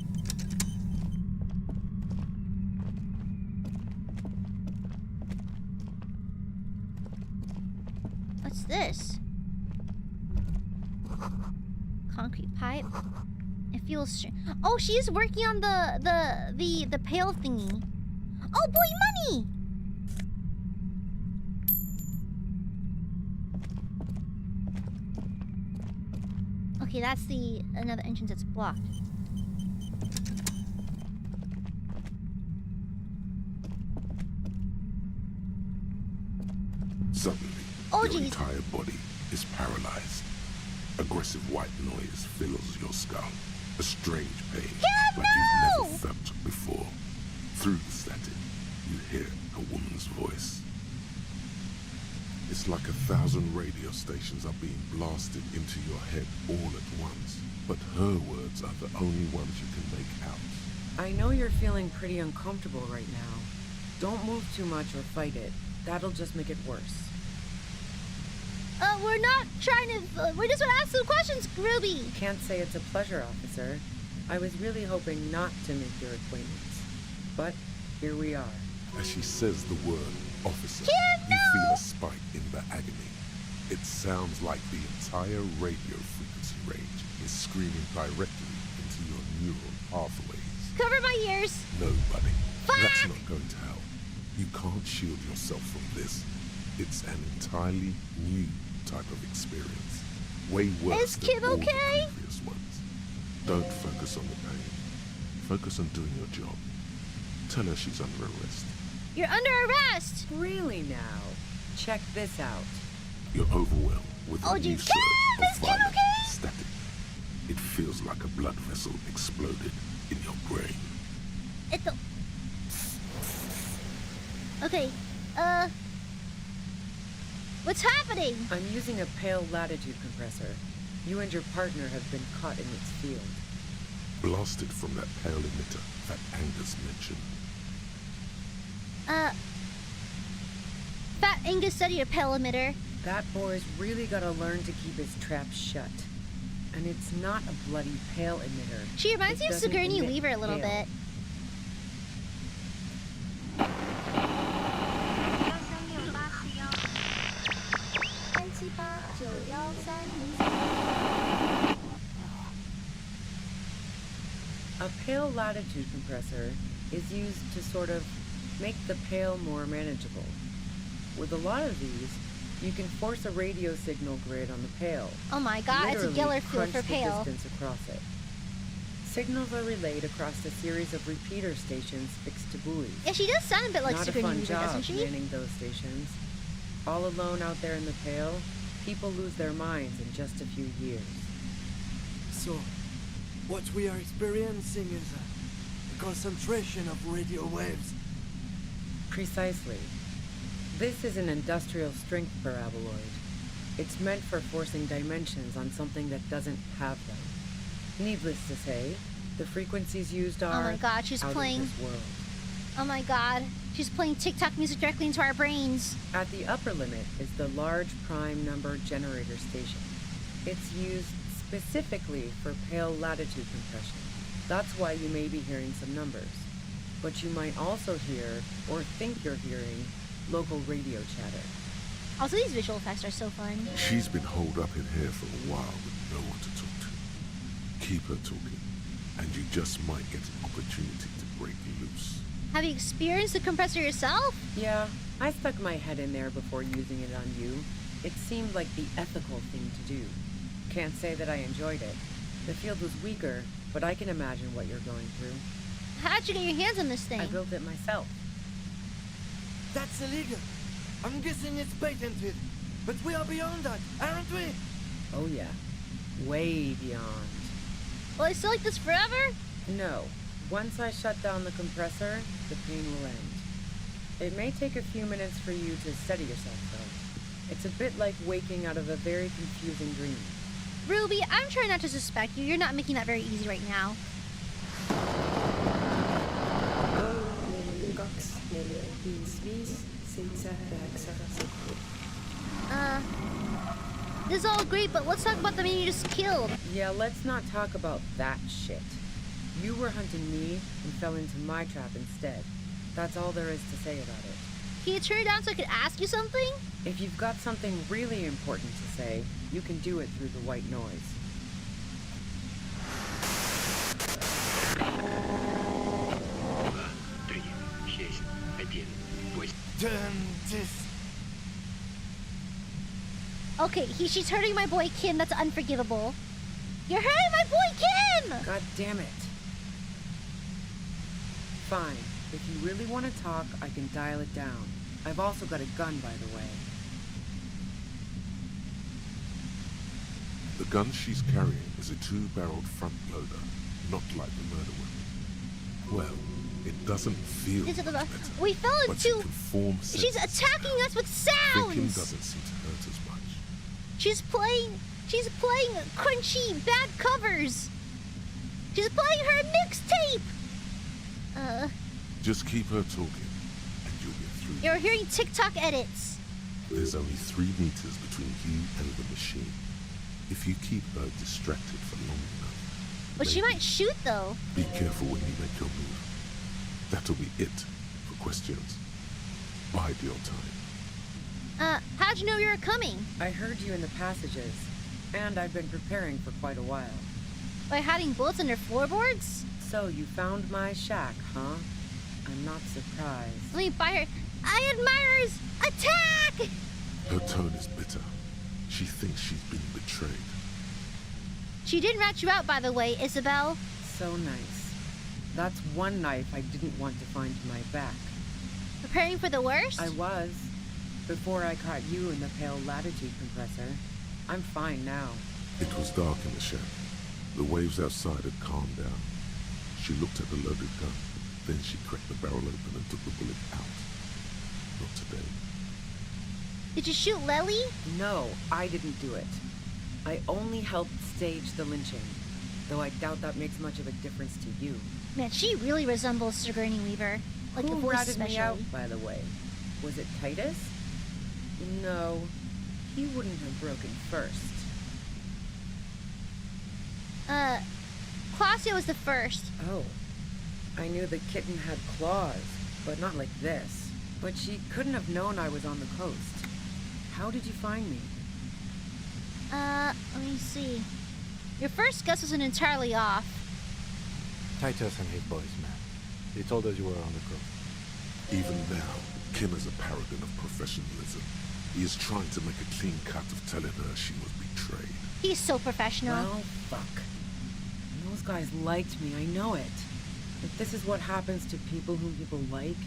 What's this? Concrete pipe. It feels strange. Oh, she's working on the pail thingy. Oh boy, money! Okay, that's another entrance that's blocked. Suddenly, your entire body is paralyzed. Aggressive white noise fills your skull. A strange pain like you've never felt before. Through the static, you hear a woman's voice. It's like 1,000 radio stations are being blasted into your head all at once. But her words are the only ones you can make out. I know you're feeling pretty uncomfortable right now. Don't move too much or fight it. That'll just make it worse. We're not trying to... we just want to ask some questions, Ruby. Can't say it's a pleasure, officer. I was really hoping not to make your acquaintance. But here we are. As she says the word officer, you feel a spike in the agony. It sounds like the entire radio frequency range is screaming directly into your neural pathways. Cover my ears. No, buddy. That's not going to help. You can't shield yourself from this. It's an entirely new type of experience. Way worse than all the previous ones. Don't focus on the pain. Focus on doing your job. Tell her she's under arrest. You're under arrest! Really now? Check this out. You're overwhelmed with a new surge of violent static. It feels like a blood vessel exploded in your brain. Okay, what's happening? I'm using a pale latitude compressor. You and your partner have been caught in its field. Blasted from that pale emitter that Angus mentioned. Fat Angus studied a pale emitter. That boy's really gotta learn to keep his trap shut. And it's not a bloody pale emitter. She reminds me of Sigourney Weaver a little bit. A pale latitude compressor is used to sort of make the pale more manageable. With a lot of these, you can force a radio signal grid on the pale. Oh my god, it's a killer field for pale. Distance across it. Signals are relayed across a series of repeater stations fixed to buoys. Yeah, she does sound a bit like Sigourney Weaver, doesn't she? Not a fun job manning those stations. All alone out there in the pale, people lose their minds in just a few years. So, what we are experiencing is a concentration of radio waves. Precisely. This is an industrial strength paraboloid. It's meant for forcing dimensions on something that doesn't have them. Needless to say, the frequencies used are oh my god, she's out playing. of this world. Oh my god, she's playing TikTok music directly into our brains. At the upper limit is the large prime number generator station. It's used specifically for pale latitude compression. That's why you may be hearing some numbers. But you might also hear, or think you're hearing, local radio chatter. Also, these visual effects are so fun. She's been holed up in here for a while with no one to talk to. Keep her talking, and you just might get an opportunity to break loose. Have you experienced the compressor yourself? Yeah, I stuck my head in there before using it on you. It seemed like the ethical thing to do. Can't say that I enjoyed it. The field was weaker, but I can imagine what you're going through. How'd you get your hands on this thing? I built it myself. That's illegal. I'm guessing it's patented. But we are beyond that, aren't we? Oh yeah. Way beyond. Will I stay like this forever? No. Once I shut down the compressor, the pain will end. It may take a few minutes for you to steady yourself, though. It's a bit like waking out of a very confusing dream. Ruby, I'm trying not to suspect you. You're not making that very easy right now. This is all great, but let's talk about the man you just killed. Yeah, let's not talk about that shit. You were hunting me and fell into my trap instead. That's all there is to say about it. Can you turn it down so I could ask you something? If you've got something really important to say, you can do it through the white noise. Okay, she's hurting my boy Kim. That's unforgivable. You're hurting my boy Kim! God damn it. Fine. If you really want to talk, I can dial it down. I've also got a gun, by the way. The gun she's carrying is a 2-barreled front loader, not like the murder weapon. Well, it doesn't feel much better, we fell but she into... can form She's sentences. attacking us with sounds! Thinking doesn't seem to hurt as much. She's playing crunchy, bad covers. She's playing her mixtape. Just keep her talking, and you'll get through. You're hearing TikTok edits. There's only 3 meters between you and the machine. If you keep her distracted for long enough... But she might shoot, though. Be careful when you make your move. That'll be it for questions. Bide your time. How'd you know you were coming? I heard you in the passages, and I've been preparing for quite a while. By hiding bullets under floorboards? So you found my shack, huh? I'm not surprised. Let me buy her. Aiadmirers, attack! Her tone is bitter. She thinks she's been betrayed. She didn't rat you out, by the way, Isabel. So nice. That's one knife I didn't want to find in my back. Preparing for the worst? I was. Before I caught you in the pale latitude compressor. I'm fine now. It was dark in the shack. The waves outside had calmed down. She looked at the loaded gun. Then she cracked the barrel open and took the bullet out. Not today. Did you shoot Lely? No, I didn't do it. I only helped stage the lynching. Though I doubt that makes much of a difference to you. Man, she really resembles Sigourney Weaver. Like Who the voice ratted especially. me out, by the way? Was it Titus? No, he wouldn't have broken first. Claudia was the first. Oh. I knew the kitten had claws, but not like this. But she couldn't have known I was on the coast. How did you find me? Let me see. Your first guess wasn't entirely off. Titus and his boys, man. They told us you were on the coast. Even now, Kim is a paragon of professionalism. He is trying to make a clean cut of telling her she was betrayed. He's so professional. Well, fuck. Those guys liked me, I know it. If this is what happens to people whom people like...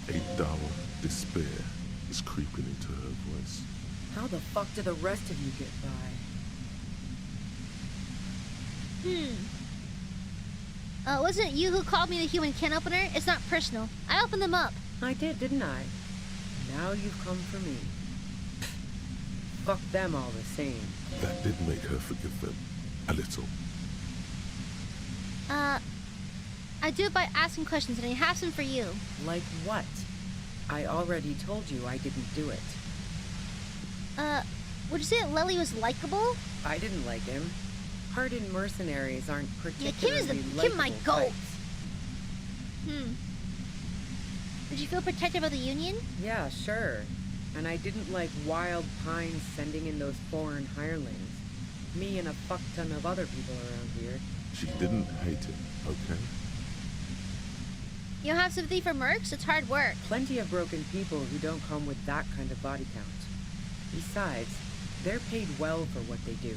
A dull despair is creeping into her voice. How the fuck do the rest of you get by? Wasn't it you who called me the human can opener? It's not personal. I opened them up. I did, didn't I? Now you've come for me. Fuck them all the same. That did make her forgive them. A little. I do it by asking questions, and I have some for you. Like what? I already told you I didn't do it. Would you say that Lely was likable? I didn't like him. Hardened mercenaries aren't particularly Kim might go. types. Did you feel protective of the Union? Yeah, sure. And I didn't like Wild Pines sending in those foreign hirelings. Me and a fuck ton of other people around here. She didn't hate him, okay? You don't have sympathy for mercs? It's hard work. Plenty of broken people who don't come with that kind of body count. Besides, they're paid well for what they do.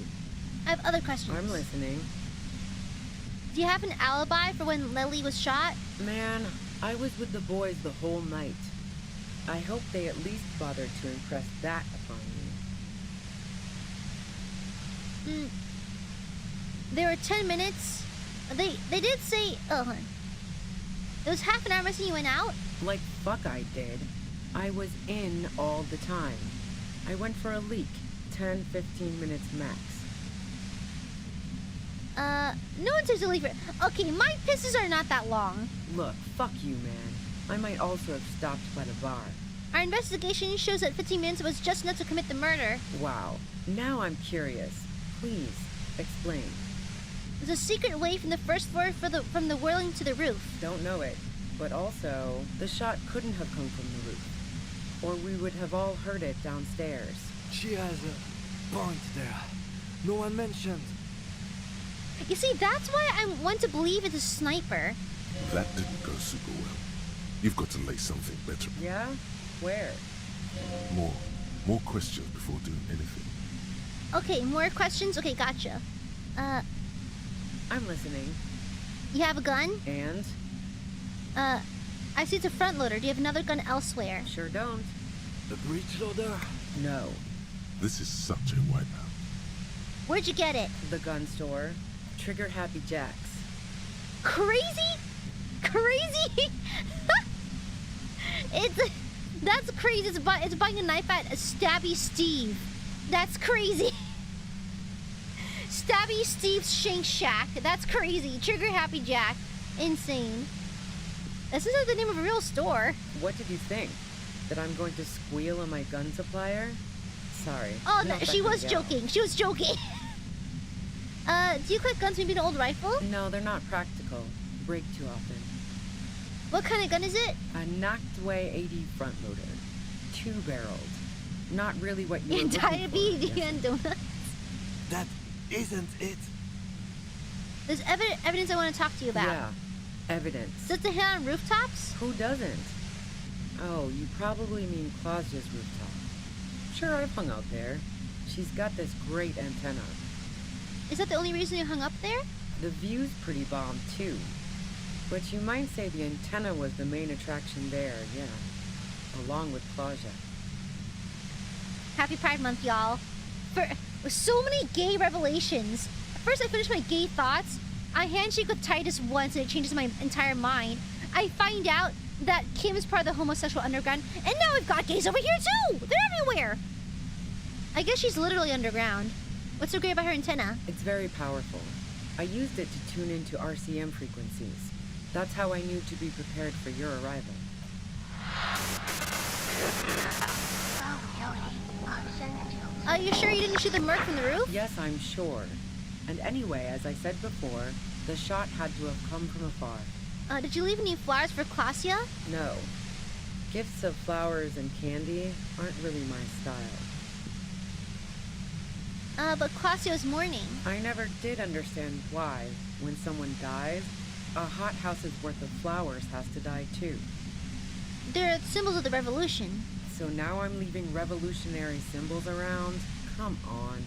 I have other questions. I'm listening. Do you have an alibi for when Lely was shot? Man, I was with the boys the whole night. I hope they at least bothered to impress that upon me. There were 10 minutes. They did say... Oh, hold on. It was half an hour missing you went out? Like fuck I did. I was in all the time. I went for a leak. 10-15 minutes max. No one takes a leak for... Okay, my pisses are not that long. Look, fuck you, man. I might also have stopped by the bar. Our investigation shows that 15 minutes was just enough to commit the murder. Wow. Now I'm curious. Please, explain. There's a secret way from the first floor from the whirling to the roof. Don't know it. But also, the shot couldn't have come from the roof. Or we would have all heard it downstairs. She has a point there. No one mentioned. You see, that's why I want to believe it's a sniper. That didn't go super well. You've got to lay something better. Yeah? Where? More questions before doing anything. Okay, more questions? Okay, gotcha. I'm listening. You have a gun? And? I see it's a front loader. Do you have another gun elsewhere? Sure don't. The breech loader? No. This is such a wipeout. Where'd you get it? The gun store. Trigger Happy Jacks. Crazy? Crazy? That's crazy. It's buying a knife at Stabby Steve. That's crazy. Stabby Steve's Shank Shack. That's crazy. Trigger Happy Jack. Insane. This isn't the name of a real store. What did you think? That I'm going to squeal on my gun supplier? Sorry. Oh, no, she was joking. She was joking. Do you collect guns, maybe an old rifle? No, they're not practical. Break too often. What kind of gun is it? A Noctway 80 front loader. 2-barreled. Not really what you were looking Diabetes for. and donuts. That isn't it. There's evidence I want to talk to you about. Yeah, evidence. Does it hit on rooftops? Who doesn't? Oh, you probably mean Claudia's rooftop. Sure, I've hung out there. She's got this great antenna. Is that the only reason you hung up there? The view's pretty bomb, too. But you might say the antenna was the main attraction there, yeah. Along with Claudia. Happy Pride Month, y'all. For so many gay revelations. First, I finished my gay thoughts. I handshake with Titus once and it changes my entire mind. I find out that Kim is part of the homosexual underground, and now we've got gays over here too! They're everywhere! I guess she's literally underground. What's so great about her antenna? It's very powerful. I used it to tune into RCM frequencies. That's how I knew to be prepared for your arrival. Are you sure you didn't shoot the merc from the roof? Yes, I'm sure. And anyway, as I said before, the shot had to have come from afar. Did you leave any flowers for Klasia? No. Gifts of flowers and candy aren't really my style. But Klasia was mourning. I never did understand why, when someone dies, a hothouse's worth of flowers has to die too. They're symbols of the revolution. So now I'm leaving revolutionary symbols around? Come on.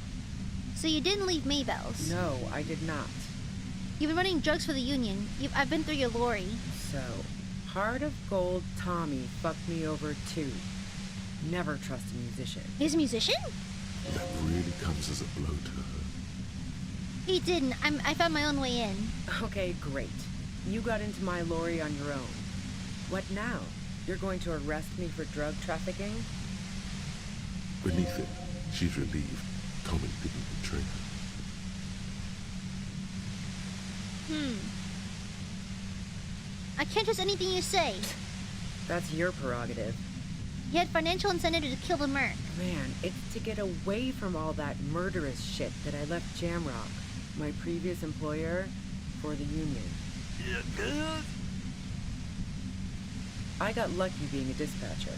So you didn't leave Maybells? No, I did not. You've been running drugs for the Union. I've been through your lorry. So, Heart of Gold Tommy fucked me over too. Never trust a musician. He's a musician? That really comes as a blow to her. He didn't. I found my own way in. Okay, great. You got into my lorry on your own. What now? You're going to arrest me for drug trafficking? Beneath it, she's relieved Tommy didn't betray her. I can't trust anything you say. That's your prerogative. You had financial incentive to kill the merc. Man, it's to get away from all that murderous shit that I left Jamrock, my previous employer, for the Union. I got lucky being a dispatcher.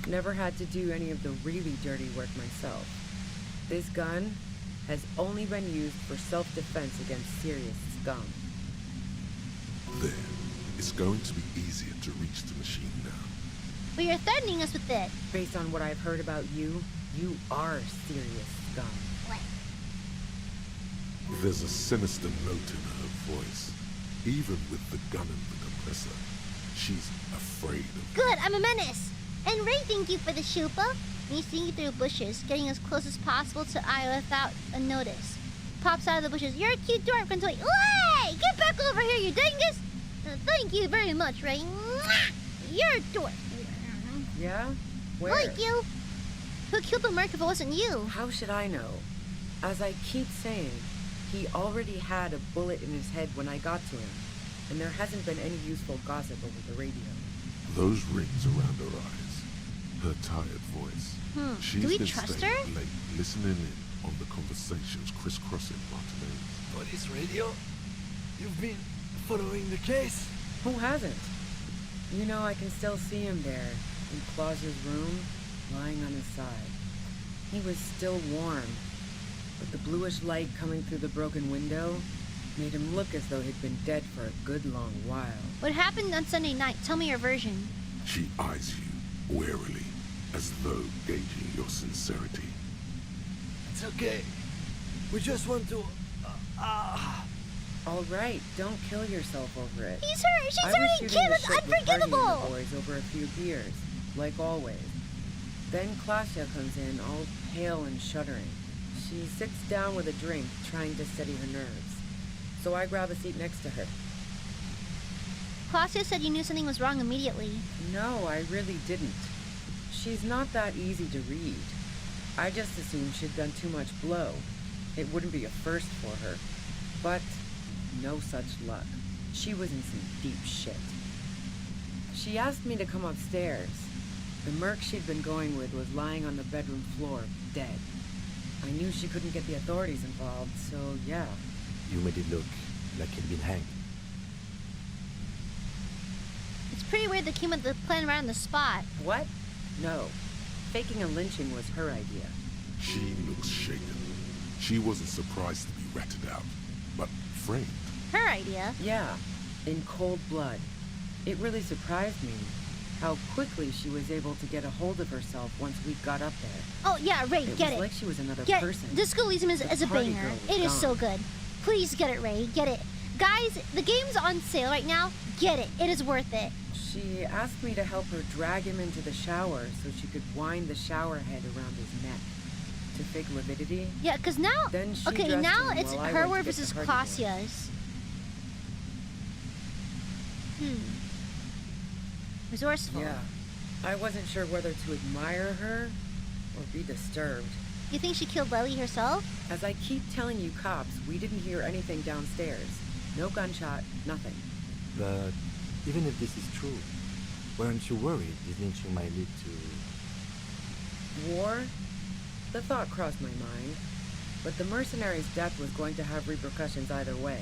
Never had to do any of the really dirty work myself. This gun has only been used for self-defense against serious scum. There. It's going to be easier to reach the machine now. But you're threatening us with it. Based on what I've heard about you, you are serious scum. What? There's a sinister note in her voice. Even with the gun and the compressor, she's afraid of... Good, I'm a menace. And Ray, thank you for the shupa. Me sneaking through bushes, getting as close as possible to Aya without a notice. Pops out of the bushes. You're a cute dwarf. Can wait. Hey! Get back over here, you dingus! Thank you very much, Ray. Mwah! You're a dwarf. Yeah? Where? Like you. Who killed the merc if it wasn't you? How should I know? As I keep saying, he already had a bullet in his head when I got to him, and there hasn't been any useful gossip over the radio. Those rings around her eyes. Her tired voice. She's Do we been trust staying her? late, listening in on the conversations crisscrossing Martinez. Police radio? You've been following the case? Who hasn't? You know, I can still see him there, in Claus's room, lying on his side. He was still warm, but the bluish light coming through the broken window made him look as though he'd been dead for a good long while. What happened on Sunday night? Tell me your version. She eyes you warily, as though gauging your sincerity. It's okay. We just want to... All right, don't kill yourself over it. He's hurt! She's I hurting! was shooting Kid, the it's shit with Hardy and unforgivable! the boys over a few beers, like always. Then Klasha comes in, all pale and shuddering. She sits down with a drink, trying to steady her nerves. So I grab a seat next to her. Klausya said you knew something was wrong immediately. No, I really didn't. She's not that easy to read. I just assumed she'd done too much blow. It wouldn't be a first for her. But no such luck. She was in some deep shit. She asked me to come upstairs. The merc she'd been going with was lying on the bedroom floor, dead. I knew she couldn't get the authorities involved, so yeah. You made it look like he'd been hanged. It's pretty weird they came up with the plan right on the spot. What? No. Faking a lynching was her idea. She looks shaken. She wasn't surprised to be ratted out, but framed. Her idea? Yeah, in cold blood. It really surprised me how quickly she was able to get a hold of herself once we got up there. Oh yeah, Ray, get it. It was like she was another get person. Disco Elysium is a party banger. girl was It is so gone. good. Please get it, Ray. Get it. Guys, the game's on sale right now. Get it. It is worth it. She asked me to help her drag him into the shower so she could wind the shower head around his neck to fake lividity. Yeah, because now... Then she okay, dressed now him it's while I her went to word get the versus party girl. Klausya's. Resourceful. Yeah. I wasn't sure whether to admire her or be disturbed. You think she killed Lily herself? As I keep telling you cops, we didn't hear anything downstairs. No gunshot, nothing. But even if this is true, weren't you worried this lynching might lead to... War? The thought crossed my mind. But the mercenary's death was going to have repercussions either way.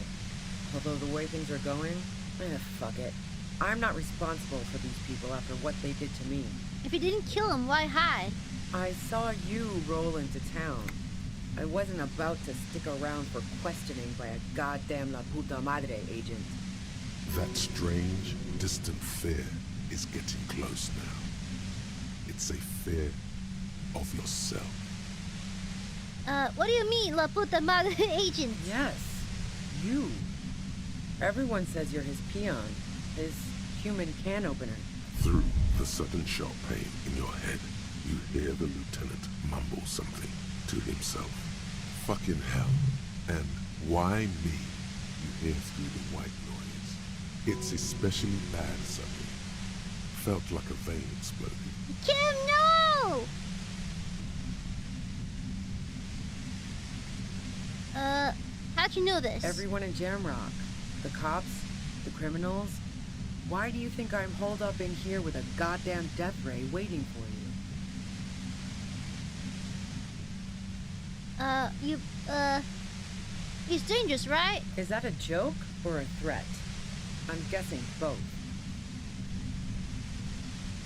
Although the way things are going, fuck it. I'm not responsible for these people after what they did to me. If you didn't kill him, why hide? I saw you roll into town. I wasn't about to stick around for questioning by a goddamn La Puta Madre agent. That strange, distant fear is getting close now. It's a fear of yourself. What do you mean, La Puta Madre agent? Yes, you. Everyone says you're his peon, his human can opener. Through the sudden sharp pain in your head, you hear the lieutenant mumble something to himself. Fucking hell. And why me? You hear through the white noise. It's especially bad suddenly. Felt like a vein exploded. Kim, no! How'd you know this? Everyone in Jamrock. The cops, the criminals. Why do you think I'm holed up in here with a goddamn death ray waiting for you? He's dangerous, right? Is that a joke or a threat? I'm guessing both.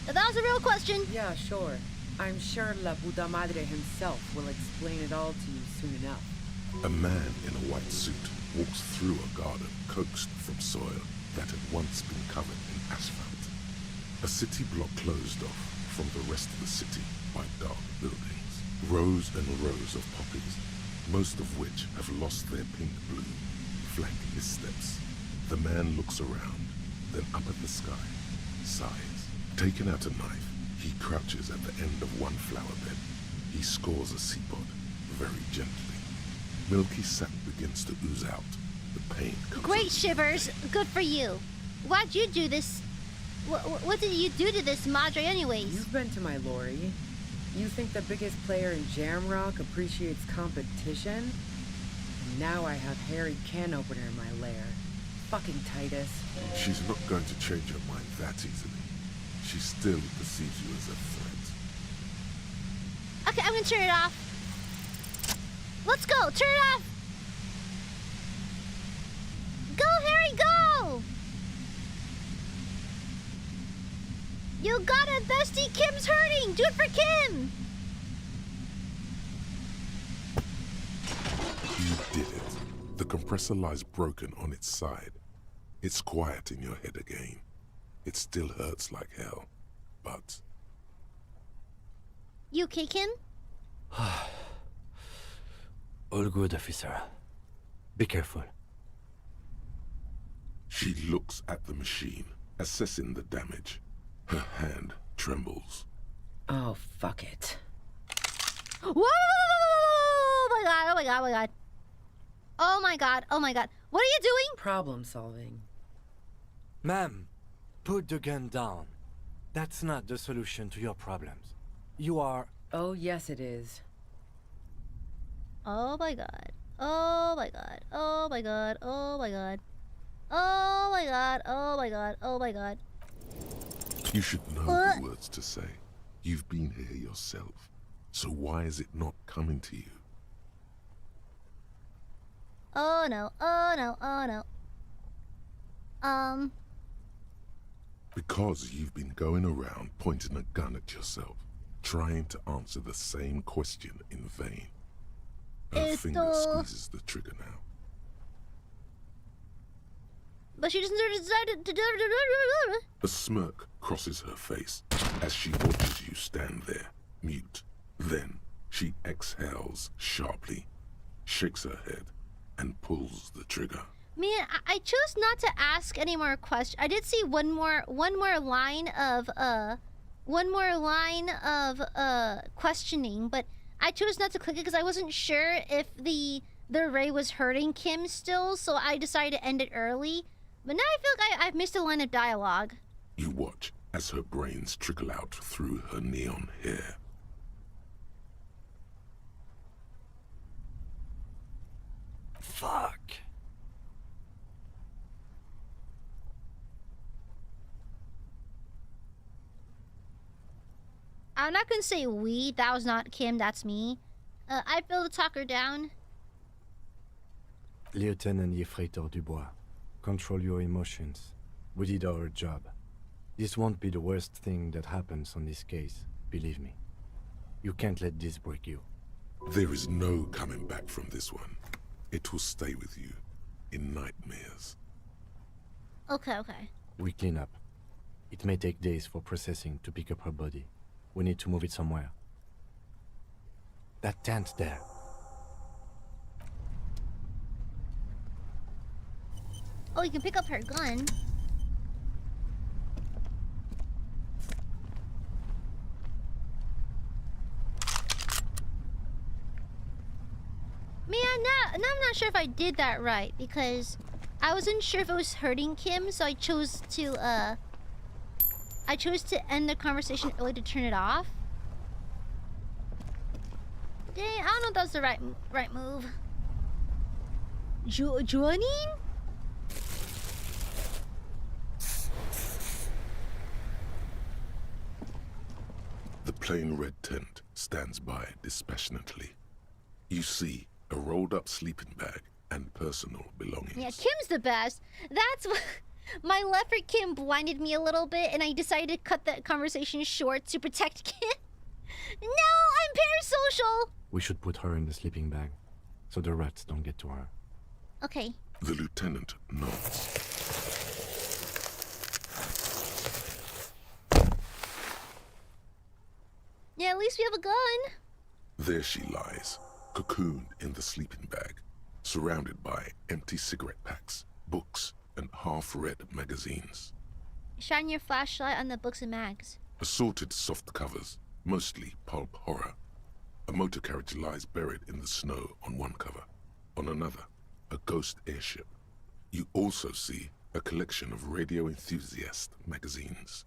That was a real question. Yeah, sure. I'm sure La Puta Madre himself will explain it all to you soon enough. A man in a white suit walks through a garden coaxed from soil that had once been covered in asphalt. A city block closed off from the rest of the city by dark buildings. Rows and rows of poppies, most of which have lost their pink bloom, flank his steps. The man looks around, then up at the sky, sighs. Taking out a knife, he crouches at the end of one flower bed. He scores a seapod, very gently. Milky sap begins to ooze out. The pain comes. Great, Shivers. Good for you. Why'd you do this? What did you do to this Madre anyways? You've been to my lorry. You think the biggest player in Jamrock appreciates competition? And now I have Harry Can Opener in my lair. Fucking Titus. She's not going to change her mind that easily. She still perceives you as a threat. Okay, I'm gonna turn it off. Let's go. Turn it off. Go, Harry, go! You got it, bestie. Kim's hurting. Do it for Kim. You did it. The compressor lies broken on its side. It's quiet in your head again. It still hurts like hell, but... You okay, Kim? All good, officer. Be careful. She looks at the machine, assessing the damage. Her hand trembles. Oh, fuck it. Whoa! Oh my god, oh my god, oh my god. Oh my god, oh my god. What are you doing? Problem solving. Ma'am, put the gun down. That's not the solution to your problems. You are... Oh, yes it is. Oh my god. Oh my god. Oh my god. Oh my god. Oh my god. Oh my god. Oh my god. You should know the words to say. You've been here yourself. So why is it not coming to you? Oh no. Oh no. Oh no. Because you've been going around pointing a gun at yourself, trying to answer the same question in vain. Her finger squeezes the trigger now. But she doesn't decide to do. A smirk crosses her face as she watches you stand there, mute. Then she exhales sharply, shakes her head, and pulls the trigger. Man, I chose not to ask any more questions. I did see one more line of questioning, but I chose not to click it because I wasn't sure if the ray was hurting Kim still, so I decided to end it early. But now I feel like I've missed a line of dialogue. You watch as her brains trickle out through her neon hair. Fuck. I'm not gonna say we. That was not Kim. That's me. I feel to talk her down. Lieutenant Yefreitor Dubois, control your emotions. We did our job. This won't be the worst thing that happens on this case, believe me. You can't let this break you. There is no coming back from this one. It will stay with you in nightmares. Okay, okay. We clean up. It may take days for processing to pick up her body. We need to move it somewhere. That tent there. Oh, you can pick up her gun. Man, now I'm not sure if I did that right because I wasn't sure if it was hurting Kim, so I chose to end the conversation early to turn it off. Dang, I don't know if that was the right move. Joining? The plain red tent stands by dispassionately. You see a rolled-up sleeping bag and personal belongings. Yeah, Kim's the best. That's what... My love for Kim blinded me a little bit, and I decided to cut that conversation short to protect Kim. No, I'm parasocial! We should put her in the sleeping bag, so the rats don't get to her. Okay. The lieutenant nods. Yeah, at least we have a gun. There she lies, cocooned in the sleeping bag, surrounded by empty cigarette packs, books, and half-read magazines. Shine your flashlight on the books and mags. Assorted soft covers, mostly pulp horror. A motor carriage lies buried in the snow on one cover. On another, a ghost airship. You also see a collection of radio enthusiast magazines.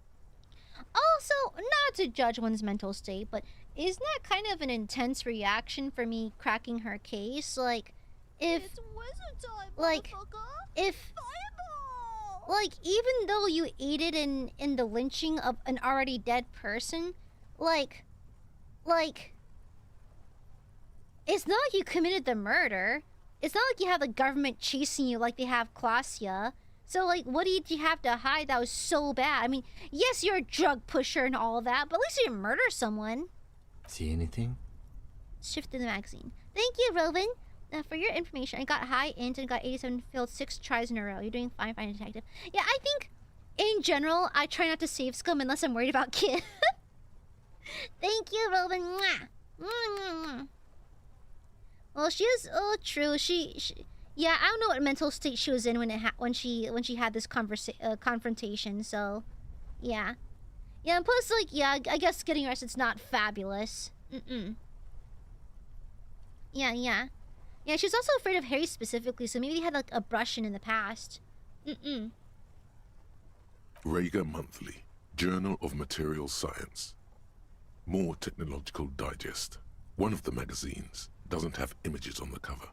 Also, not to judge one's mental state, but isn't that kind of an intense reaction for me cracking her case? Like, if... It's wizard time, like, if... Fireball! Like, even though you aided in the lynching of an already dead person, like, it's not like you committed the murder. It's not like you have the government chasing you like they have Klasia. So, like, what did you have to hide that was so bad? I mean, yes, you're a drug pusher and all that, but at least you didn't murder someone. See anything? Shift in the magazine. Thank you, Rowan. For your information, I got high int and got 87 failed 6 tries in a row. You're doing fine, detective. Yeah, I think, in general, I try not to save scum unless I'm worried about Kid. Thank you, Rowan. Mwah. Mwah. Well, she is. Oh, true. She. Yeah, I don't know what mental state she was in when she had this confrontation. So, yeah. Yeah, and plus, like, yeah, I guess getting arrested's not fabulous. Yeah. Yeah, she was also afraid of Harry specifically, so maybe they had, like, a brush-in in the past. Rhaegar Monthly, Journal of Material Science. More Technological Digest. One of the magazines doesn't have images on the cover.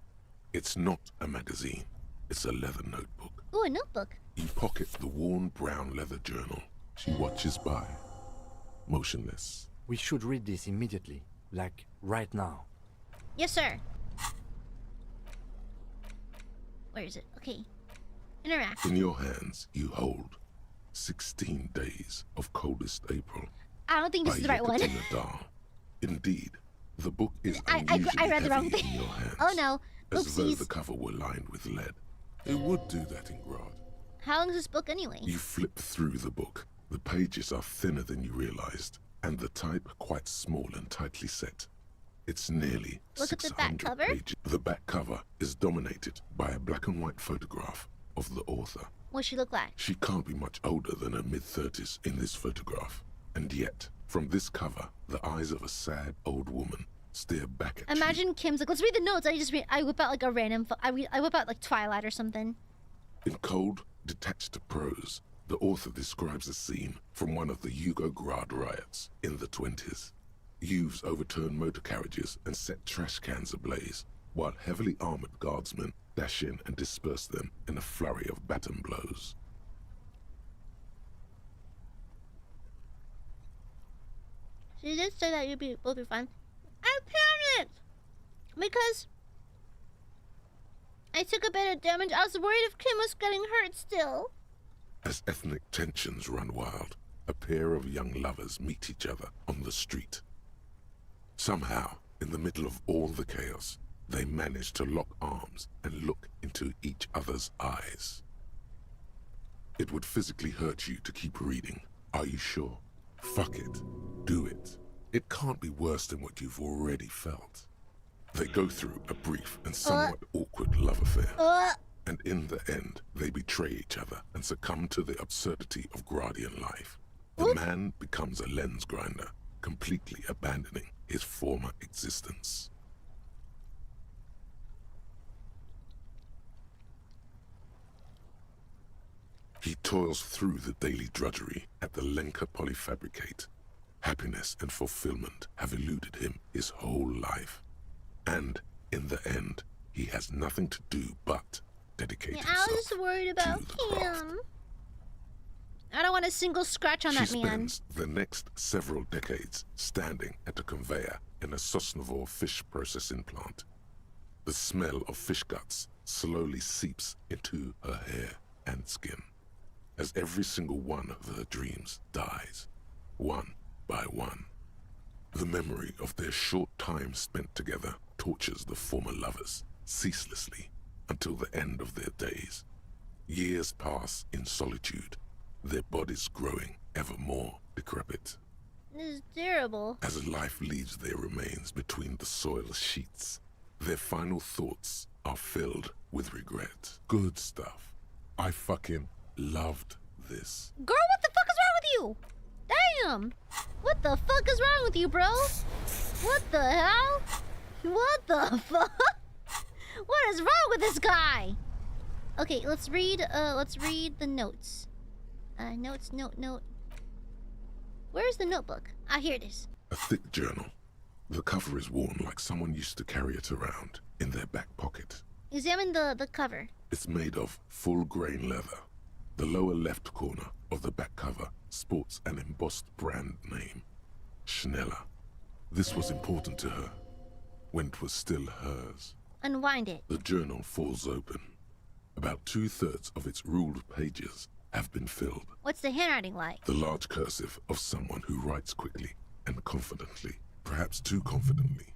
It's not a magazine. It's a leather notebook. Ooh, a notebook. You pocket the worn brown leather journal. She watches by, motionless. We should read this immediately, like right now. Yes, sir. Where is it? Okay. Interact. In your hands, you hold 16 days of coldest April. I don't think this is the right one. Indeed, the book is I read the wrong thing. In your hands, oh no. as though the cover were lined with lead. It would do that in Grad. How long is this book anyway? You flip through the book. The pages are thinner than you realized, and the type quite small and tightly set. It's nearly 600 pages. The back cover is dominated by a black and white photograph of the author. What's she look like? She can't be much older than her mid-30s in this photograph. And yet, from this cover, the eyes of a sad old woman stare back at Imagine Kim's like, let's read the notes. I whip out like a random, I whip out like Twilight or something. In cold, detached prose, the author describes a scene from one of the Yugograd riots in the 20s. Youths overturned motor carriages and set trash cans ablaze, while heavily armored guardsmen dash in and disperse them in a flurry of baton blows. She did say that will be fun. I panicked! Because I took a bit of damage. I was worried if Kim was getting hurt still. As ethnic tensions run wild, a pair of young lovers meet each other on the street. Somehow, in the middle of all the chaos, they manage to lock arms and look into each other's eyes. It would physically hurt you to keep reading. Are you sure? Fuck it. Do it. It can't be worse than what you've already felt. They go through a brief and somewhat awkward love affair. And in the end, they betray each other and succumb to the absurdity of Gradian life. The man becomes a lens grinder, completely abandoning his former existence. He toils through the daily drudgery at the Lenka Polyfabricate. Happiness and fulfillment have eluded him his whole life. And, in the end, he has nothing to do but dedicate himself. I was just worried about him. I don't want a single scratch on that man. She spends the next several decades standing at a conveyor in a Sosnovyj fish processing plant. The smell of fish guts slowly seeps into her hair and skin, as every single one of her dreams dies, one by one. The memory of their short time spent together tortures the former lovers ceaselessly until the end of their days. Years pass in solitude, their bodies growing ever more decrepit. This is terrible. As life leaves their remains between the soil sheets, their final thoughts are filled with regret. Good stuff. I fucking loved this. Girl, what the fuck is wrong with you? Damn! What the fuck is wrong with you, bro? What the hell? What the fuck? What is wrong with this guy? Okay, let's read the notes. Note. Where's the notebook? Ah, here it is. A thick journal. The cover is worn like someone used to carry it around in their back pocket. Examine the cover. It's made of full-grain leather. The lower left corner of the back cover sports an embossed brand name, Schneller. This was important to her. when it was still hers. Unwind it. The journal falls open. About 2/3 of its ruled pages have been filled. What's the handwriting like? The large cursive of someone who writes quickly and confidently, perhaps too confidently.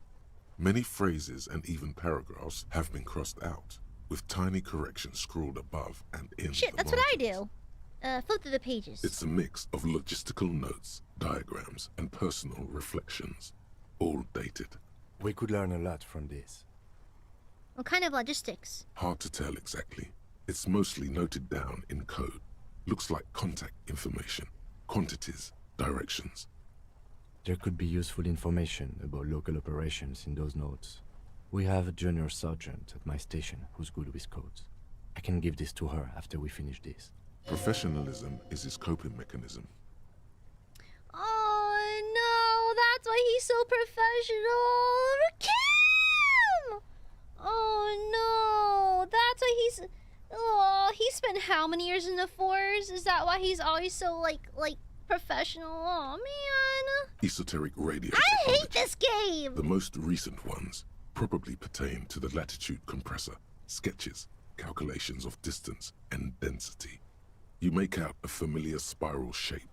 Many phrases and even paragraphs have been crossed out, with tiny corrections scrawled above and in. Shit, that's what I do. Flip through the pages. It's a mix of logistical notes, diagrams, and personal reflections, all dated. We could learn a lot from this. What kind of logistics? Hard to tell exactly. It's mostly noted down in code. Looks like contact information, quantities, directions. There could be useful information about local operations in those notes. We have a junior sergeant at my station who's good with codes. I can give this to her after we finish this. Professionalism is his coping mechanism. Oh no, that's why he's so professional. Kim! Oh no, that's why he's... Oh, he spent how many years in the force? Is that why he's always so like professional? Oh man. Esoteric radio I hate this game! The most recent ones probably pertain to the latitude compressor, sketches, calculations of distance and density. You make out a familiar spiral shape.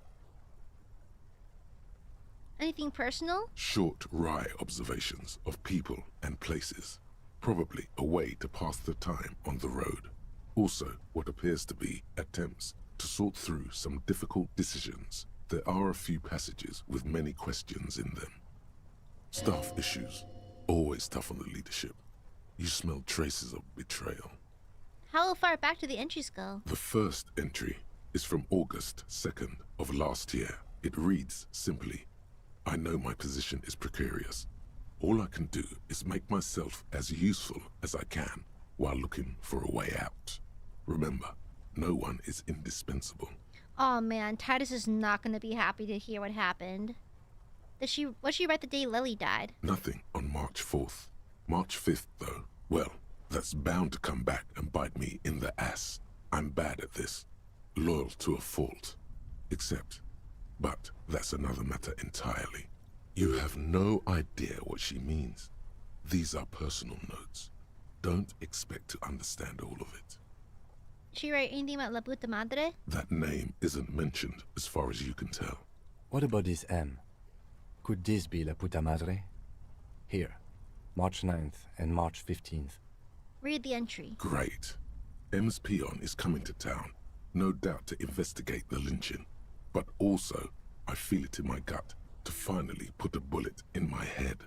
Anything personal? Short, wry observations of people and places. Probably a way to pass the time on the road. Also, what appears to be attempts to sort through some difficult decisions. There are a few passages with many questions in them. Staff issues. Always tough on the leadership. You smell traces of betrayal. How far back do the entries go? The first entry is from August 2nd of last year. It reads simply, I know my position is precarious. All I can do is make myself as useful as I can while looking for a way out. Remember, no one is indispensable. Oh man, Titus is not going to be happy to hear what happened. What'd she write the day Lily died? Nothing on March 4th. March 5th, though, well, that's bound to come back and bite me in the ass. I'm bad at this. Loyal to a fault. But that's another matter entirely. You have no idea what she means. These are personal notes. Don't expect to understand all of it. She write anything about La Puta Madre? That name isn't mentioned as far as you can tell. What about this M? Could this be La Puta Madre? Here, March 9th and March 15th. Read the entry. Great. M's peon is coming to town, no doubt to investigate the lynching. But also, I feel it in my gut to finally put a bullet in my head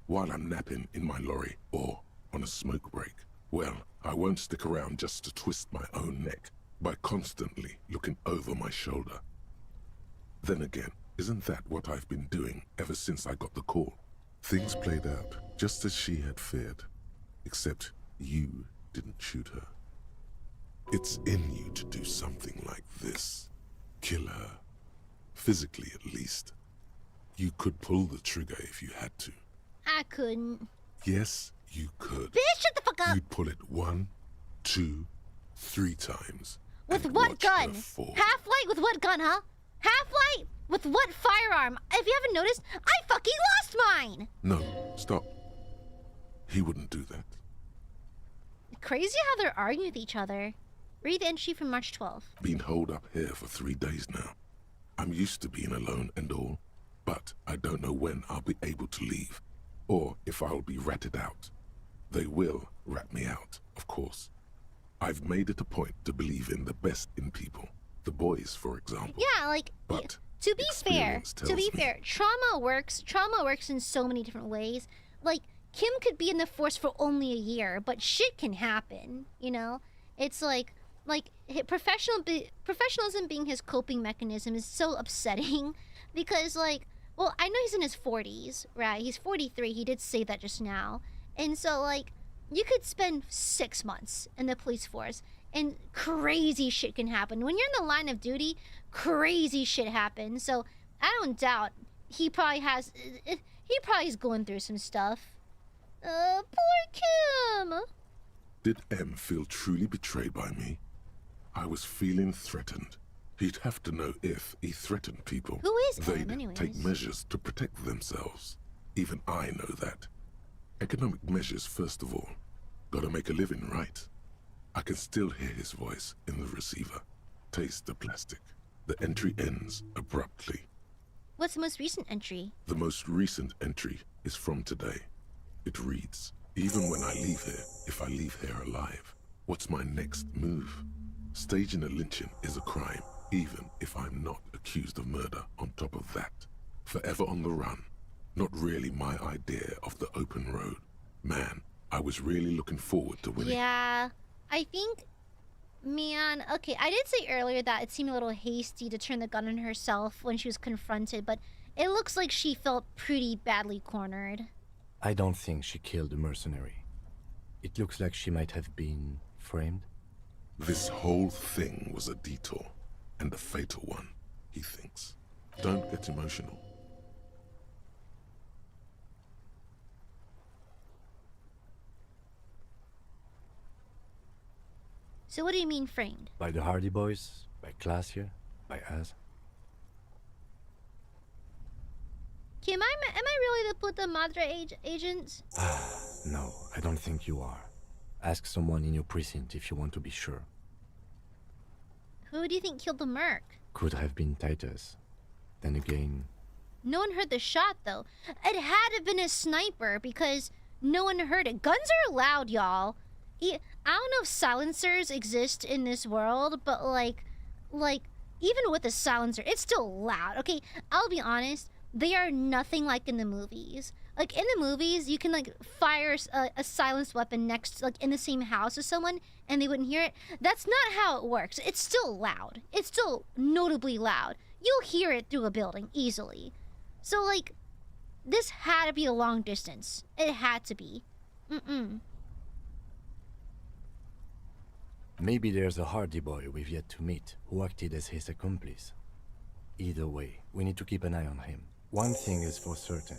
while I'm napping in my lorry or on a smoke break. Well, I won't stick around just to twist my own neck by constantly looking over my shoulder. Then again, isn't that what I've been doing ever since I got the call? Things played out just as she had feared, except you didn't shoot her. It's in you to do something like this. Kill her. Physically, at least. You could pull the trigger if you had to. I couldn't. Yes, you could. Bitch, shut the fuck up! You'd pull it 1, 2, 3 times. With what gun? Half-light with what gun, huh? Half-light with what firearm? If you haven't noticed, I fucking lost mine! No, stop. He wouldn't do that. Crazy how they're arguing with each other. Read the entry from March 12th. Been holed up here for 3 days now. I'm used to being alone and all, but I don't know when I'll be able to leave, or if I'll be ratted out. They will rat me out, of course. I've made it a point to believe in the best in people. The boys, for example. Yeah, like, but to be fair, trauma works in so many different ways. Like, Kim could be in the force for only a year, but shit can happen, you know? It's like professionalism being his coping mechanism is so upsetting because, like, well, I know he's in his 40s, right? He's 43. He did say that just now. And so, like, you could spend 6 months in the police force and crazy shit can happen. When you're in the line of duty, crazy shit happens. So I don't doubt he probably is going through some stuff. Poor Kim. Did M feel truly betrayed by me? I was feeling threatened. He'd have to know if he threatened people. Who is M, They'd anyways? take measures to protect themselves. Even I know that. Economic measures, first of all. Gotta make a living, right? I can still hear his voice in the receiver. Taste the plastic. The entry ends abruptly. What's the most recent entry? The most recent entry is from today. It reads, even when I leave here, if I leave here alive, what's my next move? Staging a lynching is a crime, even if I'm not accused of murder on top of that. Forever on the run. Not really my idea of the open road. Man, I was really looking forward to winning. Yeah, I think, man, okay, I did say earlier that it seemed a little hasty to turn the gun on herself when she was confronted, but it looks like she felt pretty badly cornered. I don't think she killed the mercenary. It looks like she might have been framed. This whole thing was a detour, and a fatal one, he thinks. Don't get emotional. So what do you mean framed? By the Hardy Boys? By Classier? By us? Kim, am I really the Puta Madre agent? No, I don't think you are. Ask someone in your precinct if you want to be sure. Who do you think killed the merc? Could have been Titus. Then again... No one heard the shot, though. It had to have been a sniper, because no one heard it. Guns are loud, y'all. I don't know if silencers exist in this world, but like, even with a silencer, it's still loud. Okay, I'll be honest, they are nothing like in the movies. Like, in the movies, you can, like, fire a silenced weapon next, like, in the same house as someone, and they wouldn't hear it. That's not how it works. It's still loud. It's still notably loud. You'll hear it through a building, easily. So, like, this had to be a long distance. It had to be. Maybe there's a Hardy Boy we've yet to meet, who acted as his accomplice. Either way, we need to keep an eye on him. One thing is for certain.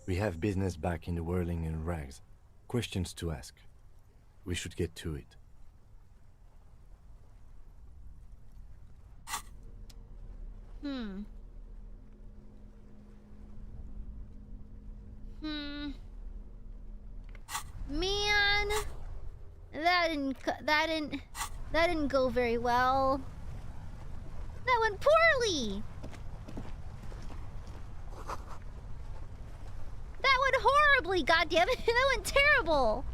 We have business back in the whirling in rags. Questions to ask. We should get to it. Man, that didn't go very well. That went poorly. That went horribly, goddammit. That went terrible.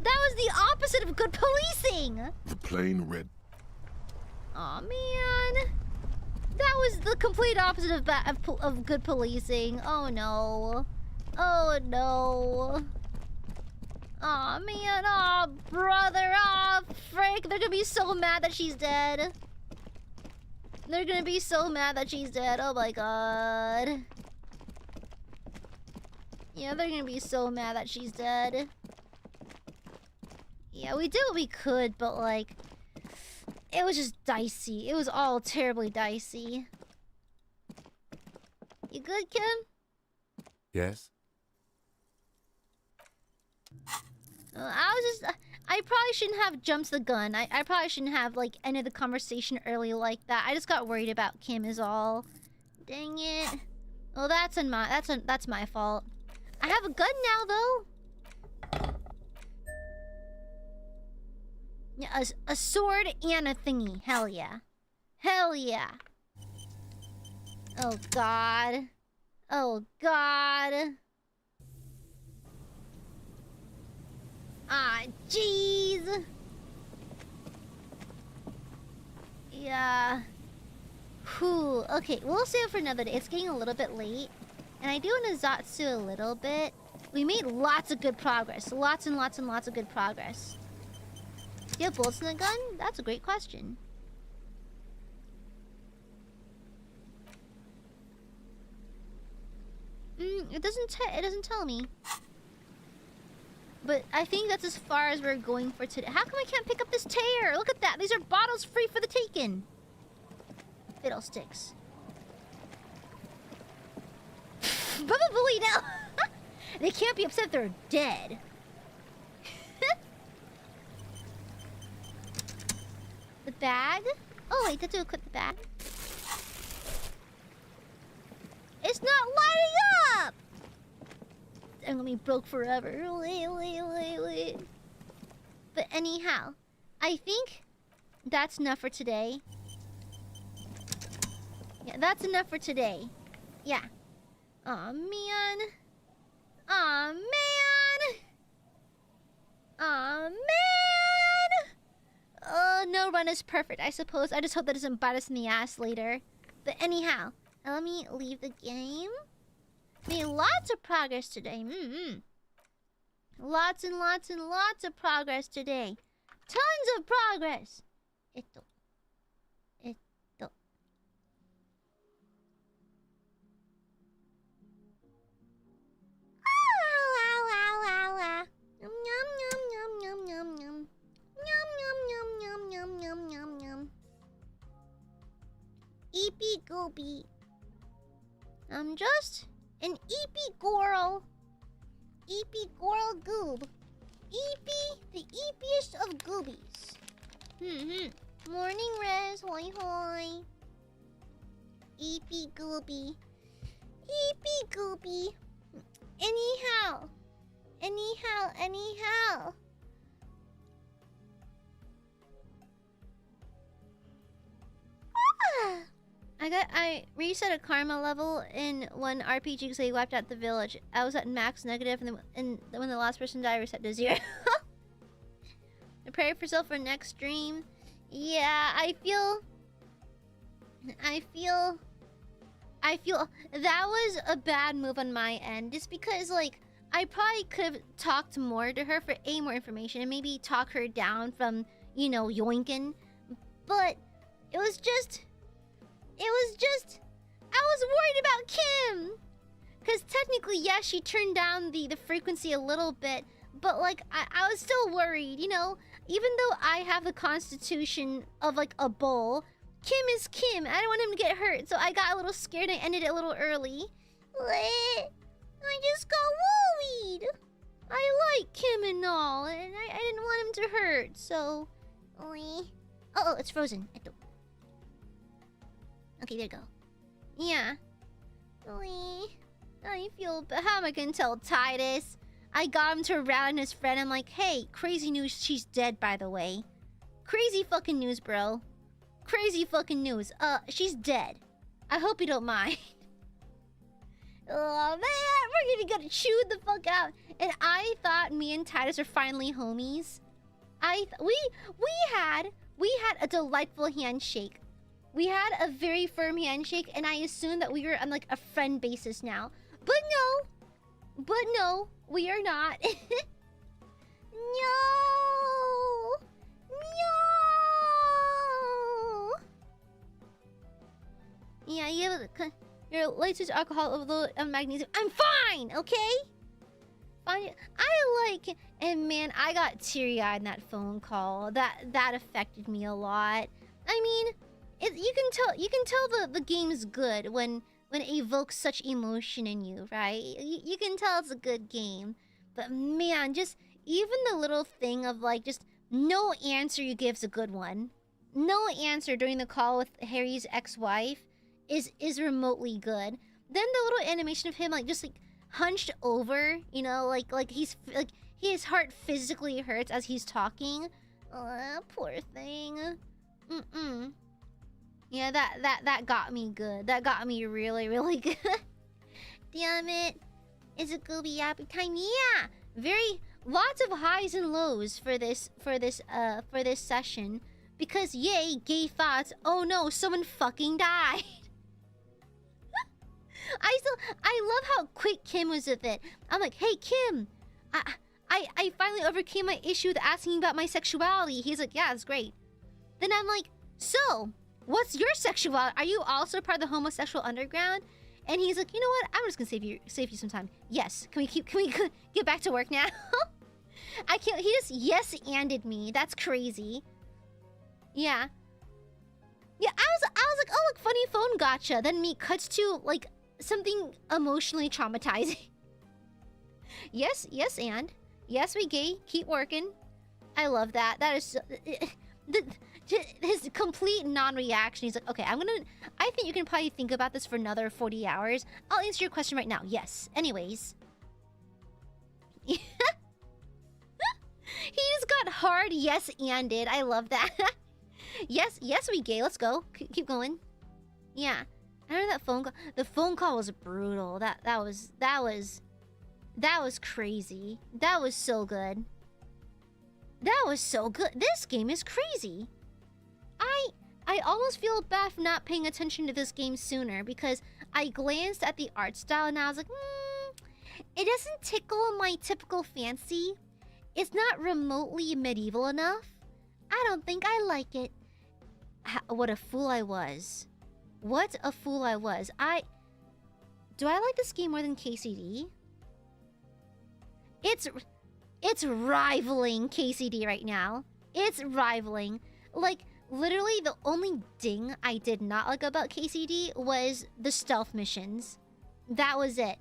That was the opposite of good policing. The plain red. Aw, man. That was the complete opposite of good policing. Oh, no. Oh, no. Aw, man. Aw, brother. Aw, Frank. They're gonna be so mad that she's dead. They're gonna be so mad that she's dead. Oh, my God. Yeah, they're gonna be so mad that she's dead. Yeah, we did what we could, but, like, it was just dicey. It was all terribly dicey. You good, Kim? Yes? I probably shouldn't have jumped the gun. I probably shouldn't have, like, ended the conversation early like that. I just got worried about Kim is all. Dang it. Well, that's my fault. I have a gun now, though. Yeah, a sword and a thingy. Hell yeah. Hell yeah. Oh, God. Oh, God. Ah, jeez. Yeah. Whew. Okay, we'll save it for another day. It's getting a little bit late. And I do want to Zatsu a little bit. We made lots of good progress. Lots and lots and lots of good progress. Do you have bullets in the gun? That's a great question. It doesn't tell me. But I think that's as far as we're going for today. How come I can't pick up this tear? Look at that. These are bottles free for the taking. Fiddlesticks. Probably no. They can't be upset they're dead. The bag? Oh wait, that's to equip the bag. It's not lighting up! I'm gonna be broke forever. But anyhow, I think that's enough for today. Yeah, that's enough for today. Yeah. Aw, man. Aw, man. Aw, man. Oh, no run is perfect, I suppose. I just hope that doesn't bite us in the ass later. But anyhow, let me leave the game. Made lots of progress today. Lots and lots and lots of progress today. Tons of progress. Eepy goopy. I'm just an eepy girl. Eepy girl goob. Eepy, the eepiest of goobies. Morning, Rez. Hoi hoi. Eepy goopy. Eepy goopy. Anyhow. I reset a karma level in one RPG because they wiped out the village. I was at max negative, and then when the last person died, I reset to 0. Prepare for yourself for next stream. Yeah, I feel that was a bad move on my end, just because like I probably could have talked more to her for more information and maybe talk her down from, you know, yoinking. But it was just I was worried about Kim. Because technically, yes, she turned down the frequency a little bit, but like I was still worried, you know? Even though I have the constitution of like a bull, Kim is Kim. I don't want him to get hurt, so I got a little scared and ended it a little early. I just got worried. I like Kim and all, and I didn't want him to hurt, so... Oh, it's frozen. Okay, there you go. Yeah. I feel bad. How am I gonna tell Titus? I got him to rally his friend. I'm like, hey, crazy news, she's dead, by the way. Crazy fucking news, bro. Crazy fucking news. She's dead. I hope you don't mind. Oh, man, we're gonna chew the fuck out. And I thought me and Titus are finally homies. We had a delightful handshake. We had a very firm handshake, and I assumed that we were on like a friend basis now. But no, we are not. No. Yeah, you have your latest alcohol overload of magnesium. I'm fine, okay? Fine. I like, and man, I got teary-eyed in that phone call. That affected me a lot. I mean, you can tell the game's good when it evokes such emotion in you, right? You can tell it's a good game. But man, just even the little thing of like just no answer you give's a good one. No answer during the call with Harry's ex-wife is remotely good. Then the little animation of him like just like hunched over, you know, like his heart physically hurts as he's talking. Oh, poor thing. Yeah, that got me good. That got me really, really good. Damn it. It's a gooby yappy time. Yeah. Lots of highs and lows for this session. Because yay, gay thoughts. Oh no, someone fucking died. I love how quick Kim was with it. I'm like, hey Kim, I finally overcame my issue with asking about my sexuality. He's like, yeah, it's great. Then I'm like, so, what's your sexuality? Are you also part of the homosexual underground? And he's like, you know what? I'm just gonna save you some time. Yes. Can we get back to work now? I can't. He just yes-anded me. That's crazy. Yeah. Yeah. I was like, oh look, funny phone gotcha. Then me cuts to like something emotionally traumatizing. Yes, and yes, we gay. Keep working. I love that. That is his complete non-reaction. He's like, okay, I think you can probably think about this for another 40 hours. I'll answer your question right now. Yes. Anyways. He just got hard yes-anded. I love that. Yes, we gay. Let's go. Keep going. Yeah. I remember that phone call. The phone call was brutal. That was crazy. That was so good. That was so good. This game is crazy. I almost feel bad for not paying attention to this game sooner because I glanced at the art style and I was like, it doesn't tickle my typical fancy. It's not remotely medieval enough. I don't think I like it. What a fool I was. What a fool I was. Do I like this game more than KCD? It's rivaling KCD right now. It's rivaling. Like, literally the only ding I did not like about KCD was the stealth missions. That was it.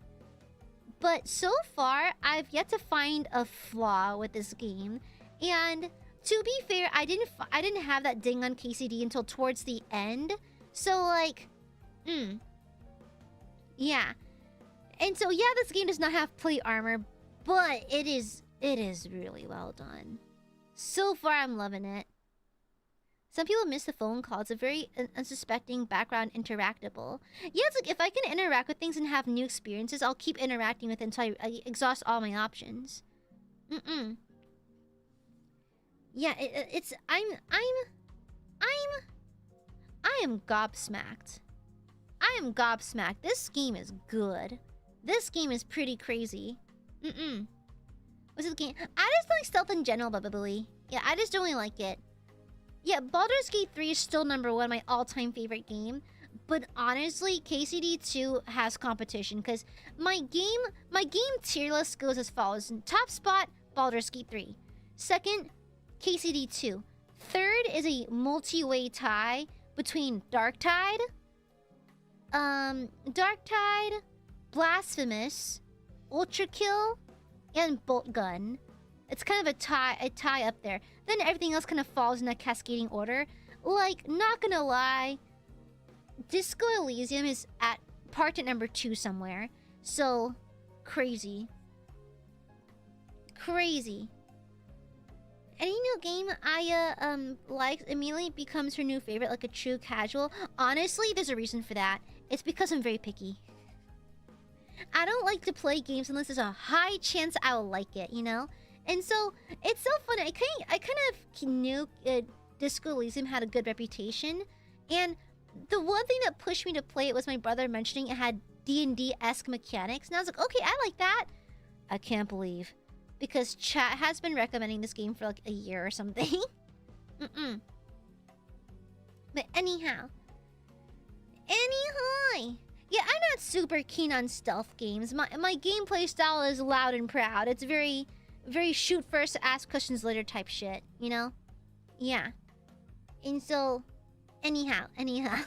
But so far, I've yet to find a flaw with this game. And to be fair, I didn't have that ding on KCD until towards the end. So like, yeah. And so yeah, this game does not have plate armor, but it is really well done. So far, I'm loving it. Some people miss the phone call. It's a very unsuspecting background interactable. Yeah, it's like if I can interact with things and have new experiences, I'll keep interacting with it until I exhaust all my options. Yeah, I am gobsmacked. I am gobsmacked. This game is good. This game is pretty crazy. What's this game? I just like stealth in general, Bubba. Yeah, I just don't really like it. Yeah, Baldur's Gate 3 is still #1, my all-time favorite game. But honestly, KCD 2 has competition because my game tier list goes as follows. In top spot, Baldur's Gate 3. Second, KCD 2. Third is a multi-way tie between Darktide, Blasphemous, Ultrakill, and Boltgun. It's kind of a tie up there. Then everything else kind of falls in a cascading order. Like, not gonna lie, Disco Elysium is at part at #2 somewhere. So, crazy. Crazy. Any new game Aya likes immediately becomes her new favorite, like a true casual. Honestly, there's a reason for that. It's because I'm very picky. I don't like to play games unless there's a high chance I will like it, you know? And so, it's so funny. I kind of knew Disco Elysium had a good reputation. And the one thing that pushed me to play it was my brother mentioning it had D&D-esque mechanics. And I was like, okay, I like that. I can't believe. Because chat has been recommending this game for like a year or something. But anyhow. Yeah, I'm not super keen on stealth games. My gameplay style is loud and proud. It's very shoot first, ask questions later type shit, you know? Yeah. And so, anyhow. Yeah,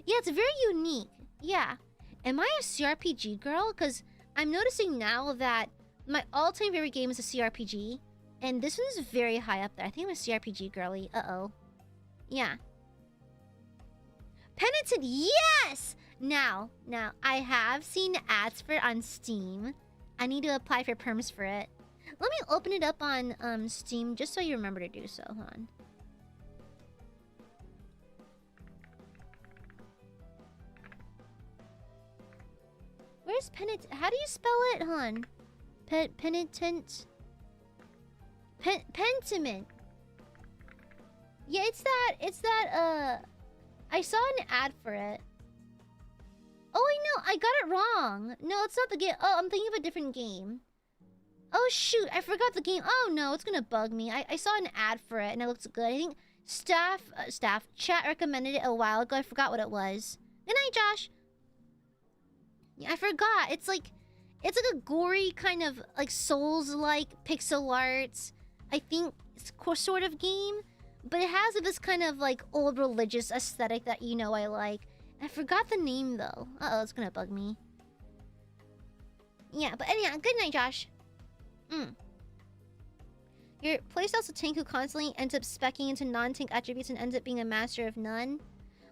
it's very unique. Yeah. Am I a CRPG girl? Because I'm noticing now that my all-time favorite game is a CRPG. And this one is very high up there. I think I'm a CRPG girly. Uh-oh. Yeah. Penitent, yes! Now, I have seen ads for it on Steam. I need to apply for perms for it. Let me open it up on Steam just so you remember to do so. Hold on. Where's Penitent? How do you spell it? Hold on. Penitent. Pentiment. Yeah, it's that, I saw an ad for it. Oh, wait, no, I got it wrong. No, it's not the game. Oh, I'm thinking of a different game. Oh, shoot, I forgot the game. Oh, no, it's gonna bug me. I saw an ad for it, and it looks good. I think chat recommended it a while ago. I forgot what it was. Good night, Josh. Yeah, I forgot. It's like a gory kind of, like, Souls-like pixel art. I think it's sort of game. But it has this kind of, like, old religious aesthetic that you know I like. I forgot the name, though. Uh-oh, it's gonna bug me. Yeah, but anyhow, good night, Josh. Your playstyle's a tank who constantly ends up speccing into non-tank attributes and ends up being a master of none.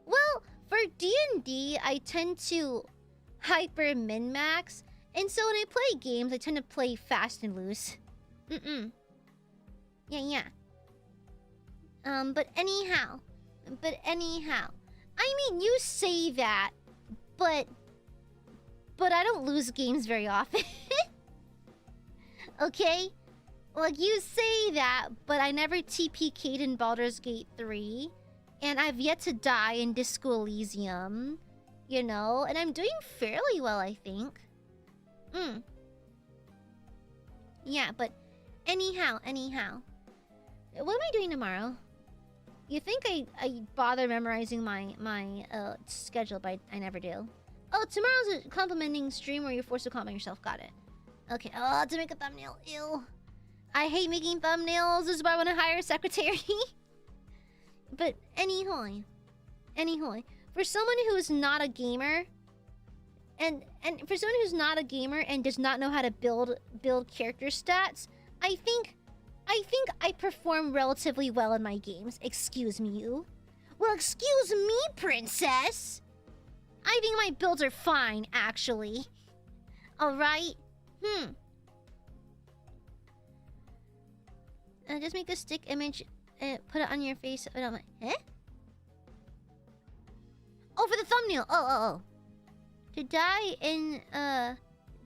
Well, for D&D, I tend to hyper min-max. And so when I play games, I tend to play fast and loose. Yeah. But anyhow. I mean, you say that, but I don't lose games very often. Okay? Like, you say that, but I never TPK'd in Baldur's Gate 3. And I've yet to die in Disco Elysium. You know? And I'm doing fairly well, I think. Yeah, but anyhow. What am I doing tomorrow? You think I bother memorizing my schedule, but I never do. Oh, tomorrow's a complimenting stream where you're forced to compliment yourself. Got it. Okay. Oh, to make a thumbnail. Ew. I hate making thumbnails. This is why I want to hire a secretary. But anyhow. For someone who is not a gamer, and for someone who's not a gamer and does not know how to build character stats, I think I perform relatively well in my games. Excuse me, you. Well, excuse me, princess. I think my builds are fine, actually. Alright? Just make a stick image, put it on your face. Oh, for the thumbnail! Oh. To die in,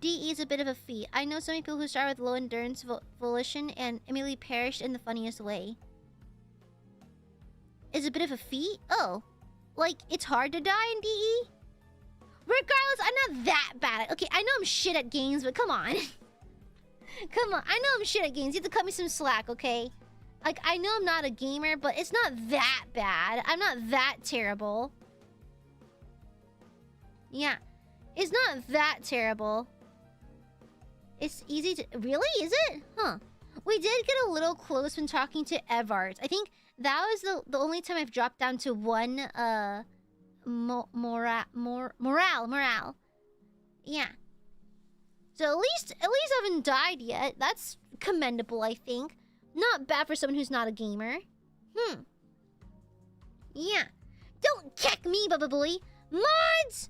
DE is a bit of a feat. I know so many people who start with low endurance volition and immediately perished in the funniest way. Is a bit of a feat? Oh. Like, it's hard to die in DE? Regardless, I'm not that bad. Okay, I know I'm shit at games, but come on. Come on, I know I'm shit at games. You have to cut me some slack, okay? Like, I know I'm not a gamer, but it's not that bad. I'm not that terrible. Yeah. It's not that terrible. It's easy to... Really? Is it? Huh. We did get a little close when talking to Evart. I think that was the only time I've dropped down to one, morale. Yeah. So at least I haven't died yet. That's commendable, I think. Not bad for someone who's not a gamer. Yeah. Don't kick me, Bubba Boy. Mods!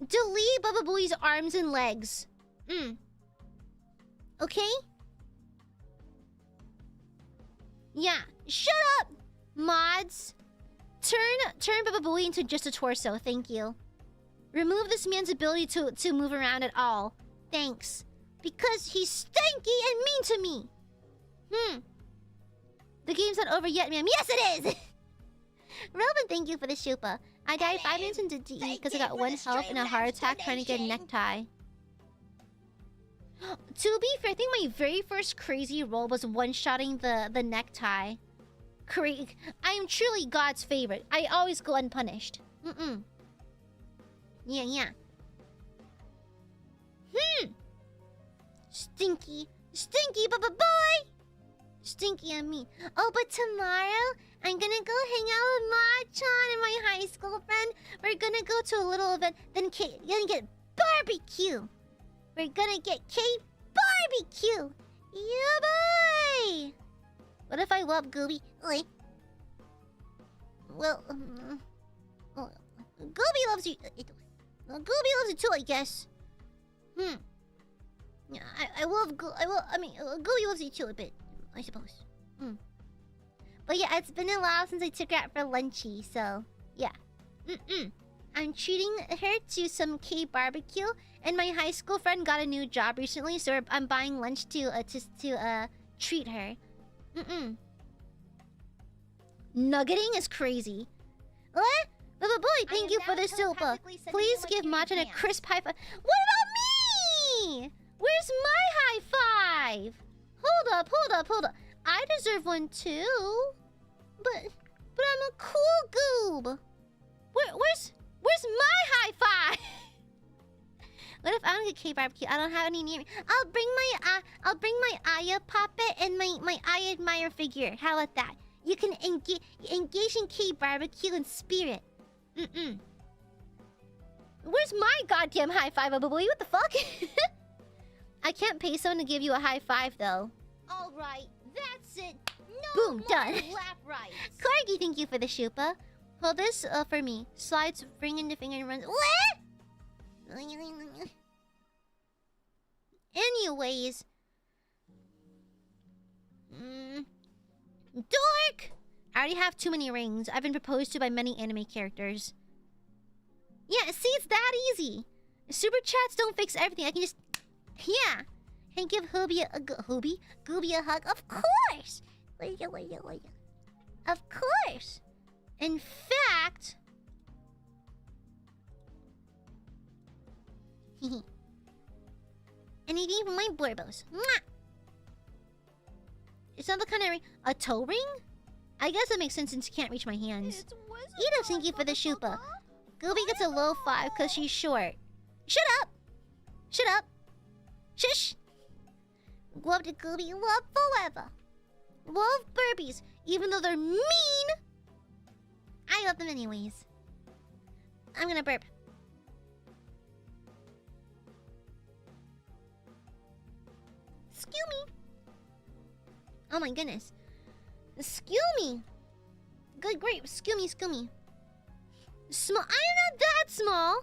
Delete Bubba Boy's arms and legs. Okay? Yeah. Shut up, mods. Turn Bubba Boy into just a torso, thank you. Remove this man's ability to move around at all. Thanks. Because he's stanky and mean to me. The game's not over yet, ma'am. Yes, it is! Robin, thank you for the shupa. I died 5 minutes into DE because I got 1 health and a heart attack trying to get a necktie. To be fair, I think my very first crazy roll was one-shotting the necktie. I am truly God's favorite. I always go unpunished. Yeah. Stinky Bubba Boy! Stinky on me. Oh, but tomorrow, I'm gonna go hang out with Ma-chan and my high school friend. We're gonna go to a little event, then gonna get barbecue. We're gonna get barbecue. Yeah, boy! What if I love Gooby? Well, Gooby loves you. Gooby loves you too, I guess. I mean, Gooby loves you too a bit, I suppose. But yeah, it's been a while since I took her out for lunchy, so yeah. I'm treating her to some K-barbecue, and my high school friend got a new job recently, so I'm buying lunch to treat her. Nuggeting is crazy. What? Bubba Boy, thank you for the silpa. Please give Machan a crisp high five. What about me? Where's my high five? Hold up. I deserve one too. But I'm a cool goob. Where's my high five? What if I don't get K-barbecue? I don't have any near me. I'll bring my Aya puppet and my Aiadmirer figure. How about that? You can engage in K-barbecue in spirit. Where's my goddamn high five, Bubba Boy? What the fuck? I can't pay someone to give you a high five, though. Alright, that's it. No Boom, done. Lap rights. Corgi, thank you for the shupa. Hold this for me. Slides, bring in the finger and runs. What? Anyways. Dork! I already have too many rings. I've been proposed to by many anime characters. Yeah, see, it's that easy. Super chats don't fix everything. I can just... Yeah. And give Gooby a hug. Of course! Of course! In fact... Anything from my Borbos. Mwah! It's not the kind of ring... A toe ring? I guess that makes sense since you can't reach my hands. Eat thank you for the shupa. Gooby gets a low 5 because she's short. Shut up! Shut up! Shush! Love to Gooby, love forever. Love burpees, even though they're mean. I love them anyways. I'm gonna burp. Excuse me. Oh my goodness. Excuse me. Good grief. Excuse me. Small. I'm not that small.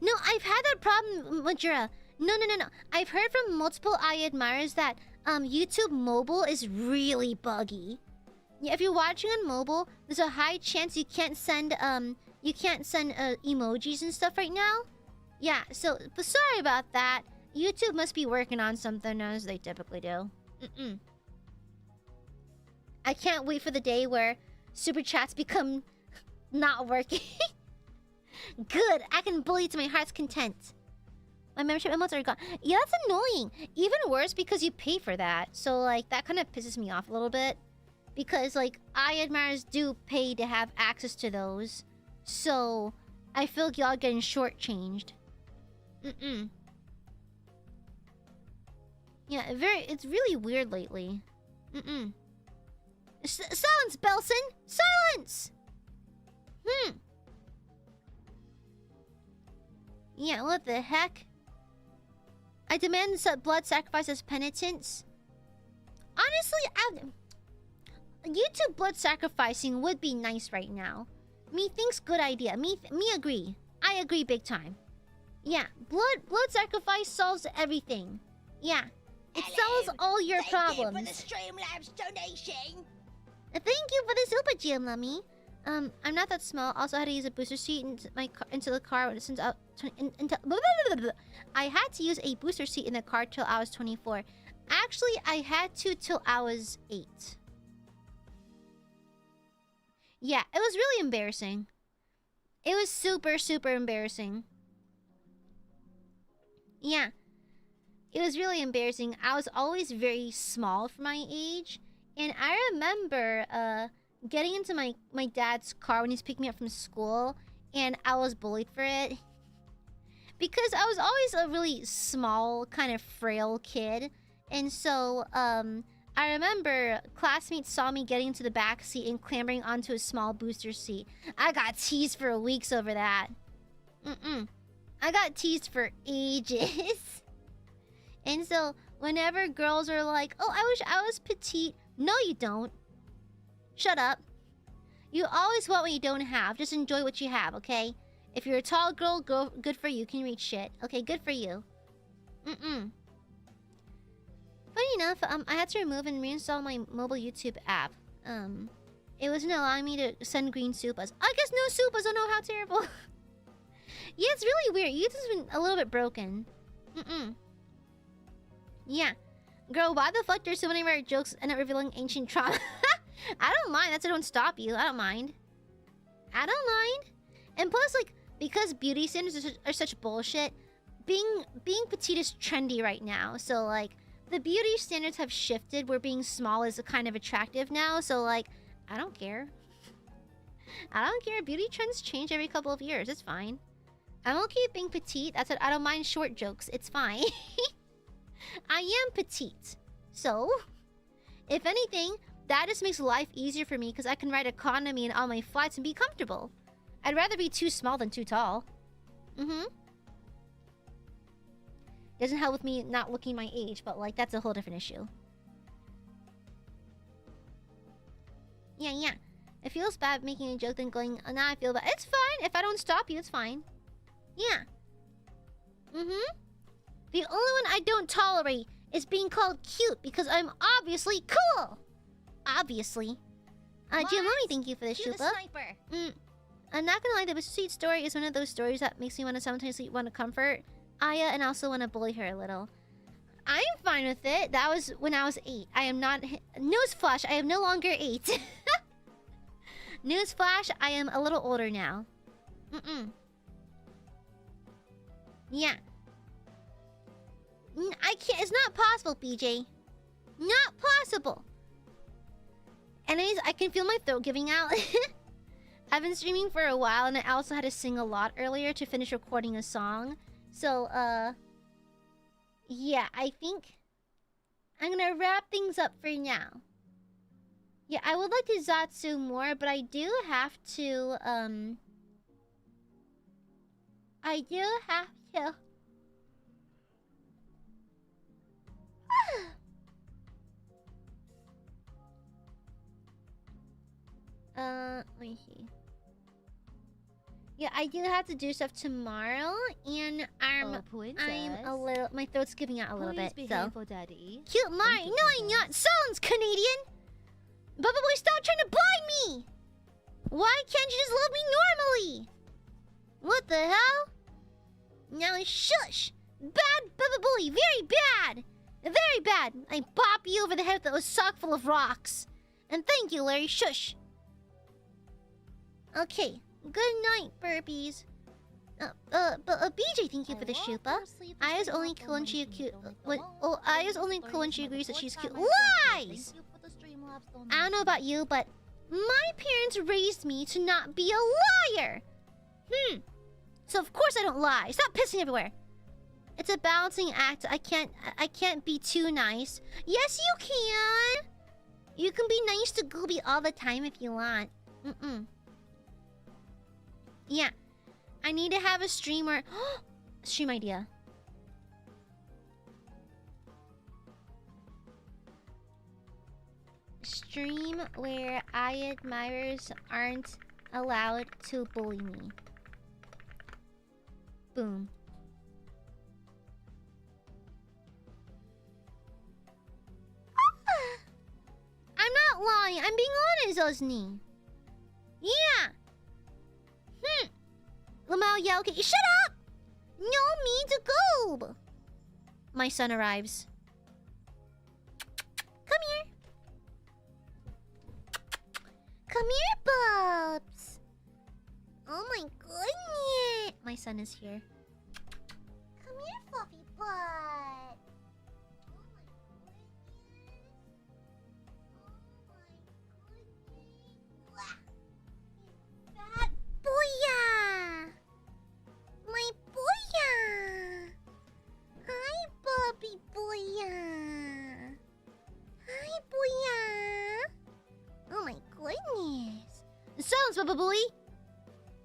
No, I've had that problem, Majura. No. I've heard from multiple Aiadmirers that YouTube mobile is really buggy. Yeah, if you're watching on mobile, there's a high chance you can't send emojis and stuff right now. Yeah, so but sorry about that. YouTube must be working on something as they typically do. I can't wait for the day where super chats become not working. Good, I can bully to my heart's content. My membership emotes are gone. Yeah, that's annoying. Even worse because you pay for that. So like that kind of pisses me off a little bit. Because like Aiadmirers do pay to have access to those. So I feel like y'all getting shortchanged. Yeah, it's really weird lately. Silence, Belson! Silence! Yeah, what the heck? I demand blood sacrifice as penitence. Honestly, YouTube blood sacrificing would be nice right now. Me thinks good idea. Me agree. I agree big time. Yeah, blood sacrifice solves everything. Yeah, it solves all your problems. Thank you for the Streamlabs donation. Thank you for the super gem, Lummy. I'm not that small. Also, I had to use a booster seat into the car since I had to use a booster seat in the car till I was 24. Actually, I had to till I was 8. Yeah, it was really embarrassing. It was super embarrassing. Yeah. It was really embarrassing. I was always very small for my age. And I remember getting into my dad's car when he's picking me up from school. And I was bullied for it. Because I was always a really small, kind of frail kid. And so, I remember classmates saw me getting into the back seat and clambering onto a small booster seat. I got teased for weeks over that. I got teased for ages. And so, whenever girls are like, oh, I wish I was petite. No, you don't. Shut up. You always want what you don't have. Just enjoy what you have, okay? If you're a tall girl, good for you. You can reach shit. Okay, good for you. Funny enough, I had to remove and reinstall my mobile YouTube app. It wasn't allowing me to send green supas. I guess no supas. Oh no, how terrible. Yeah, it's really weird. YouTube's been a little bit broken. Yeah. Girl, why the fuck there's so many rare jokes and not revealing ancient trauma? I don't mind. That's why I don't stop you. I don't mind. And plus, like, because beauty standards are such bullshit, being petite is trendy right now. So, like, the beauty standards have shifted where being small is kind of attractive now. So, like, I don't care. I don't care. Beauty trends change every couple of years. It's fine. I'm okay with being petite. That's it. I don't mind short jokes. It's fine. I am petite. So, if anything, that just makes life easier for me because I can ride economy in all my flights and be comfortable. I'd rather be too small than too tall. Doesn't help with me not looking my age, but like that's a whole different issue. Yeah. It feels bad making a joke then going, oh, now I feel bad. It's fine. If I don't stop you, it's fine. Yeah. The only one I don't tolerate is being called cute because I'm obviously cool. Obviously. Giamoni, thank you for the shupa. I'm not gonna lie, the sweet story is one of those stories that makes me want to sometimes want to comfort Aya and also want to bully her a little. I'm fine with it. That was when I was 8. I am not... Newsflash, I am no longer 8. Newsflash, I am a little older now. Yeah. I can't... It's not possible, BJ. Not possible. Anyways, I can feel my throat giving out. I've been streaming for a while, and I also had to sing a lot earlier to finish recording a song. So, yeah, I think I'm gonna wrap things up for now. Yeah, I would like to Zatsu more, but I do have to, let me see. Yeah, I do have to do stuff tomorrow, and I'm a little... My throat's giving out a little bit, so... Cute Mari! No, I'm not! Sounds Canadian! Bubba Boy, stop trying to blind me! Why can't you just love me normally? What the hell? Now shush! Bad Bubba Boy! Very bad! Very bad! I bop you over the head with a sock full of rocks. And thank you, Larry. Shush! Okay. Good night, burpees. BJ, thank you for the shupa. Aya's only cool when she cute. Aya's only cool when she agrees that she's cute. Lies! I don't know about you, but my parents raised me to not be a liar. So of course I don't lie. Stop pissing everywhere. It's a balancing act. I can't be too nice. Yes, you can. You can be nice to Gooby all the time if you want. Yeah. I need to have a stream where... stream idea. Stream where Aiadmirers aren't allowed to bully me. Boom. I'm not lying. I'm being honest, Osni. Yeah. Lamau yell, okay, shut up! No me to go. My son arrives. Come here. Come here, Bubs. Oh my goodness. My son is here. Come here, fluffy butt. Fat boya! My boya! Hi, Bobby boya! Hi, boya! Oh my goodness! Sounds, Bubba Boy!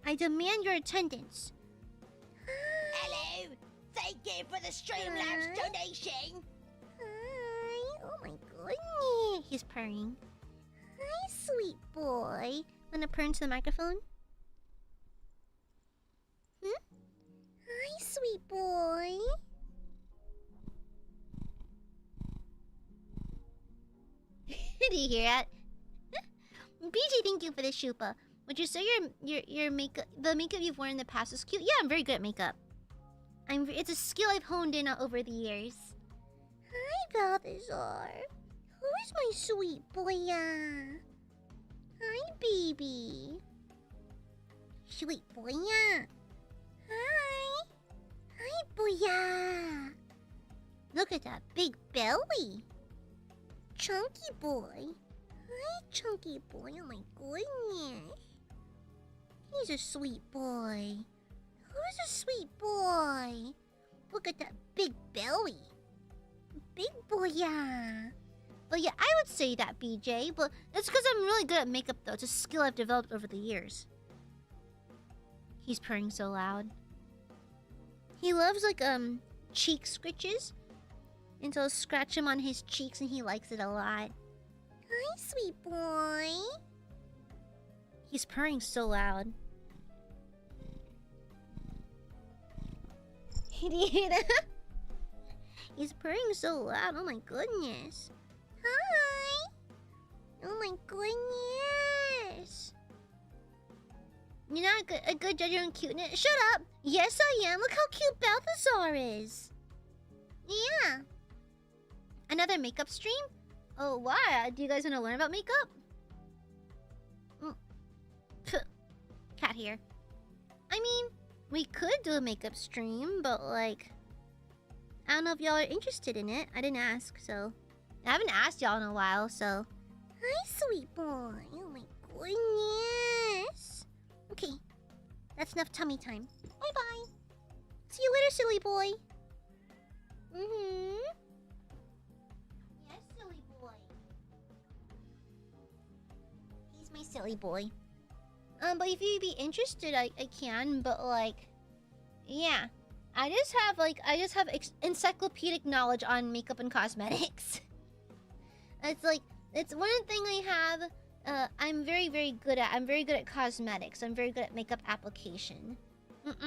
I demand your attendance. Hello! Thank you for the Streamlabs donation! Hi! Oh my goodness! He's purring. Hi, sweet boy. Wanna purr into the microphone? Hi, sweet boy. Did you hear that? BJ, thank you for the shupa. Would you say your makeup, the makeup you've worn in the past is cute? Yeah, I'm very good at makeup. It's a skill I've honed in over the years. Hi, Balthazar. Who is my sweet boy? Hi, baby. Sweet boy. Hi. Hi, boya. Look at that big belly. Chunky boy. Hi, chunky boy. Oh my goodness. He's a sweet boy. Who's a sweet boy? Look at that big belly. Big boya. But yeah, I would say that, BJ. But that's because I'm really good at makeup, though. It's a skill I've developed over the years. He's purring so loud. He loves, like, cheek scritches. And so I'll scratch him on his cheeks and he likes it a lot. Hi, sweet boy. He's purring so loud. Did you hear that? He's purring so loud. Oh my goodness. Hi. Oh my goodness. You're not a good judge on cuteness. Shut up. Yes, I am. Look how cute Balthazar is. Yeah. Another makeup stream? Oh, why? Do you guys want to learn about makeup? Cat here. I mean, we could do a makeup stream, but like, I don't know if y'all are interested in it. I didn't ask, so. I haven't asked y'all in a while, so. Hi, sweet boy. Oh my goodness. Okay, that's enough tummy time. Bye-bye. See you later, silly boy. Yes, silly boy. He's my silly boy. But if you'd be interested, I can, but like, yeah. I just have encyclopedic knowledge on makeup and cosmetics. It's like, it's one thing I have, I'm very, very good at. I'm very good at cosmetics. I'm very good at makeup application. What you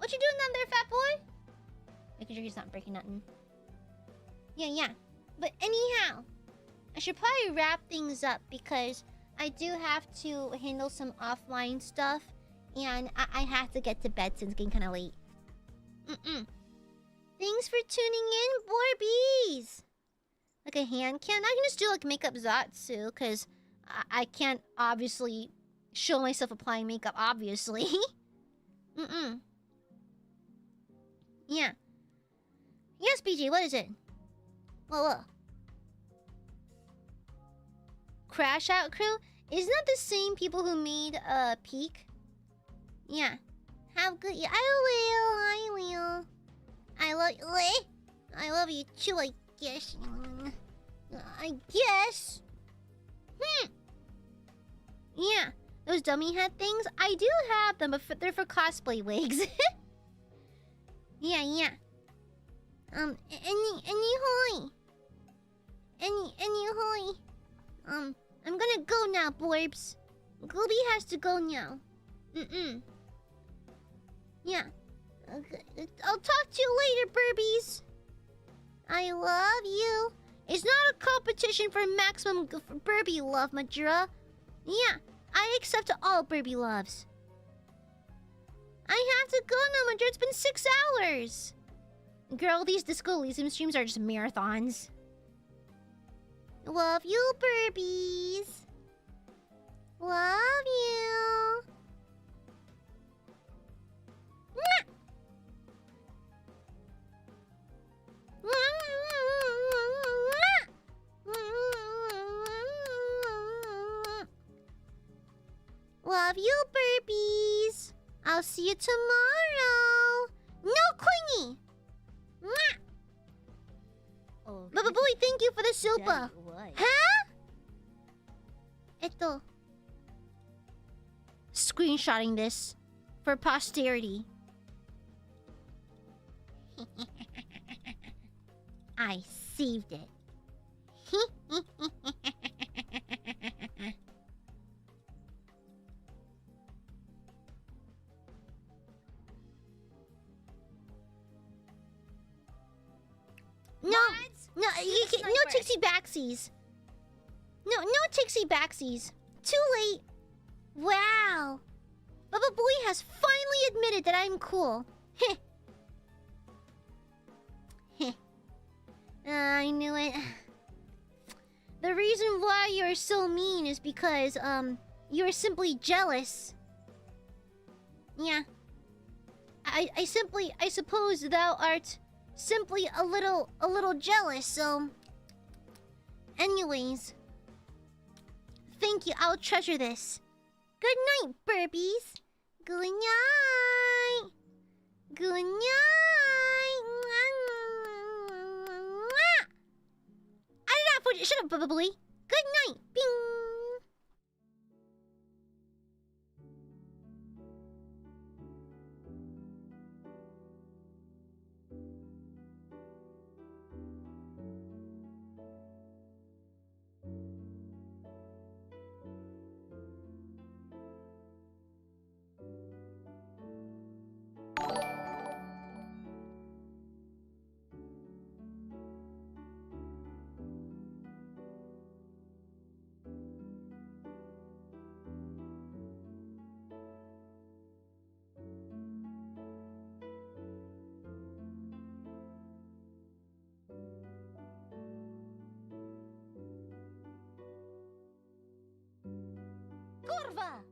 doing down there, fat boy? Making sure he's not breaking nothing. Yeah. But anyhow, I should probably wrap things up because I do have to handle some offline stuff, and I have to get to bed since it's getting kind of late. Thanks for tuning in, Borbies! Like a hand cam? I can just do like makeup Zatsu, because I can't obviously show myself applying makeup, obviously. Yeah. Yes, BG, what is it? Whoa. Crash Out Crew? Isn't that the same people who made Peak? Yeah. Have good. Yeah, I will. I love you too, I guess. Yeah. Those dummy head things? I do have them, but they're for cosplay wigs. Yeah. Any hoy. I'm gonna go now, Borbs. Gooby has to go now. Yeah. I'll talk to you later, Burbies. I love you. It's not a competition for maximum Burby love, Majura. Yeah, I accept all Burby loves. I have to go now, Majura. It's been 6 hours. Girl, these Disco Elysium streams are just marathons. Love you, Burbies. Love you. Love you, Burbies. I'll see you tomorrow. No, Quingy. Baba Boy, thank you for the super. Huh? Screenshotting this for posterity. I saved it. No, tixie backsies. No tixie backsies. Too late. Wow. Baba Boy has finally admitted that I'm cool. I knew it. The reason why you're so mean is because, you're simply jealous. Yeah. I suppose thou art simply a little jealous, so... Anyways. Thank you, I'll treasure this. Good night, Burbies. Good night. Good night. Shut up, Bubba Boy. Good night. Bing. Viva!